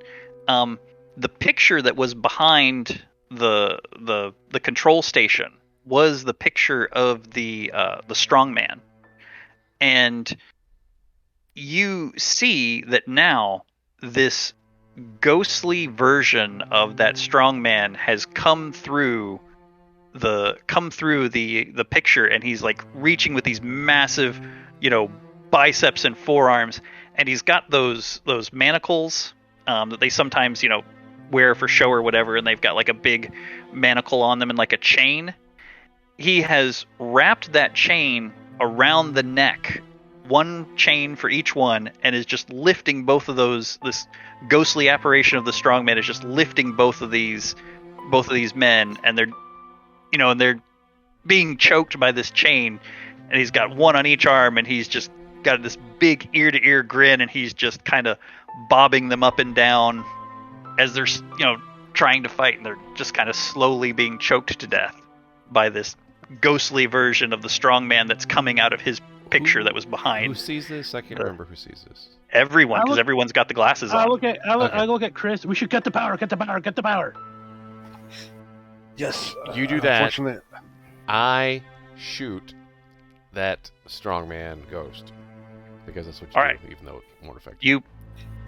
[SPEAKER 1] The picture that was behind the control station was the picture of the strongman, and you see that now this ghostly version of that strongman has come through come through the picture, and he's like reaching with these massive, biceps and forearms, and he's got those manacles that they sometimes wear for show or whatever, and they've got like a big manacle on them and like a chain. He has wrapped that chain around the neck, one chain for each one, and is just lifting both of those. This ghostly apparition of the strongman is just lifting both of these men, and they're being choked by this chain, and he's got one on each arm, and he's just got this big ear-to-ear grin, and he's just kind of bobbing them up and down as they're trying to fight, and they're just kind of slowly being choked to death by this ghostly version of the strongman that's coming out of his picture that was behind.
[SPEAKER 2] Who sees this? I can't remember who sees this.
[SPEAKER 1] Everyone, because everyone's got the glasses on.
[SPEAKER 3] I look at Chris. We should cut the power. Cut the power. Cut the power.
[SPEAKER 5] Yes.
[SPEAKER 2] You do that.
[SPEAKER 5] Unfortunately,
[SPEAKER 2] I shoot that strongman ghost because that's what you
[SPEAKER 1] All
[SPEAKER 2] do,
[SPEAKER 1] right.
[SPEAKER 2] even though it won't affect
[SPEAKER 1] You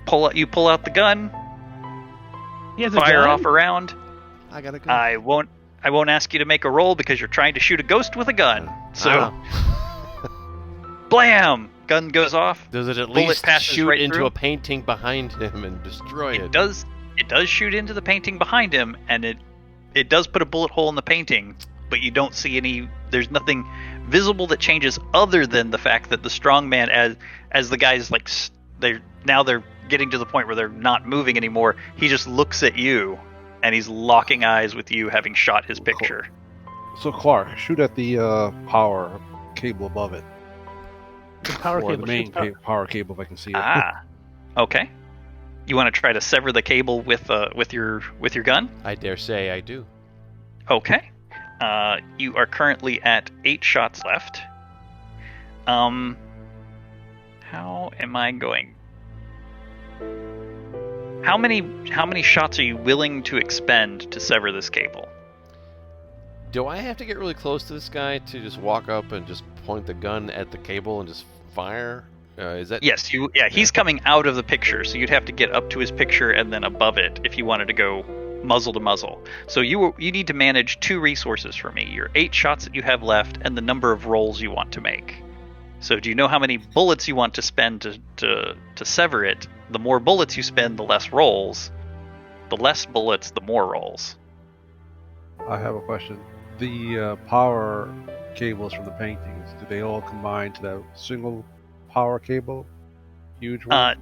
[SPEAKER 1] pull out the gun,
[SPEAKER 3] He has a
[SPEAKER 1] fire
[SPEAKER 3] gun?
[SPEAKER 1] off a round.
[SPEAKER 2] I gotta go.
[SPEAKER 1] I won't ask you to make a roll because you're trying to shoot a ghost with a gun. So, blam! Gun goes off.
[SPEAKER 2] Does it at
[SPEAKER 1] bullet
[SPEAKER 2] least
[SPEAKER 1] passes
[SPEAKER 2] shoot
[SPEAKER 1] right
[SPEAKER 2] into
[SPEAKER 1] through?
[SPEAKER 2] a painting behind him and destroy it?
[SPEAKER 1] It does shoot into the painting behind him, and it does put a bullet hole in the painting, but you don't see any. There's nothing visible that changes other than the fact that the strongman, as the guys like they're getting to the point where they're not moving anymore. He just looks at you, and he's locking eyes with you, having shot his picture.
[SPEAKER 5] so Clark, shoot at the power cable above it,
[SPEAKER 3] The power
[SPEAKER 5] or
[SPEAKER 3] cable.
[SPEAKER 5] the main
[SPEAKER 3] Shoot power.
[SPEAKER 5] power cable if I can see it.
[SPEAKER 1] Okay. You want to try to sever the cable with your gun?
[SPEAKER 2] I dare say I do.
[SPEAKER 1] Okay. You are currently at 8 shots left. How am I going? How many shots are you willing to expend to sever this cable?
[SPEAKER 2] Do I have to get really close to this guy to just walk up and just point the gun at the cable and just fire? Is that?
[SPEAKER 1] Yes, he's coming out of the picture, so you'd have to get up to his picture and then above it if you wanted to go muzzle to muzzle. So you need to manage 2 resources for me: your 8 shots that you have left and the number of rolls you want to make. So do you know how many bullets you want to spend to sever it? The more bullets you spend, the less rolls. The less bullets, the more rolls.
[SPEAKER 5] I have a question. The power cables from the paintings, do they all combine to that single power cable? Huge one?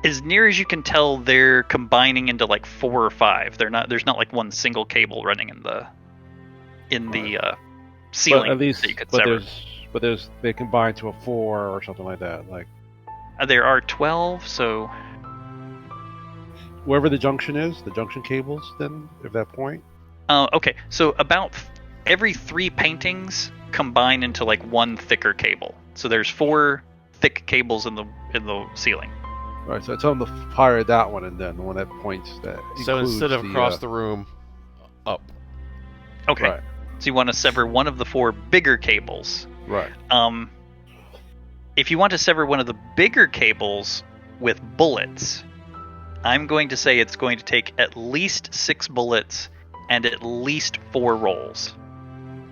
[SPEAKER 1] As near as you can tell, they're combining into like 4 or 5. There's not like one single cable running in the ceiling
[SPEAKER 5] But at least,
[SPEAKER 1] that you could sever.
[SPEAKER 5] they combine to a 4 or something like that. Like
[SPEAKER 1] There are 12, so
[SPEAKER 5] wherever the junction is, the junction cables. Then, at that point.
[SPEAKER 1] okay. So about every 3 paintings combine into like one thicker cable. So there's 4 thick cables in the ceiling.
[SPEAKER 5] Right, so I tell them to fire that one, and then the one that points that.
[SPEAKER 2] So
[SPEAKER 5] includes
[SPEAKER 2] instead of across the room, up.
[SPEAKER 1] Okay.
[SPEAKER 5] Right,
[SPEAKER 1] So you want to sever one of the 4 bigger cables.
[SPEAKER 5] right.
[SPEAKER 1] If you want to sever one of the bigger cables with bullets, I'm going to say it's going to take at least 6 bullets and at least 4 rolls.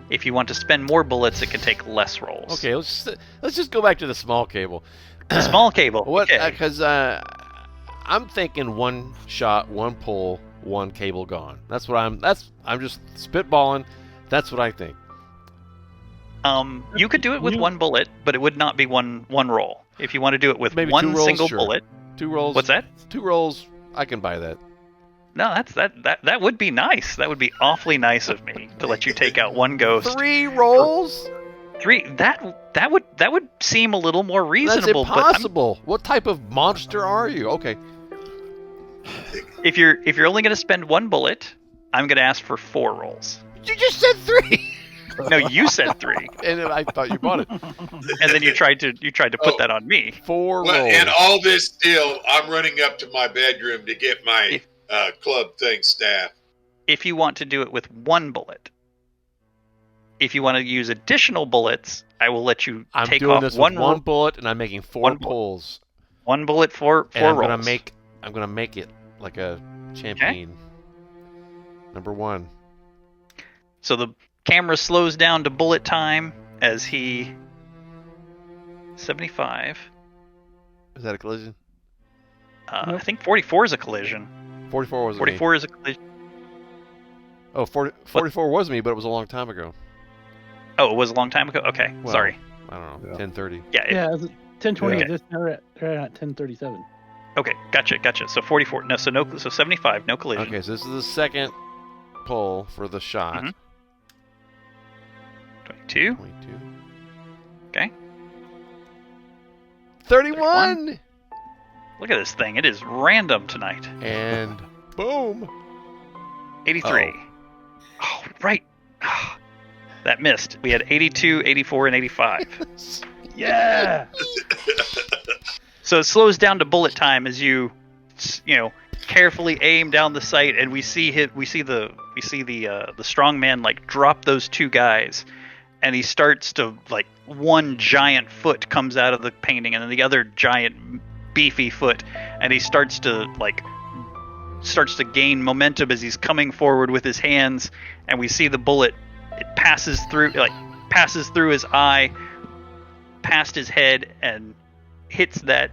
[SPEAKER 1] If you want to spend more bullets, it can take less rolls.
[SPEAKER 2] Okay, let's just go back to the small cable.
[SPEAKER 1] The small cable.
[SPEAKER 2] What?
[SPEAKER 1] Okay.
[SPEAKER 2] Because I'm thinking 1 shot, 1 pull, 1 cable gone. I'm just spitballing. That's what I think.
[SPEAKER 1] You could do it with 1 bullet, but it would not be one roll. If you want to do it with
[SPEAKER 2] Maybe
[SPEAKER 1] 1
[SPEAKER 2] 2 rolls,
[SPEAKER 1] single
[SPEAKER 2] sure.
[SPEAKER 1] bullet.
[SPEAKER 2] 2 rolls.
[SPEAKER 1] What's that?
[SPEAKER 2] 2 rolls. I can buy that.
[SPEAKER 1] No, that would be nice. That would be awfully nice of me to let you take out 1 ghost.
[SPEAKER 2] 3 rolls?
[SPEAKER 1] 3. That would seem a little more reasonable.
[SPEAKER 2] That's impossible. What type of monster are you? Okay.
[SPEAKER 1] But if you're only going to spend 1 bullet, I'm going to ask for 4 rolls.
[SPEAKER 2] You just said 3.
[SPEAKER 1] No, you said 3,
[SPEAKER 2] And I thought you bought it.
[SPEAKER 1] and then you tried to put that on me.
[SPEAKER 2] 4
[SPEAKER 4] Well,
[SPEAKER 2] rolls.
[SPEAKER 4] and all this deal, I'm running up to my bedroom to get my club thing staff.
[SPEAKER 1] If you want to do it with 1 bullet. If you want to use additional bullets, I will let you
[SPEAKER 2] I'm
[SPEAKER 1] take
[SPEAKER 2] doing
[SPEAKER 1] off
[SPEAKER 2] this
[SPEAKER 1] one
[SPEAKER 2] with 1
[SPEAKER 1] roll,
[SPEAKER 2] bullet, and I'm making 4
[SPEAKER 1] 1 bullet.
[SPEAKER 2] pulls.
[SPEAKER 1] 1 bullet, 4
[SPEAKER 2] And I'm
[SPEAKER 1] rolls.
[SPEAKER 2] gonna make it like a champion. Number 1.
[SPEAKER 1] So the camera slows down to bullet time as he 75.
[SPEAKER 2] Is that a collision?
[SPEAKER 1] I think 44 is a collision.
[SPEAKER 2] 44 was me.
[SPEAKER 1] 44 is a collision.
[SPEAKER 2] Oh, 44 was me, but it was a long time ago.
[SPEAKER 1] Oh, it was a long time ago? Okay,
[SPEAKER 2] Well,
[SPEAKER 1] sorry.
[SPEAKER 2] I don't know.
[SPEAKER 5] Yeah.
[SPEAKER 2] 10:30.
[SPEAKER 1] Yeah,
[SPEAKER 3] Yeah, it's 10:20.
[SPEAKER 1] Yeah.
[SPEAKER 3] Just now we're at 10:37.
[SPEAKER 1] okay, gotcha. So 44. No, so 75, no collision.
[SPEAKER 2] Okay, so this is the second pull for the shot.
[SPEAKER 1] Mhm. 22.
[SPEAKER 2] 22.
[SPEAKER 1] Okay.
[SPEAKER 2] 31!
[SPEAKER 1] Look at this thing. It is random tonight.
[SPEAKER 2] And boom!
[SPEAKER 1] 83. Oh, right. That missed. We had 82, 84, and 85.
[SPEAKER 3] Yeah.
[SPEAKER 1] So it slows down to bullet time as you carefully aim down the sight, and we see the strong man like drop those two guys, and he starts to like one giant foot comes out of the painting, and then the other giant beefy foot, and he starts to gain momentum as he's coming forward with his hands, and we see the bullet. It passes through his eye, past his head, and hits that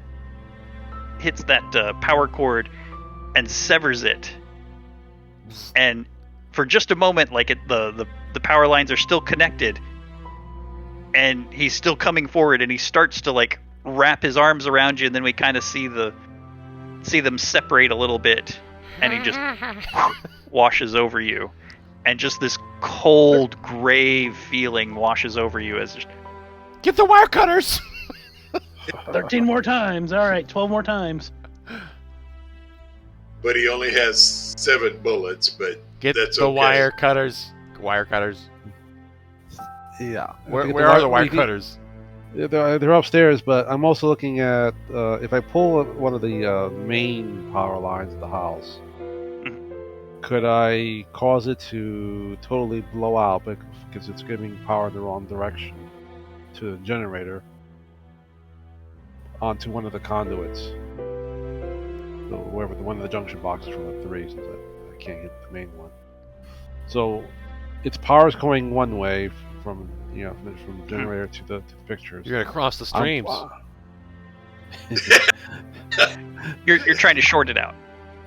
[SPEAKER 1] power cord and severs it. And for just a moment, like the power lines are still connected, and he's still coming forward, and he starts to like wrap his arms around you, and then we kind of see them separate a little bit, and he just washes over you, and just this cold, grave feeling washes over you as
[SPEAKER 2] Get the wire cutters!
[SPEAKER 3] 13 more times. All right, 12 more times.
[SPEAKER 4] But he only has 7 bullets, but
[SPEAKER 2] Get
[SPEAKER 4] that's
[SPEAKER 2] the
[SPEAKER 4] okay.
[SPEAKER 2] wire cutters. Wire cutters.
[SPEAKER 5] Yeah.
[SPEAKER 2] Where are the wire cutters?
[SPEAKER 5] They're upstairs, but I'm also looking at if I pull one of the main power lines of the house, could I cause it to totally blow out because it's giving power in the wrong direction to the generator onto one of the conduits, wherever one of the junction boxes from the 3, since I can't get the main one. So its power is going one way from generator to the pictures.
[SPEAKER 2] You're gonna cross the streams.
[SPEAKER 1] you're trying to short it out.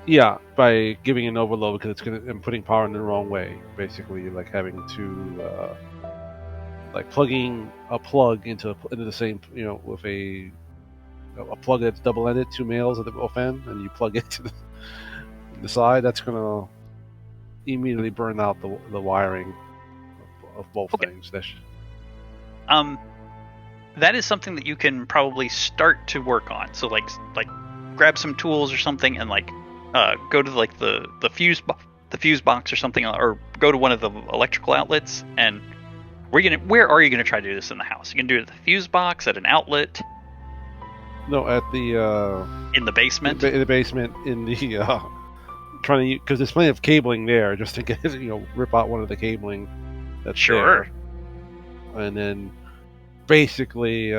[SPEAKER 5] Yeah, by giving an overload because I'm putting power in the wrong way. Basically, like having to like plugging a plug into the same, with a plug that's double-ended, 2 males at the both end, and you plug it to the side. That's gonna immediately burn out the wiring of both things.
[SPEAKER 1] That is something that you can probably start to work on. So like grab some tools or something, and like go to like the fuse box or something, or go to one of the electrical outlets. And where are you gonna try to do this in the house? You can do it at the fuse box, at an outlet.
[SPEAKER 5] No, at the
[SPEAKER 1] in the basement.
[SPEAKER 5] In the basement, in the trying to, because there's plenty of cabling there, just to get rip out one of the cabling that's
[SPEAKER 1] Sure.
[SPEAKER 5] there, and then basically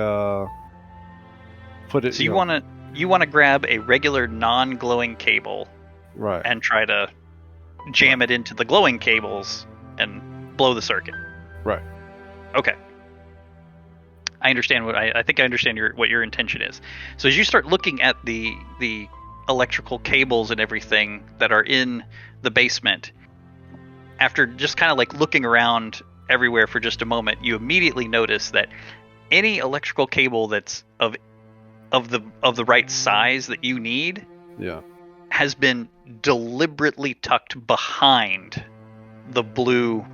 [SPEAKER 5] put it.
[SPEAKER 1] So you want to grab a regular non-glowing cable,
[SPEAKER 5] right,
[SPEAKER 1] and try to jam it into the glowing cables and blow the circuit.
[SPEAKER 5] right.
[SPEAKER 1] Okay. I understand I think I understand what your intention is. So as you start looking at the electrical cables and everything that are in the basement, after just kind of like looking around everywhere for just a moment, you immediately notice that any electrical cable that's of the right size that you need,
[SPEAKER 5] Yeah,
[SPEAKER 1] has been deliberately tucked behind the blue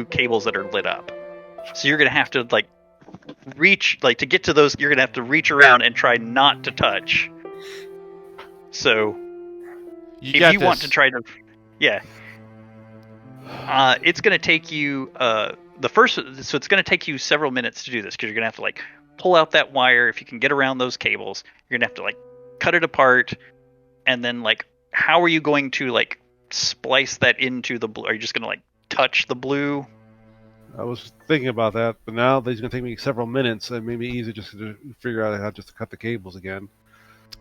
[SPEAKER 1] cables that are lit up. So you're gonna have to like reach, like, to get to those, you're gonna have to reach around and try not to touch. So if you want to try to, it's gonna take you it's gonna take you several minutes to do this, because you're gonna have to like pull out that wire. If you can get around those cables, you're gonna have to like cut it apart, and then like how are you going to like splice that into the blue? Are you just gonna like touch the blue?
[SPEAKER 5] I was thinking about that, but now it's going to take me several minutes, and maybe easier just to figure out how just to cut the cables again.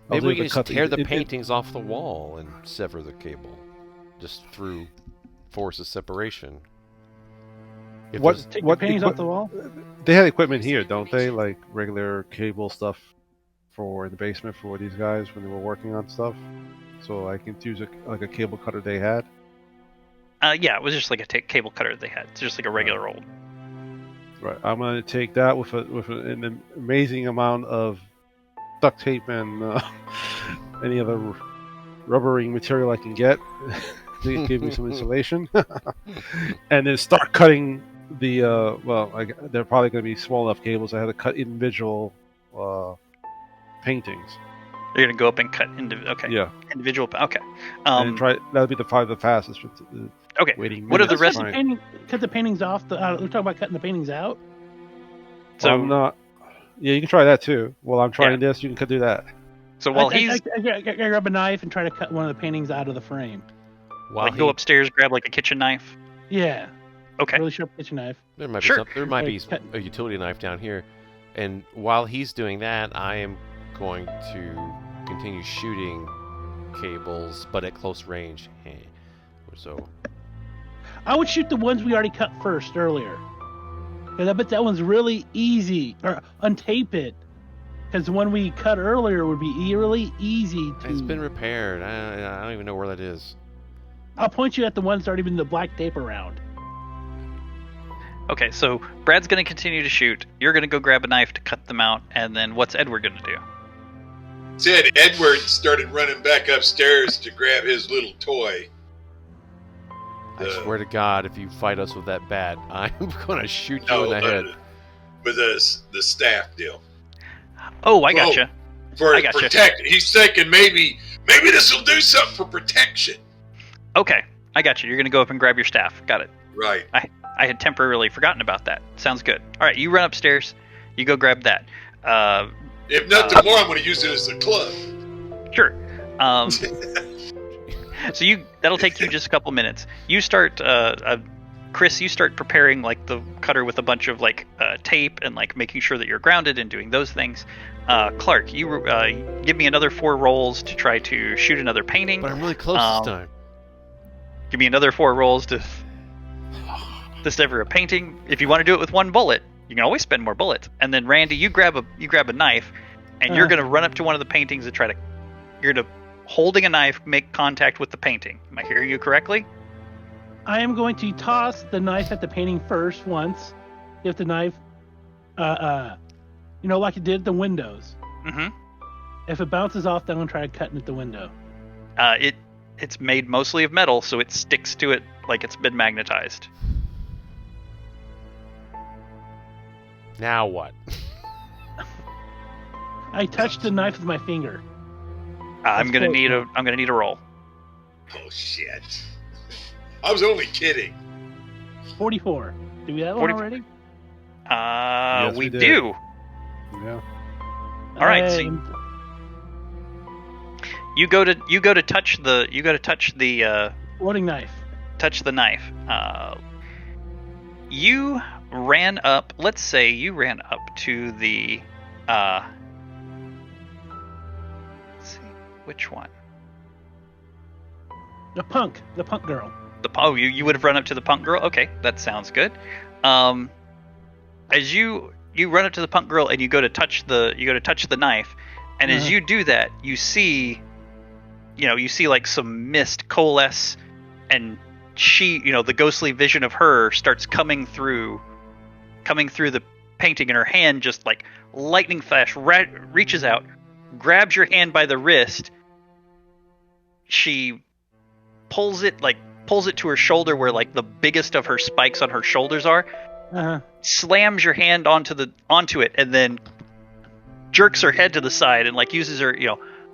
[SPEAKER 2] Maybe we can just tear the paintings off the wall and sever the cable, just through force of separation. If
[SPEAKER 5] What
[SPEAKER 2] there's-
[SPEAKER 3] Take the
[SPEAKER 5] what
[SPEAKER 3] paintings off the wall.
[SPEAKER 5] They have equipment here, don't they? Like regular cable stuff for in the basement for these guys when they were working on stuff. So I can use a cable cutter they had.
[SPEAKER 1] Yeah, it was just like a cable cutter they had. It's just like a regular old.
[SPEAKER 5] Right. I'm gonna take that with an amazing amount of duct tape and any other rubbering material I can get to give me some insulation, and then start cutting the. They're probably gonna be small enough cables. I had to cut individual paintings.
[SPEAKER 1] You're gonna go up and cut
[SPEAKER 5] Yeah.
[SPEAKER 1] individual. Okay.
[SPEAKER 5] And try that'll be the fastest.
[SPEAKER 1] Okay.
[SPEAKER 5] Waiting.
[SPEAKER 1] What are the
[SPEAKER 5] minutes
[SPEAKER 1] rest?
[SPEAKER 5] is fine.
[SPEAKER 3] Cut the paintings off. We're talking about cutting the paintings out.
[SPEAKER 1] So
[SPEAKER 5] I'm not. Yeah, you can try that too. While I'm trying this, you can do that.
[SPEAKER 1] So while
[SPEAKER 3] I
[SPEAKER 1] he's
[SPEAKER 3] grab a knife and try to cut one of the paintings out of the frame.
[SPEAKER 2] While
[SPEAKER 1] go upstairs, grab like a kitchen knife.
[SPEAKER 3] Yeah.
[SPEAKER 1] Okay.
[SPEAKER 3] Really sharp kitchen knife.
[SPEAKER 2] There might
[SPEAKER 1] Sure.
[SPEAKER 2] be there might be
[SPEAKER 3] Cut.
[SPEAKER 2] a utility knife down here, and while he's doing that, I am going to continue shooting cables, but at close range. So
[SPEAKER 3] I would shoot the ones we already cut first earlier. Because I bet that one's really easy. Or untape it. Because the one we cut earlier would be really easy to.
[SPEAKER 2] it's been repaired. I don't even know where that is.
[SPEAKER 3] I'll point you at the ones that's already been the black tape around.
[SPEAKER 1] Okay, so Brad's gonna continue to shoot. You're gonna go grab a knife to cut them out, and then what's Edward gonna do?
[SPEAKER 4] Said Edward started running back upstairs to grab his little toy.
[SPEAKER 2] I swear to God, if you fight us with that bat, I'm gonna shoot you in the head.
[SPEAKER 4] With the staff deal.
[SPEAKER 1] Oh, I gotcha.
[SPEAKER 4] For
[SPEAKER 1] I gotcha.
[SPEAKER 4] protect. He's thinking maybe this will do something for protection.
[SPEAKER 1] Okay, I got you. You're gonna go up and grab your staff. Got it.
[SPEAKER 4] Right.
[SPEAKER 1] I had temporarily forgotten about that. Sounds good. All right, you run upstairs. You go grab that.
[SPEAKER 4] If nothing more, I'm going to use it as a club.
[SPEAKER 1] Sure. So that'll take you just a couple minutes. You start, Chris. You start preparing like the cutter with a bunch of like tape and like making sure that you're grounded and doing those things. Clark, you give me another 4 rolls to try to shoot another painting.
[SPEAKER 2] But I'm really close this time.
[SPEAKER 1] Give me another 4 rolls to sever a painting. If you want to do it with 1 bullet, you can always spend more bullets. And then Randy, you grab a knife, and you're gonna run up to one of the paintings and you're gonna holding a knife make contact with the painting. Am I hearing you correctly?
[SPEAKER 3] I am going to toss the knife at the painting first once. If the knife, like it did at the windows.
[SPEAKER 1] Mm-hmm.
[SPEAKER 3] If it bounces off, then I'm gonna try cutting at the window.
[SPEAKER 1] It's made mostly of metal, so it sticks to it like it's been magnetized.
[SPEAKER 2] Now what?
[SPEAKER 3] I touched the knife with my finger.
[SPEAKER 1] I'm gonna need a roll.
[SPEAKER 4] Oh, shit. I was only kidding.
[SPEAKER 3] 44. Do we have one
[SPEAKER 1] 40
[SPEAKER 3] already?
[SPEAKER 5] Yes,
[SPEAKER 1] We
[SPEAKER 5] we did.
[SPEAKER 1] do.
[SPEAKER 5] Yeah.
[SPEAKER 1] All right, so you go to touch the
[SPEAKER 3] Loading knife.
[SPEAKER 1] knife. You ran up. Let's say you ran up to the. Let's see, which one?
[SPEAKER 3] The punk girl.
[SPEAKER 1] You would have run up to the punk girl. Okay, that sounds good. As you run up to the punk girl and you go to touch the knife, and as you do that, you see like some mist coalesce, and she, the ghostly vision of her starts coming through the painting, and her hand just like lightning flash reaches out, grabs your hand by the wrist. She pulls it to her shoulder where like the biggest of her spikes on her shoulders are. Slams your hand onto it, and then jerks her head to the side and like uses her,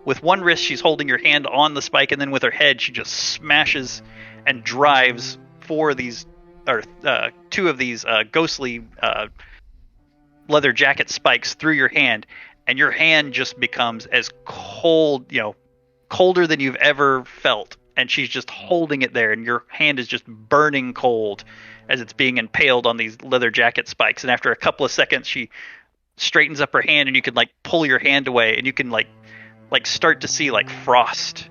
[SPEAKER 1] with one wrist she's holding your hand on the spike, and then with her head she just smashes and drives 2 of these ghostly leather jacket spikes through your hand, and your hand just becomes as cold, colder than you've ever felt, and she's just holding it there, and your hand is just burning cold as it's being impaled on these leather jacket spikes. And after a couple of seconds, she straightens up her hand, and you can like pull your hand away, and you can like start to see like frost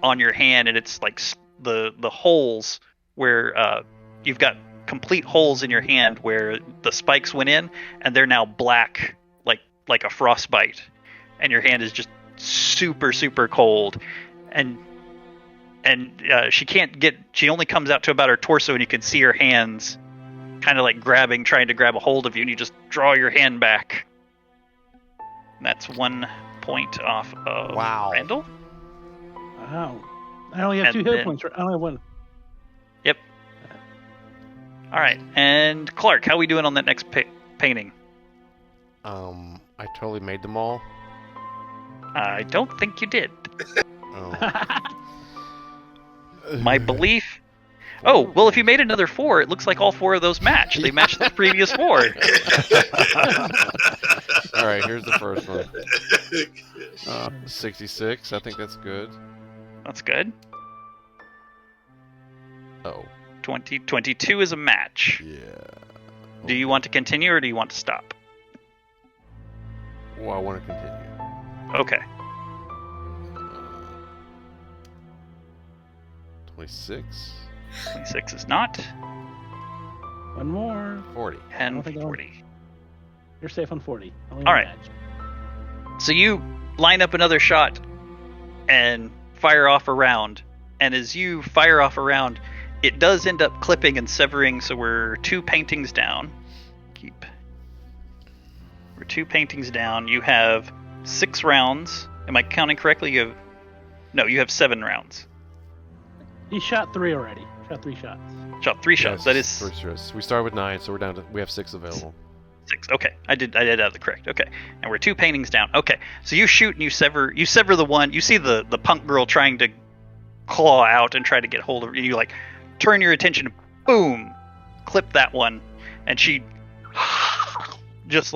[SPEAKER 1] on your hand, and it's like the holes where you've got complete holes in your hand where the spikes went in, and they're now black, like a frostbite, and your hand is just super, super cold, and she only comes out to about her torso, and you can see her hands kind of like trying to grab a hold of you, and you just draw your hand back. And that's 1 point off of Randall.
[SPEAKER 3] Wow. I only have 2 hit points. I only have 1.
[SPEAKER 1] Yep. All right. And Clark, how are we doing on that next painting?
[SPEAKER 2] I totally made them all.
[SPEAKER 1] I don't think you did.
[SPEAKER 2] Oh.
[SPEAKER 1] My belief... Oh, well, if you made another 4, it looks like all 4 of those match. They match the previous 4.
[SPEAKER 2] All right, here's the first one. 66. I think that's good.
[SPEAKER 1] That's good.
[SPEAKER 2] Oh.
[SPEAKER 1] 22 is a match.
[SPEAKER 2] Yeah.
[SPEAKER 1] Do you want to continue or do you want to stop?
[SPEAKER 2] Well, I want to continue.
[SPEAKER 1] Okay.
[SPEAKER 2] 26.
[SPEAKER 1] 26 is not.
[SPEAKER 3] 1 more.
[SPEAKER 2] 40.
[SPEAKER 1] And 40.
[SPEAKER 3] You're safe on 40. Only
[SPEAKER 1] All right.
[SPEAKER 3] match.
[SPEAKER 1] So you line up another shot and fire off a round. And as you fire off a round, it does end up clipping and severing, so we're 2 paintings down. We're 2 paintings down. You have 6 rounds. Am I counting correctly? You have 7 rounds.
[SPEAKER 3] He shot 3 already. Shot 3 shots.
[SPEAKER 1] Shot 3 shots. That is
[SPEAKER 2] 3 shots. We started with 9, so we have 6 available.
[SPEAKER 1] 6. Okay, I did have the correct. Okay, and we're 2 paintings down. Okay, so you shoot and you sever the one. You see the punk girl trying to claw out and try to get hold of you. You like turn your attention, boom, clip that one, and she just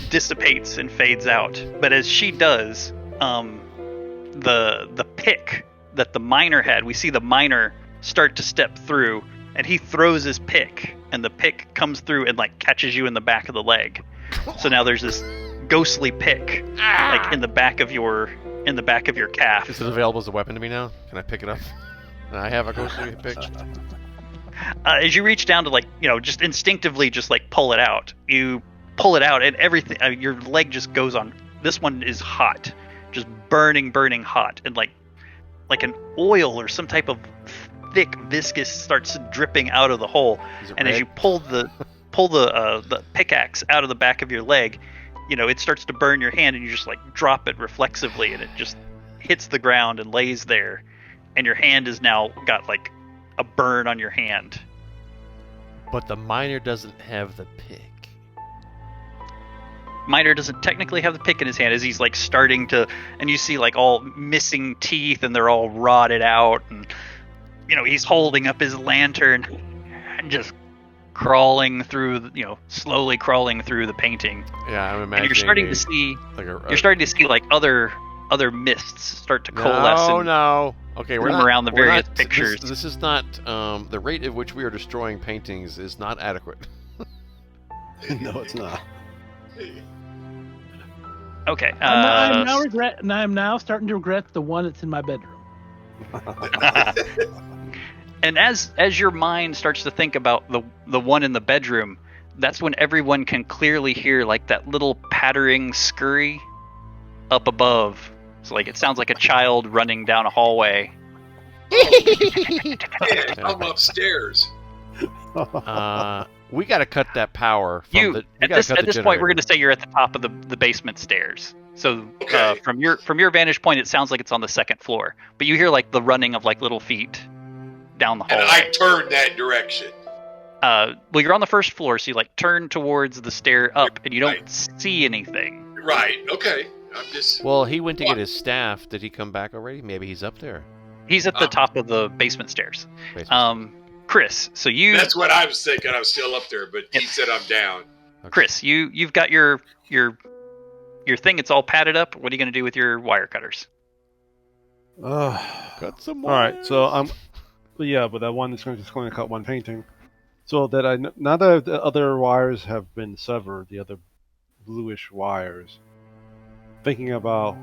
[SPEAKER 1] dissipates and fades out. But as she does, the pick that the miner had, we see the miner start to step through, and he throws his pick, and the pick comes through and catches you in the back of the leg. So now there's this ghostly pick in the back of your calf.
[SPEAKER 2] Is it available as a weapon to me now? Can I pick it up? And I have a ghostly pick.
[SPEAKER 1] As you reach down to just instinctively just pull it out. You pull it out and everything. Your leg just goes on. This one is hot, just burning hot, and like an oil or some type of thick viscous starts dripping out of the hole. And red? As you pull the pickaxe out of the back of your leg, it starts to burn your hand, and you just drop it reflexively, and it just hits the ground and lays there, and your hand is now got a burn on your hand.
[SPEAKER 2] But the miner doesn't have the pick.
[SPEAKER 1] Miner doesn't technically have the pick in his hand as he's starting to, and you see all missing teeth, and they're all rotted out, and he's holding up his lantern and just crawling through, slowly crawling through the painting.
[SPEAKER 2] Yeah, I'm imagining.
[SPEAKER 1] And you're starting to see other mists start to coalesce.
[SPEAKER 2] No. Okay, we're not
[SPEAKER 1] around the various pictures.
[SPEAKER 2] This is not the rate at which we are destroying paintings is not adequate.
[SPEAKER 5] No, it's not.
[SPEAKER 1] Okay.
[SPEAKER 3] I'm now starting to regret the one that's in my bedroom.
[SPEAKER 1] And as your mind starts to think about the one in the bedroom, that's when everyone can clearly hear that little pattering scurry up above. So it sounds like a child running down a hallway.
[SPEAKER 4] Yeah, I'm upstairs.
[SPEAKER 2] We got to cut that power.
[SPEAKER 1] At this point, we're going to say you're at the top of the basement stairs. So
[SPEAKER 4] okay.
[SPEAKER 1] From your vantage point, it sounds like it's on the 2nd floor, but you hear the running of little feet down the hallway.
[SPEAKER 4] And I turn that direction.
[SPEAKER 1] Well, you're on the 1st floor, so you turn towards the stair up, and you don't see anything.
[SPEAKER 4] Right. Okay. I'm just.
[SPEAKER 2] Well, he went to get his staff. Did he come back already? Maybe he's up there.
[SPEAKER 1] He's at the top of the basement stairs. Chris, so you.
[SPEAKER 4] That's what I was thinking. I was still up there, but he said I'm down.
[SPEAKER 2] Okay.
[SPEAKER 1] Chris, you've got your thing. It's all padded up. What are you going to do with your wire cutters?
[SPEAKER 2] Cut some more.
[SPEAKER 5] All right, so but that one is just going to cut one painting. So that now that the other wires have been severed, the other bluish wires. Thinking about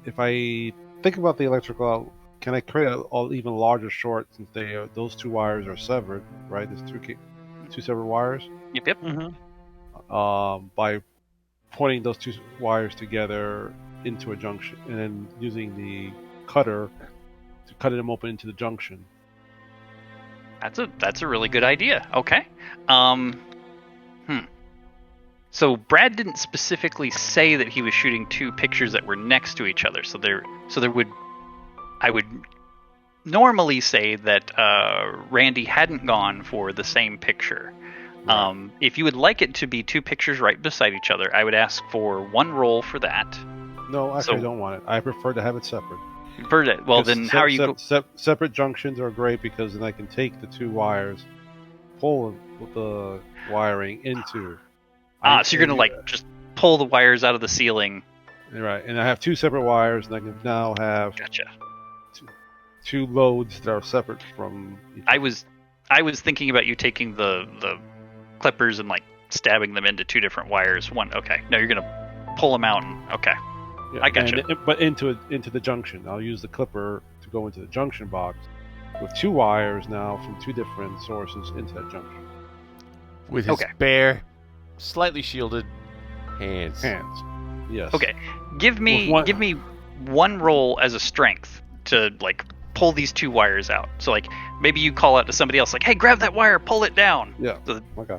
[SPEAKER 5] if I think about the electrical can I create an even larger short since those two wires are severed, right? There's two severed wires.
[SPEAKER 1] Yep.
[SPEAKER 5] By pointing those two wires together into a junction, and then using the cutter to cut them open into the junction.
[SPEAKER 1] That's a really good idea. Okay. So Brad didn't specifically say that he was shooting two pictures that were next to each other. So I would normally say that Randy hadn't gone for the same picture.
[SPEAKER 5] Right.
[SPEAKER 1] If you would like it to be two pictures right beside each other, I would ask for one roll for that.
[SPEAKER 5] No, actually, I don't want it. I prefer to have it separate.
[SPEAKER 1] Well, then how are you?
[SPEAKER 5] Separate junctions are great because then I can take the two wires, pull the wiring into.
[SPEAKER 1] So you're gonna just pull the wires out of the ceiling.
[SPEAKER 5] Right, and I have two separate wires, and I can now have
[SPEAKER 1] Gotcha.
[SPEAKER 5] two loads that are separate from each other.
[SPEAKER 1] I was thinking about you taking the clippers and like stabbing them into two different wires. Okay. No, you're gonna pull them out. Okay.
[SPEAKER 5] Yeah,
[SPEAKER 1] I gotcha.
[SPEAKER 5] But into the junction. I'll use the clipper to go into the junction box with two wires now from two different sources into that junction.
[SPEAKER 2] With his bare, slightly shielded hands.
[SPEAKER 5] Yes.
[SPEAKER 1] Okay. Give me one roll as a strength to like pull these two wires out. So like maybe you call out to somebody else like, "Hey, grab that wire, pull it down."
[SPEAKER 5] Yeah.
[SPEAKER 1] So
[SPEAKER 5] okay.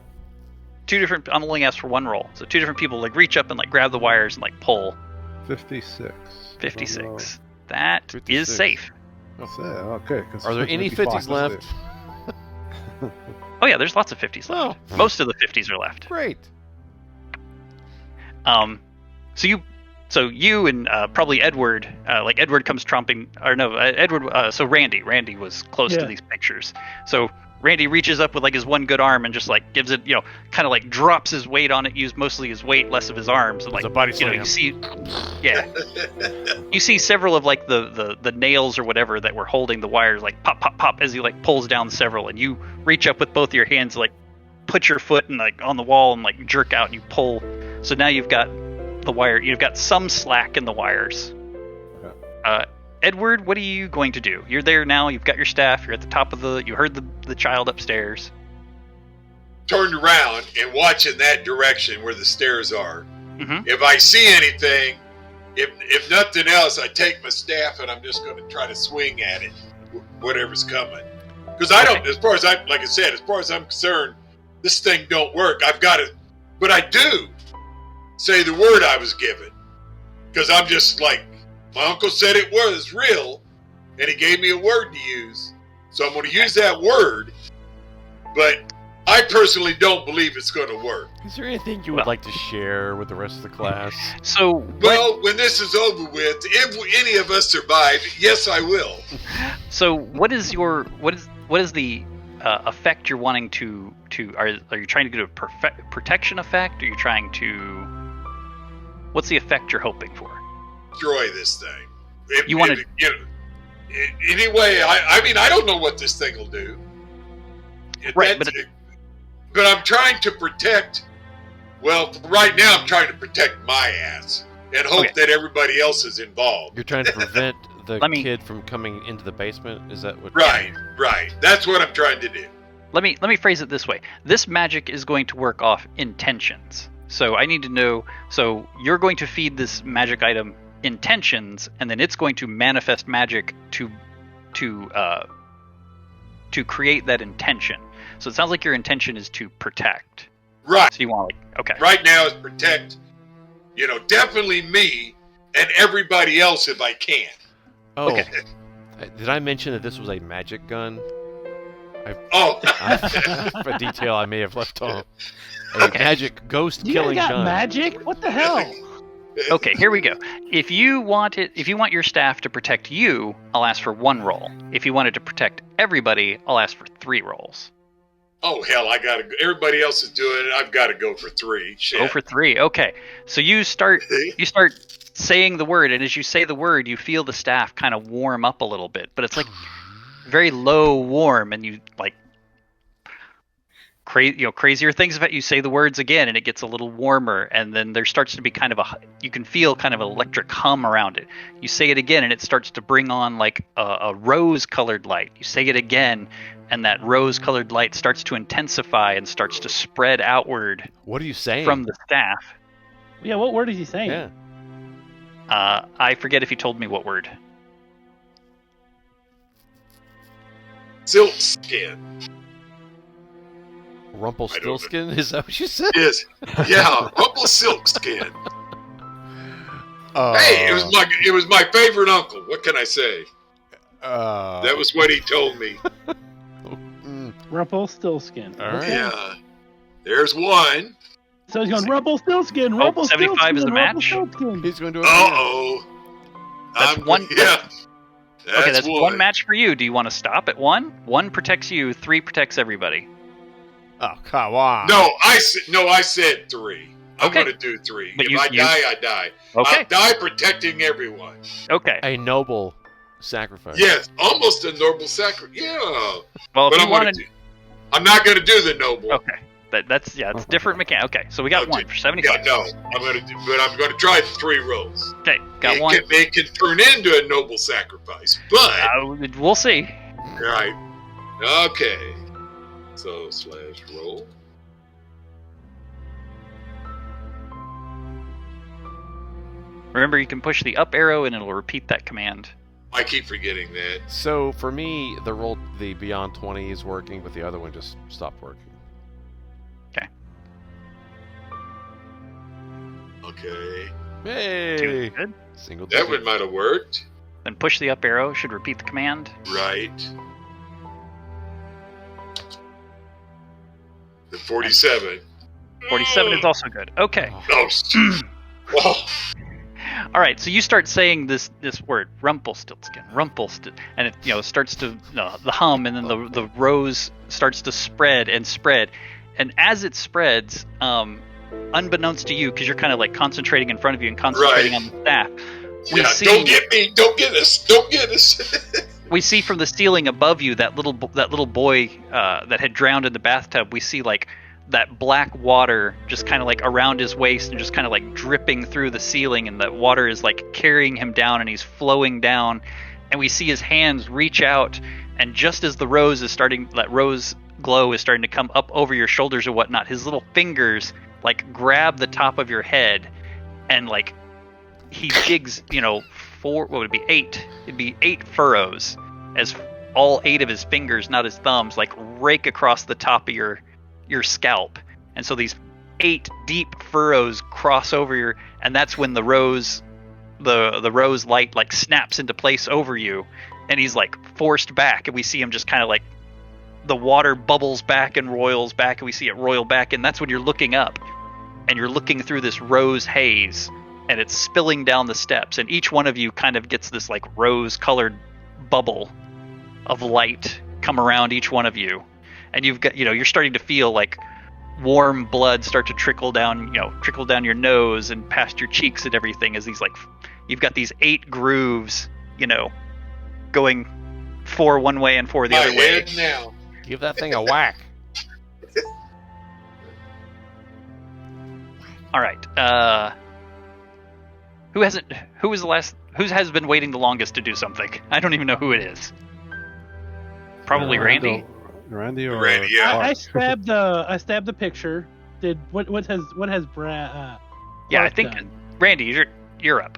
[SPEAKER 1] Two different. I'm only asked for one roll. So two different people like reach up and like grab the wires and like pull.
[SPEAKER 5] 56.
[SPEAKER 1] 56. That
[SPEAKER 2] 56.
[SPEAKER 1] is safe.
[SPEAKER 5] Okay.
[SPEAKER 2] Are there any 50s left?
[SPEAKER 1] Oh yeah, there's lots of 50s left.
[SPEAKER 2] Oh.
[SPEAKER 1] Most of the 50s are left.
[SPEAKER 2] Great.
[SPEAKER 1] So you and probably Edward, Edward comes tromping, or no, Edward. So Randy was close to these pictures. So Randy reaches up with like his one good arm and just like gives it, kind of like drops his weight on it, use mostly his weight, less of his arms. And like,
[SPEAKER 2] a body slam.
[SPEAKER 1] You see, you see several of like the nails or whatever that were holding the wires like pop pop pop as he like pulls down several, and you reach up with both your hands, like put your foot and like on the wall and like jerk out and you pull. So now you've got the wire. You've got some slack in the wires.
[SPEAKER 5] Okay.
[SPEAKER 1] Edward, what are you going to do? You're there now. You've got your staff. You're at the top of you heard the child upstairs.
[SPEAKER 4] Turned around and watching that direction where the stairs are.
[SPEAKER 1] Mm-hmm.
[SPEAKER 4] If I see anything, if nothing else, I take my staff and I'm just going to try to swing at it, whatever's coming. Because I don't, as far as I'm concerned, this thing don't work. I've got to, but I do say the word I was given. Because I'm just like, my uncle said it was real, and he gave me a word to use. So I'm going to use that word, but I personally don't believe it's going to work.
[SPEAKER 2] Is there anything you would like to share with the rest of the class?
[SPEAKER 1] So,
[SPEAKER 4] when this is over with, if any of us survive, yes, I will.
[SPEAKER 1] So, what is the effect you're wanting to are you trying to get a protection effect? Are you trying to? What's the effect you're hoping for?
[SPEAKER 4] Destroy this thing.
[SPEAKER 1] You want to?
[SPEAKER 4] Anyway, I mean, I don't know what this thing will do.
[SPEAKER 1] Right,
[SPEAKER 4] but I'm trying to protect. Well, right now I'm trying to protect my ass and hope that everybody else is involved.
[SPEAKER 2] You're trying to prevent the kid from coming into the basement. Is that what?
[SPEAKER 4] Right. That's what I'm trying to do.
[SPEAKER 1] Let me phrase it this way. This magic is going to work off intentions. So I need to know. So you're going to feed this magic item intentions, and then it's going to manifest magic to create that intention. So it sounds like your intention is to protect.
[SPEAKER 4] Right.
[SPEAKER 1] So you want okay.
[SPEAKER 4] Right now is protect, definitely me and everybody else if I can.
[SPEAKER 2] Oh.
[SPEAKER 1] Okay.
[SPEAKER 2] Did I mention that this was a magic gun?
[SPEAKER 1] A
[SPEAKER 2] detail I may have left off. A magic ghost killing gun.
[SPEAKER 3] Magic? What the hell?
[SPEAKER 1] Okay, here we go. If you want your staff to protect you, I'll ask for one roll. If you want it to protect everybody, I'll ask for 3 rolls.
[SPEAKER 4] Oh hell, I gotta go. Everybody else is doing it. I've got to go for 3. Shit.
[SPEAKER 1] Go for 3. Okay. So you start saying the word, and as you say the word, you feel the staff kind of warm up a little bit, but it's like very low warm, and you like crazier things about you. Say the words again, and it gets a little warmer, and then there starts to be kind of you can feel kind of an electric hum around it. You say it again, and it starts to bring on like a rose-colored light. You say it again, and that rose-colored light starts to intensify and starts to spread outward
[SPEAKER 2] What are you saying?
[SPEAKER 1] from the staff.
[SPEAKER 3] Yeah, what word is he saying?
[SPEAKER 2] Yeah.
[SPEAKER 1] I forget if he told me what word.
[SPEAKER 4] Silk skin.
[SPEAKER 2] Rumpelstiltskin? Is that what you said?
[SPEAKER 4] Yes. Yeah, Rumpelstiltskin. Hey, it was my favorite uncle. What can I say? That was what he told me.
[SPEAKER 3] Rumpelstiltskin.
[SPEAKER 2] All right.
[SPEAKER 4] Yeah. There's one.
[SPEAKER 3] So he's going Rumpelstiltskin.
[SPEAKER 1] Oh,
[SPEAKER 3] Rumpelstiltskin.
[SPEAKER 1] 75 is the match?
[SPEAKER 3] Rumpelstiltskin.
[SPEAKER 2] He's going to do it.
[SPEAKER 4] Uh-oh.
[SPEAKER 1] That's one.
[SPEAKER 4] Yeah.
[SPEAKER 1] Okay, that's one match for you. Do you want to stop at one? One protects you, 3 protects everybody.
[SPEAKER 2] Oh, come on.
[SPEAKER 4] No, I said 3. I'm
[SPEAKER 1] Okay.
[SPEAKER 4] going to do 3.
[SPEAKER 1] But
[SPEAKER 4] if
[SPEAKER 1] you-
[SPEAKER 4] I
[SPEAKER 1] you-
[SPEAKER 4] die, I die.
[SPEAKER 1] Okay.
[SPEAKER 4] I'll die protecting everyone.
[SPEAKER 1] Okay.
[SPEAKER 2] A noble sacrifice.
[SPEAKER 4] Yes, almost a noble sacrifice. Yeah.
[SPEAKER 1] Well,
[SPEAKER 4] But
[SPEAKER 1] if you wanted.
[SPEAKER 4] I'm not going to do the noble.
[SPEAKER 1] Okay. That's it's different mechanic. Okay, so we got
[SPEAKER 4] Okay.
[SPEAKER 1] one for 75.
[SPEAKER 4] Yeah, no. I'm going to try the 3 rolls.
[SPEAKER 1] Okay, got one.
[SPEAKER 4] It can turn into a noble sacrifice, but
[SPEAKER 1] We'll see.
[SPEAKER 4] right. Okay. So /roll.
[SPEAKER 1] Remember, you can push the up arrow and it'll repeat that command.
[SPEAKER 4] I keep forgetting that.
[SPEAKER 2] So for me, the Beyond 20 is working, but the other one just stopped working.
[SPEAKER 4] Okay.
[SPEAKER 2] Hey!
[SPEAKER 1] Good.
[SPEAKER 2] Single
[SPEAKER 4] That
[SPEAKER 2] digit.
[SPEAKER 4] one might have worked.
[SPEAKER 1] Then push the up arrow. Should repeat the command.
[SPEAKER 4] Right. The 47.
[SPEAKER 1] 47 is also good. Okay.
[SPEAKER 4] Oh, oh.
[SPEAKER 1] All right. So you start saying this word, Rumpelstiltskin, and it starts to the hum, and then the rose starts to spread and spread, and as it spreads, unbeknownst to you, because you're kind of like concentrating in front of you and concentrating on the staff.
[SPEAKER 4] Don't get me! Don't get us! Don't get us!
[SPEAKER 1] We see from the ceiling above you that little boy that had drowned in the bathtub. We see like that black water just kind of like around his waist and just kind of like dripping through the ceiling, and the water is like carrying him down, and he's flowing down, and we see his hands reach out, and just as that rose glow is starting to come up over your shoulders or whatnot, his little fingers like grab the top of your head, and like he digs 4, what would it be, 8, it'd be 8 furrows, as all 8 of his fingers, not his thumbs, like rake across the top of your scalp, and so these 8 deep furrows cross over and that's when the rose light like snaps into place over you, and he's like forced back, and we see him just kind of like the water bubbles back and roils back, and we see it roil back, and that's when you're looking up and you're looking through this rose haze, and it's spilling down the steps, and each one of you kind of gets this like rose colored bubble of light come around each one of you, and you've got you're starting to feel like warm blood start to trickle down your nose and past your cheeks and everything, as these like you've got these 8 grooves going 4 one way and 4 the other way.
[SPEAKER 4] Head now.
[SPEAKER 2] Give that thing a whack.
[SPEAKER 1] All right. Who has been waiting the longest to do something? I don't even know who it is. Probably Randy.
[SPEAKER 5] Randy or
[SPEAKER 4] Randy, yeah.
[SPEAKER 3] I stabbed the picture. What has Brad?
[SPEAKER 1] Yeah, I
[SPEAKER 3] Mark
[SPEAKER 1] think
[SPEAKER 3] done?
[SPEAKER 1] Randy, you're up.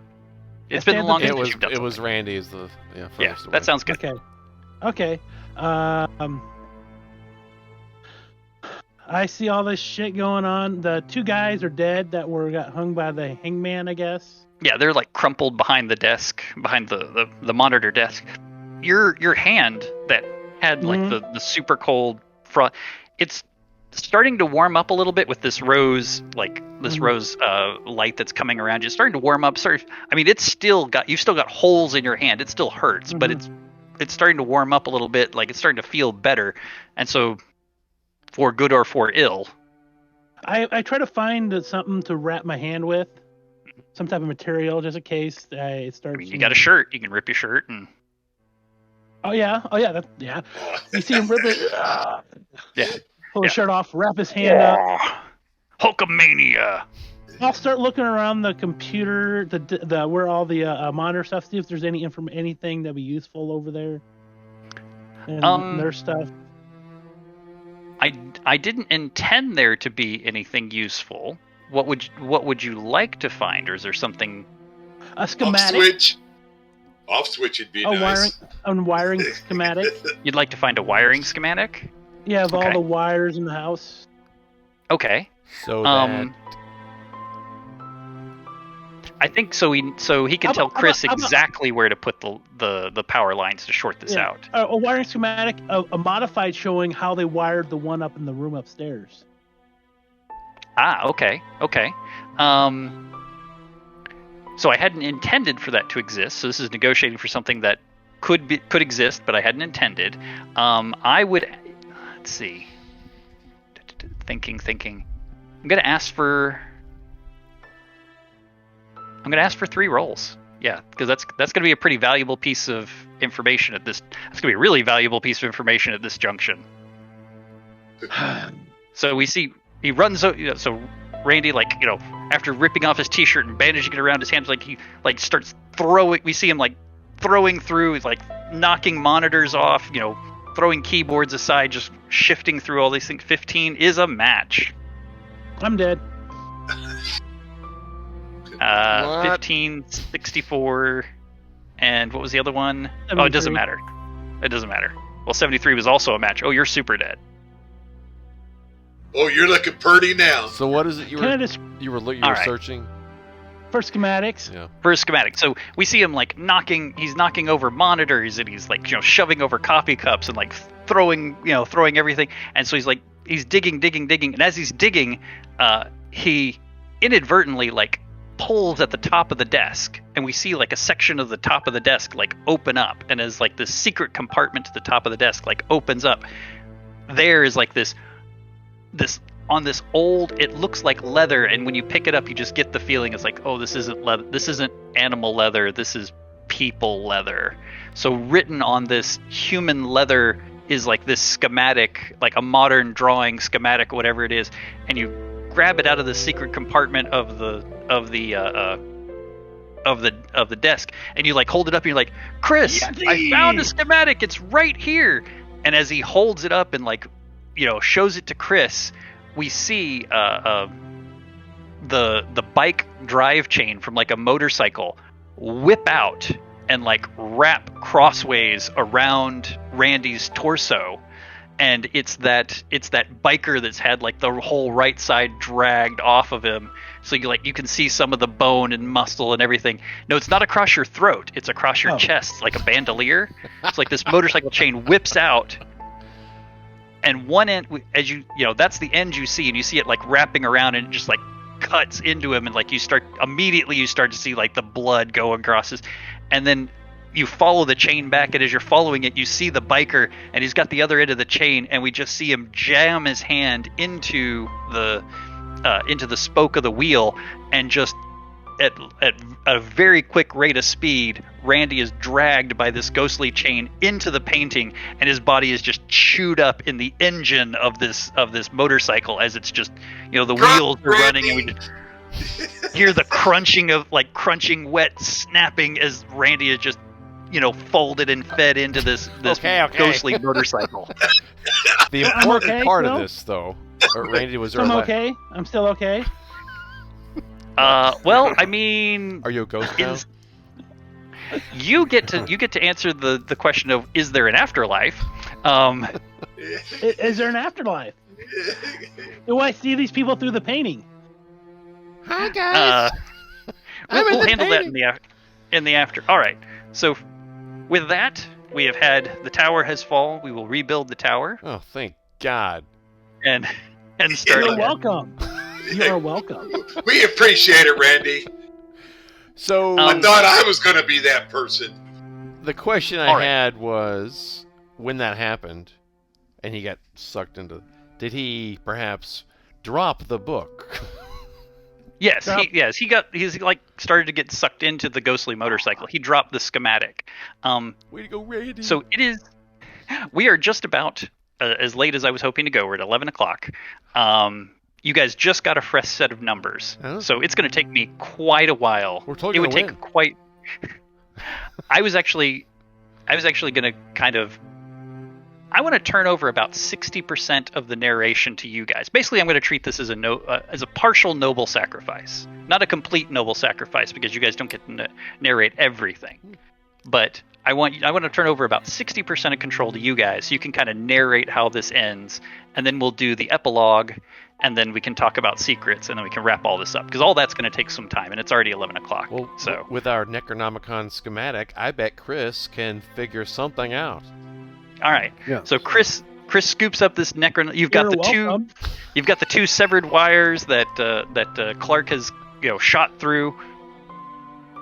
[SPEAKER 1] It's been the
[SPEAKER 3] stabbed the
[SPEAKER 1] longest.
[SPEAKER 3] picture.
[SPEAKER 1] that you've done
[SPEAKER 2] It was
[SPEAKER 1] something.
[SPEAKER 2] Randy is the
[SPEAKER 1] Yeah,
[SPEAKER 2] first
[SPEAKER 1] that
[SPEAKER 2] one.
[SPEAKER 1] sounds good.
[SPEAKER 3] Okay. I see all this shit going on. The 2 guys are dead that got hung by the hangman, I guess.
[SPEAKER 1] Yeah, they're like crumpled behind the desk, behind the monitor desk. Your hand that had like the super cold frost, it's starting to warm up a little bit with this rose light that's coming around you. It's starting to warm up. You've still got holes in your hand. It still hurts, but it's starting to warm up a little bit. Like it's starting to feel better, and so for good or for ill.
[SPEAKER 3] I try to find something to wrap my hand with, some type of material, just in case it starts.
[SPEAKER 1] You got a shirt. You can rip your shirt and.
[SPEAKER 3] Oh yeah. You see him rip it.
[SPEAKER 1] Yeah.
[SPEAKER 3] pull his shirt off, wrap his hand up.
[SPEAKER 1] Hulkamania.
[SPEAKER 3] I'll start looking around the computer, the where all the monitor stuff. See if there's anything that'd be useful over there. And their stuff.
[SPEAKER 1] I didn't intend there to be anything useful. What would you like to find, or is there something?
[SPEAKER 3] A schematic.
[SPEAKER 4] Off switch would be nice.
[SPEAKER 3] Wiring schematic.
[SPEAKER 1] You'd like to find a wiring schematic?
[SPEAKER 3] Yeah, of all the wires in the house.
[SPEAKER 1] Okay.
[SPEAKER 2] So that...
[SPEAKER 1] I think so. He can tell Chris exactly where to put the power lines to short this out.
[SPEAKER 3] A wiring schematic, a modified showing how they wired the one up in the room upstairs.
[SPEAKER 1] Ah, okay. So I hadn't intended for that to exist. So this is negotiating for something that could exist, but I hadn't intended. I would, let's see. Thinking. I'm gonna ask for 3 rolls. Yeah, because that's gonna be a pretty valuable piece of information at this. That's gonna be a really valuable piece of information at this junction. So we see he runs. So Randy, after ripping off his T-shirt and bandaging it around his hands, he starts throwing. We see him throwing through, knocking monitors off. Throwing keyboards aside, just shifting through all these things. 15 is a match.
[SPEAKER 3] I'm dead.
[SPEAKER 1] 15, 64, and what was the other one?
[SPEAKER 3] 73.
[SPEAKER 1] Oh, it doesn't matter. Well, 73 was also a match. Oh, you're super dead.
[SPEAKER 4] Oh, you're looking pretty now.
[SPEAKER 2] So what is it you were searching?
[SPEAKER 3] For schematics.
[SPEAKER 2] Yeah.
[SPEAKER 1] For a schematic. So we see him he's knocking over monitors, and he's shoving over coffee cups and throwing everything. And so he's digging, and as he's digging, he inadvertently pulls at the top of the desk, and we see a section of the top of the desk open up, and as this secret compartment to the top of the desk opens up, there is this on this old, it looks like leather, and when you pick it up, you just get the feeling it's oh, this isn't leather, this isn't animal leather, this is people leather. So written on this human leather is this schematic, a modern drawing schematic, whatever it is, and you grab it out of the secret compartment of the desk, and you hold it up, and you're Chris, I found a schematic, it's right here. And as he holds it up and shows it to Chris, we see the bike drive chain from a motorcycle whip out and wrap crossways around Randy's torso, and it's that biker that's had the whole right side dragged off of him, so you can see some of the bone and muscle and everything. No, it's not across your throat, it's across your chest, like a bandolier. It's this motorcycle chain whips out, and one end, as that's the end you see, and you see it wrapping around, and it just cuts into him, and you start to see the blood going across his, and then you follow the chain back, and as you're following it, you see the biker, and he's got the other end of the chain, and we just see him jam his hand into the spoke of the wheel, and just at a very quick rate of speed, Randy is dragged by this ghostly chain into the painting, and his body is just chewed up in the engine of this motorcycle, as it's just the wheels are running, and we just hear the crunching of crunching wet snapping as Randy is just folded and fed into this ghostly motorcycle.
[SPEAKER 2] The important part of this, though, Randy was.
[SPEAKER 3] I'm okay. I'm still okay.
[SPEAKER 1] Well, I mean,
[SPEAKER 2] are you a ghost now?
[SPEAKER 1] You get to answer the question of, is there an afterlife?
[SPEAKER 3] Is there an afterlife? Do I see these people through the painting?
[SPEAKER 2] Hi guys.
[SPEAKER 1] We'll handle that in the after. All right. So with that, we have had the tower has fallen. We will rebuild the tower.
[SPEAKER 2] Oh, thank God.
[SPEAKER 1] And start.
[SPEAKER 3] You're welcome. You're welcome.
[SPEAKER 4] We appreciate it, Randy.
[SPEAKER 2] So
[SPEAKER 4] I thought I was going to be that person.
[SPEAKER 2] The question I had was, when that happened, and he got sucked into, did he perhaps drop the book?
[SPEAKER 1] Yes, he's started to get sucked into the ghostly motorcycle. He dropped the schematic.
[SPEAKER 2] Way to go, Randy.
[SPEAKER 1] So we are just about as late as I was hoping to go. We're at 11 o'clock. You guys just got a fresh set of numbers,
[SPEAKER 2] Oh.
[SPEAKER 1] so it's going to take me quite a while.
[SPEAKER 2] We're totally
[SPEAKER 1] it would
[SPEAKER 2] gonna
[SPEAKER 1] take
[SPEAKER 2] win.
[SPEAKER 1] quite. I was actually going to kind of. I want to turn over about 60% of the narration to you guys. Basically, I'm going to treat this as a partial noble sacrifice, not a complete noble sacrifice, because you guys don't get to narrate everything. But I want to turn over about 60% of control to you guys, so you can kind of narrate how this ends, and then we'll do the epilogue, and then we can talk about secrets, and then we can wrap all this up, because all that's going to take some time, and it's already 11 o'clock.
[SPEAKER 2] Well,
[SPEAKER 1] so
[SPEAKER 2] with our Necronomicon schematic, I bet Chris can figure something out.
[SPEAKER 1] all right.
[SPEAKER 5] Yeah.
[SPEAKER 1] So Chris scoops up this You've got
[SPEAKER 3] You're
[SPEAKER 1] You've got the two severed wires that Clark has shot through.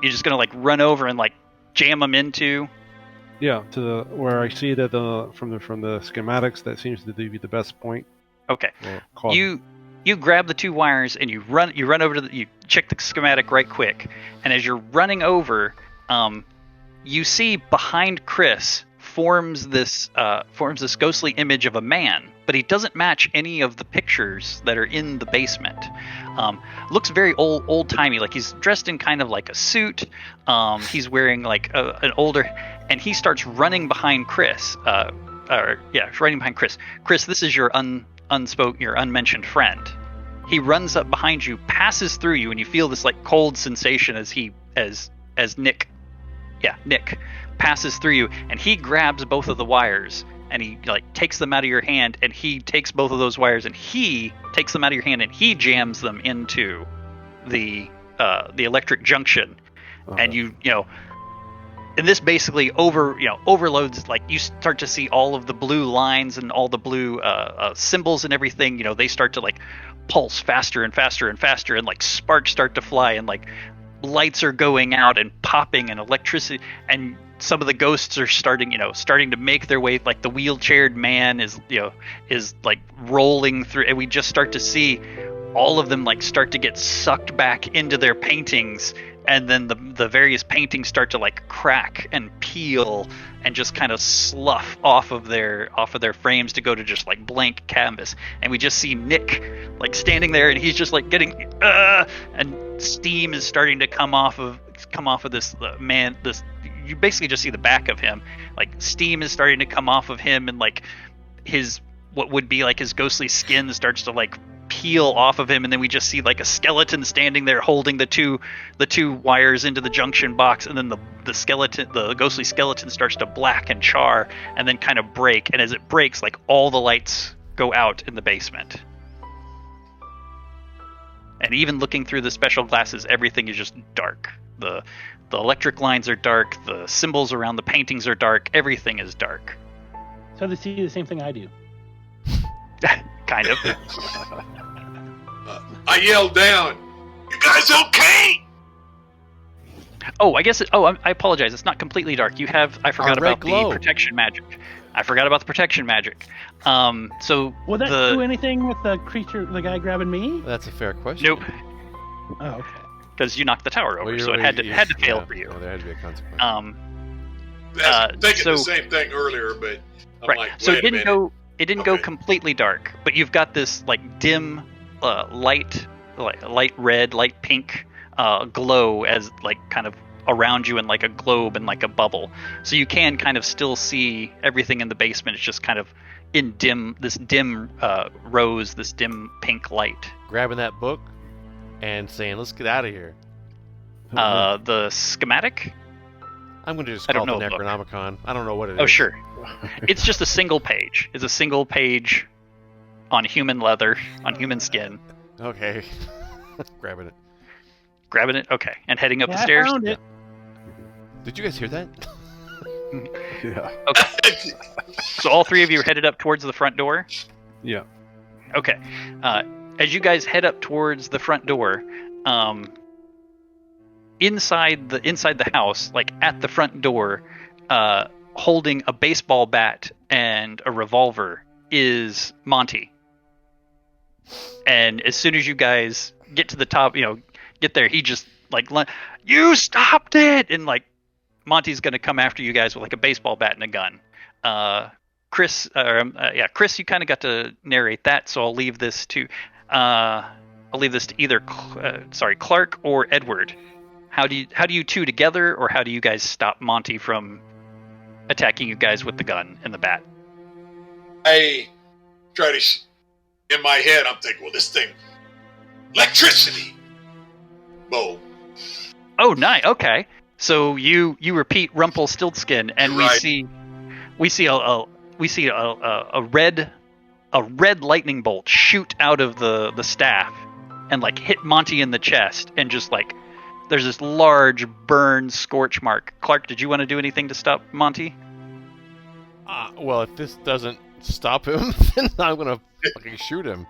[SPEAKER 1] You're just gonna like run over and like jam them into.
[SPEAKER 5] Yeah, to where I see that from the schematics, that seems to be the best point.
[SPEAKER 1] Okay.
[SPEAKER 5] Well, call
[SPEAKER 1] You grab the two wires and you run over to you check the schematic right quick, and as you're running over, you see behind Chris forms this ghostly image of a man, but he doesn't match any of the pictures that are in the basement. Looks very old timey, like he's dressed in kind of like a suit. He's wearing like an older, and he starts running behind Chris. Running behind Chris. Chris, this is your your unmentioned friend. He runs up behind you, passes through you, and you feel this like cold sensation as Nick passes through you, and he grabs both of the wires and he like takes them out of your hand, and he takes both of those wires and he takes them out of your hand and he jams them into the electric junction. And and this basically overloads, like you start to see all of the blue lines and all the blue symbols and everything, they start to like pulse faster and faster and faster, and like sparks start to fly, and like lights are going out and popping, and electricity, and some of the ghosts are starting to make their way, like the wheelchaired man is like rolling through, and we just start to see all of them like start to get sucked back into their paintings, and then the various paintings start to like crack and peel and just kind of slough off of their frames to go to just like blank canvas, and we just see Nick like standing there, and he's just like getting and steam is starting to come off of this man. You basically just see the back of him, like steam is starting to come off of him, and like what would be like his ghostly skin starts to like peel off of him, and then we just see like a skeleton standing there holding the two wires into the junction box, and then the ghostly skeleton starts to black and char and then kind of break, and as it breaks, like all the lights go out in the basement. And even looking through the special glasses, everything is just dark. The electric lines are dark, the symbols around the paintings are dark, everything is dark.
[SPEAKER 3] So they see the same thing I do.
[SPEAKER 1] Kind of.
[SPEAKER 4] I yelled down, "You guys okay?"
[SPEAKER 1] Oh, I guess I apologize. It's not completely dark. I forgot about the protection magic. So
[SPEAKER 3] Will that do anything with the creature, the guy grabbing me?
[SPEAKER 2] That's a fair question.
[SPEAKER 1] Nope,
[SPEAKER 3] Oh, okay.
[SPEAKER 1] because you knocked the tower over, so it had to fail for you.
[SPEAKER 2] Yeah, there had to be a consequence.
[SPEAKER 4] I was thinking the same thing earlier, but I'm
[SPEAKER 1] right.
[SPEAKER 4] like,
[SPEAKER 1] So
[SPEAKER 4] wait a minute.
[SPEAKER 1] It didn't go
[SPEAKER 4] Okay.
[SPEAKER 1] completely dark, but you've got this like dim light red, light pink glow as like kind of around you in like a globe and like a bubble. So you can kind of still see everything in the basement. It's just kind of in this dim rose, this dim pink light.
[SPEAKER 2] Grabbing that book and saying, "Let's get out of here."
[SPEAKER 1] The schematic?
[SPEAKER 2] I'm going to just
[SPEAKER 1] I
[SPEAKER 2] call
[SPEAKER 1] don't
[SPEAKER 2] it the
[SPEAKER 1] know a book.
[SPEAKER 2] Necronomicon. I don't know what it is.
[SPEAKER 1] Oh, sure. It's just a single page. It's a single page on human leather, on human skin.
[SPEAKER 2] Okay. Grabbing it.
[SPEAKER 1] Grabbing it? Okay. And heading up the
[SPEAKER 3] I
[SPEAKER 1] stairs?
[SPEAKER 3] found it.
[SPEAKER 2] Did you guys hear that?
[SPEAKER 5] Yeah.
[SPEAKER 1] Okay. So all three of you are headed up towards the front door?
[SPEAKER 5] Yeah.
[SPEAKER 1] Okay. As you guys head up towards the front door, inside the house, like at the front door, holding a baseball bat and a revolver, is Monty. And as soon as you guys get to the top, get there, he just like, "You stopped it!" And like, Monty's gonna come after you guys with like a baseball bat and a gun. Chris, Chris, you kind of got to narrate that, so I'll leave this to either Clark or Edward. How do you two together, or how do you guys stop Monty from attacking you guys with the gun and the bat?
[SPEAKER 4] I try to, in my head, I'm thinking, well, this thing, electricity. Boom.
[SPEAKER 1] Oh, nice. Okay, so you repeat Rumpelstiltskin, and
[SPEAKER 4] Right.
[SPEAKER 1] we see a red lightning bolt shoot out of the staff and like hit Monty in the chest, and just like there's this large burn scorch mark. Clark, did you want to do anything to stop Monty?
[SPEAKER 2] Well, if this doesn't stop him, then I'm gonna fucking shoot him.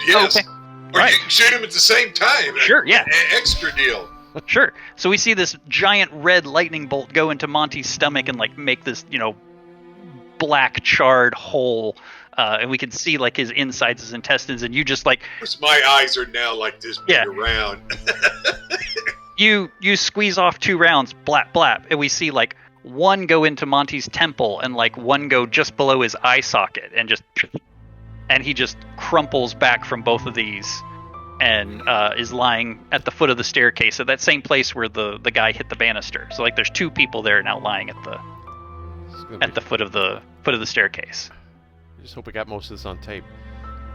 [SPEAKER 4] Yes.
[SPEAKER 1] Okay.
[SPEAKER 4] Or
[SPEAKER 1] Right.
[SPEAKER 4] you can shoot him at the same time.
[SPEAKER 1] Sure, yeah.
[SPEAKER 4] Extra deal.
[SPEAKER 1] Sure. So we see this giant red lightning bolt go into Monty's stomach and like make this, black charred hole, and we can see like his insides, his intestines, and you just like
[SPEAKER 4] My eyes are now like this big
[SPEAKER 1] Yeah.
[SPEAKER 4] around.
[SPEAKER 1] you squeeze off 2 rounds, blap blap, and we see like one go into Monty's temple and like one go just below his eye socket, and he just crumples back from both of these and is lying at the foot of the staircase at that same place where the guy hit the banister. So like there's 2 people there now lying at the foot of the staircase.
[SPEAKER 2] I just hope we got most of this on tape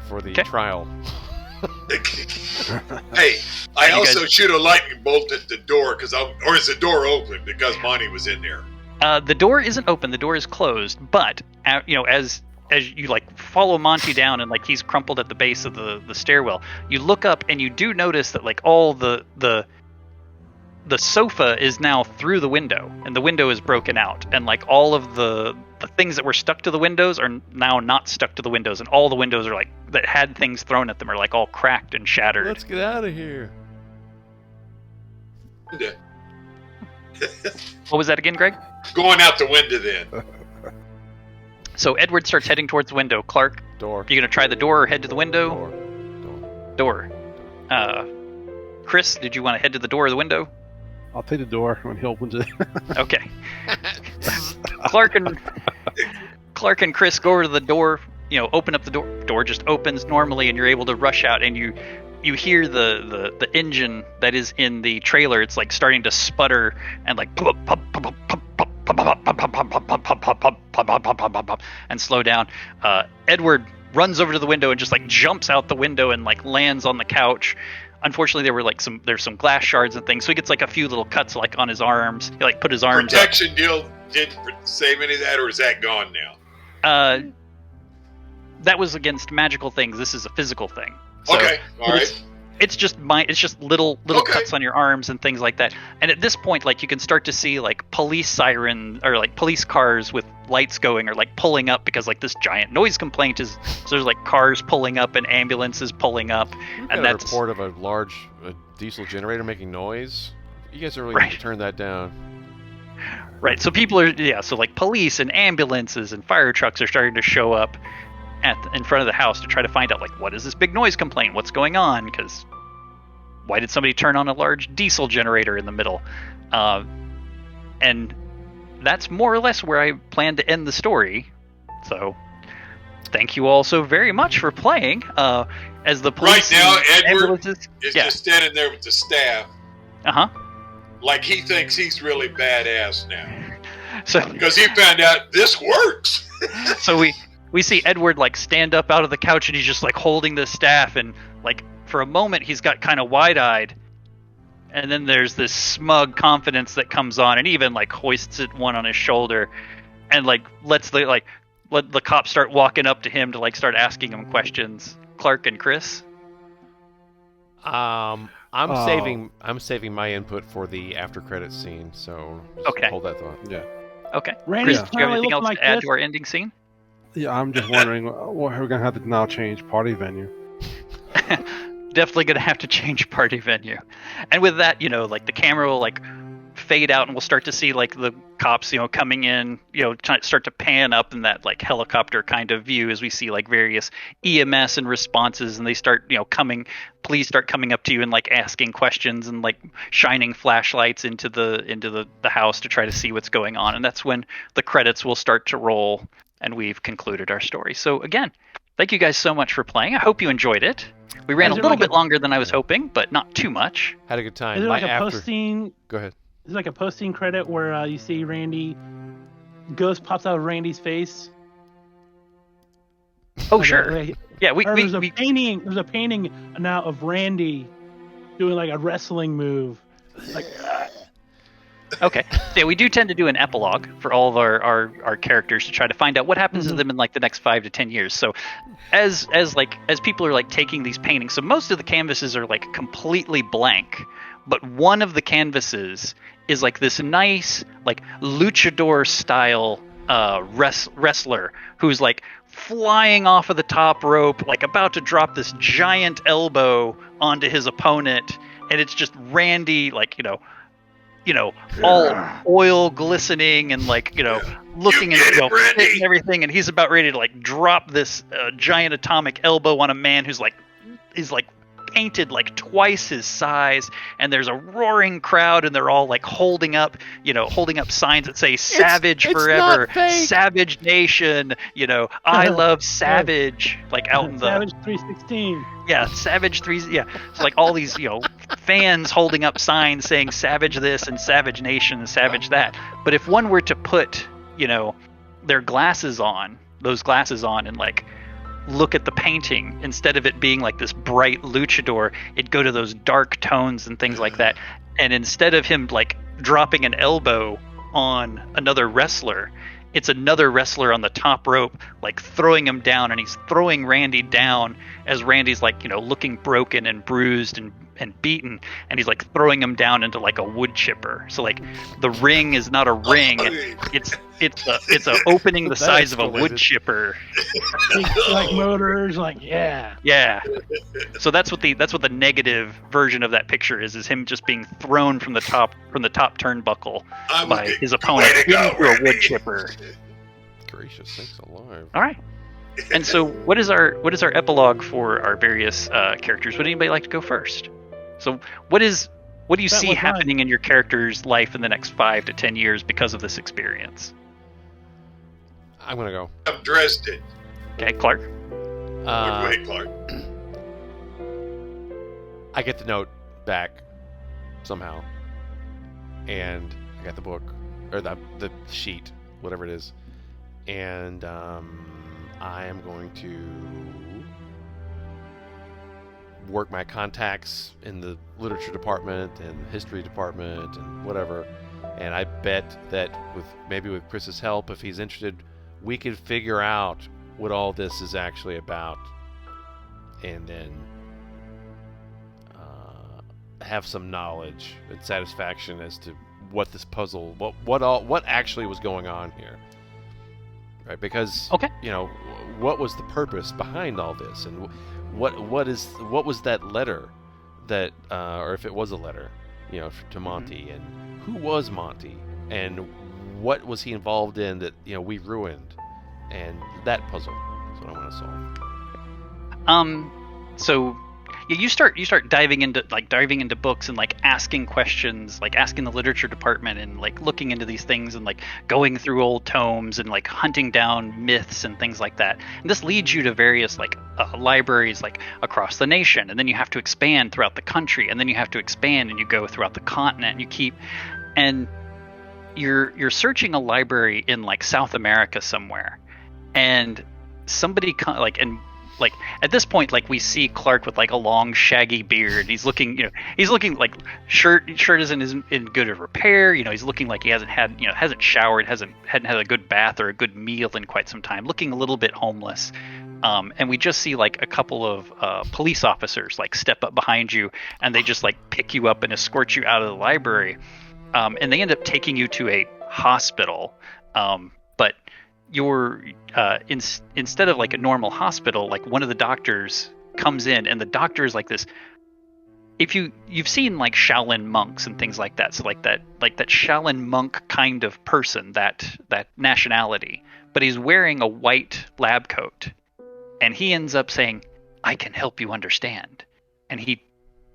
[SPEAKER 2] for the
[SPEAKER 1] Okay.
[SPEAKER 2] trial.
[SPEAKER 4] Hey, I
[SPEAKER 1] You
[SPEAKER 4] also
[SPEAKER 1] guys-
[SPEAKER 4] shoot a lightning bolt at the door or is the door open because Monty was in there?
[SPEAKER 1] The door isn't open. The door is closed. But as you like follow Monty down and like he's crumpled at the base of the stairwell, you look up and you do notice that like all the sofa is now through the window, and the window is broken out, and like all of the things that were stuck to the windows are now not stuck to the windows, and all the windows are like that had things thrown at them are like all cracked and shattered.
[SPEAKER 2] Let's get out of here.
[SPEAKER 1] What was that again, Greg?
[SPEAKER 4] Going out the window then.
[SPEAKER 1] So Edward starts heading towards the window. Clark,
[SPEAKER 2] Door.
[SPEAKER 1] you gonna try the door or head to the window?
[SPEAKER 2] Door.
[SPEAKER 1] Door. Chris, did you want to head to the door or the window?
[SPEAKER 5] I'll take the door when he opens it.
[SPEAKER 1] Okay. Clark and Chris go over to the door. Open up the door. Door just opens normally, and you're able to rush out. And you hear the engine that is in the trailer. It's like starting to sputter and like and slow down. Edward runs over to the window and just like jumps out the window and like lands on the couch. Unfortunately, there were like there's some glass shards and things, so he gets like a few little cuts like on his arms. He like put his arms up.
[SPEAKER 4] Protection deal didn't save any of that, or is that gone now?
[SPEAKER 1] That was against magical things. This is a physical thing. So
[SPEAKER 4] Okay, all right.
[SPEAKER 1] It's just little
[SPEAKER 4] Okay.
[SPEAKER 1] cuts on your arms and things like that. And at this point, like you can start to see like police siren or like police cars with lights going or like pulling up because like this giant noise complaint is. So there's like cars pulling up and ambulances pulling up,
[SPEAKER 2] We've
[SPEAKER 1] and
[SPEAKER 2] got a
[SPEAKER 1] that's
[SPEAKER 2] report of a large diesel generator making noise. You guys really
[SPEAKER 1] Right.
[SPEAKER 2] need to turn that down.
[SPEAKER 1] right. So people are so like police and ambulances and fire trucks are starting to show up in front of the house to try to find out like what is this big noise complaint? What's going on? Because why did somebody turn on a large diesel generator in the middle? And that's more or less where I plan to end the story. So thank you all so very much for playing. As the police
[SPEAKER 4] Right now,
[SPEAKER 1] and
[SPEAKER 4] Edward
[SPEAKER 1] ambulances,
[SPEAKER 4] Is
[SPEAKER 1] yeah,
[SPEAKER 4] just standing there with the staff, like he thinks he's really badass now
[SPEAKER 1] So
[SPEAKER 4] because he found out this works.
[SPEAKER 1] so we see Edward like stand up out of the couch and he's just like holding the staff, and like for a moment he's got kind of wide-eyed, and then there's this smug confidence that comes on, and even like hoists it one on his shoulder and like let the cops start walking up to him to like start asking him questions. Clark and Chris.
[SPEAKER 2] I'm
[SPEAKER 5] Oh.
[SPEAKER 2] saving my input for the after credits scene, so just
[SPEAKER 1] Okay.
[SPEAKER 2] hold that thought.
[SPEAKER 5] Yeah.
[SPEAKER 1] Okay.
[SPEAKER 3] Randy
[SPEAKER 1] Chris, do you have anything else
[SPEAKER 3] like
[SPEAKER 1] to add
[SPEAKER 3] this.
[SPEAKER 1] to our ending scene?
[SPEAKER 5] Yeah, I'm just wondering, we're gonna have to now change party venue.
[SPEAKER 1] Definitely gonna have to change party venue. And with that, like the camera will like fade out, and we'll start to see like the cops, coming in, start to pan up in that like helicopter kind of view as we see like various EMS and responses, and they start, police start coming up to you and like asking questions and like shining flashlights into the house to try to see what's going on. And that's when the credits will start to roll. and we've concluded our story. So again, thank you guys so much for playing. I hope you enjoyed it. We ran a
[SPEAKER 3] Is there
[SPEAKER 1] little
[SPEAKER 3] like
[SPEAKER 1] bit
[SPEAKER 3] a-
[SPEAKER 1] longer than I was hoping, but not too much.
[SPEAKER 2] Had a good time.
[SPEAKER 3] Is there like a
[SPEAKER 2] after...
[SPEAKER 3] posting?
[SPEAKER 2] Go ahead.
[SPEAKER 3] Is there like a posting credit where you see Randy, ghost pops out of Randy's face?
[SPEAKER 1] Oh, sure. Yeah,
[SPEAKER 3] there's a painting. There's a painting now of Randy doing like a wrestling move. Like,
[SPEAKER 1] okay. Yeah, we do tend to do an epilogue for all of our characters to try to find out what happens to them in like the next 5 to 10 years. So as people are like taking these paintings, so most of the canvases are like completely blank, but one of the canvases is like this nice like luchador style wrestler who's like flying off of the top rope, like about to drop this giant elbow onto his opponent, and it's just Randy, like, all oil glistening and like, looking and fit and everything, and he's about ready to like drop this giant atomic elbow on a man who's like painted like twice his size, and there's a roaring crowd, and they're all like holding up signs that say "Savage Forever," "Savage Nation," "I love Savage," like out in the
[SPEAKER 3] Savage 316.
[SPEAKER 1] Yeah, Savage 3. Yeah, it's like all these fans holding up signs saying "Savage this" and "Savage Nation" and "Savage that." But if one were to put their glasses on, and like look at the painting, instead of it being like this bright luchador, it'd go to those dark tones and things like that. And instead of him like dropping an elbow on another wrestler, it's another wrestler on the top rope like throwing him down, and he's throwing Randy down as Randy's like looking broken and bruised and beaten, and he's like throwing him down into like a wood chipper. So like the ring is not a ring, it's a opening the size of a wood chipper.
[SPEAKER 3] Like motors, like yeah.
[SPEAKER 1] So that's what the negative version of that picture is him just being thrown from the top turnbuckle by his opponent into a wood chipper.
[SPEAKER 2] Gracious, thanks alive.
[SPEAKER 1] All right. And so what is our epilogue for our various characters? Would anybody like to go first? So what do you see happening in your character's life in the next 5 to 10 years because of this experience?
[SPEAKER 2] I'm gonna go.
[SPEAKER 4] I'm Dresden.
[SPEAKER 1] Okay, Clark.
[SPEAKER 4] Go ahead, Clark.
[SPEAKER 2] I get the note back somehow, and I got the book or the sheet, whatever it is, and I am going to work my contacts in the literature department and history department and whatever, and I bet that with Chris's help, if he's interested, we could figure out what all this is actually about, and then have some knowledge and satisfaction as to what this puzzle, what actually was going on here, right? Because what was the purpose behind all this, and what was that letter that, or if it was a letter, to Monty, and who was Monty, and what was he involved in that we ruined, and that puzzle is what I want to solve.
[SPEAKER 1] So you start diving into books and like asking questions, like asking the literature department and like looking into these things and like going through old tomes and like hunting down myths and things like that. And this leads you to various like libraries like across the nation, and then you have to expand throughout the country, and then you have to expand and you go throughout the continent, and you're searching a library in like South America somewhere, and somebody like at this point, like we see Clark with like a long shaggy beard. He's looking like shirt isn't in good repair. He's looking like he hasn't showered, hadn't had a good bath or a good meal in quite some time, looking a little bit homeless. And we just see like a couple of police officers like step up behind you, and they just like pick you up and escort you out of the library. And they end up taking you to a hospital. But you're instead of like a normal hospital, like one of the doctors comes in, and the doctor is like this. If you've seen like Shaolin monks and things like that, so like that Shaolin monk kind of person, that nationality, but he's wearing a white lab coat, and he ends up saying, "I can help you understand," and he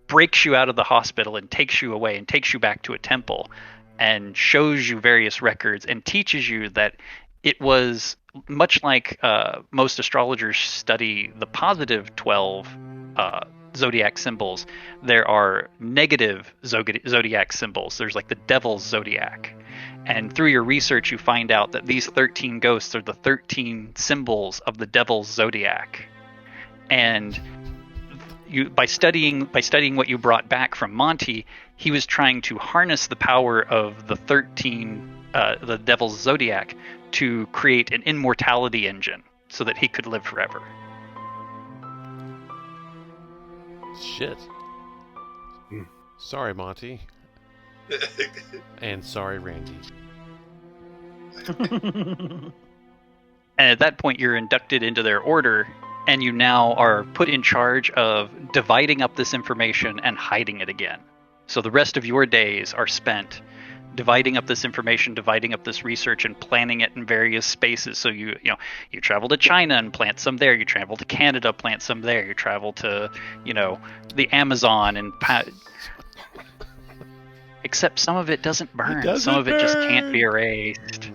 [SPEAKER 1] breaks you out of the hospital and takes you away and takes you back to a temple and shows you various records and teaches you that it was much like most astrologers study the positive 12 zodiac symbols, there are negative zodiac symbols. There's like the devil's zodiac. And through your research, you find out that these 13 ghosts are the 13 symbols of the devil's zodiac. And by studying what you brought back from Monty, he was trying to harness the power of the the devil's zodiac to create an immortality engine so that he could live forever.
[SPEAKER 2] Shit. Sorry, Monty. And sorry, Randy.
[SPEAKER 1] And at that point, you're inducted into their order, and you now are put in charge of dividing up this information and hiding it again. So the rest of your days are spent dividing up this information, dividing up this research, and planting it in various spaces. So you travel to China and plant some there. You travel to Canada, plant some there. You travel to the Amazon and except some of it doesn't burn. Some of it just can't be erased.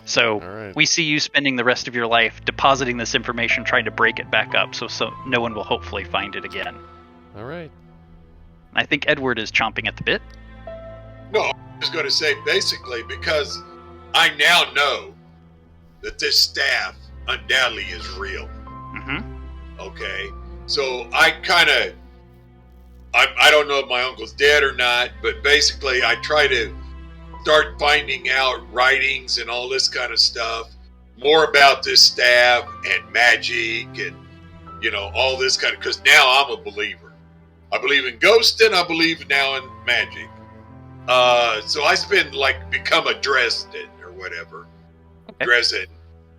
[SPEAKER 1] So we see you spending the rest of your life depositing this information, trying to break it back up, so no one will hopefully find it again.
[SPEAKER 2] All right.
[SPEAKER 1] I think Edward is chomping at the bit.
[SPEAKER 4] No, I was going to say basically because I now know that this staff undoubtedly is real.
[SPEAKER 1] Mm-hmm.
[SPEAKER 4] Okay, so I don't know if my uncle's dead or not, but basically I try to start finding out writings and all this kind of stuff, more about this staff and magic and all this kind of, because now I'm a believer. I believe in ghosts and I believe now in magic. So I spend become a Dresden or whatever. Okay. Dresden,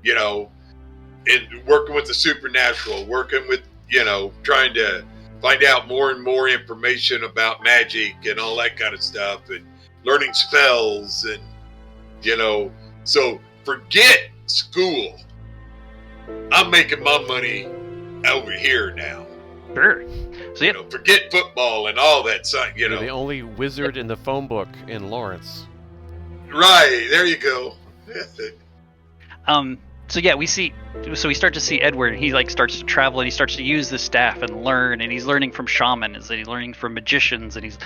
[SPEAKER 4] and working with the supernatural, working with, trying to find out more and more information about magic and all that kind of stuff and learning spells and, so forget school. I'm making my money over here now.
[SPEAKER 1] Sure. So
[SPEAKER 4] forget football and all that.
[SPEAKER 2] You're the only wizard in the phone book in Lawrence.
[SPEAKER 4] Right. There you go.
[SPEAKER 1] So we start to see Edward, and he starts to travel, and he starts to use the staff and learn, and he's learning from shamans, and he's learning from magicians, and he's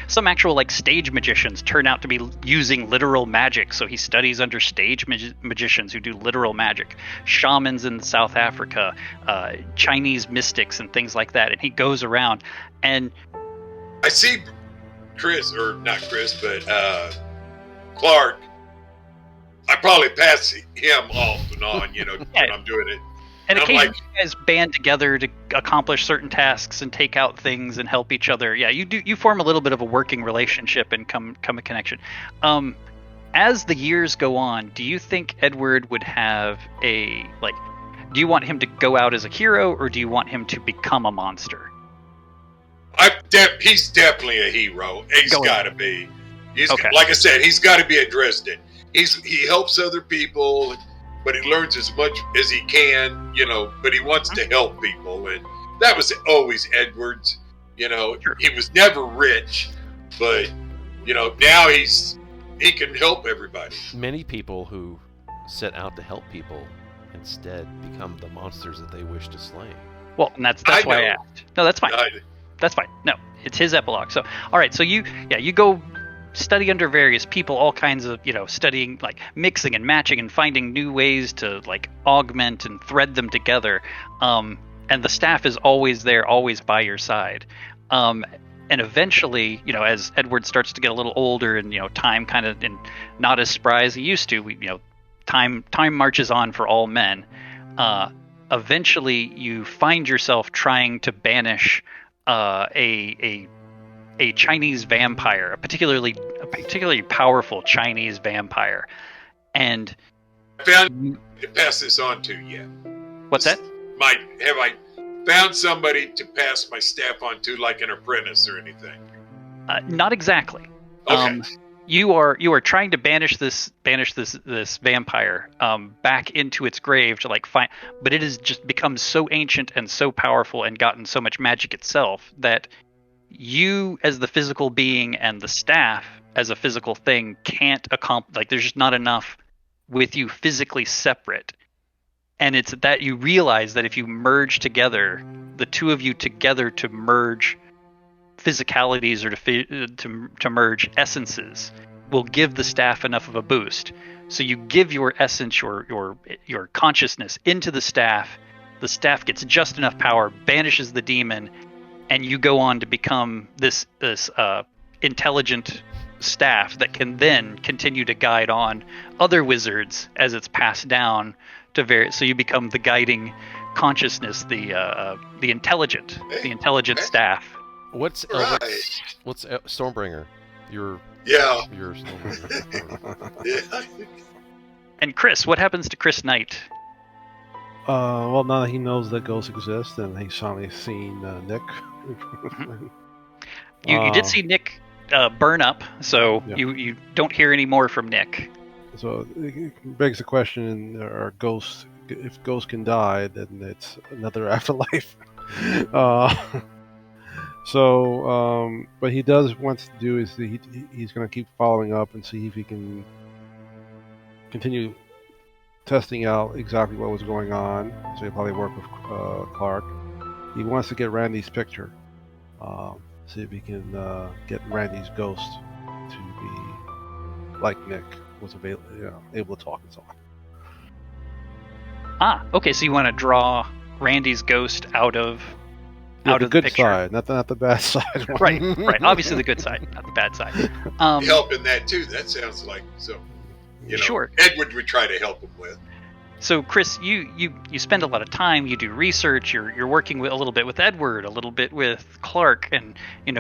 [SPEAKER 1] some actual stage magicians turn out to be using literal magic. So he studies under stage magicians who do literal magic, shamans in South Africa, Chinese mystics, and things like that. And he goes around, and
[SPEAKER 4] I see not Chris, but Clark. I probably pass him off and on, when I'm doing it.
[SPEAKER 1] And occasionally you guys band together to accomplish certain tasks and take out things and help each other. Yeah, you form a little bit of a working relationship and come a connection. As the years go on, do you think Edward would have do you want him to go out as a hero, or do you want him to become a monster?
[SPEAKER 4] He's definitely a hero. He's got to be.
[SPEAKER 1] Okay.
[SPEAKER 4] Like I said, he's got to be a Dresden. He helps other people, but he learns as much as he can, but he wants to help people. And that was always Edward's,
[SPEAKER 1] Sure.
[SPEAKER 4] He was never rich, but, now he can help everybody.
[SPEAKER 2] Many people who set out to help people instead become the monsters that they wish to slay.
[SPEAKER 1] Well, and that's why I asked. No, that's fine. That's fine. No, it's his epilogue. So, all right. So you go study under various people, all kinds of, studying, mixing and matching and finding new ways to, augment and thread them together. And the staff is always there, always by your side. And eventually, as Edward starts to get a little older and, time kind of not as spry as he used to, time marches on for all men. Eventually, you find yourself trying to banish a Chinese vampire, a particularly powerful Chinese vampire, and
[SPEAKER 4] I found to pass this on to yet.
[SPEAKER 1] What's that?
[SPEAKER 4] Have I found somebody to pass my staff on to, like an apprentice or anything?
[SPEAKER 1] Not exactly.
[SPEAKER 4] Okay.
[SPEAKER 1] You are trying to banish this vampire back into its grave to find, but it has just become so ancient and so powerful and gotten so much magic itself that you as the physical being and the staff as a physical thing can't accomplish. There's just not enough with you physically separate And it's that you realize that if you merge together, the two of you together to merge physicalities or to merge essences will give the staff enough of a boost. So you give your essence, your consciousness into the staff gets just enough power, banishes the demon, and you go on to become this intelligent staff that can then continue to guide on other wizards as it's passed down to various. So you become the guiding consciousness, the intelligent staff.
[SPEAKER 2] What's
[SPEAKER 4] Right.
[SPEAKER 2] what's Stormbringer? Your
[SPEAKER 4] Yeah.
[SPEAKER 2] Stormbringer.
[SPEAKER 4] Yeah.
[SPEAKER 1] And Chris, what happens to Chris Knight?
[SPEAKER 5] Well, now that he knows that ghosts exist, and he's finally seen Nick.
[SPEAKER 1] You did see Nick burn up, so
[SPEAKER 5] Yeah.
[SPEAKER 1] you don't hear any more from Nick.
[SPEAKER 5] So it begs the question: Are ghosts? If ghosts can die, then it's another afterlife. But he does wants to do is he's going to keep following up and see if he can continue testing out exactly what was going on. So he'll probably work with Clark. He wants to get Randy's picture. See if he can get Randy's ghost to be like Nick was able to talk and so on.
[SPEAKER 1] Okay, so you want to draw Randy's ghost out of
[SPEAKER 5] The
[SPEAKER 1] the
[SPEAKER 5] good
[SPEAKER 1] picture.
[SPEAKER 5] side, not the bad side.
[SPEAKER 1] Right. Obviously the good side, not the bad side.
[SPEAKER 4] Help in that too. That sounds like so.
[SPEAKER 1] Sure.
[SPEAKER 4] Edward would try to help him with.
[SPEAKER 1] So Chris, you spend a lot of time, you do research, you're working with a little bit with Edward, a little bit with Clark, and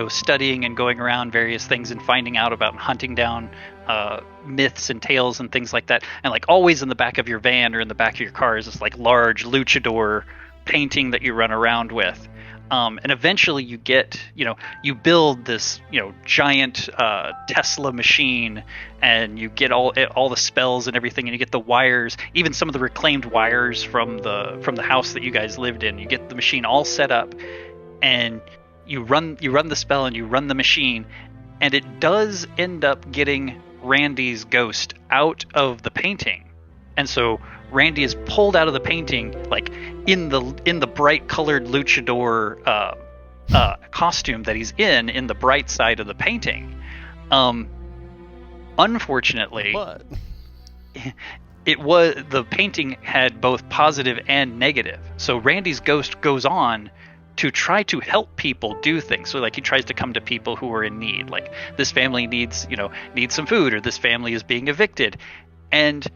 [SPEAKER 1] studying and going around various things and finding out about and hunting down myths and tales and things like that. And like always in the back of your van or in the back of your car is this like large luchador painting that you run around with. And eventually you get, you build this, giant Tesla machine, and you get all the spells and everything, and you get the wires, even some of the reclaimed wires from the house that you guys lived in. You get the machine all set up, and you run the spell and you run the machine, and it does end up getting Randy's ghost out of the painting, and so Randy is pulled out of the painting, like in the bright colored luchador costume that he's in the bright side of the painting. Unfortunately,
[SPEAKER 2] What?
[SPEAKER 1] the painting had both positive and negative. So Randy's ghost goes on to try to help people do things. So like he tries to come to people who are in need, like this family needs some food, or this family is being evicted, and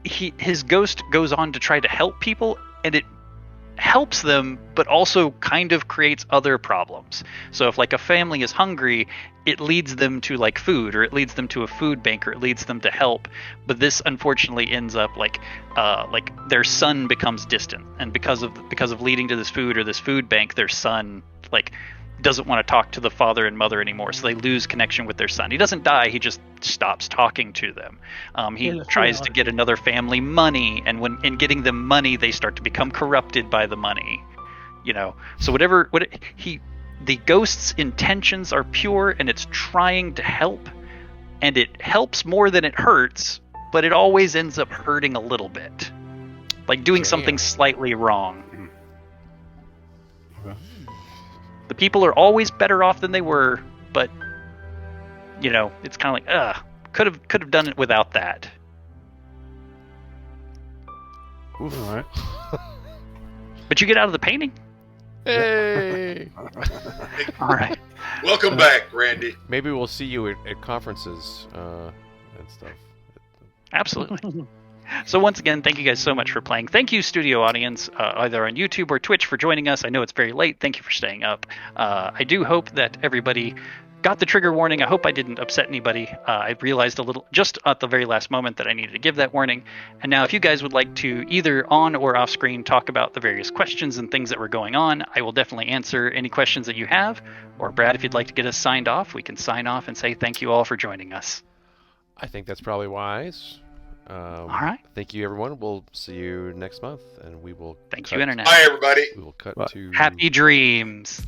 [SPEAKER 1] his ghost goes on to try to help people, and it helps them, but also kind of creates other problems. So if like a family is hungry, it leads them to like food, or it leads them to a food bank, or it leads them to help. But this unfortunately ends up like their son becomes distant, and because of leading to this food or this food bank, their son like doesn't want to talk to the father and mother anymore, so they lose connection with their son. He doesn't die, he just stops talking to them. He tries to get another family money, and when in getting them money, they start to become corrupted by the money. So the ghost's intentions are pure, and it's trying to help, and it helps more than it hurts, but it always ends up hurting a little bit, like doing something slightly wrong. The people are always better off than they were, but it's kind of like, could have done it without that.
[SPEAKER 5] All right.
[SPEAKER 1] But you get out of the painting.
[SPEAKER 2] Hey!
[SPEAKER 1] All right.
[SPEAKER 4] Welcome back, Randy.
[SPEAKER 2] Maybe we'll see you at conferences and stuff.
[SPEAKER 1] Absolutely. So once again, thank you guys so much for playing. Thank you, studio audience, either on YouTube or Twitch, for joining us. I know it's very late. Thank you for staying up. I do hope that everybody got the trigger warning. I hope I didn't upset anybody. I realized a little just at the very last moment that I needed to give that warning. And now if you guys would like to either on or off screen talk about the various questions and things that were going on, I will definitely answer any questions that you have. Or Brad, if you'd like to get us signed off, we can sign off and say thank you all for joining us.
[SPEAKER 2] I think that's probably wise.
[SPEAKER 1] All right.
[SPEAKER 2] Thank you, everyone. We'll see you next month, and we will.
[SPEAKER 1] Thank you, Internet.
[SPEAKER 4] Bye, everybody.
[SPEAKER 2] We will cut
[SPEAKER 5] Bye.
[SPEAKER 2] to
[SPEAKER 1] Happy dreams.